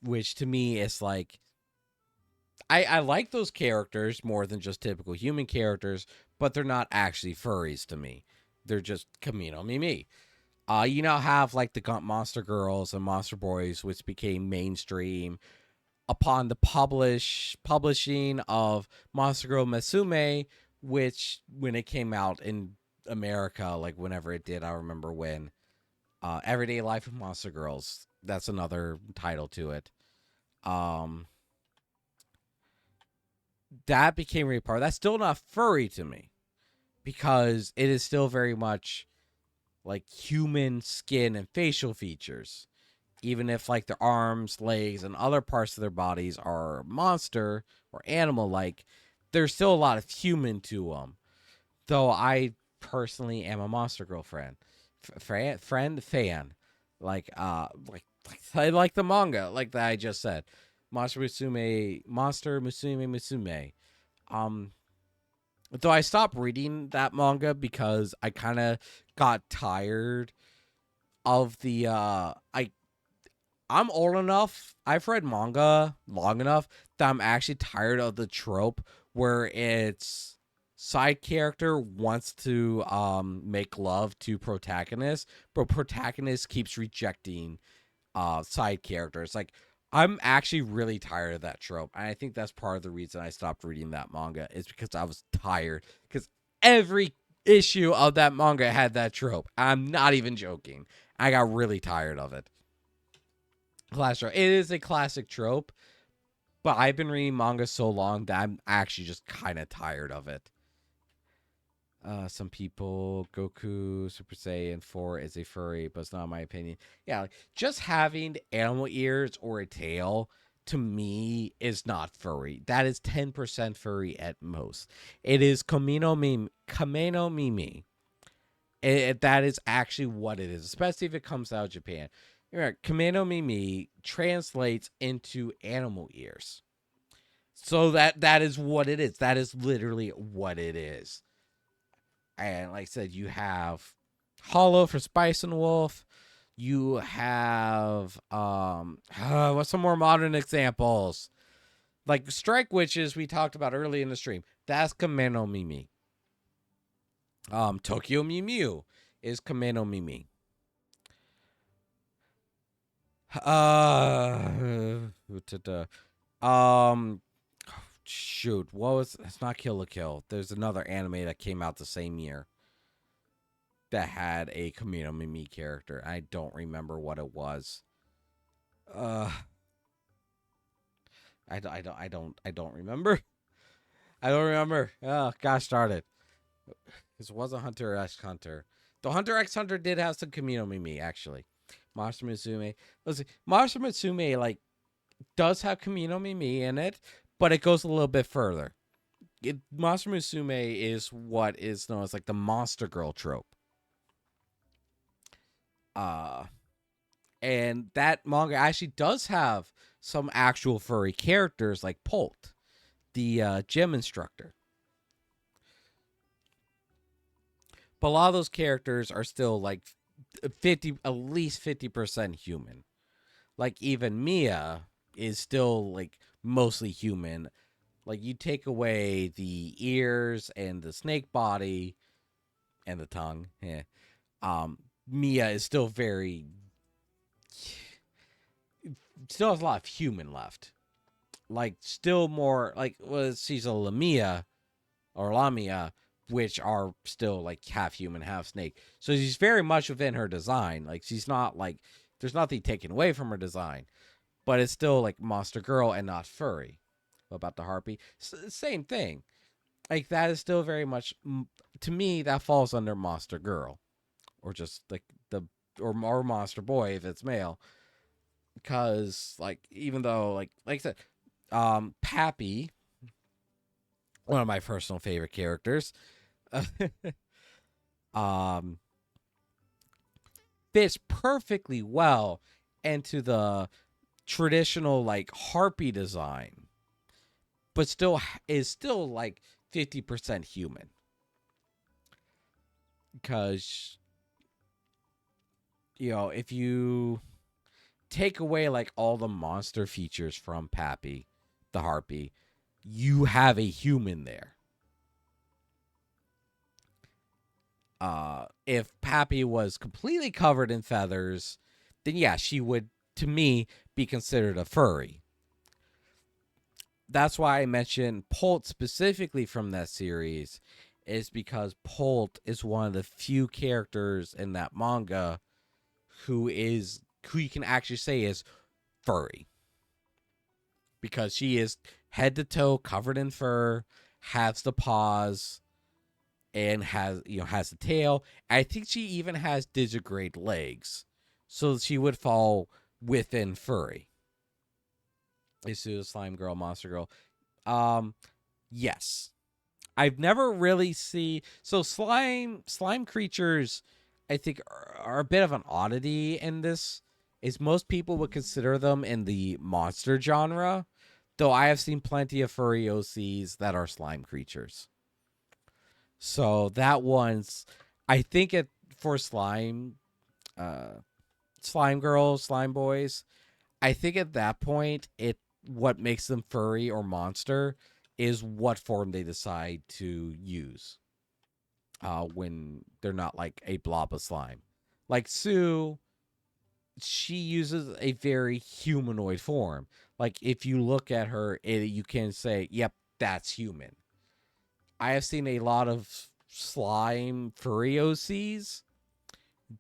Which to me is like, I like those characters more than just typical human characters, but they're not actually furries to me. They're just Kamino Mimi. You now have like the Monster Girls and Monster Boys, which became mainstream upon the publishing of Monster Girl Musume, which when it came out in America, like whenever it did, I remember when. Everyday Life of Monster Girls. That's another title to it. That became really part. That's still not furry to me because it is still very much like human skin and facial features. Even if like their arms, legs, and other parts of their bodies are monster or animal like, there's still a lot of human to them. Though I personally am a Monster Girl fan. Like I like the manga, like that I just said. Monster Musume. Though I stopped reading that manga because I kind of got tired of the I'm old enough. I've read manga long enough that I'm actually tired of the trope where it's side character wants to make love to protagonist, but protagonist keeps rejecting side characters. Like, I'm actually really tired of that trope. And I think that's part of the reason I stopped reading that manga is because I was tired. Because every issue of that manga had that trope. I'm not even joking. I got really tired of it. It is a classic trope, but I've been reading manga so long that I'm actually just kind of tired of it. Some people, Goku Super Saiyan 4 is a furry, but it's not my opinion. Yeah, like, just having animal ears or a tail to me is not furry. That is 10% furry at most. It is Kameno Mimi. That is actually what it is, especially if it comes out of Japan. Kameno Mimi translates into animal ears. So that is what it is. That is literally what it is. And like I said, you have Hollow for Spice and Wolf. You have what's some more modern examples? Like Strike Witches we talked about early in the stream. That's Kameno Mimi. Tokyo Mew Mew is Kameno Mimi. Shoot, what was? It's not Kill la Kill. There's another anime that came out the same year that had a Kameno Mimi character. I don't remember what it was. I don't remember. I don't remember. Oh, gosh darn it. This was a Hunter x Hunter. The Hunter x Hunter did have some Kameno Mimi, actually. Monster Musume. Listen, Monster Musume, like, does have Kameno Mimi in it, but it goes a little bit further. Monster Musume is what is known as like the Monster Girl trope. And that manga actually does have some actual furry characters like Polt, the gym instructor. But a lot of those characters are still like at least 50% human. Like even Mia is still like mostly human. Like you take away the ears and the snake body and the tongue. Yeah. Mia is still still has a lot of human left. Like still more like she's a Lamia or Lamia, which are still like half human, half snake. So she's very much within her design. Like she's not like there's nothing taken away from her design, but it's still like Monster Girl and not furry. What about the Harpy? Same thing. Like that is still very much to me that falls under Monster Girl, or just like or Monster Boy if it's male. Because like even though like I said, Pappy, one of my personal favorite characters, fits perfectly well into the traditional like harpy design, but is still like 50% human. Because, if you take away like all the monster features from Pappy, the harpy, you have a human there. If Pappy was completely covered in feathers, then yeah, she would, to me, be considered a furry. That's why I mentioned Polt specifically from that series, is because Polt is one of the few characters in that manga who you can actually say is furry. Because she is head to toe covered in fur, has the paws, and has the tail. I think she even has digigrade legs, so she would fall within furry. Is a slime girl, monster girl. Yes, I've never really so slime creatures. I think are a bit of an oddity in this. Is most people would consider them in the monster genre, though I have seen plenty of furry OCs that are slime creatures. So that one's, I think for slime girls, slime boys, I think at that point, what makes them furry or monster is what form they decide to use when they're not like a blob of slime. Like Sue, she uses a very humanoid form. Like if you look at her, you can say, yep, that's human. I have seen a lot of slime furry OCs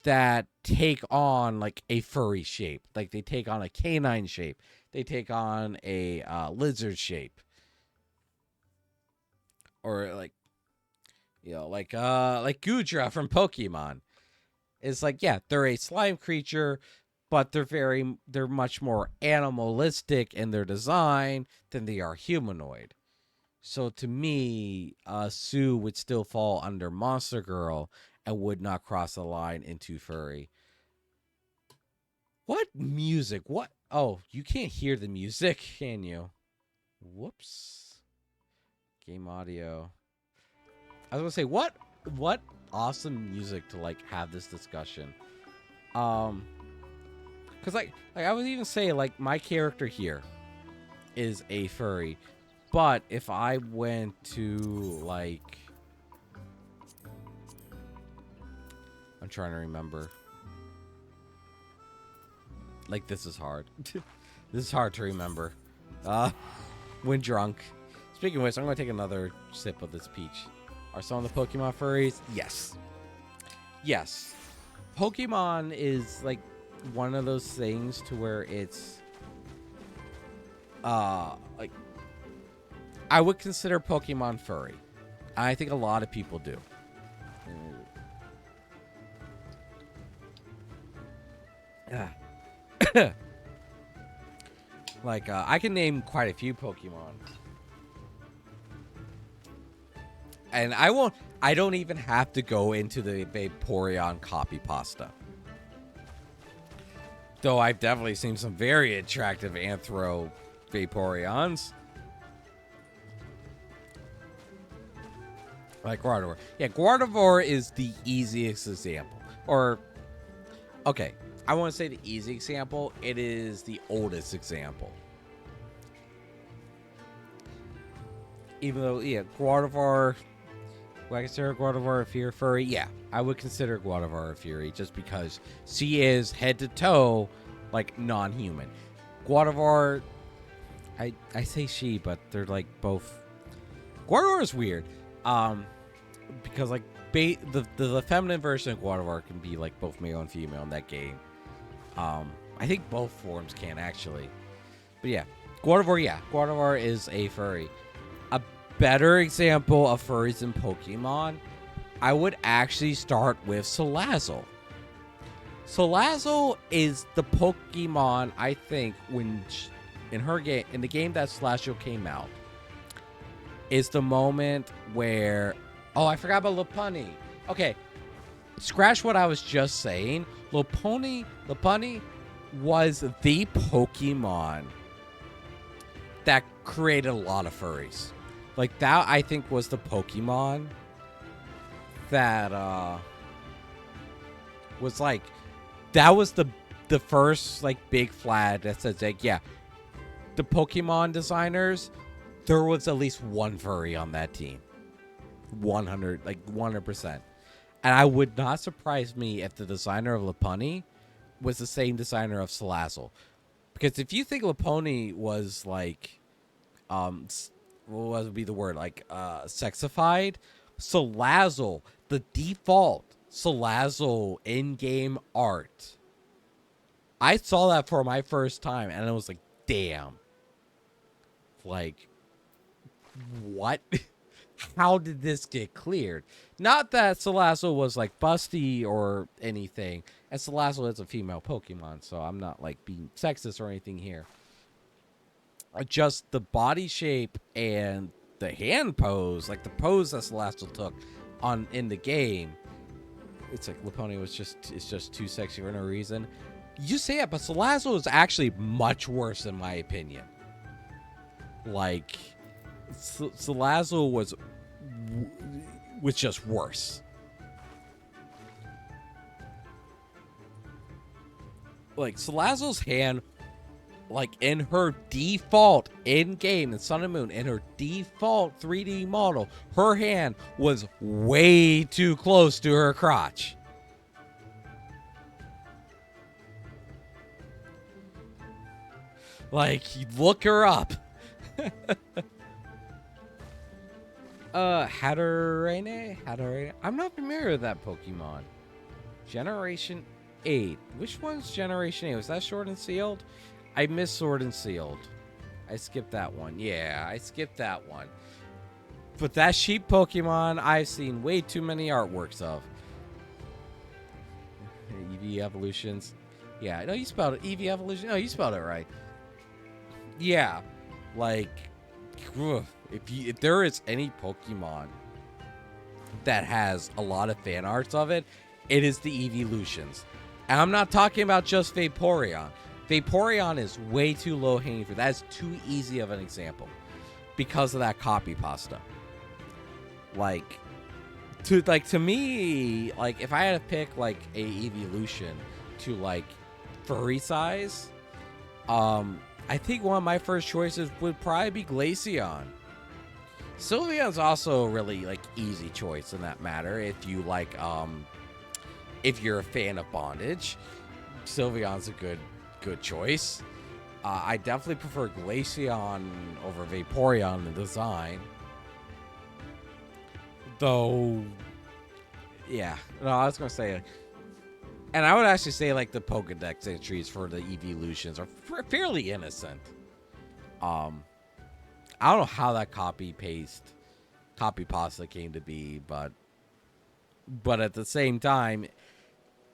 that take on like a furry shape. Like they take on a canine shape. They take on a lizard shape. Or like Goodra from Pokemon. It's like, yeah, they're a slime creature, but they're much more animalistic in their design than they are humanoid. So to me, Sue would still fall under Monster Girl and would not cross the line into furry. What music? What? Oh, you can't hear the music, can you? Whoops. Game audio. I was gonna say, what awesome music to like have this discussion. Cause like I would even say like my character here is a furry. But if I went to, like... I'm trying to remember. Like, this is hard. This is hard to remember. When drunk. Speaking of which, I'm going to take another sip of this peach. Are some of the Pokemon furries? Yes. Yes. Pokemon is, like, one of those things to where it's... like... I would consider Pokemon furry. I think a lot of people do. Like, I can name quite a few Pokemon. And I don't even have to go into the Vaporeon copy pasta. Though I've definitely seen some very attractive Anthro Vaporeons. Like Gardevoir. Yeah, Gardevoir is the easiest example. Or, okay, I want to say the easy example. It is the oldest example. Even though, yeah, Gardevoir, would I consider Gardevoir a furry? Yeah, I would consider Gardevoir a furry just because she is head to toe, like, non-human. Gardevoir, I say she, but they're like both. Gardevoir is weird. Because like the feminine version of Gardevoir can be like both male and female in that game. I think both forms can actually. But yeah, Gardevoir is a furry. A better example of furries in Pokemon, I would actually start with Salazzle. Salazzle is the Pokemon I think in the game that Salazzle came out. Is the moment where... Oh, I forgot about Lopunny. Okay, scratch what I was just saying. Lopunny was the Pokemon that created a lot of furries. Like, that, I think, was the Pokemon that was like, that was the first like big flag that says like, yeah, the Pokemon designers, there was at least one furry on that team. 100%. And I would not surprise me if the designer of Lopunny was the same designer of Salazzle. Because if you think Lopunny was like, what would be the word? Like, sexified, Salazzle, the default Salazzle in-game art, I saw that for my first time, and I was like, damn. Like, what? How did this get cleared? Not that Salazzle was, like, busty or anything. And Salazzle is a female Pokemon, so I'm not, like, being sexist or anything here. Just the body shape and the hand pose, like, the pose that Salazzle took in the game. It's like Lopunny it's just too sexy for no reason. You say it, but Salazzle is actually much worse in my opinion. Like, Salazzle was just worse. Like, Salazzle's hand, like, in her default in-game in Sun and Moon, in her default 3D model, her hand was way too close to her crotch. Like, look her up. Hatterene? I'm not familiar with that Pokemon. Generation 8. Which one's Generation 8? Was that Sword and Shield? I missed Sword and Shield. I skipped that one. Yeah, I skipped that one. But that sheep Pokemon, I've seen way too many artworks of. EV Evolutions. Yeah, no, you spelled it. EV Evolution. No, you spelled it right. Yeah, like, if there is any Pokemon that has a lot of fan arts of it, it is the Evolutions. And I'm not talking about just Vaporeon. Vaporeon is way too low hanging fruit. That is too easy of an example because of that copy pasta. Like, to me, like, if I had to pick like a Evolution to like furry size, I think one of my first choices would probably be Glaceon. Sylveon's also a really like easy choice in that matter. If you like, if you're a fan of bondage, Sylveon's a good choice. I definitely prefer Glaceon over Vaporeon in design. Though, yeah, no, I was gonna say, and I would actually say like the Pokedex entries for the Evolutions are fairly innocent. I don't know how that copy pasta came to be, but at the same time,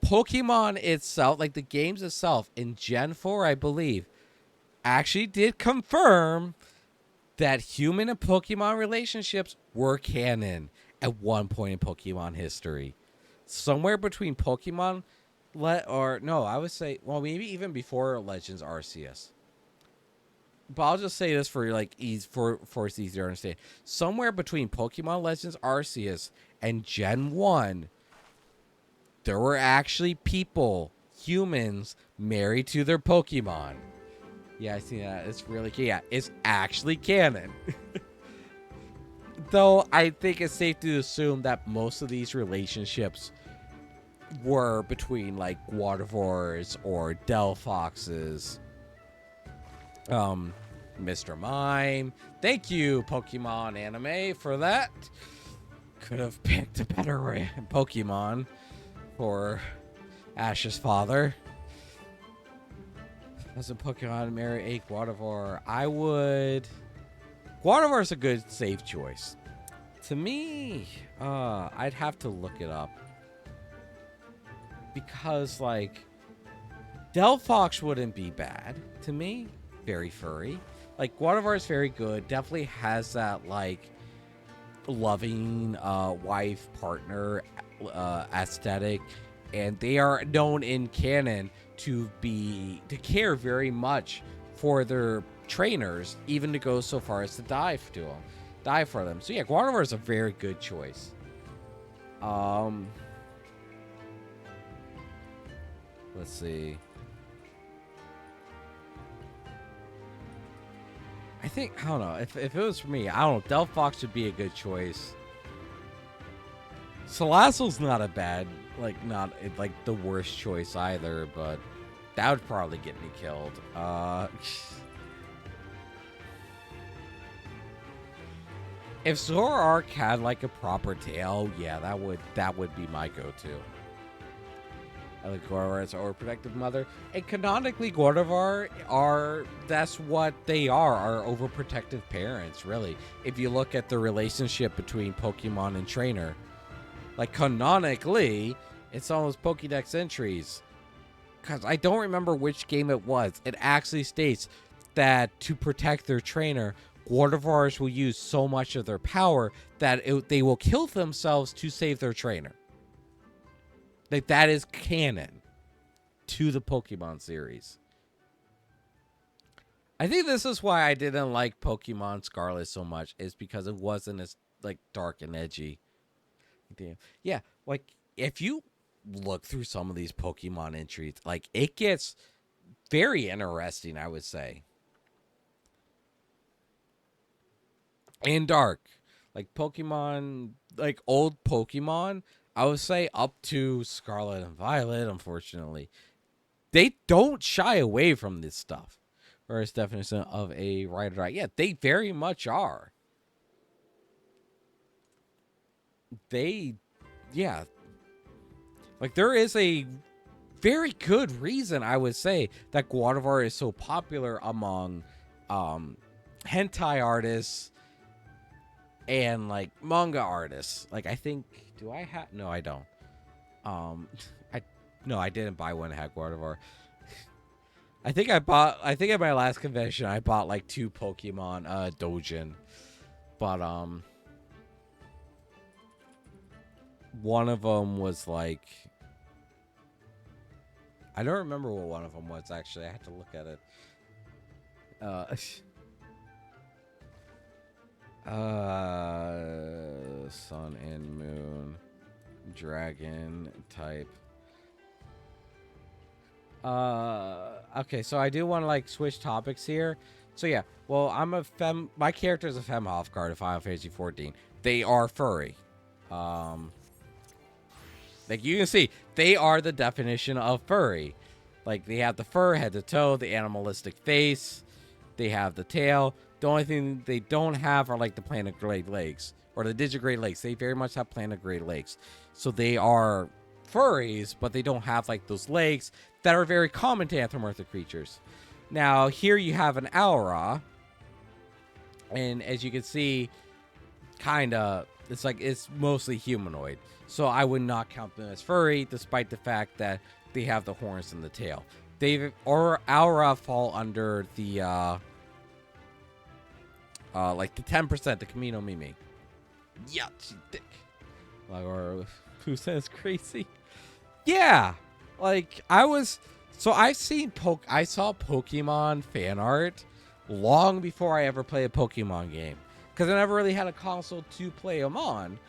Pokemon itself, like the games itself in Gen 4, I believe, actually did confirm that human and Pokemon relationships were canon at one point in Pokemon history. Somewhere between Pokemon, I would say, well, maybe even before Legends Arceus. But I'll just say this for like for it's easier to understand. Somewhere between Pokemon Legends Arceus and Gen 1, there were actually people, humans, married to their Pokemon. Yeah, I see that. It's really, yeah, it's actually canon. Though I think it's safe to assume that most of these relationships were between like Watervors or Delphoxes. Mr. Mime. Thank you, Pokemon Anime, for that. Could have picked a better Pokemon for Ash's father. As a Pokemon marry a Watervor, Watervor's a good safe choice. To me, I'd have to look it up. Because, like, Delphox wouldn't be bad to me. Very furry. Like, Watervar is very good. Definitely has that, like, loving wife partner aesthetic. And they are known in canon to care very much for their trainers, even to go so far as to die for them. So yeah, Gardevoir is a very good choice. Let's see. I don't know. If it was for me, I don't know. Delphox would be a good choice. Salazzle's not a bad, not the worst choice either, but that would probably get me killed. If Zoroark had a proper tail, yeah, that would be my go-to. I like Gardevoir as our overprotective mother. And canonically, Gardevoir that's what they are overprotective parents, really. If you look at the relationship between Pokemon and trainer. Canonically, it's almost Pokédex entries. Because I don't remember which game it was. It actually states that to protect their trainer, Gardevoirs will use so much of their power that they will kill themselves to save their trainer. That is canon to the Pokemon series. I think this is why I didn't like Pokemon Scarlet so much, is because it wasn't as dark and edgy. Yeah, if you look through some of these Pokemon entries, it gets very interesting, I would say. And dark. Pokemon, old Pokemon, I would say up to Scarlet and Violet, unfortunately, they don't shy away from this stuff. Or its definition of a right or die. Yeah, they very much are. Yeah. There is a very good reason, I would say, that Gardevoir is so popular among hentai artists and manga artists. I think, do I have? No, I don't. I didn't buy one that had Gardevoir. I think at my last convention I bought 2 Pokemon Dojin, but one of them was I don't remember what one of them was, actually. I had to look at it. Sun and Moon, Dragon type. Okay, so I do want to switch topics here. So yeah, well, my character is a Fem Hofguard of Final Fantasy 14. They are furry. You can see, they are the definition of furry. They have the fur, head to toe, the animalistic face. They have the tail. The only thing they don't have are the plantigrade legs or the digigrade legs. They very much have plantigrade legs. So they are furries, but they don't have those legs that are very common to anthropomorphic creatures. Now, here you have an Aura. And as you can see, it's mostly humanoid. So I would not count them as furry, despite the fact that they have the horns and the tail. Aura fall under the the 10%, the Kamino Mimi. Yeah, she's thick. Or who says crazy? Yeah, I saw Pokemon fan art long before I ever played a Pokemon game, because I never really had a console to play them on,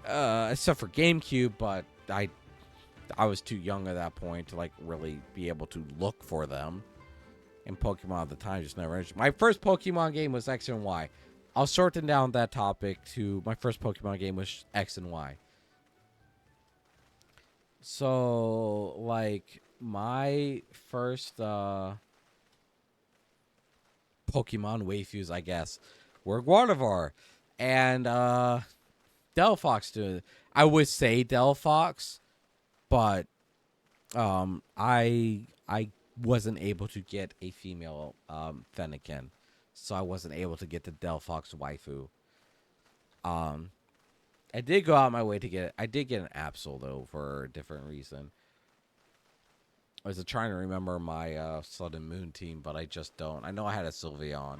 except for GameCube. But I was too young at that point to really be able to look for them. And Pokemon at the time just never interested. My first Pokemon game was X and Y. I'll shorten down that topic to my first Pokemon game was X and Y. So, my first Pokemon waifus, I guess, were Gardevoir and Delphox too. I would say Delphox, but I wasn't able to get a female Fennekin, so I wasn't able to get the Delphox waifu. I did go out my way to get it. I did get an Absol, though, for a different reason. I was trying to remember my Sun and Moon team, but I just don't. I know I had a Sylveon.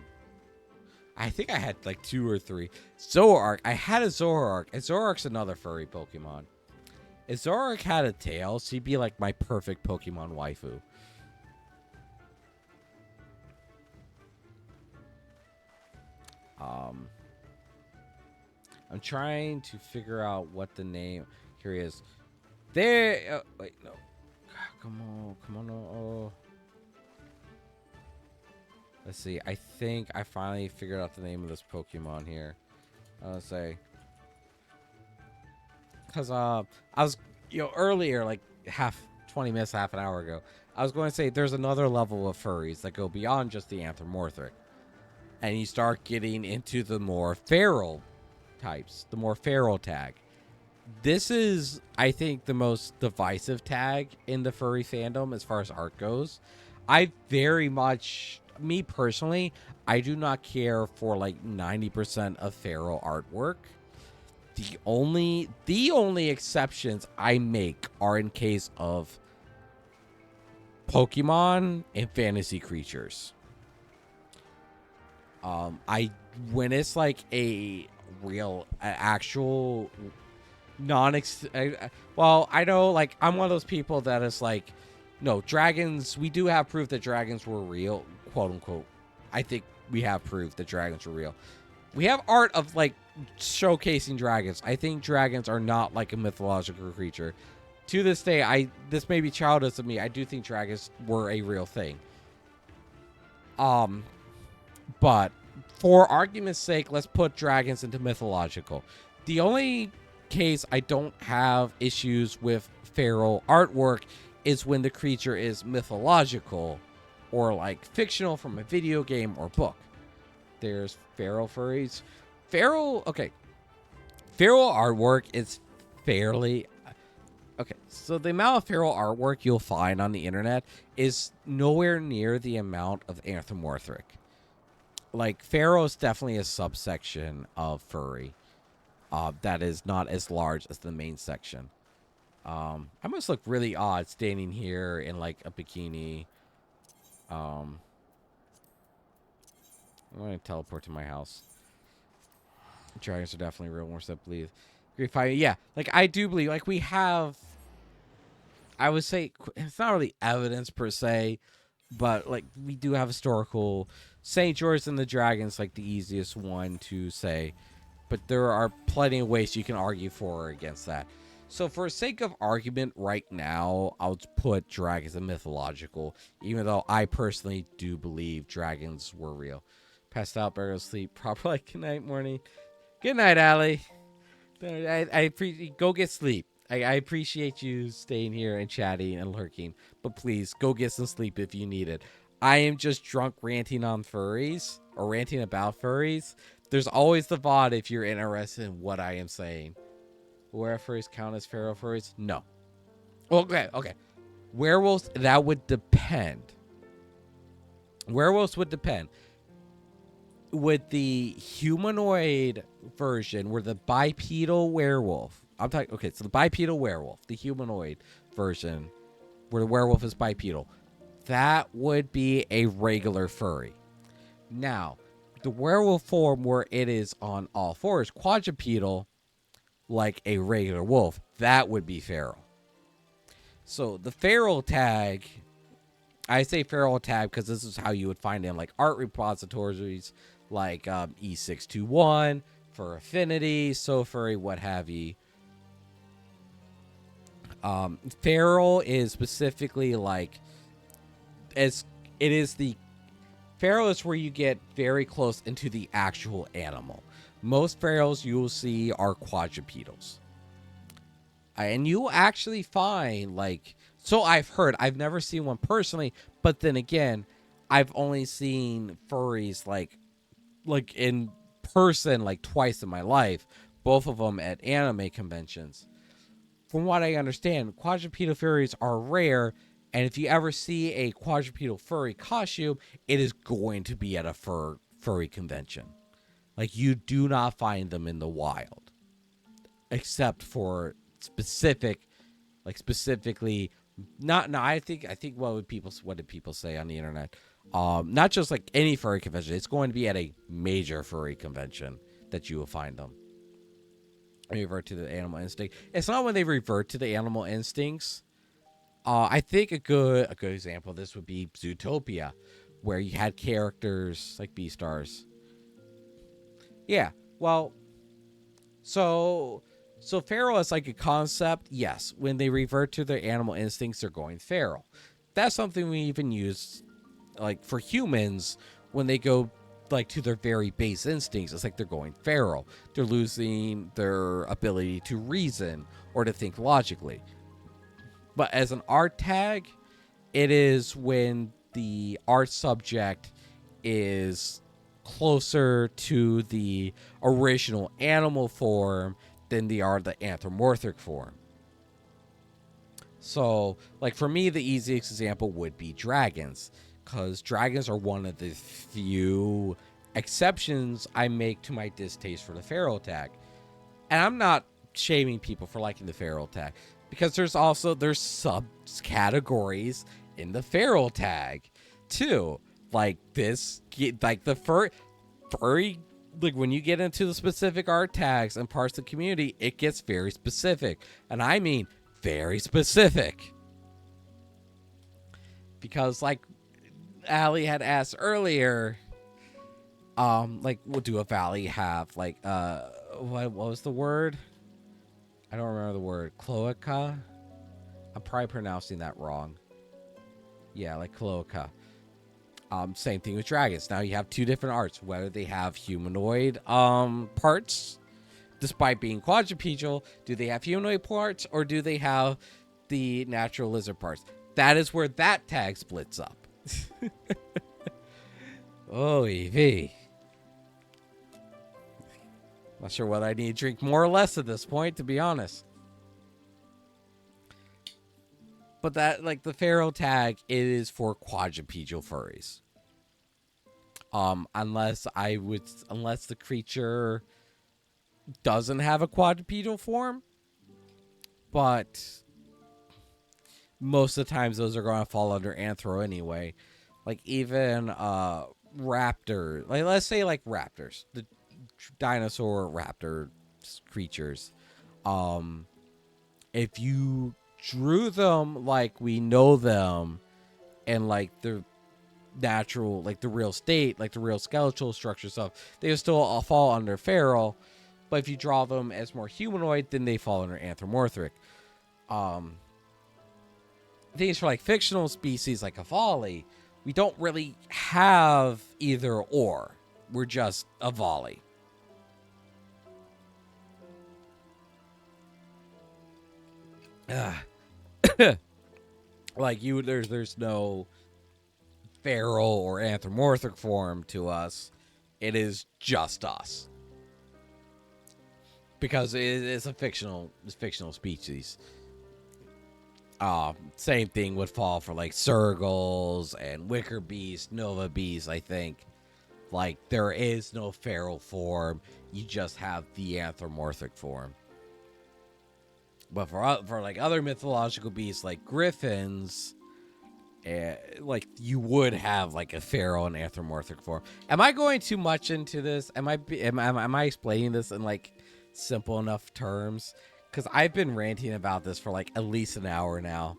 I think I had 2 or 3. Zoroark. I had a Zoroark. And Zoroark's another furry Pokemon. If Zoroark had a tail, she'd be like my perfect Pokemon waifu. I'm trying to figure out what the name. Here he is. There. Wait, no. Come on. Oh. Let's see. I think I finally figured out the name of this Pokemon here. I'll say. Because I was, earlier, like 20 minutes, half an hour ago, I was going to say there's another level of furries that go beyond just the anthropomorphic. And you start getting into the more feral types, the more feral tag. This is, I think, the most divisive tag in the furry fandom as far as art goes. I very much, me personally, I do not care for like 90% of feral artwork. The only exceptions I make are in case of Pokemon and fantasy creatures. When it's like a real, actual, well, I know, like, I'm one of those people that is like, no, dragons, we do have proof that dragons were real, quote unquote. I think we have proof that dragons were real. We have art of, like, showcasing dragons. I think dragons are not like a mythological creature. To this day, this may be childish of me, I do think dragons were a real thing. But for argument's sake, let's put dragons into mythological. The only case I don't have issues with feral artwork is when the creature is mythological or like fictional from a video game or book. There's feral furries. Feral artwork is fairly... Okay, so the amount of feral artwork you'll find on the internet is nowhere near the amount of anthropomorphic. Like, feral is definitely a subsection of furry that is not as large as the main section. I must look really odd standing here in, like, a bikini. I'm going to teleport to my house. Dragons are definitely real, more so I believe. Yeah, like, I do believe, like, we have, I would say, it's not really evidence per se, but, like, we do have historical... St. George and the Dragon's, like, the easiest one to say, but there are plenty of ways you can argue for or against that. So, for sake of argument right now, I'll put dragons in mythological, even though I personally do believe dragons were real. Passed out, better go sleep. Proper, like, good night, morning. Good night, Allie. I go get sleep. I appreciate you staying here and chatting and lurking, but please go get some sleep if you need it. I am just drunk ranting on furries or ranting about furries. There's always the VOD if you're interested in what I am saying. Were furries count as feral furries? No. Okay. Werewolves, that would depend. Werewolves would depend. With the humanoid version, where the bipedal werewolf, so the bipedal werewolf, the humanoid version, where the werewolf is bipedal, that would be a regular furry. Now, the werewolf form where it is on all fours, quadrupedal, like a regular wolf, that would be feral. So the feral tag, I say feral tag because this is how you would find it in like art repositories like E621, for Affinity, SoFurry, what have you. Feral is specifically like, feral is where you get very close into the actual animal. Most ferals you will see are quadrupedals. And you will actually find, like, so I've heard, I've never seen one personally, but then again, I've only seen furries like in person like twice in my life, both of them at anime conventions. From what I understand, quadrupedal furries are rare, and if you ever see a quadrupedal furry costume, it is going to be at a furry convention. Like, you do not find them in the wild, except for specifically, I think what did people say on the internet? Not just like any furry convention. It's going to be at a major furry convention that you will find them. revert to the animal instinct. It's not when they revert to the animal instincts. I think a good example of this would be Zootopia, where you had characters like Beastars. Yeah, well, so feral is like a concept. Yes, when they revert to their animal instincts, they're going feral. That's something we even use, like for humans, when they go like to their very base instincts. It's like they're going feral. They're losing their ability to reason or to think logically. But as an art tag, it is when the art subject is closer to the original animal form than they are the anthropomorphic form. So, like for me, the easiest example would be dragons, because dragons are one of the few exceptions I make to my distaste for the feral tag. And I'm not shaming people for liking the feral tag, because there's subcategories in the feral tag too. Like like the furry, like when you get into the specific art tags and parts of the community, it gets very specific. And I mean very specific. Because like Allie had asked earlier, like, what do a valley have? Like, what was the word? I don't remember the word. Cloaca? I'm probably pronouncing that wrong. Yeah, like cloaca. Same thing with dragons. Now you have two different arts, whether they have humanoid parts, despite being quadrupedal. Do they have humanoid parts, or do they have the natural lizard parts? That is where that tag splits up. Oh, EV. Not sure whether I need to drink more or less at this point, to be honest. But that, like, the feral tag, it is for quadrupedal furries. Unless the creature doesn't have a quadrupedal form. But most of the times those are going to fall under anthro anyway. Like even raptor, like let's say like raptors, the dinosaur raptor creatures. If you drew them like we know them, and like the natural, like the real state, like the real skeletal structure stuff, they will still all fall under feral. But if you draw them as more humanoid, then they fall under anthropomorphic. Things for like fictional species like a volley, we don't really have either or. We're just a volley. Like there's no feral or anthropomorphic form to us. It is just us. Because it's a fictional species. Same thing would fall for like Sergals and Wicker Beast, Nova Beast, I think. Like there is no feral form. You just have the anthropomorphic form. But for like other mythological beasts like griffins, like you would have like a feral and anthropomorphic form. Am I going too much into this? Am I explaining this in like simple enough terms? Because I've been ranting about this for like at least an hour now.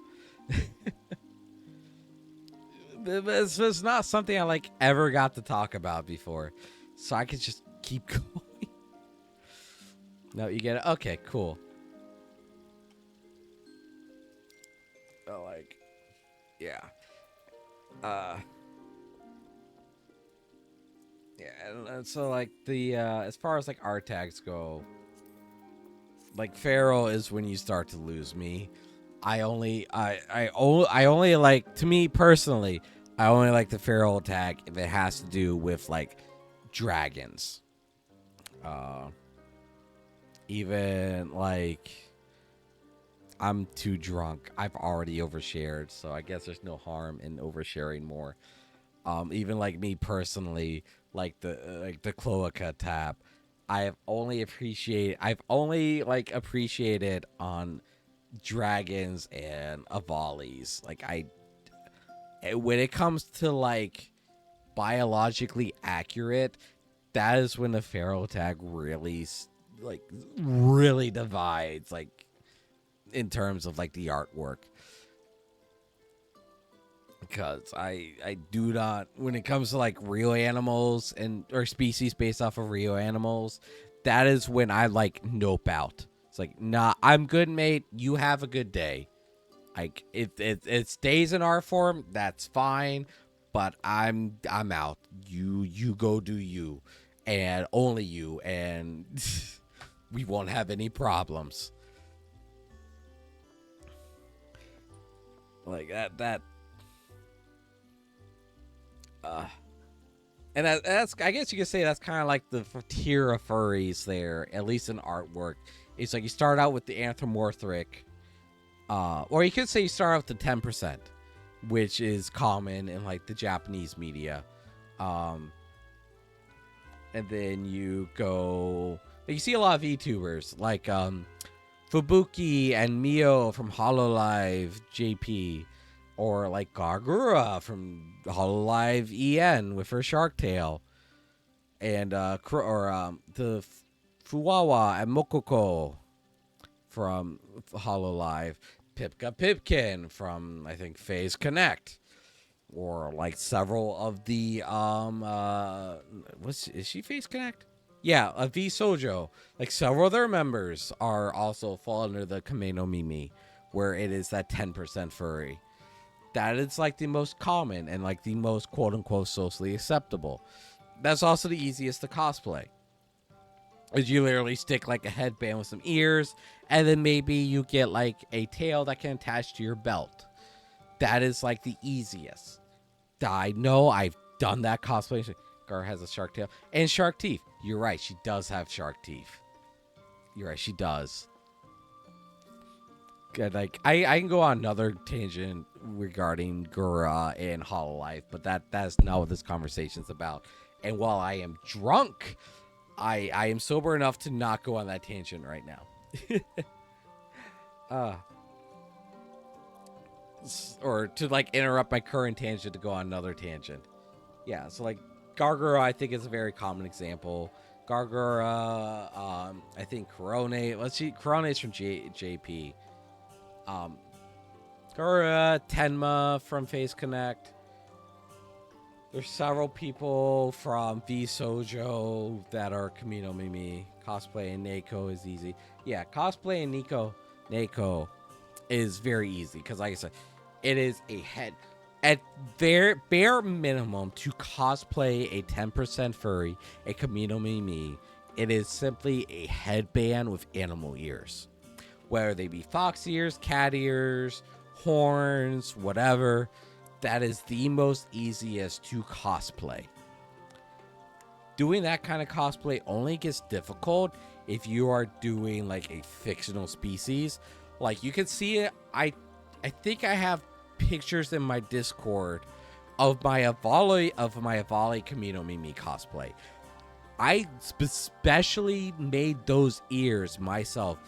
It's not something I like ever got to talk about before, so I could just keep going. No, you get it? Okay, cool. Oh, like, yeah. Yeah, and so like the as far as like art tags go, like feral is when you start to lose me. I only like, to me personally, I only like the feral tag if it has to do with like dragons. Even like I'm too drunk. I've already overshared, so I guess there's no harm in oversharing more. Even like me personally, like the cloaca tab, I've only appreciated on dragons and avali's. Like when it comes to like biologically accurate, that is when the feral tag really really divides, like, in terms of, like, the artwork. Because I do not, when it comes to, like, real animals or species based off of real animals, that is when I, like, nope out. It's like, nah, I'm good, mate. You have a good day. Like, it stays in art form, that's fine, but I'm out. You go do you, and only you, and we won't have any problems. Like that. And that's, I guess you could say that's kind of like the tier of furries there, at least in artwork. It's like you start out with the anthropomorphic. Or you could say you start out with the 10%, which is common in like the Japanese media. And then you go, you see a lot of VTubers like Fubuki and Mio from Hololive JP, or like Gargura from Hololive EN with her Shark Tale, and the Fuwawa and Mokoko from Hololive, Pipka Pipkin from, I think, Phase Connect, or like several of the is she Phase Connect? Yeah, V Sojo. Like several of their members are also fall under the Kame no Mimi, where it is that 10% furry. That is like the most common and like the most quote unquote socially acceptable. That's also the easiest to cosplay. Is you literally stick like a headband with some ears, and then maybe you get like a tail that can attach to your belt. That is like the easiest. I know, I've done that cosplay. Gar has a shark tail and shark teeth. You're right, she does have shark teeth. You're right, she does. Good, like I can go on another tangent regarding Gura and Hololive, but that's not what this conversation's about. And while I am drunk, I am sober enough to not go on that tangent right now. Or to like interrupt my current tangent to go on another tangent. Yeah, so like Gargura, I think, is a very common example. Gargura, I think Corone. Let's see, Corone's from JP. Gargura, Tenma from Phase Connect. There's several people from V Sojo that are Kame no Mimi. Cosplay and Neko is easy. Yeah, cosplay and Neko is very easy because, like I said, it is a head. At bare minimum, to cosplay a 10% furry, a Kame no Mimi, it is simply a headband with animal ears. Whether they be fox ears, cat ears, horns, whatever, that is the most easiest to cosplay. Doing that kind of cosplay only gets difficult if you are doing like a fictional species. Like you can see it. I think I have pictures in my Discord of my Avali Kame no Mimi cosplay. I especially made those ears myself,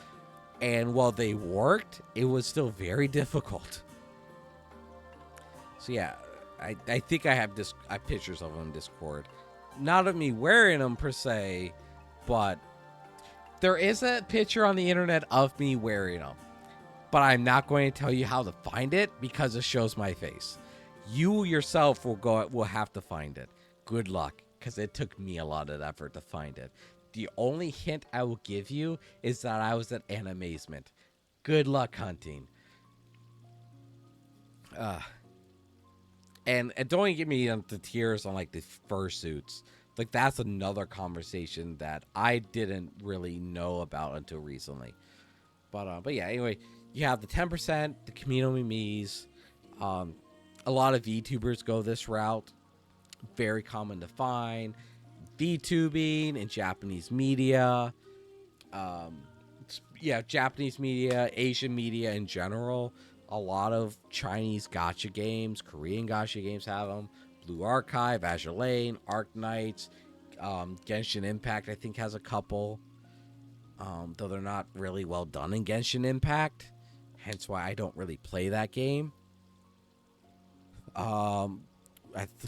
and while they worked, it was still very difficult. So yeah, I think I have pictures of them in Discord. Not of me wearing them per se, but there is a picture on the internet of me wearing them. But I'm not going to tell you how to find it because it shows my face. You yourself will have to find it. Good luck, because it took me a lot of effort to find it. The only hint I will give you is that I was at Animazement. Good luck hunting. And don't even get me into tears on like the fursuits. Like that's another conversation that I didn't really know about until recently. But yeah, anyway, you have the 10%, the Kame no Mimis. A lot of VTubers go this route. Very common to find. VTubing in Japanese media. Japanese media, Asian media in general. A lot of Chinese gacha games, Korean gacha games have them. Blue Archive, Azure Lane, Arc Knights, Genshin Impact I think has a couple. Though they're not really well done in Genshin Impact. Hence why I don't really play that game. A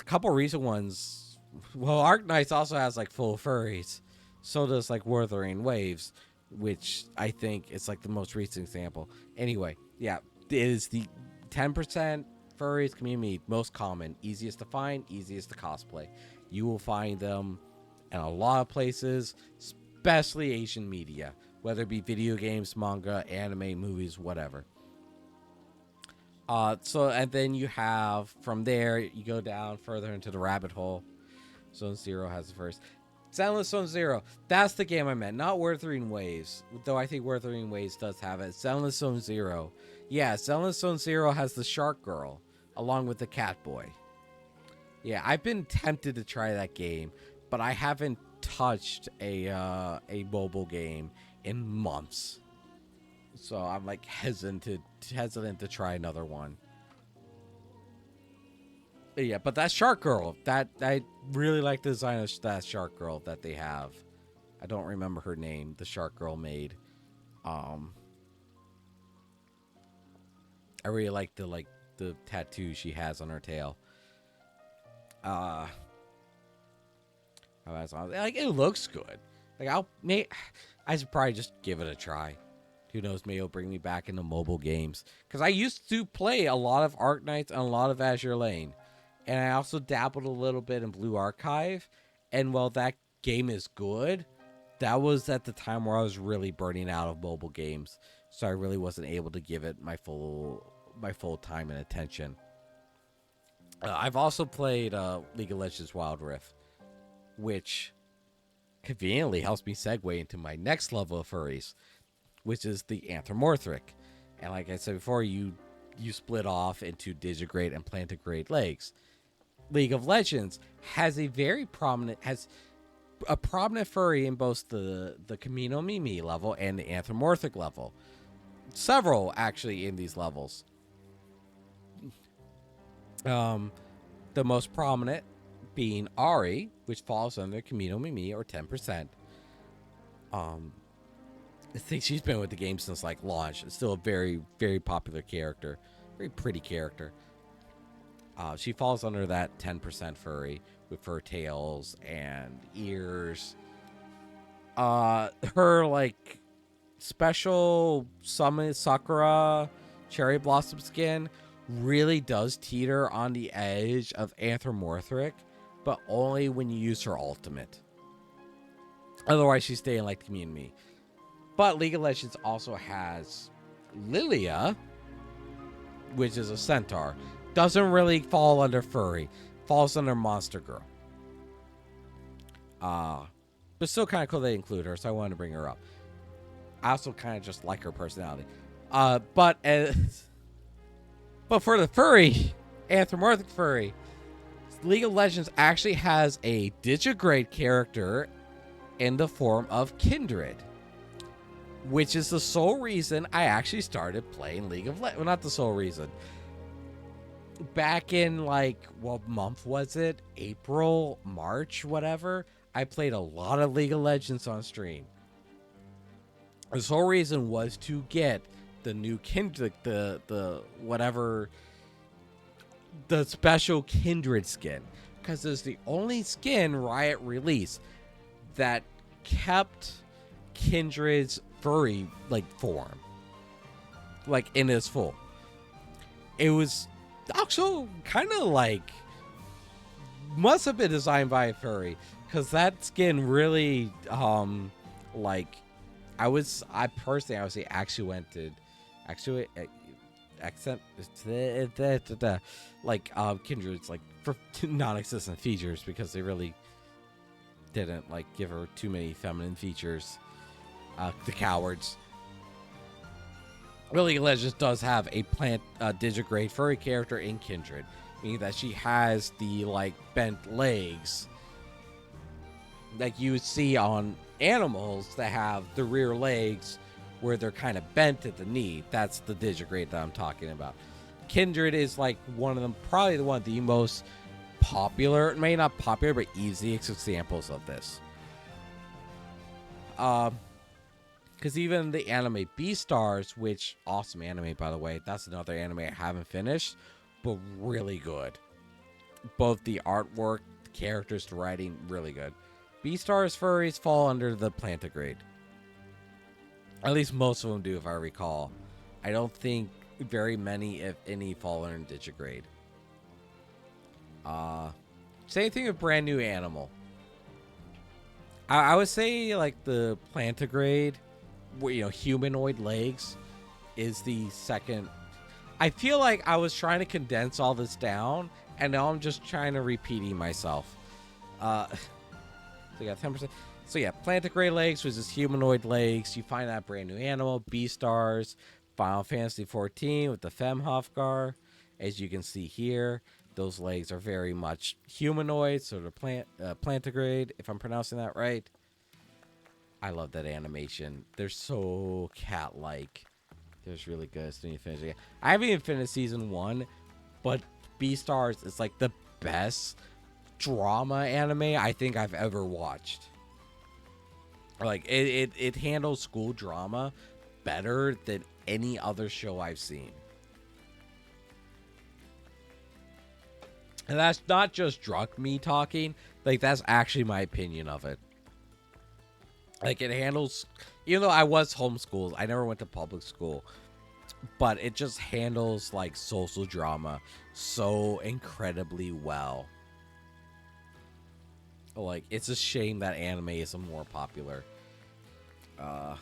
couple recent ones. Well, Arc Knights also has like full furries. So does like Wuthering Waves. which I think is like the most recent example. Anyway, yeah, it is the 10% furries community, most common, easiest to find, easiest to cosplay. You will find them in a lot of places, especially Asian media, whether it be video games, manga, anime, movies, whatever. And then you have from there, you go down further into the rabbit hole. Zone Zero has the first. Zenless Zone Zero. That's the game I meant. Not Wuthering Waves. Though I think Wuthering Waves does have it. Zenless Zone Zero. Yeah, Zenless Zone Zero has the Shark Girl. Along with the Cat Boy. Yeah, I've been tempted to try that game. But I haven't touched a mobile game in months. So I'm like hesitant to try another one. Yeah, but that Shark Girl, that I really like the design of that Shark Girl that they have. I don't remember her name. The Shark Girl made. I really like the tattoo she has on her tail. Like it looks good. Like I should probably just give it a try. Who knows? Maybe it'll bring me back into mobile games because I used to play a lot of Arknights and a lot of Azure Lane. And I also dabbled a little bit in Blue Archive. And while that game is good, that was at the time where I was really burning out of mobile games. So I really wasn't able to give it my full time and attention. I've also played League of Legends Wild Rift, which conveniently helps me segue into my next level of furries, which is the Anthropomorphic. And like I said before, you split off into Digigrade and Plantigrade legs. League of Legends has a prominent furry in both the Camino Mimi level and the Anthropomorphic level. Several actually in these levels. The most prominent being Ari, which falls under Camino Mimi or 10%. I think she's been with the game since like launch. It's still a very, very popular character, very pretty character. She falls under that 10% furry with fur tails and ears. Her like special summon Sakura cherry blossom skin really does teeter on the edge of Anthropomorphic, but only when you use her ultimate. Otherwise, she's staying like the community. But League of Legends also has Lilia, which is a centaur. Doesn't really fall under furry. Falls under monster girl. But still kind of cool they include her, so I wanted to bring her up. I also kind of just like her personality. But for the furry, Anthropomorphic furry, League of Legends actually has a Digigrade character in the form of Kindred, which is the sole reason I actually started playing League of Legends. Well, not the sole reason. Back in like, what month was it? April, March, whatever. I played a lot of League of Legends on stream. The sole reason was to get the new Kindred, the special Kindred skin, because it's the only skin Riot released that kept Kindred's furry like form, like in its full. It was also kind of like must have been designed by a furry, because that skin really like I personally would say accented like Kindred's like for non-existent features, because they really didn't like give her too many feminine features. The cowards. League of Legends does have a Digigrade furry character in Kindred, meaning that she has the like bent legs like you would see on animals that have the rear legs where they're kind of bent at the knee. That's the Digigrade that I'm talking about. Kindred is like one of them, probably one of the most popular, maybe not popular, but easiest examples of this. Because even the anime Beastars, which awesome anime by the way, that's another anime I haven't finished, but really good. Both the artwork, the characters, the writing, really good. Beastars furries fall under the Plantigrade. At least most of them do, if I recall. I don't think very many, if any, fall under Digigrade. Same thing with Brand New Animal. I would say like the plantigrade, humanoid legs, is the second. I feel like I was trying to condense all this down, and now I'm just trying to repeating myself. So you got 10%. So yeah, plantigrade legs was just humanoid legs. You find that Brand New Animal, Beastars, Final Fantasy 14 with the Femhofgar. As you can see here, those legs are very much humanoid, so they're plantigrade, if I'm pronouncing that right. I love that animation. They're so cat-like. They're just really good. So you finish it. I haven't even finished season 1, but Beastars is like the best drama anime I think I've ever watched. Like it handles school drama better than any other show I've seen. And that's not just drunk me talking. Like, that's actually my opinion of it. Like, it handles... Even though I was homeschooled, I never went to public school. But it just handles, like, social drama so incredibly well. Like, it's a shame that anime isn't more popular. But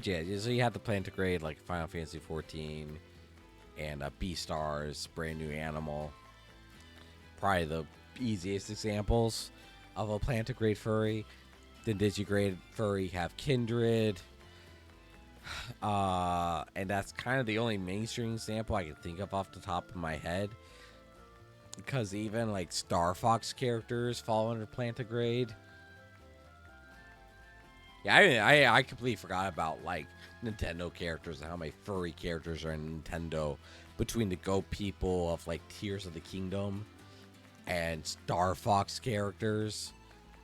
yeah, so you have the plantigrade, like Final Fantasy 14... and Beastars, Brand New Animal. Probably the easiest examples of a plantigrade furry. Then Digigrade furry have Kindred. And that's kind of the only mainstream example I can think of off the top of my head. Because even like Star Fox characters fall under plantigrade. Yeah, I completely forgot about like Nintendo characters and how many furry characters are in Nintendo, between the Go people of like Tears of the Kingdom and Star Fox characters.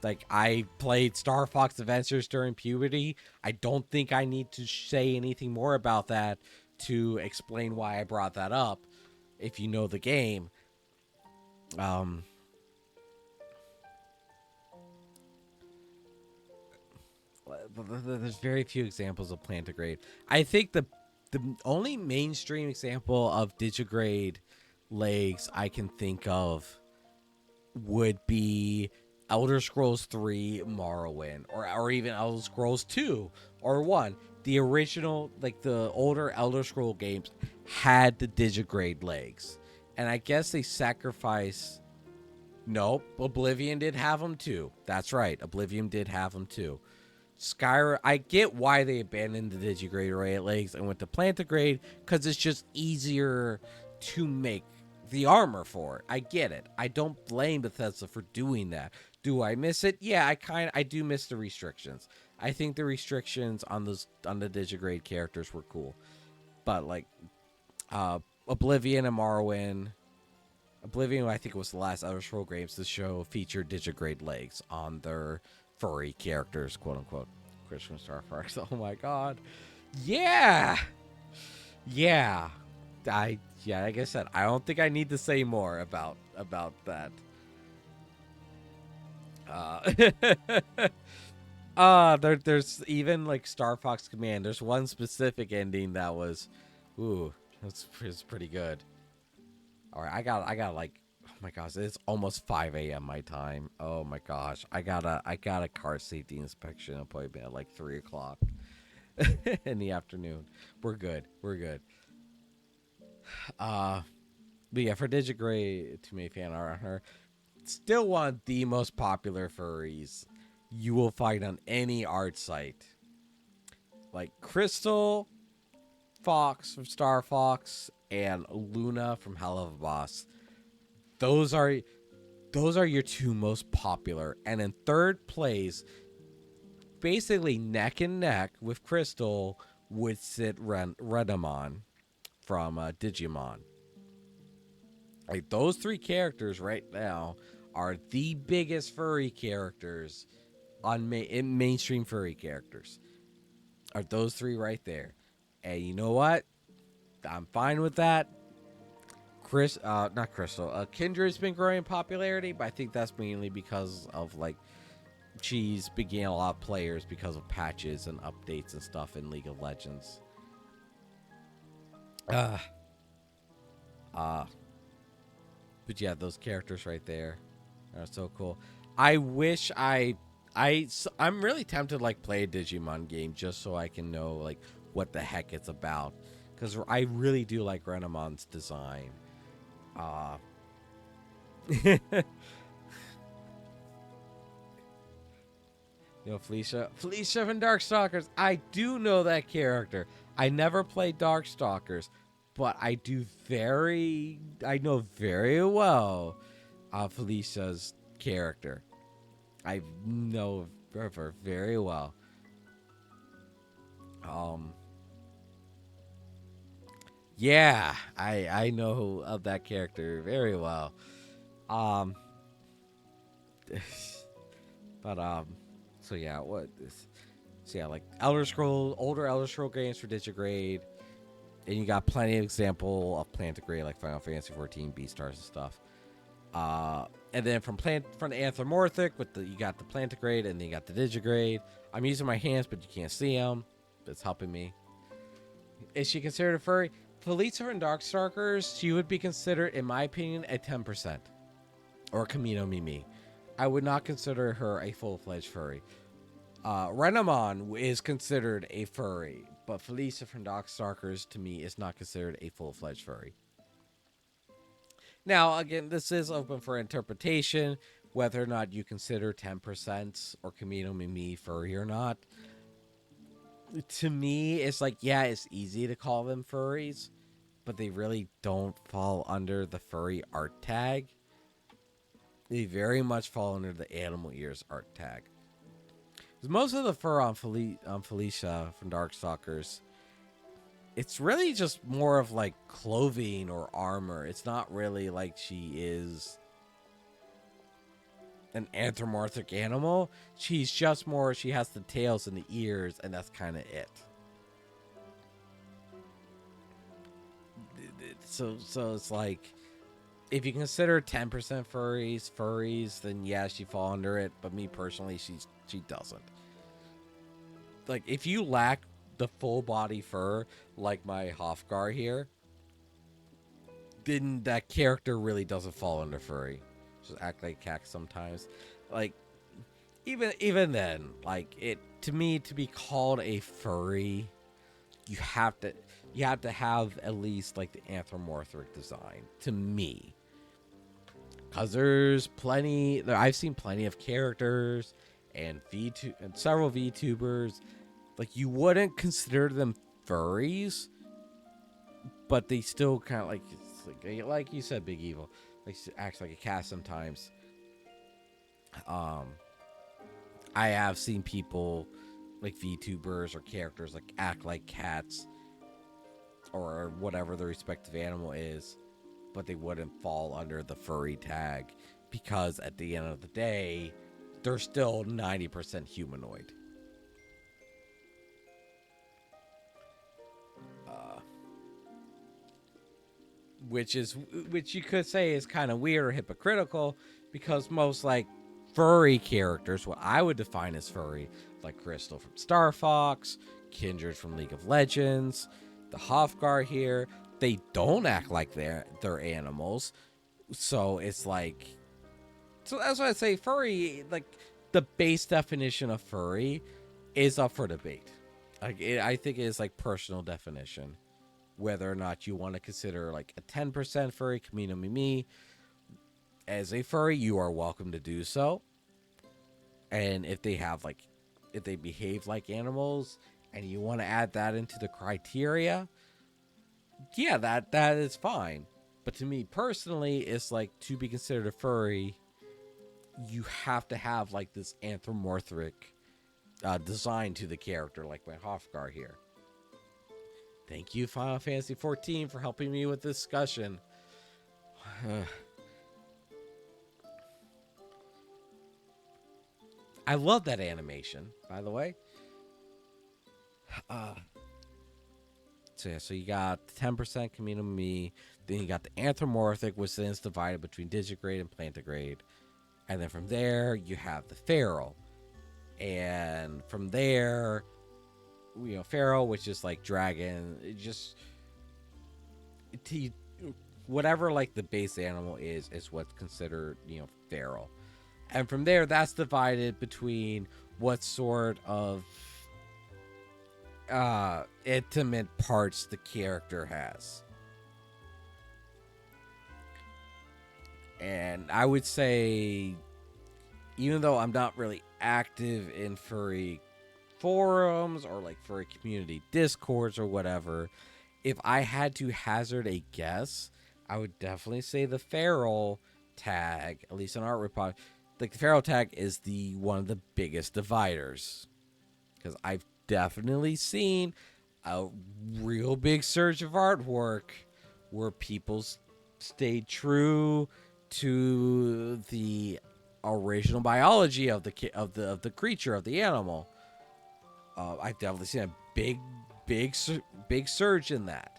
Like, I played Star Fox Adventures during puberty. I don't think I need to say anything more about that to explain why I brought that up, if you know the game. There's very few examples of plantigrade. I think the only mainstream example of Digigrade legs I can think of would be Elder Scrolls 3 Morrowind, or even Elder Scrolls 2 or 1. The original, like the older Elder Scroll games had the Digigrade legs. And I guess they sacrificed... Nope, Oblivion did have them too. That's right, Oblivion did have them too. Skyrim, I get why they abandoned the Digigrade legs and went to plantigrade, because it's just easier to make the armor for it. I get it. I don't blame Bethesda for doing that. Do I miss it? Yeah, I do miss the restrictions. I think the restrictions on the Digigrade characters were cool. But like Oblivion and Morrowind. Oblivion, I think, was the last Elder Scrolls games to show featured Digigrade legs on their furry characters, quote unquote. Christian Star Fox. Oh my god. Yeah. Like I said, I don't think I need to say more about that. There's even like Star Fox Command. There's one specific ending that was, that's pretty good. All right, I got like, oh my gosh, it's almost 5 a.m. my time. Oh my gosh, I got a car safety inspection appointment at like 3 o'clock in the afternoon. We're good. But yeah, for Digigrade, too many fan art on her. Still one of the most popular furries you will find on any art site. Like Crystal Fox from Star Fox and Luna from Hell of a Boss. Those are your two most popular. And in third place, basically neck and neck with Crystal, would sit Redamon from Digimon. Like, those three characters right now are the biggest furry characters in mainstream furry characters. Are those three right there. And you know what? I'm fine with that. Not Crystal. Kindred's been growing in popularity, but I think that's mainly because of like she's been gaining a lot of players because of patches and updates and stuff in League of Legends. But yeah, those characters right there are so cool. I wish I'm really tempted to like play a Digimon game just so I can know like what the heck it's about, because I really do like Renamon's design. You know, Felicia from Darkstalkers. I do know that character. I never played Darkstalkers, but I know very well Felicia's character. I know her very well. Yeah, I know of that character very well. But so yeah, so yeah, like older Elder Scroll games for Digigrade, and you got plenty of example of Plantigrade like Final Fantasy 14, Beastars and stuff. And then from the Anthropomorphic you got the Plantigrade, and then you got the Digigrade. I'm using my hands, but you can't see them. It's helping me. Is she considered a furry? Felicia from Darkstalkers, she would be considered, in my opinion, a 10%. Or Kamino Mimi. I would not consider her a full-fledged furry. Renamon is considered a furry, but Felicia from Darkstalkers, to me, is not considered a full-fledged furry. Now, again, this is open for interpretation, whether or not you consider 10% or Kamino Mimi furry or not. To me, it's like, yeah, it's easy to call them furries, but they really don't fall under the furry art tag. They very much fall under the animal ears art tag. Because most of the fur on Felicia from Darkstalkers, it's really just more of like clothing or armor. It's not really like she is an anthropomorphic animal. She's just more, she has the tails and the ears, and that's kind of it. So it's like, if you consider 10% furries, then yeah, she fall under it. But me personally, she doesn't. Like, if you lack the full body fur, like my Hofgar here, then that character really doesn't fall under furry. Just act like cat sometimes. Like, even then, like, it, to me, to be called a furry, you have to have at least like the anthropomorphic design, to me. Because there's plenty, I've seen plenty of characters and several VTubers, like, you wouldn't consider them furries, but they still kind of like you said, Big Evil, like, acts like a cat sometimes. I have seen people like VTubers or characters like act like cats or whatever the respective animal is, but they wouldn't fall under the furry tag, because at the end of the day, they're still 90% humanoid. Which you could say is kind of weird or hypocritical, because most like furry characters, what I would define as furry, like Crystal from Star Fox, Kindred from League of Legends, the Hofgar here, they don't act like they're animals. So it's like, so that's why I say furry, like, the base definition of furry is up for debate. Like, I think it is like personal definition, whether or not you want to consider like a 10% furry, Kamino Mimi, as a furry, you are welcome to do so. And if they behave like animals and you want to add that into the criteria, yeah, that is fine. But to me personally, it's like, to be considered a furry, you have to have like this anthropomorphic design to the character, like my Hofgar here. Thank you, Final Fantasy 14, for helping me with this discussion. I love that animation, by the way. So yeah, so you got 10% Kamino Mimi, then you got the anthropomorphic, which then is divided between Digigrade and Plantigrade. And then from there, you have the feral. And from there, Pharaoh, which is like dragon, it just whatever like the base animal is what's considered feral. And from there, that's divided between what sort of intimate parts the character has. And I would say, even though I'm not really active in furry forums or like furry community discords or whatever, if I had to hazard a guess, I would definitely say the feral tag, at least in Art Report. Like the feral tag is the one of the biggest dividers, because I've definitely seen a real big surge of artwork where people stayed true to the original biology of the creature, of the animal. I've definitely seen a big surge in that.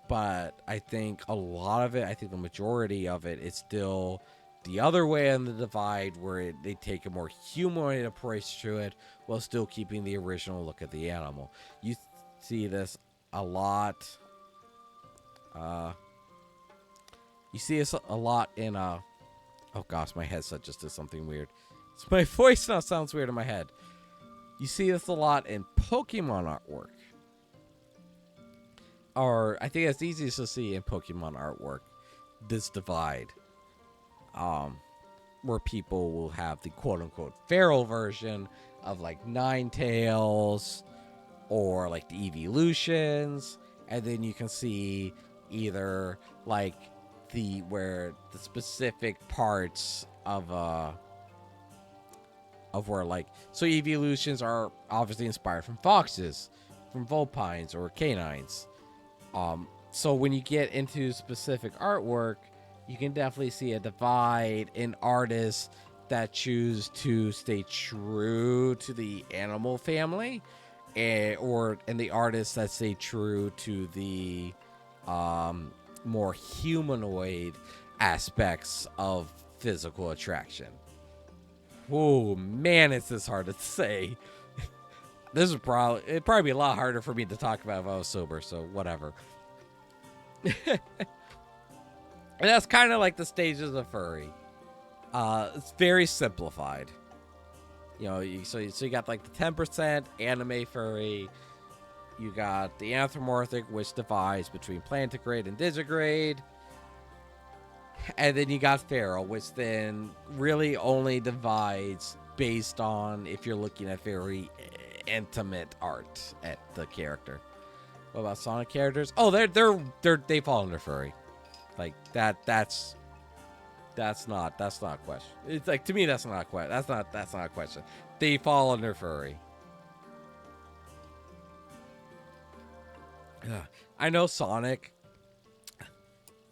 But I think a lot of it, I think the majority of it is still the other way on the divide, where they take a more humanoid approach to it while still keeping the original look at the animal. You see this a lot. You see this a lot in oh gosh, my headset just did something weird. My voice now sounds weird in my head. You see this a lot in Pokemon artwork. Or I think it's easiest to see in Pokemon artwork, this divide. Where people will have the quote-unquote feral version of like Ninetales or like the evolutions, and then you can see either like where the specific parts of where like, so evolutions are obviously inspired from foxes, from vulpines or canines. So when you get into specific artwork, you can definitely see a divide in artists that choose to stay true to the animal family, and the artists that stay true to the more humanoid aspects of physical attraction. Oh man, it's this hard to say. It'd probably be a lot harder for me to talk about if I was sober, so whatever. And that's kind of like the stages of furry. It's very simplified. So you got like the 10% anime furry. You got the anthropomorphic, which divides between plantigrade and digigrade. And then you got feral, which then really only divides based on if you're looking at very intimate art at the character. What about Sonic characters? Oh, they fall under furry. Like that's not a question. It's like, to me, that's not a question. That's not a question. They fall under furry. I know Sonic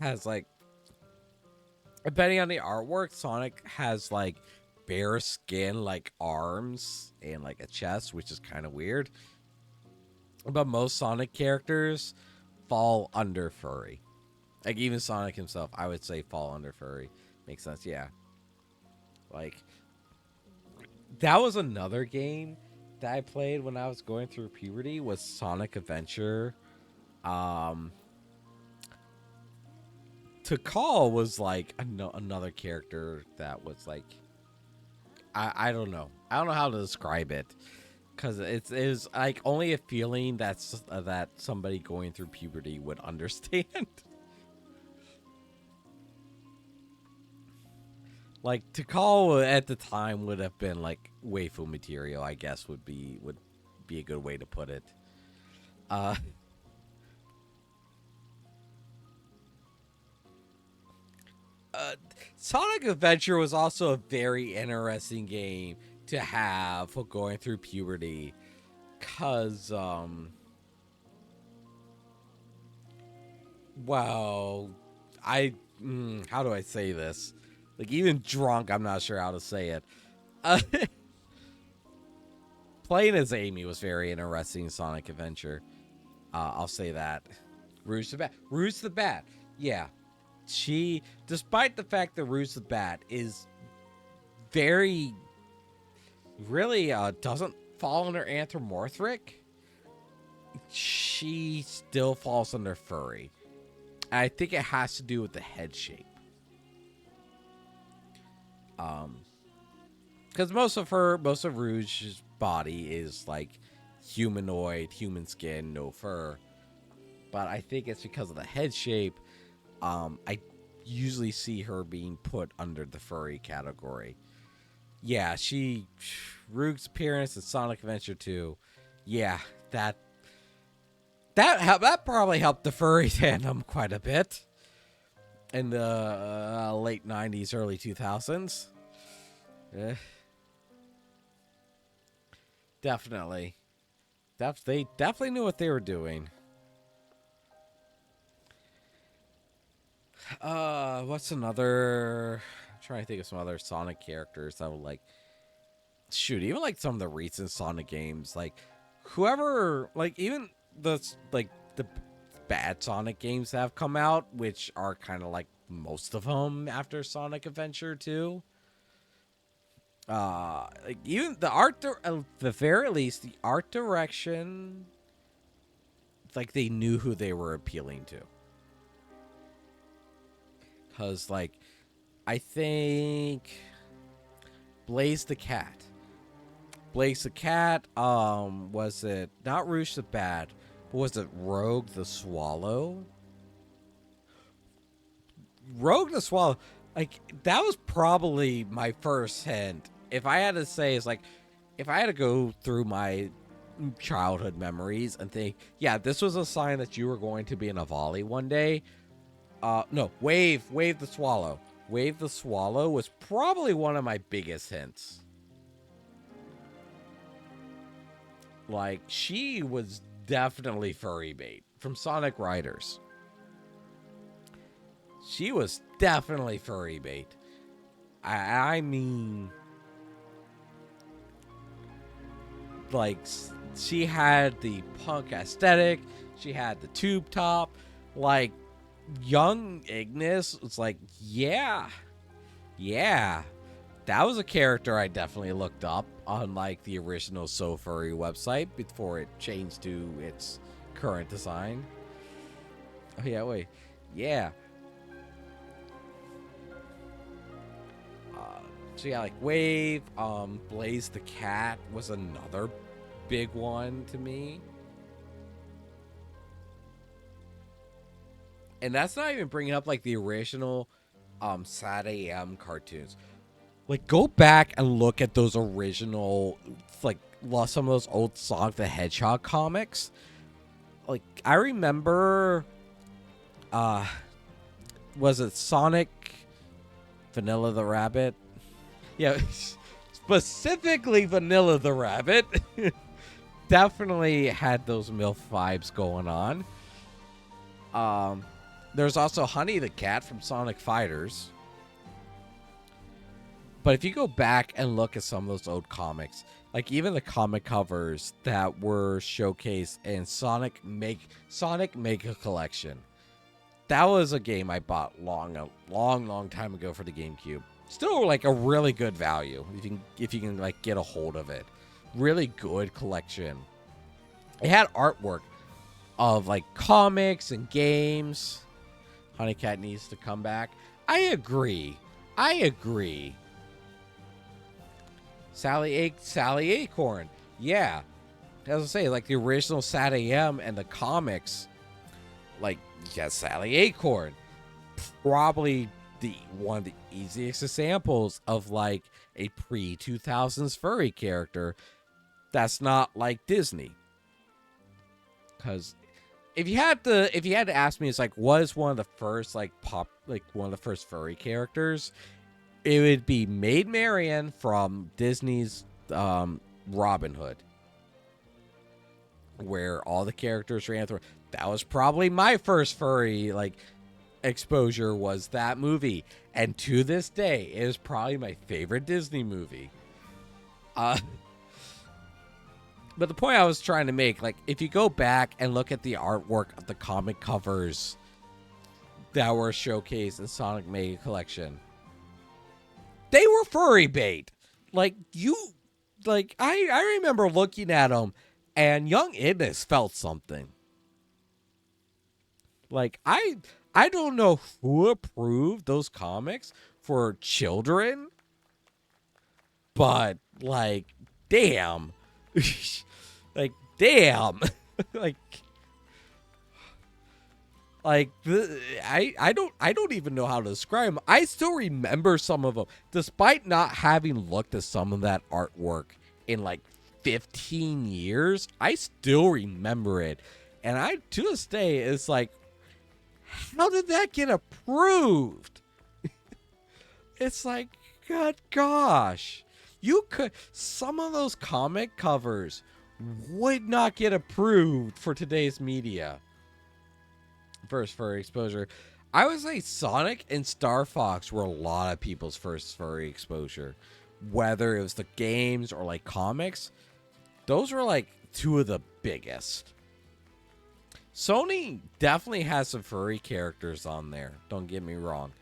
has like, depending on the artwork, Sonic has like bare skin, like arms and like a chest, which is kind of weird. But most Sonic characters fall under furry. Like even Sonic himself, I would say fall under furry. Makes sense, yeah. Like, that was another game that I played when I was going through puberty, was Sonic Adventure. Tikal was like another character that was like, I don't know. I don't know how to describe it, because it is like only a feeling that somebody going through puberty would understand. Like, Tikal at the time would have been like waifu material, I guess would be a good way to put it. Sonic Adventure was also a very interesting game to have for going through puberty, cause well, how do I say this? Like, even drunk, I'm not sure how to say it. Playing as Amy was very interesting in Sonic Adventure. I'll say that. Rouge the Bat. Yeah. She, despite the fact that Rouge the Bat is very really doesn't fall under anthropomorphic, she still falls under furry. I think it has to do with the head shape. Because most of Rouge's body is like humanoid, human skin, no fur. But I think it's because of the head shape. I usually see her being put under the furry category. Yeah, Rouge's appearance in Sonic Adventure 2. Yeah, that probably helped the furry fandom quite a bit in the late 90s, early 2000s. Definitely. They definitely knew what they were doing. What's another? I'm trying to think of some other Sonic characters that would like. Shoot, even like some of the recent Sonic games, like whoever, like even the bad Sonic games that have come out, which are kind of like most of them after Sonic Adventure 2. Like even the art, at the very least, the art direction, like they knew who they were appealing to. Cause like, I think Blaze the Cat. Was it not Rouge the Bat, but was it Rogue the Swallow? Rogue the Swallow, like that was probably my first hint. If I had to say, it's like, if I had to go through my childhood memories and think, yeah, this was a sign that you were going to be in a volley one day. No, Wave the Swallow. Wave the Swallow was probably one of my biggest hints. Like, she was definitely furry bait from Sonic Riders. She was definitely furry bait. I mean, like, she had the punk aesthetic. She had the tube top. Like, young Ignis was like, yeah, that was a character I definitely looked up on like the original So Furry website before it changed to its current design. Oh yeah, wait, yeah. So yeah, like Wave, Blaze the Cat was another big one to me. And that's not even bringing up like the original Sad AM cartoons. Like, go back and look at those original, like, some of those old Sonic the Hedgehog comics. Like, I remember, was it Sonic Vanilla the Rabbit? Yeah, specifically Vanilla the Rabbit. Definitely had those MILF vibes going on. There's also Honey the Cat from Sonic Fighters. But if you go back and look at some of those old comics, like even the comic covers that were showcased in Sonic Mega Collection, that was a game I bought a long time ago for the GameCube. Still like a really good value if you can like get a hold of it. Really good collection. It had artwork of like comics and games. Honeycat needs to come back. I agree. Sally Acorn. Yeah. As I say, like the original Sad AM and the comics, like, yeah, Sally Acorn. Probably one of the easiest examples of like a pre-2000s furry character that's not like Disney. Because if you had to ask me, it's like, what is one of the first one of the first furry characters? It would be Maid Marian from Disney's Robin Hood, where all the characters ran through. That was probably my first furry like exposure, was that movie, and to this day, it is probably my favorite Disney movie. But the point I was trying to make, like, if you go back and look at the artwork of the comic covers that were showcased in Sonic Mega Collection, they were furry bait. Like, you like I remember looking at them, and young Idris felt something. Like I don't know who approved those comics for children, but like damn. Like damn. like I don't even know how to describe them. I still remember some of them, despite not having looked at some of that artwork in like 15 years. I still remember it, and I to this day it's like, how did that get approved? It's like, good gosh, you could. Some of those comic covers would not get approved for today's media. First furry exposure, I would say Sonic and Star Fox were a lot of people's first furry exposure. Whether it was the games or like comics, those were like two of the biggest. Sony definitely has some furry characters on there, don't get me wrong.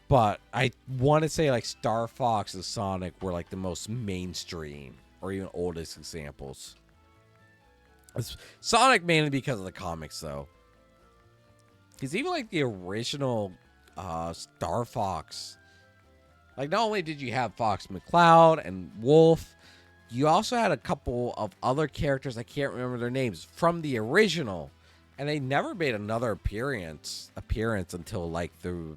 But I want to say like Star Fox and Sonic were like the most mainstream or even oldest examples. Sonic mainly because of the comics, though. Because even like the original Star Fox, like not only did you have Fox McCloud and Wolf, you also had a couple of other characters, I can't remember their names, from the original, and they never made another appearance until like the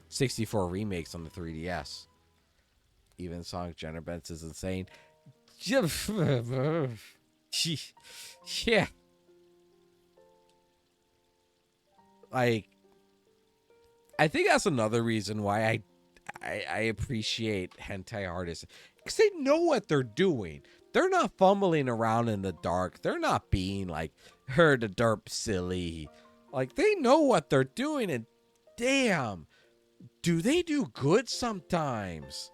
64 remakes on the 3DS. Even Sonic Genesis is insane. Yeah. Like, I think that's another reason why I appreciate hentai artists, because they know what they're doing. They're not fumbling around in the dark. They're not being like, her the derp silly. Like, they know what they're doing, and damn, do they do good sometimes.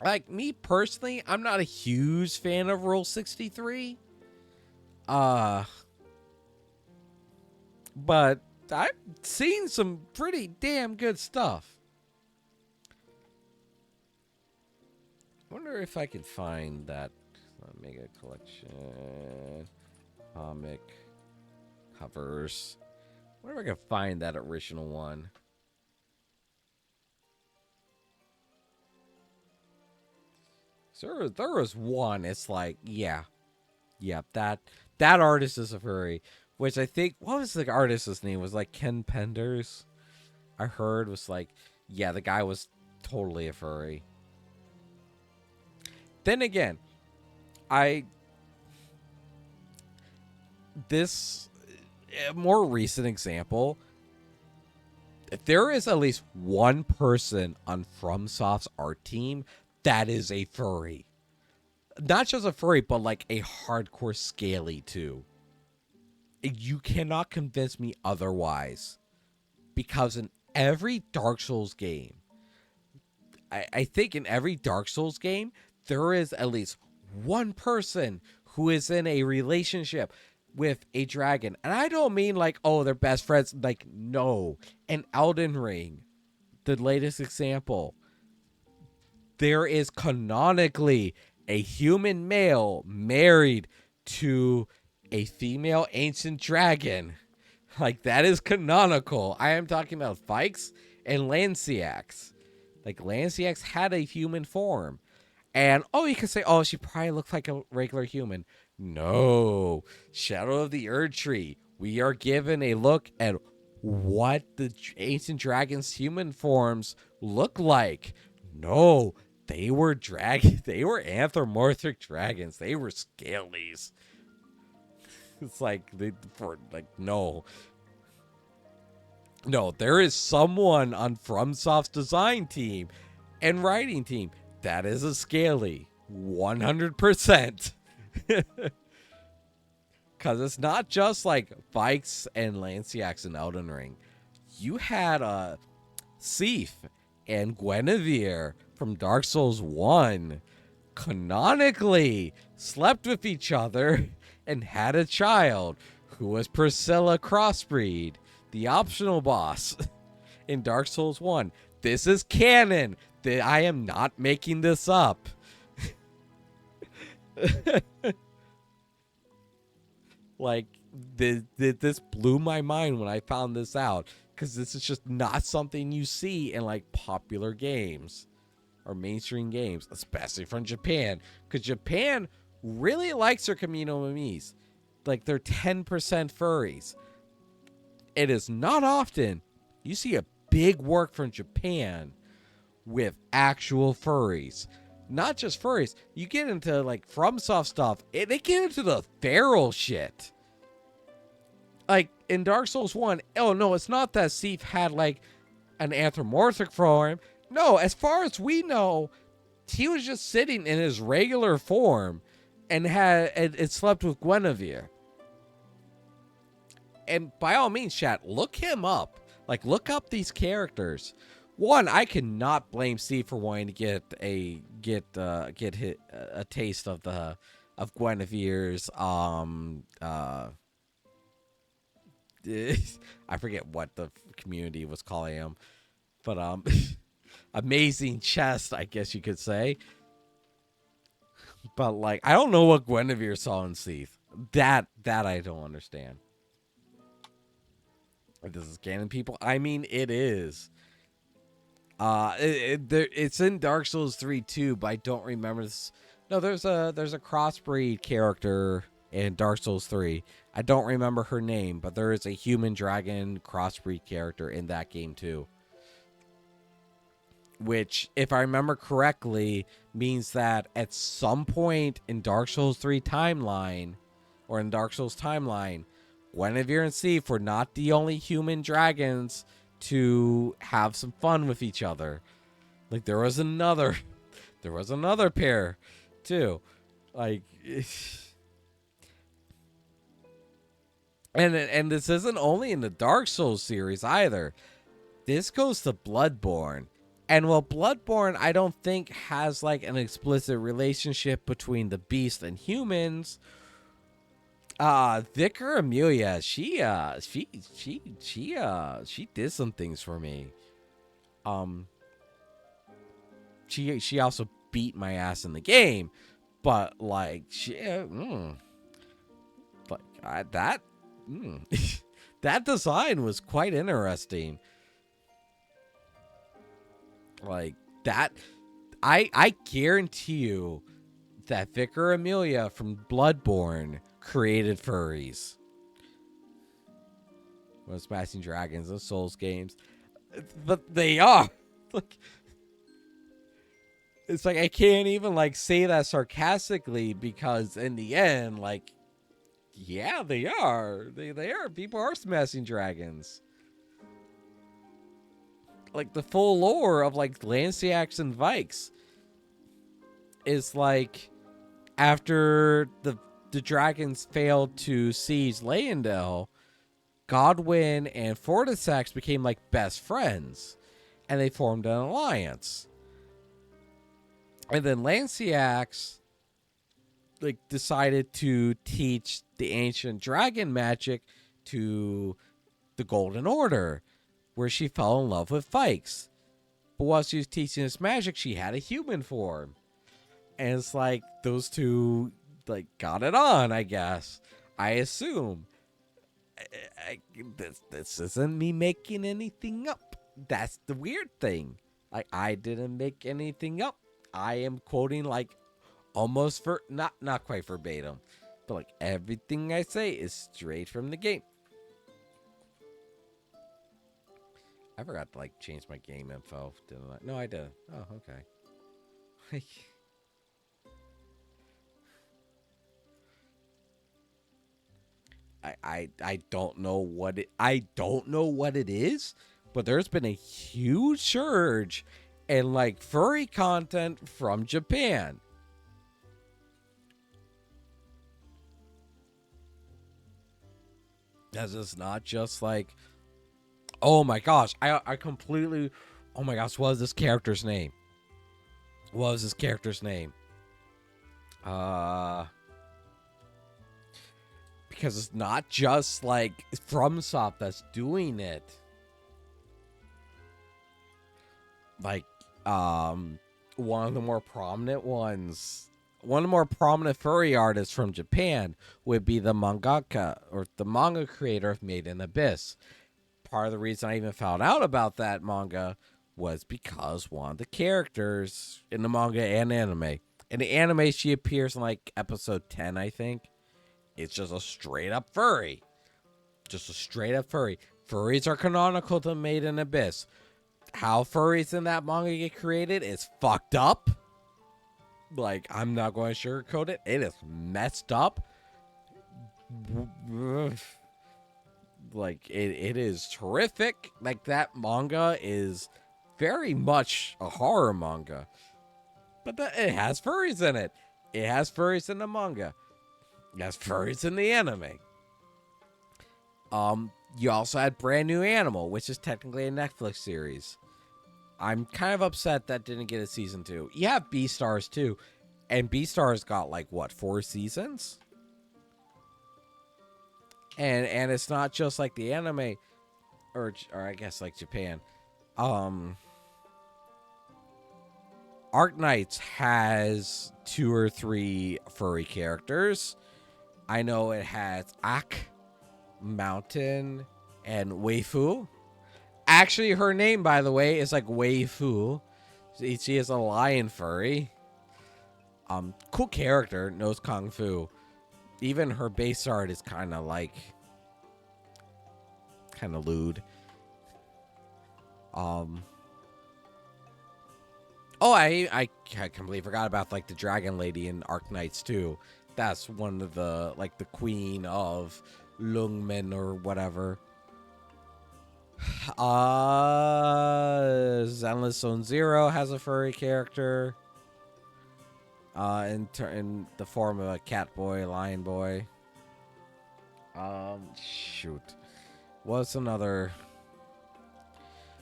Like, me personally, I'm not a huge fan of Rule 63. But I've seen some pretty damn good stuff. Wonder if I can find that Mega Collection comic covers. Wonder if I can find that original one. So there was one. It's like, yeah, that artist is a furry. Which I think, what was the artist's name? Was like Ken Penders. I heard was like, yeah, the guy was totally a furry. Then again, this more recent example, if there is at least one person on FromSoft's art team that is a furry, not just a furry, but like a hardcore scaly too. You cannot convince me otherwise, because in every Dark Souls game, I think in every Dark Souls game, there is at least one person who is in a relationship with a dragon. And I don't mean like, oh, they're best friends. Like, no. In Elden Ring, the latest example, there is canonically a human male married to a female ancient dragon. Like, that is canonical. I am talking about Fikes and Lanciax. Like, Lanciax had a human form. And, oh, you could say, oh, she probably looked like a regular human. No. Shadow of the Erdtree. We are given a look at what the ancient dragon's human forms look like. No. They were they were anthropomorphic dragons. They were scalies. It's like, no, there is someone on FromSoft's design team and writing team that is a scaly, 100%. Because it's not just like Fikes and Lanciax in Elden Ring. You had Sif and Guinevere from Dark Souls 1 canonically slept with each other and had a child who was Priscilla Crossbreed, the optional boss in Dark Souls 1. This is canon. I am not making this up. Like, this blew my mind when I found this out, because this is just not something you see in like popular games or mainstream games, especially from Japan, because Japan really likes their Kaminomis. Like, they're 10% furries. It is not often you see a big work from Japan with actual furries. Not just furries. You get into like FromSoft stuff, they get into the feral shit. Like in Dark Souls 1, oh no, it's not that Sif had like an anthropomorphic form. No, as far as we know, he was just sitting in his regular form and it slept with Guinevere. And by all means, chat, look him up. Like, look up these characters. One, I cannot blame Steve for wanting to get a taste of Guinevere's I forget what the community was calling him, but amazing chest, I guess you could say. But like, I don't know what Guinevere saw in Steve. That I don't understand. This is canon, people. I mean, it is. It's in Dark Souls 3 too, but I don't remember this. No, there's a crossbreed character in Dark Souls 3. I don't remember her name, but there is a human dragon crossbreed character in that game too. Which, if I remember correctly, means that at some point in Dark Souls 3 timeline, or in Dark Souls timeline, Guinevere and Sif were not the only human dragons to have some fun with each other. Like, there was another pair too. Like, and this isn't only in the Dark Souls series either. This goes to Bloodborne. And while Bloodborne, I don't think has like an explicit relationship between the beast and humans, Vicar Amelia, she did some things for me. She also beat my ass in the game, but like that design was quite interesting. Like that, I guarantee you that Vicar Amelia from Bloodborne created furries. Well, Smashing Dragons, those Souls games, but they are. Like, it's like I can't even like say that sarcastically, because in the end, like, yeah, they are. They are. People are smashing dragons. Like, the full lore of like Lanciax and Vikes is like, after the dragons failed to siege Leyendell, Godwyn and Fortisax became like best friends, and they formed an alliance. And then Lanciax like decided to teach the ancient dragon magic to the Golden Order, where she fell in love with Vikes. But while she was teaching this magic, she had a human form. And it's like those two like got it on, I guess. I assume. This isn't me making anything up. That's the weird thing. Like, I didn't make anything up. I am quoting like almost for not quite verbatim, but like everything I say is straight from the game. I forgot to like change my game info, didn't I? No, I did. Oh, okay. I don't know what it is, but there's been a huge surge in like furry content from Japan. As it's not just like, oh my gosh, I completely, oh my gosh, what is this character's name? Because it's not just like FromSoft that's doing it. Like, One of the more prominent ones, one of the more prominent furry artists from Japan would be the mangaka or the manga creator of Made in Abyss. Part of the reason I even found out about that manga was because one of the characters in the manga and anime, in the anime, she appears in like episode 10, I think. It's just a straight up furry. Just a straight up furry. Furries are canonical to Made in Abyss. How furries in that manga get created is fucked up. Like, I'm not going to sugarcoat it. It is messed up. Like, it is terrific. Like, that manga is very much a horror manga. But it has furries in it. It has furries in the manga. It has furries in the anime. You also had Brand New Animal, which is technically a Netflix series. I'm kind of upset that didn't get a season 2. You have Beastars too. And Beastars got like, what, 4 seasons? And it's not just like the anime, or I guess like Japan. Arknights has 2 or 3 furry characters. I know it has Ak, Mountain, and Weifu. Actually, her name, by the way, is like Weifu. She is a lion furry. Cool character, knows kung fu. Even her base art is kind of like, kind of lewd. Oh, I completely forgot about like the Dragon Lady in Arknights too. That's one of the, like, the queen of Lungmen or whatever. Zenless Zone Zero has a furry character. In the form of a cat boy, lion boy. Shoot. What's another?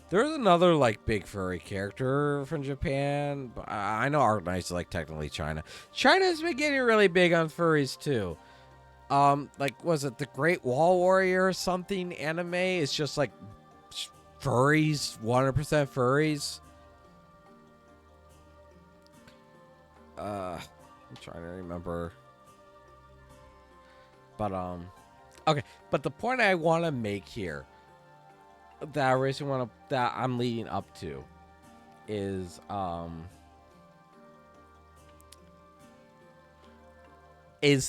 There's another, like, big furry character from Japan. But I know Arknights is, like, technically China. China's been getting really big on furries, too. Like, was it the Great Wall Warrior or something anime? It's just, like, furries, 100% furries. I'm trying to remember. But, okay. But the point I want to make here, that I really want to, that I'm leading up to, is,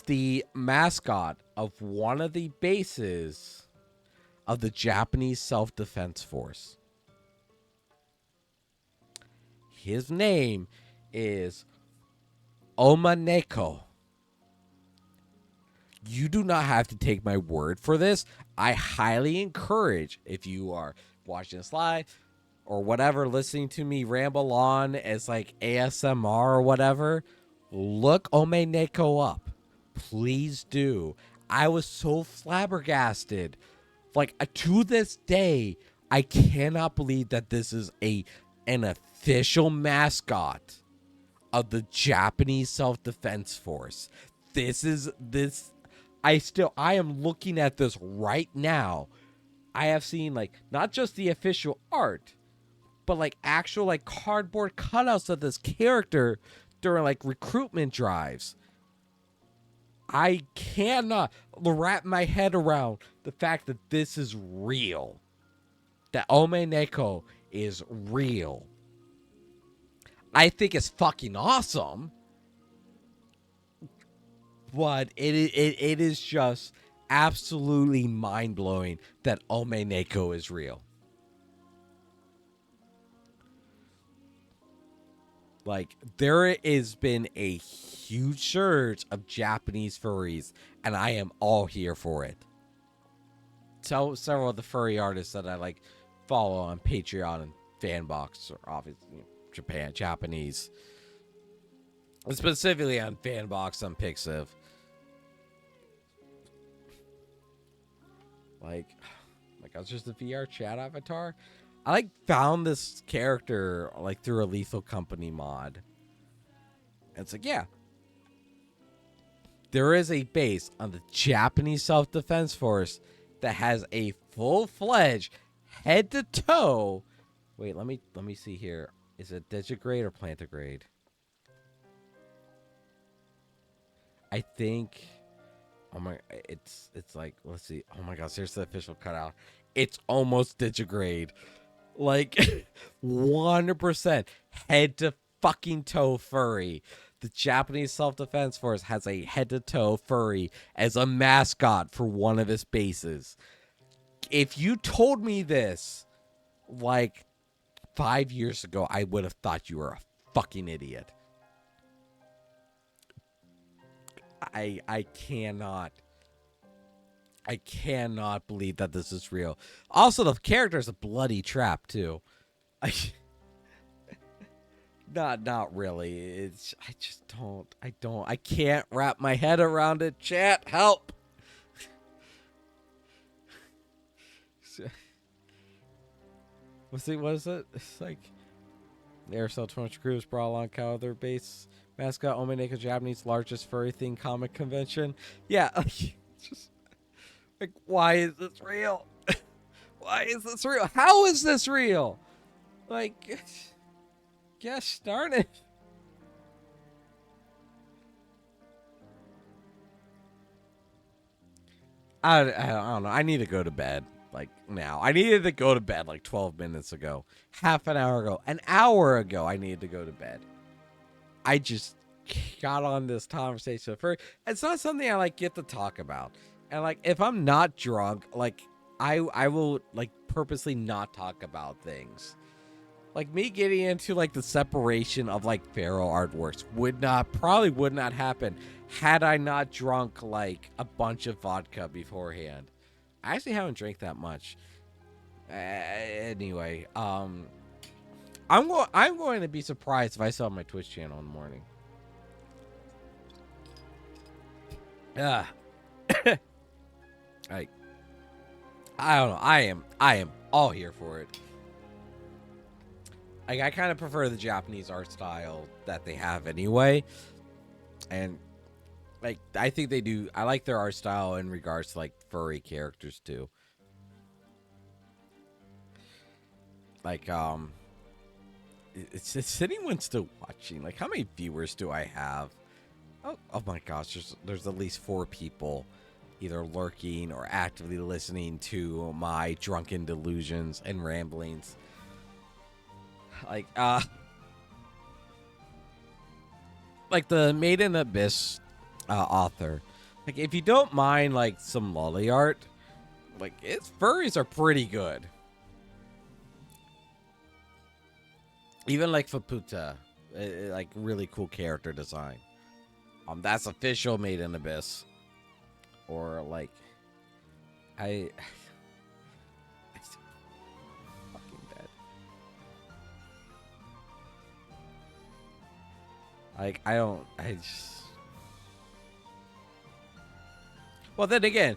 the mascot of one of the bases of the Japanese Self-Defense Force. His name is Omaneko. You do not have to take my word for this. I highly encourage, if you are watching this live or whatever, listening to me ramble on as like ASMR or whatever, look Omaneko up. Please do. I was so flabbergasted. Like, to this day, I cannot believe that this is an official mascot of the Japanese Self-Defense Force. I am looking at this right now. I have seen, like, not just the official art, but like actual like cardboard cutouts of this character during like recruitment drives. I cannot wrap my head around the fact that this is real. That Omaneko is real. I think it's fucking awesome. But it is just absolutely mind-blowing that Omaneko is real. Like, there has been a huge surge of Japanese furries, and I am all here for it. So, several of the furry artists that I like follow on Patreon and Fanbox are obviously Japanese. Specifically on Fanbox on Pixiv. Like I was just a VR chat avatar. I like found this character like through a Lethal Company mod. And it's like, yeah. There is a base on the Japanese Self-Defense Force that has a full-fledged head to toe. Wait, let me see here. Is it digigrade or plantigrade? I think. Oh my! It's like, let's see. Oh my gosh, here's the official cutout. It's almost digigrade, like 100% head to fucking toe furry. The Japanese Self-Defense Force has a head to toe furry as a mascot for one of its bases. If you told me this like 5 years ago, I would have thought you were a fucking idiot. I cannot believe that this is real. Also, the character is a bloody trap too. Not really. I can't wrap my head around it. Chat, help. What is it? It's like Aircel 20 Crews brought along cow their base mascot Omeneko, Japanese largest furry themed comic convention. Yeah, just like, why is this real? Why is this real? How is this real? Like, gosh darn it. I don't know. I need to go to bed. Like now. I needed to go to bed like 12 minutes ago. Half an hour ago. An hour ago I needed to go to bed. I just got on this conversation for it's not something I like get to talk about. And like if I'm not drunk, like I will like purposely not talk about things. Like me getting into like the separation of like Pharaoh artworks probably would not happen had I not drunk like a bunch of vodka beforehand. I actually haven't drank that much. Anyway, I'm going to be surprised if I saw my Twitch channel in the morning. Like, I don't know. I am all here for it. Like, I kind of prefer the Japanese art style that they have anyway, and like I think they do. I like their art style in regards to like furry characters too. Like is anyone still watching? Like, how many viewers do I have? Oh my gosh, there's at least 4 people either lurking or actively listening to my drunken delusions and ramblings. Like the Made in Abyss author. Like, if you don't mind like some lolly art, like its furries are pretty good. Even like Faputa, like really cool character design. That's official Made in Abyss. Or like, I fucking dead. Like I just. Well, then again,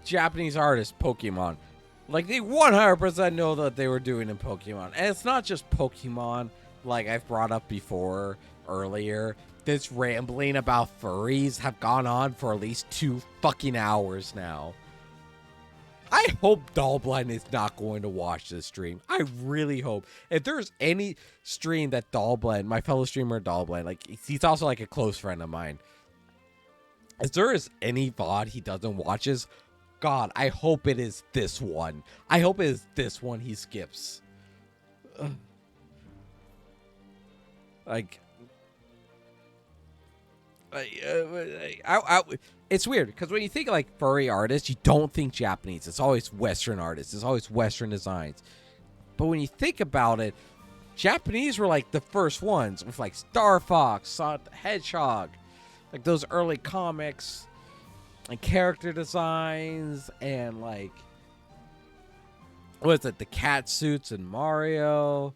Japanese artists, Pokemon. Like, they 100% know that they were doing in Pokemon. And it's not just Pokemon, like I've brought up before, earlier. This rambling about furries have gone on for at least 2 fucking hours now. I hope Dollblind is not going to watch this stream. I really hope. If there's any stream that Dollblind, my fellow streamer Dollblind, like, he's also like a close friend of mine. If there is any VOD he doesn't watches, God, I hope it is this one. I hope it is this one he skips. Like, it's weird because when you think of like furry artists, you don't think Japanese. It's always Western artists. It's always Western designs. But when you think about it, Japanese were like the first ones with like Star Fox, Sonic the Hedgehog, like those early comics and character designs and like, what is it? The cat suits in Mario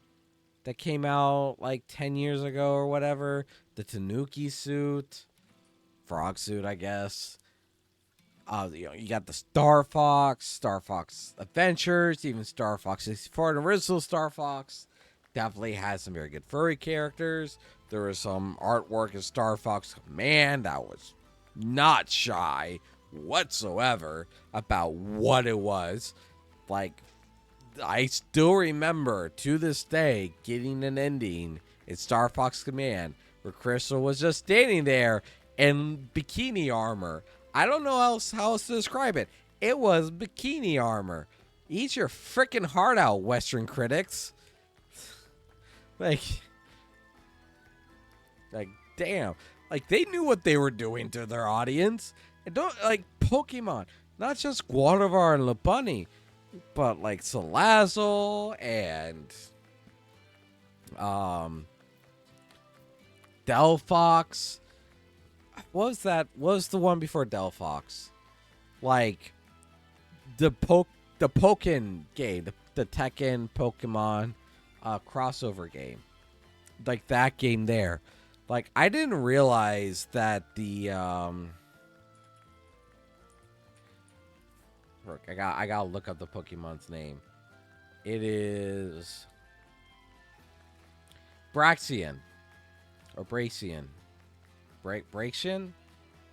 that came out like 10 years ago or whatever. The Tanuki suit, frog suit, I guess. You got the Star Fox Adventures, even Star Fox 64, the original Star Fox definitely has some very good furry characters. There was some artwork in Star Fox Command that was not shy whatsoever about what it was. Like, I still remember to this day getting an ending in Star Fox Command where Crystal was just standing there in bikini armor. I don't know how else to describe it. It was bikini armor. Eat your freaking heart out, Western critics. Like, damn. Like, they knew what they were doing to their audience. And don't, like, Pokemon. Not just Guadalvar and Lopunny, but, like, Salazzle and, Delphox. What was that? What was the one before Delphox? Like, the Pokken game. The Tekken Pokemon crossover game. Like, that game there. Like, I didn't realize that the Look, I gotta look up the Pokemon's name. It is Braxian or Bracian. Braxian?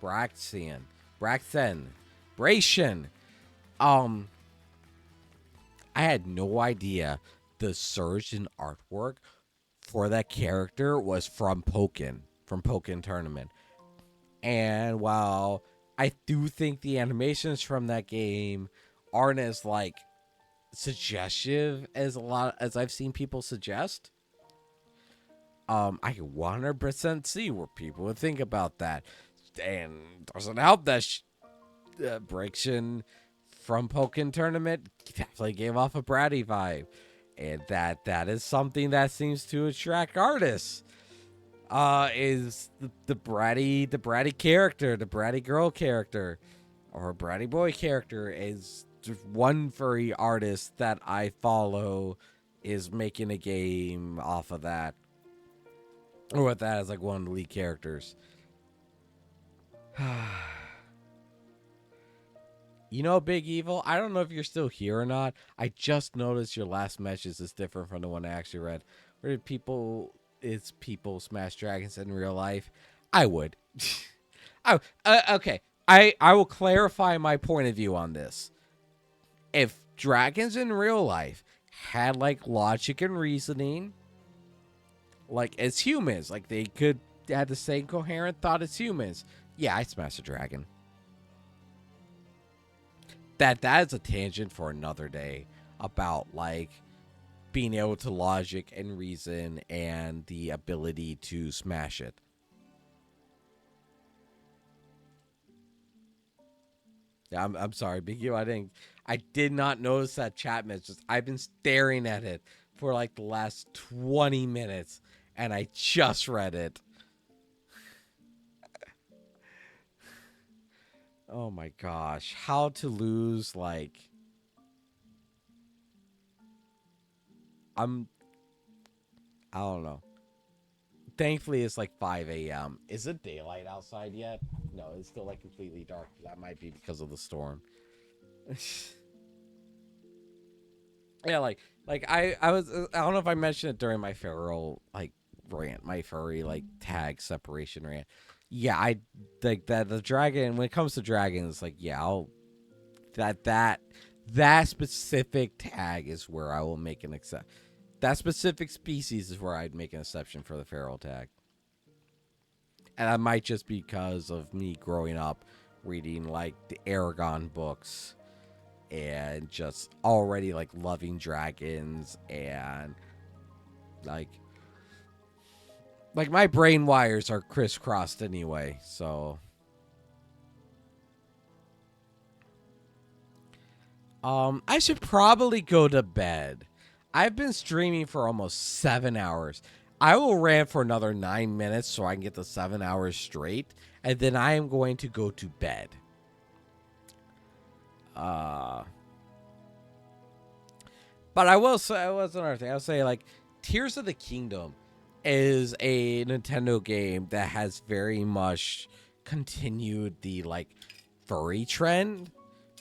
Braxian. I had no idea the surge in artwork for that character was from Pokken Tournament. And while I do think the animations from that game aren't as, like, suggestive as I've seen people suggest, I can 100% see where people would think about that. And doesn't help that Braxian from Pokken Tournament definitely gave off a bratty vibe. And that is something that seems to attract artists. Is the bratty character, the bratty girl character, or bratty boy character is just one furry artist that I follow is making a game off of that. Or with that as like one of the lead characters. You know, Big Evil, I don't know if you're still here or not. I just noticed your last message is different from the one I actually read. Where did people smash dragons in real life? I would. Okay. I will clarify my point of view on this. If dragons in real life had like logic and reasoning, like as humans, like they could have the same coherent thought as humans, yeah, I'd smash a dragon. That is a tangent for another day about like being able to logic and reason and the ability to smash it. Yeah, I'm sorry, Big U. I did not notice that chat message. I've been staring at it for like the last 20 minutes and I just read it. Oh my gosh. How to lose, like... I don't know. Thankfully, it's like 5 a.m. Is it daylight outside yet? No, it's still like completely dark. That might be because of the storm. Yeah, like I don't know if I mentioned it during my feral, like, rant, my furry, like, tag separation rant. Yeah, I think that the dragon, when it comes to dragons, like, yeah, that specific tag is where I will make an exception. That specific species is where I'd make an exception for the feral tag. And that might just be because of me growing up reading, like, the Aragon books and just already, like, loving dragons and, like my brain wires are crisscrossed anyway, so. I should probably go to bed. I've been streaming for almost 7 hours. I will rant for another 9 minutes so I can get the 7 hours straight, and then I am going to go to bed. But I will say, what's another thing? I'll say, like, Tears of the Kingdom is a Nintendo game that has very much continued the, like, furry trend,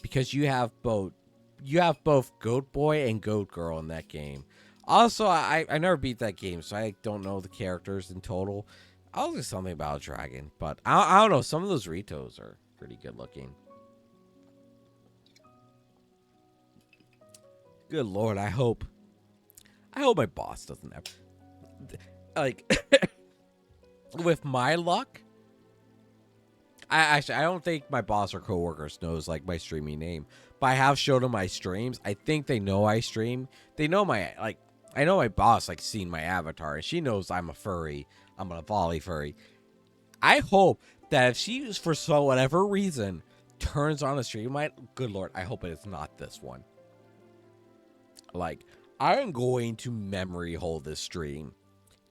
because you have both Goat Boy and Goat Girl in that game. Also, I never beat that game, so I don't know the characters in total. I'll say something about a dragon, but I don't know. Some of those Ritos are pretty good looking. Good Lord, I hope my boss doesn't have, like, with my luck. I don't think my boss or coworkers knows like my streaming name, but I have showed them my streams. I think they know I stream. They know my I know my boss like seen my avatar, and she knows I'm a furry. I'm a volley furry. I hope that if she, for so whatever reason, turns on a stream, good Lord, I hope it is not this one. Like, I'm going to memory hold this stream.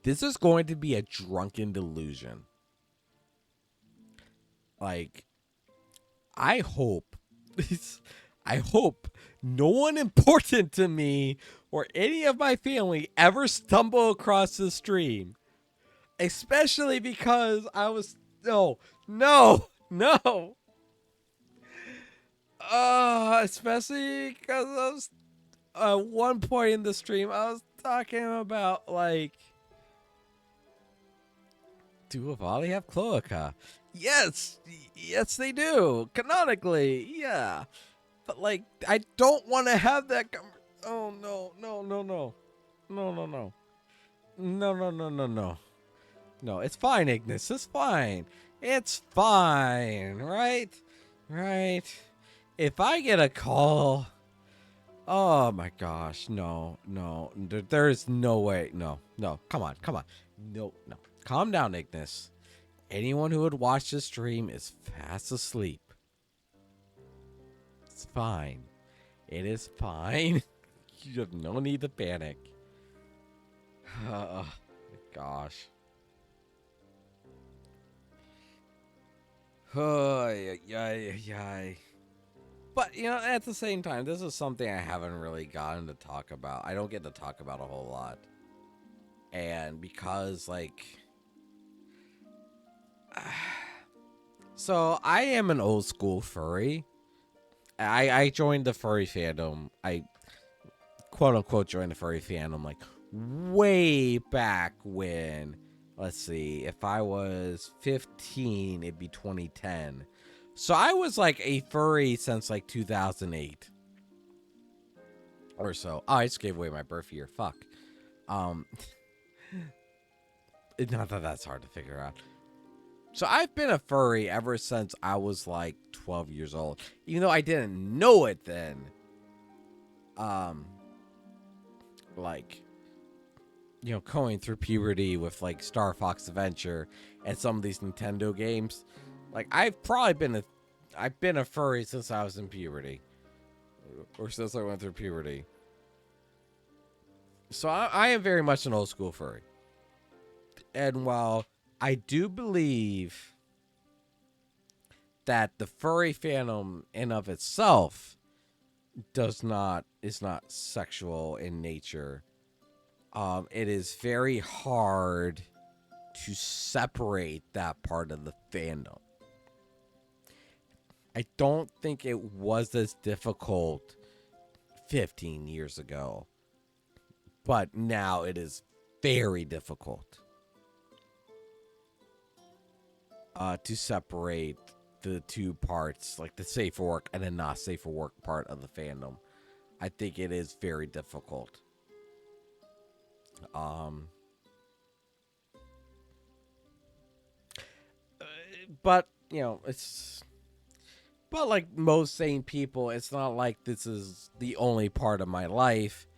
This is going to be a drunken delusion. Like, I hope no one important to me or any of my family ever stumble across this stream. Especially because I was, no. Especially because I was, at one point in the stream, I was talking about, like, do Avali have cloaca? Yes, they do. Canonically, yeah. But, like, I don't want to have that. Oh, no. No, it's fine, Ignis. It's fine. It's fine, right? Right. If I get a call, oh my gosh, no. There is no way. No. Come on. No. Calm down, Ignis. Anyone who would watch this stream is fast asleep. It's fine. It is fine. You have no need to panic. Oh my gosh. Oh, yeah. But, you know, at the same time, this is something I haven't really gotten to talk about. I don't get to talk about a whole lot. And because, like... So, I am an old school furry. I joined the furry fandom. I, quote-unquote, joined the furry fandom, like, way back when... Let's see, if I was 15, it'd be 2010. So I was like a furry since like 2008 or so. Oh, I just gave away my birth year. Fuck. Not that that's hard to figure out. So I've been a furry ever since I was like 12 years old. Even though I didn't know it then. Like... You know, going through puberty with like Star Fox Adventure and some of these Nintendo games, like I've been a furry since I was in puberty, or since I went through puberty. So I am very much an old school furry, and while I do believe that the furry fandom in of itself is not sexual in nature. It is very hard to separate that part of the fandom. I don't think it was as difficult 15 years ago, but now it is very difficult to separate the two parts, like the safe for work and the not safe for work part of the fandom. I think it is very difficult. But you know, but like most sane people, it's not like this is the only part of my life.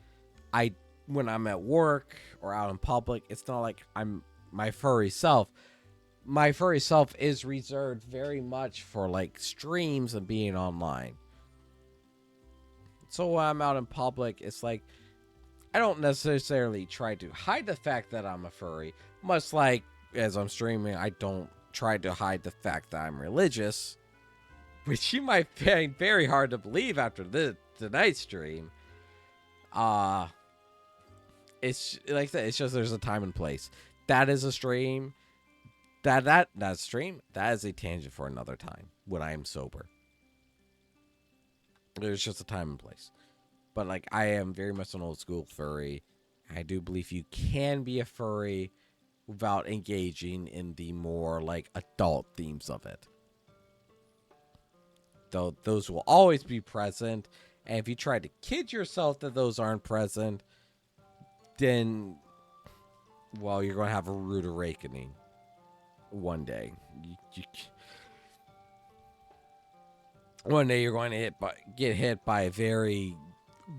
When I'm at work or out in public, it's not like I'm my furry self. My furry self is reserved very much for like streams and being online. So when I'm out in public, it's like I don't necessarily try to hide the fact that I'm a furry. Much like as I'm streaming, I don't try to hide the fact that I'm religious, which you might find very hard to believe after tonight's stream. It's like that. It's just there's a time and place. That is a stream. That stream. That is a tangent for another time when I am sober. There's just a time and place. But, like, I am very much an old school furry. I do believe you can be a furry without engaging in the more, like, adult themes of it. Though those will always be present, And if you try to kid yourself that those aren't present, then, well, you're going to have a rude awakening one day. One day you're going to get hit by a very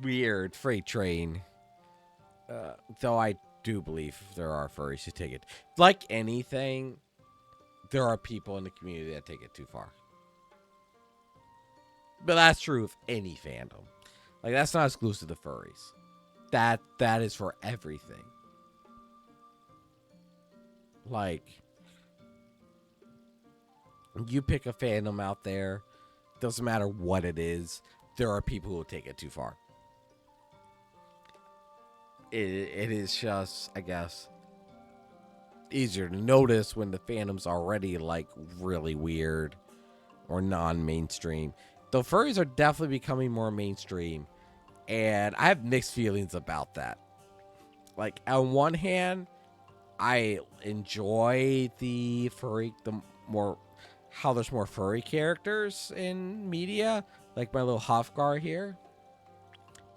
weird freight train. Though I do believe there are furries who take it. Like anything, there are people in the community that take it too far. But that's true of any fandom. Like, that's not exclusive to furries. That is for everything. Like, you pick a fandom out there, doesn't matter what it is, there are people who will take it too far. It is just, I guess, easier to notice when the fandom's already, like, really weird or non-mainstream. The furries are definitely becoming more mainstream, and I have mixed feelings about that. Like, on one hand, I enjoy the more how there's more furry characters in media, like my little Hofgar here.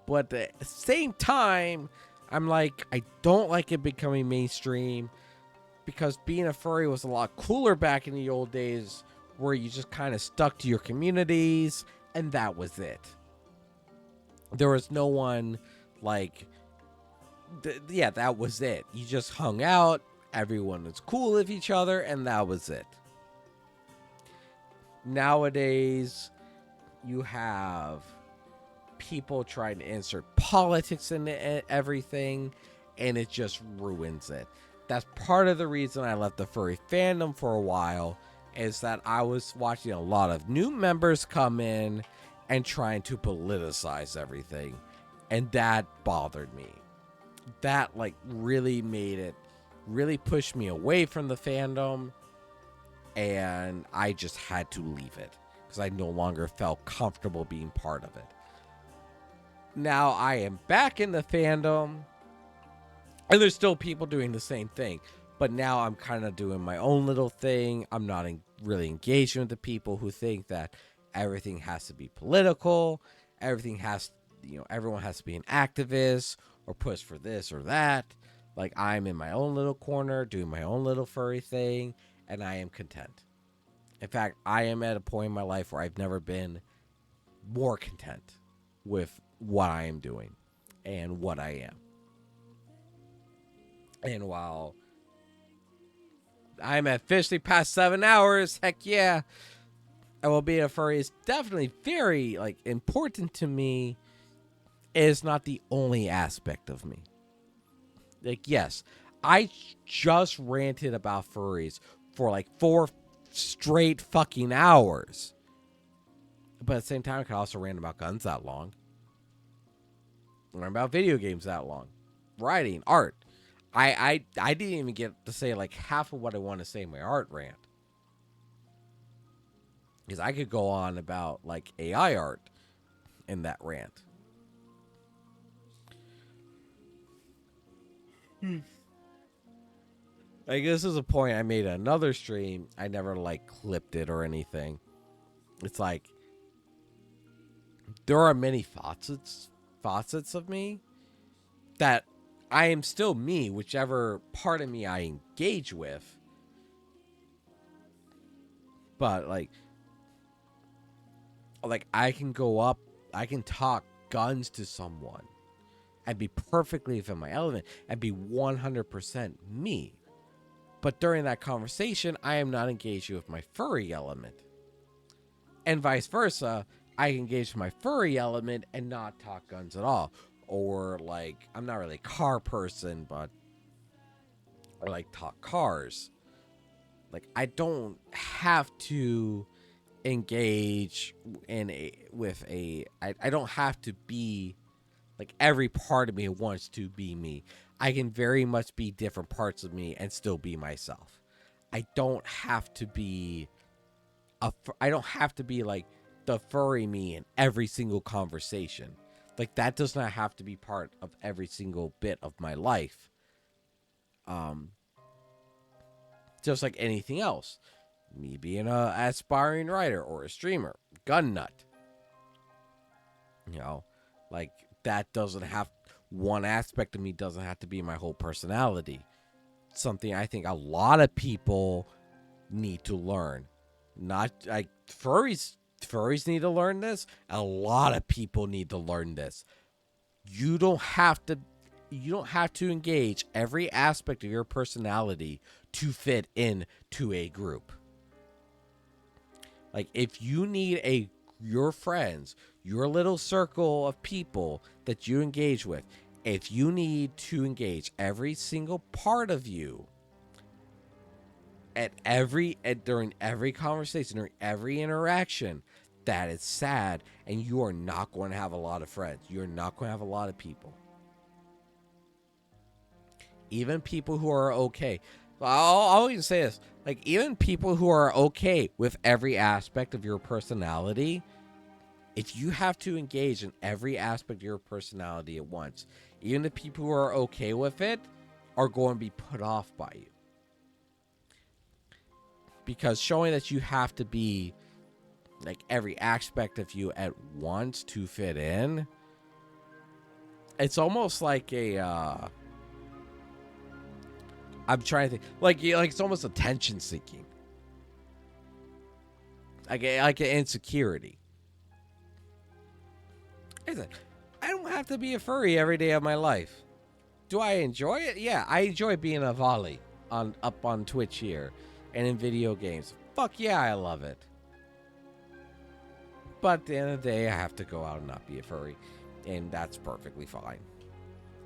But at the same time, I'm like, I don't like it becoming mainstream, because being a furry was a lot cooler back in the old days, where you just kind of stuck to your communities and that was it. There was no one like, that was it. You just hung out, everyone was cool with each other, and that was it. Nowadays, you have people trying to insert politics into everything, and it just ruins it. That's part of the reason I left the furry fandom for a while, is that I was watching a lot of new members come in and trying to politicize everything, and that bothered me. That, like, really pushed me away from the fandom, and I just had to leave it because I no longer felt comfortable being part of it. Now I am back in the fandom, and there's still people doing the same thing, but now I'm kind of doing my own little thing. I'm not really engaging with the people who think that everything has to be political, everyone has to be an activist or push for this or that. Like, I'm in my own little corner doing my own little furry thing, and I am content. In fact, I am at a point in my life where I've never been more content with what I am doing and what I am. And while I'm officially past 7 hours, heck yeah, and while being a furry is definitely very, like, important to me, it is not the only aspect of me. Like, yes, I just ranted about furries for like 4 straight fucking hours. But at the same time, I could also rant about guns that long. Rant about video games that long. Writing, art. I didn't even get to say like half of what I want to say in my art rant. Because I could go on about like AI art in that rant. I guess this is a point I made at another stream. I never like clipped it or anything. It's like there are many facets of me that I am still me, whichever part of me I engage with. But like I can go up, I can talk guns to someone and be perfectly within my element and be 100% me. But during that conversation, I am not engaged with my furry element. And vice versa, I engage with my furry element and not talk guns at all. Or like, I'm not really a car person, but I like talk cars. Like, I don't have to engage I don't have to be like every part of me wants to be me. I can very much be different parts of me and still be myself. I don't have to be like the furry me in every single conversation. Like, that does not have to be part of every single bit of my life. Just like anything else. Me being an aspiring writer or a streamer, gun nut. You know, like that doesn't have one aspect of me doesn't have to be my whole personality. Something I think a lot of people need to learn. Not like furries need to learn this. A lot of people need to learn this. You don't have to engage every aspect of your personality to fit into a group. Like if you need your friends, your little circle of people that you engage with, if you need to engage every single part of you during every conversation, during every interaction, that is sad, and you are not going to have a lot of friends. You're not going to have a lot of people. Even people who are okay. I'll even say this. Like, even people who are okay with every aspect of your personality, if you have to engage in every aspect of your personality at once, even the people who are okay with it are going to be put off by you. Because showing that you have to be like every aspect of you at once to fit in, it's almost like I'm trying to think, like it's almost attention seeking, like an insecurity. Listen, I don't have to be a furry every day of my life. Do I enjoy it? Yeah, I enjoy being a volley up on Twitch here and in video games. Fuck yeah, I love it. But at the end of the day, I have to go out and not be a furry, and that's perfectly fine.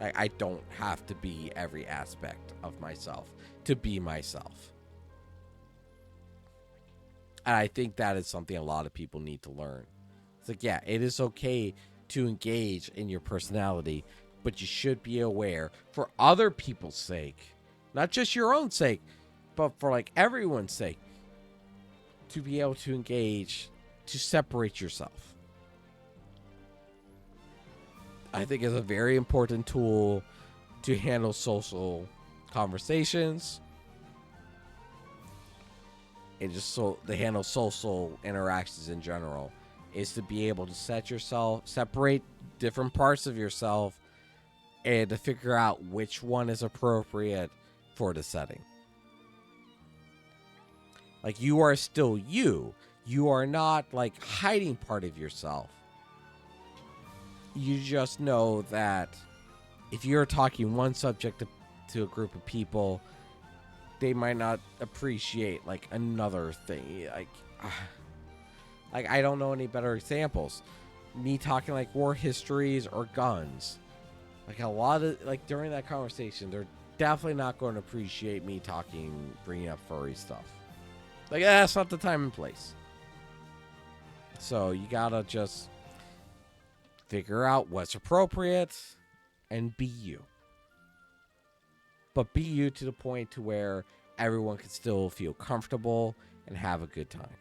I don't have to be every aspect of myself to be myself. And I think that is something a lot of people need to learn. It's like, yeah, it is okay to engage in your personality, but you should be aware for other people's sake, not just your own sake, but for like everyone's sake, to be able to engage, to separate yourself. I think is a very important tool to handle social conversations and just so to handle social interactions in general, is to be able to separate different parts of yourself and to figure out which one is appropriate for the setting. Like, you are still you. You are not like hiding part of yourself. You just know that if you're talking one subject to a group of people, they might not appreciate like another thing. Like I don't know any better examples. Me talking like war histories or guns. Like a lot of like during that conversation, they're definitely not going to appreciate me bringing up furry stuff. Like that's not the time and place. So you gotta just figure out what's appropriate and be you. But be you to the point to where everyone can still feel comfortable and have a good time.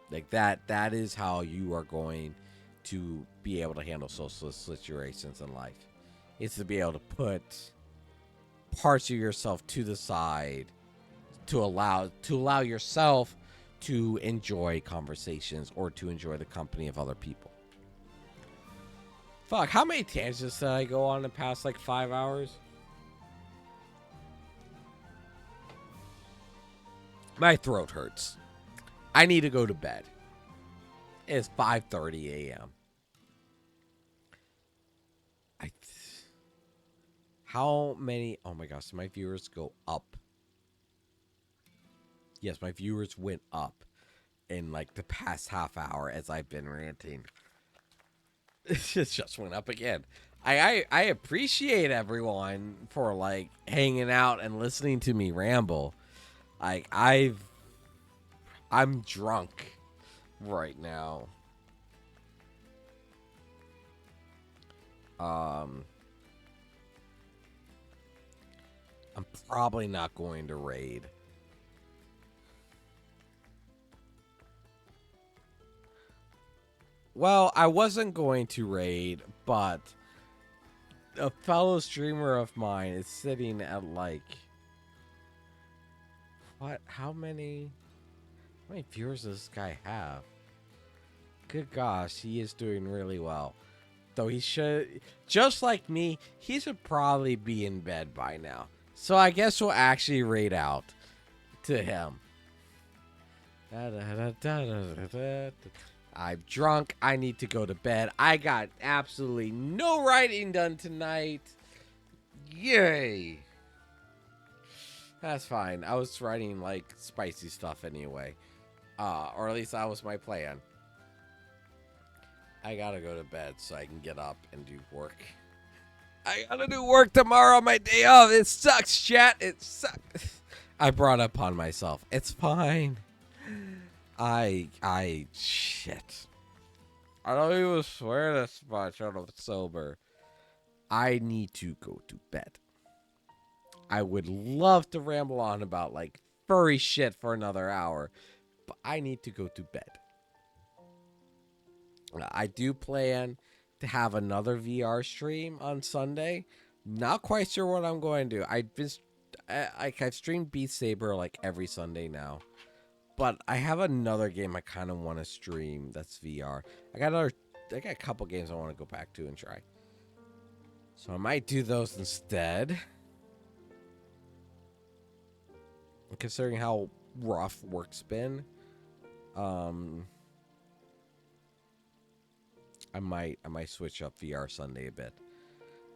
Like that is how you are going to be able to handle social situations in life. It's to be able to put parts of yourself to the side to allow yourself to enjoy conversations or to enjoy the company of other people. Fuck, how many tangents did I go on in the past like 5 hours? My throat hurts. I need to go to bed. It's 5:30 a.m. How many? Oh my gosh, did my viewers go up? Yes, my viewers went up in like the past half hour as I've been ranting. It just went up again. I appreciate everyone for like hanging out and listening to me ramble. Like I'm drunk right now. I'm probably not going to raid. Well, I wasn't going to raid, but a fellow streamer of mine is sitting at like what? How many viewers does this guy have? Good gosh, he is doing really well. Though he should, just like me, he should probably be in bed by now. So I guess we'll actually raid out to him. I'm drunk. I need to go to bed. I got absolutely no writing done tonight. Yay. That's fine. I was writing like spicy stuff anyway. Or at least that was my plan. I gotta go to bed so I can get up and do work. I gotta do work tomorrow on my day off. It sucks, chat. It sucks. I brought it upon myself. It's fine. Shit. I don't even swear this much when I'm sober. I need to go to bed. I would love to ramble on about like furry shit for another hour, but I need to go to bed. I do plan to have another VR stream on Sunday. Not quite sure what I'm going to do. I've streamed Beat Saber like every Sunday now. But I have another game I kind of want to stream that's VR. I got a couple games I want to go back to and try. So I might do those instead. Considering how rough work's been, I might switch up VR Sunday a bit.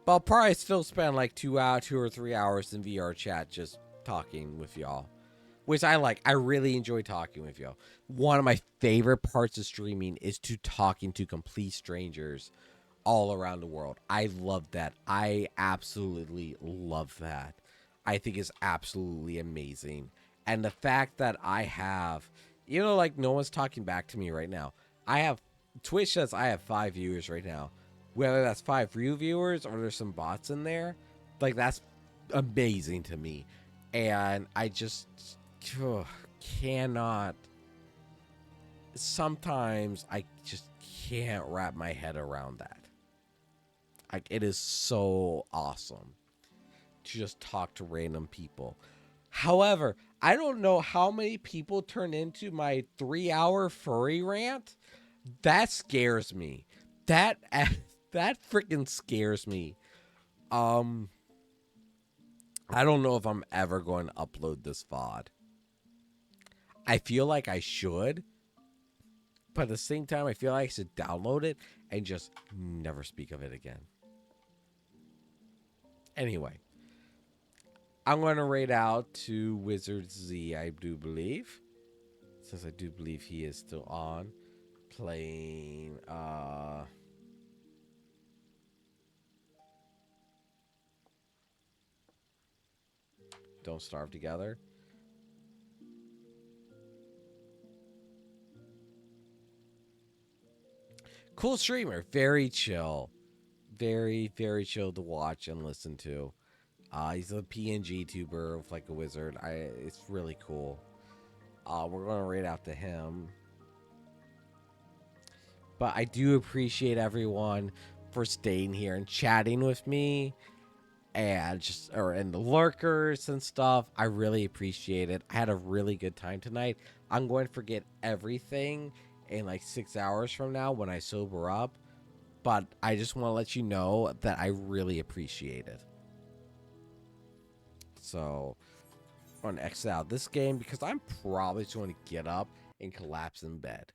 But I'll probably still spend like 2 or 3 hours in VR chat just talking with y'all. Which I like. I really enjoy talking with y'all. One of my favorite parts of streaming is to talking to complete strangers all around the world. I love that. I absolutely love that. I think it's absolutely amazing. And the fact that I have, like no one's talking back to me right now. Twitch says I have 5 viewers right now. Whether that's 5 real viewers or there's some bots in there, like that's amazing to me. And I just cannot. Sometimes I just can't wrap my head around that. Like it is so awesome to just talk to random people. However, I don't know how many people turn into my 3-hour furry rant. That scares me. That freaking scares me. I don't know if I'm ever going to upload this VOD. I feel like I should. But at the same time, I feel like I should download it and just never speak of it again. Anyway. I'm going to raid out to Wizard Z, I do believe. Since I do believe he is still on. Playing, Don't Starve Together. Cool streamer. Very chill. Very, very chill to watch and listen to. He's a PNG tuber with like a wizard. It's really cool. We're going to raid out to him. But I do appreciate everyone for staying here and chatting with me. And the lurkers and stuff. I really appreciate it. I had a really good time tonight. I'm going to forget everything in like 6 hours from now when I sober up. But I just want to let you know that I really appreciate it. So, I'm going to exit out this game because I'm probably just going to get up and collapse in bed.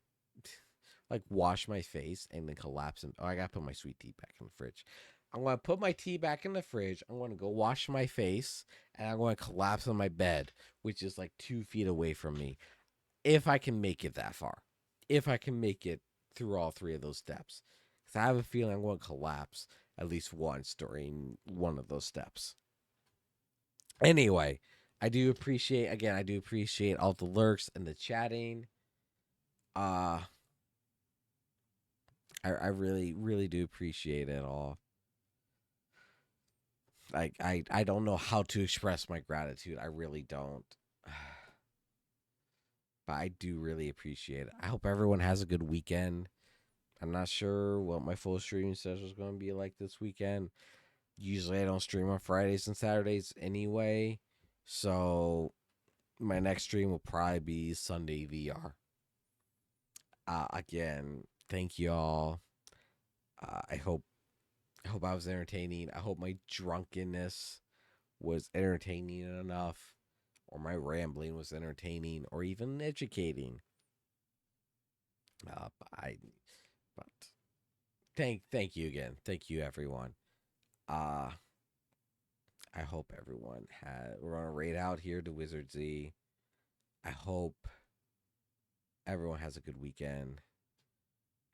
Like, wash my face and then collapse in... Oh, I got to put my sweet tea back in the fridge. I'm going to put my tea back in the fridge. I'm going to go wash my face. And I'm going to collapse on my bed, which is like 2 feet away from me. If I can make it that far. If I can make it through all 3 of those steps. Because I have a feeling I'm going to collapse at least once during one of those steps. Anyway, I do appreciate all the lurks and the chatting. I really, really do appreciate it all. I don't know how to express my gratitude. I really don't. But I do really appreciate it. I hope everyone has a good weekend. I'm not sure what my full streaming schedule is going to be like this weekend. Usually I don't stream on Fridays and Saturdays anyway. So my next stream will probably be Sunday VR. Again, thank you all. I hope I was entertaining. I hope my drunkenness was entertaining enough, or my rambling was entertaining, or even educating. But thank you again. Thank you, everyone. I hope everyone we're on a raid out here to Wizard Z. I hope everyone has a good weekend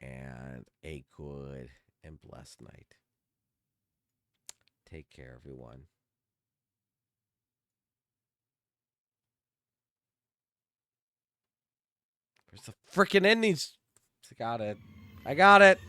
and a good and blessed night. Take care, everyone. Where's the freaking endings? I got it. I got it.